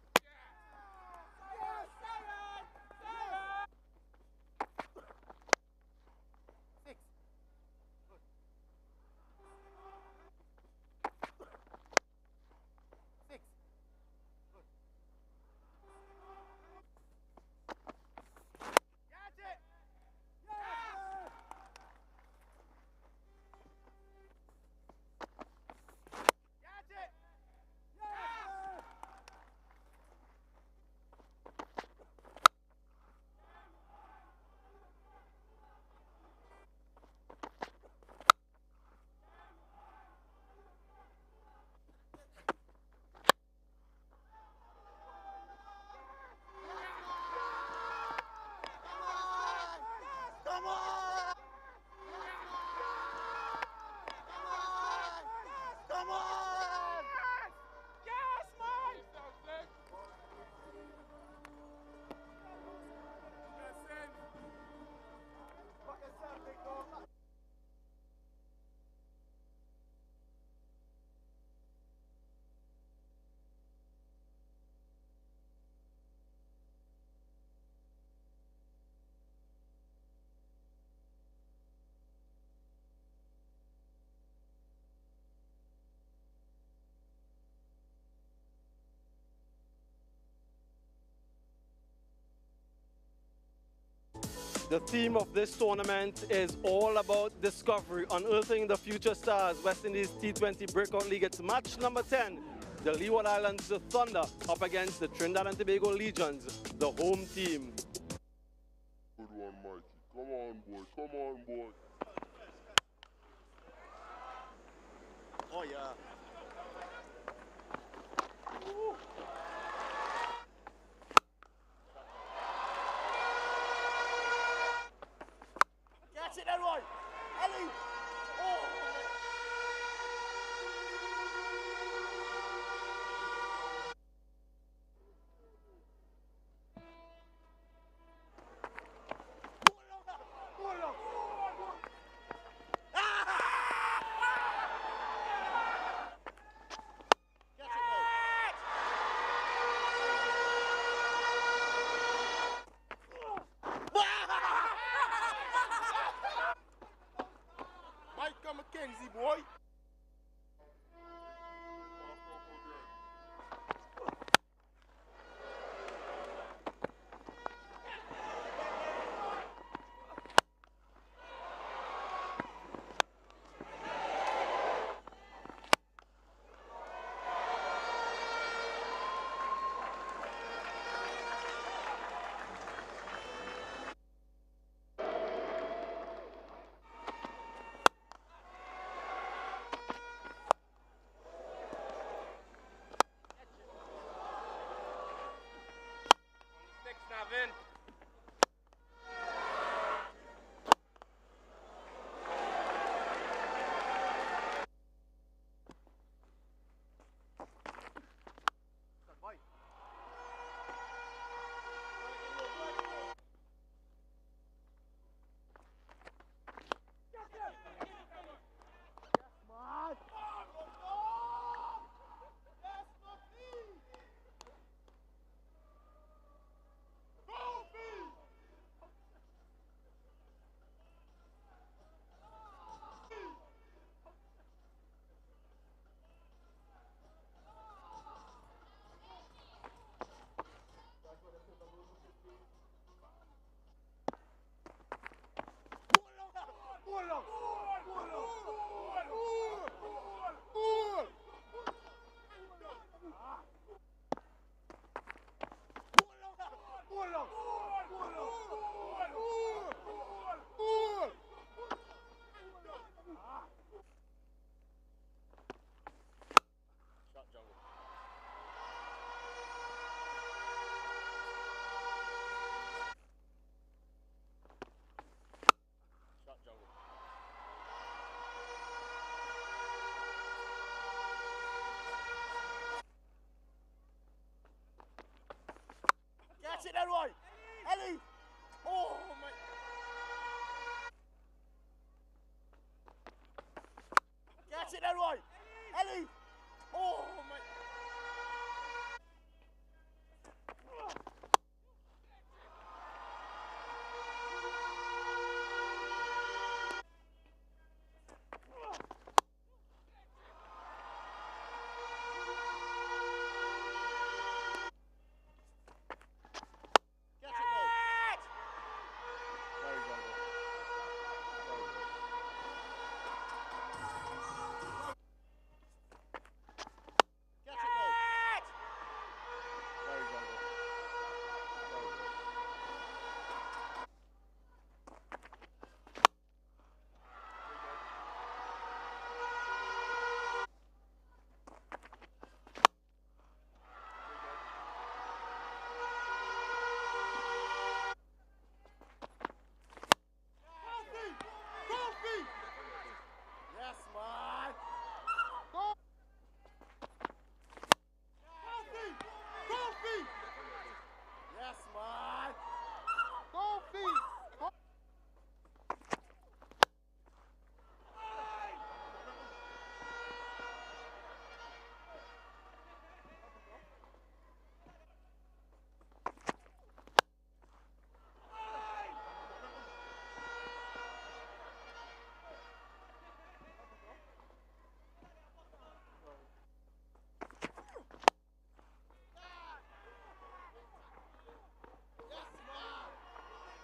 The theme of this tournament is all about discovery, unearthing the future stars. West Indies T20 Breakout League. It's match number 10. The Leeward Islands Thunder up against the Trinidad and Tobago Legions, the home team. Good one, Mikey. Come on, boy. Come on, boy. Oh, yeah. Catch it, Elroy! Ellie! Oh! Micah Mackenzie, boy! Navin. Catch it, Elroy! Ellie! Oh my! Catch it, Elroy! Ellie! Oh my! Yes, man! Go! Go feet! Yes, man! Go feet!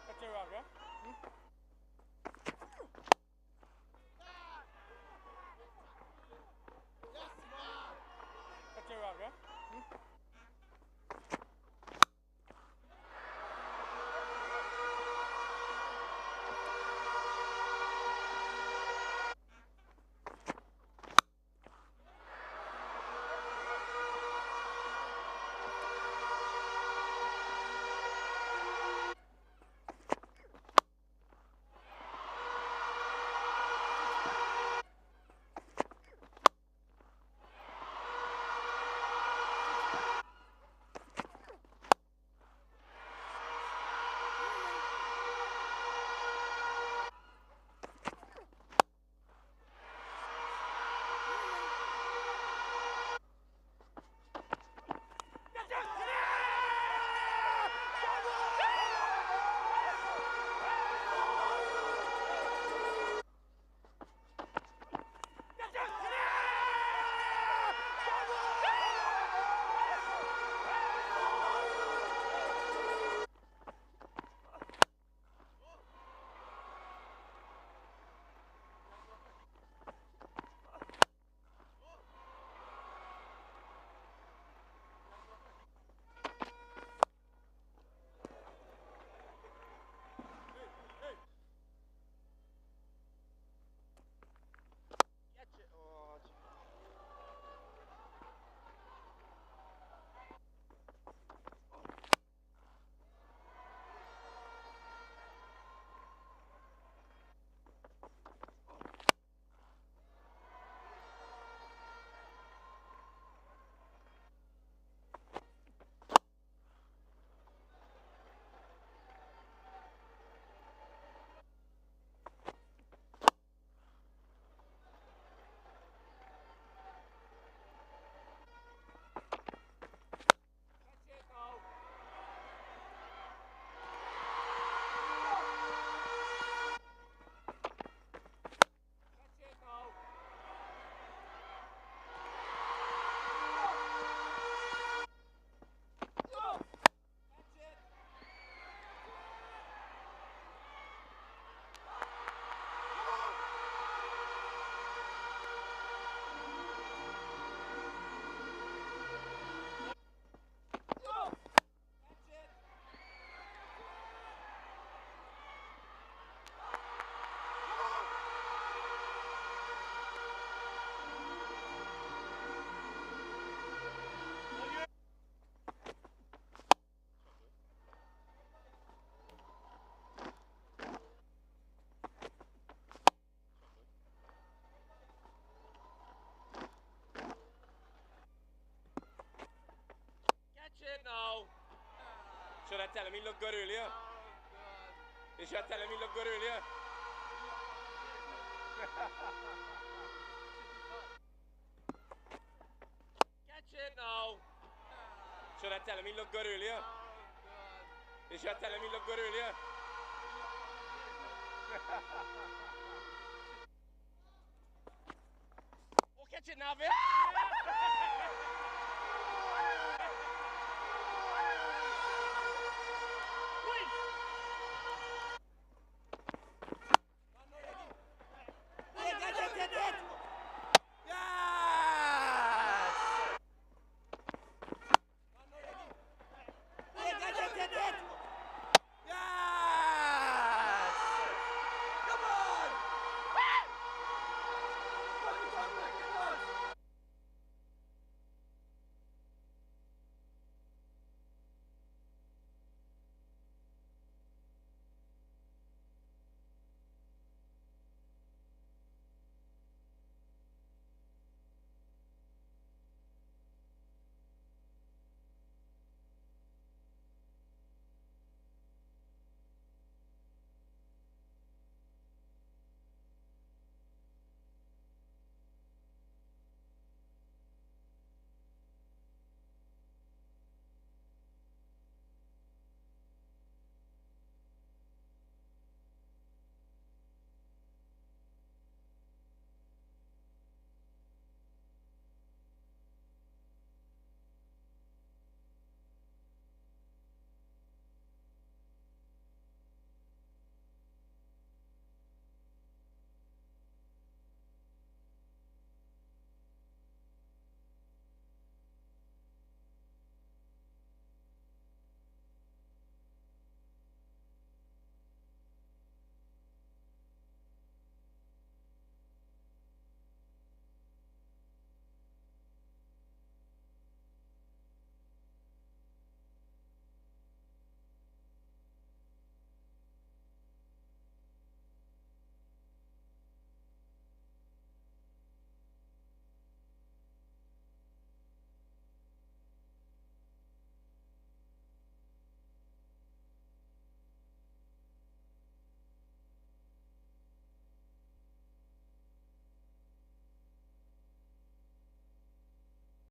Catch it around, yeah? Catch it around, yeah? it now. Should I tell him he looked good earlier? You should tell him he looked good earlier. Catch it now. Should I tell him he looked good earlier? You should tell him he looked good earlier. Oh, catch it now, Vic.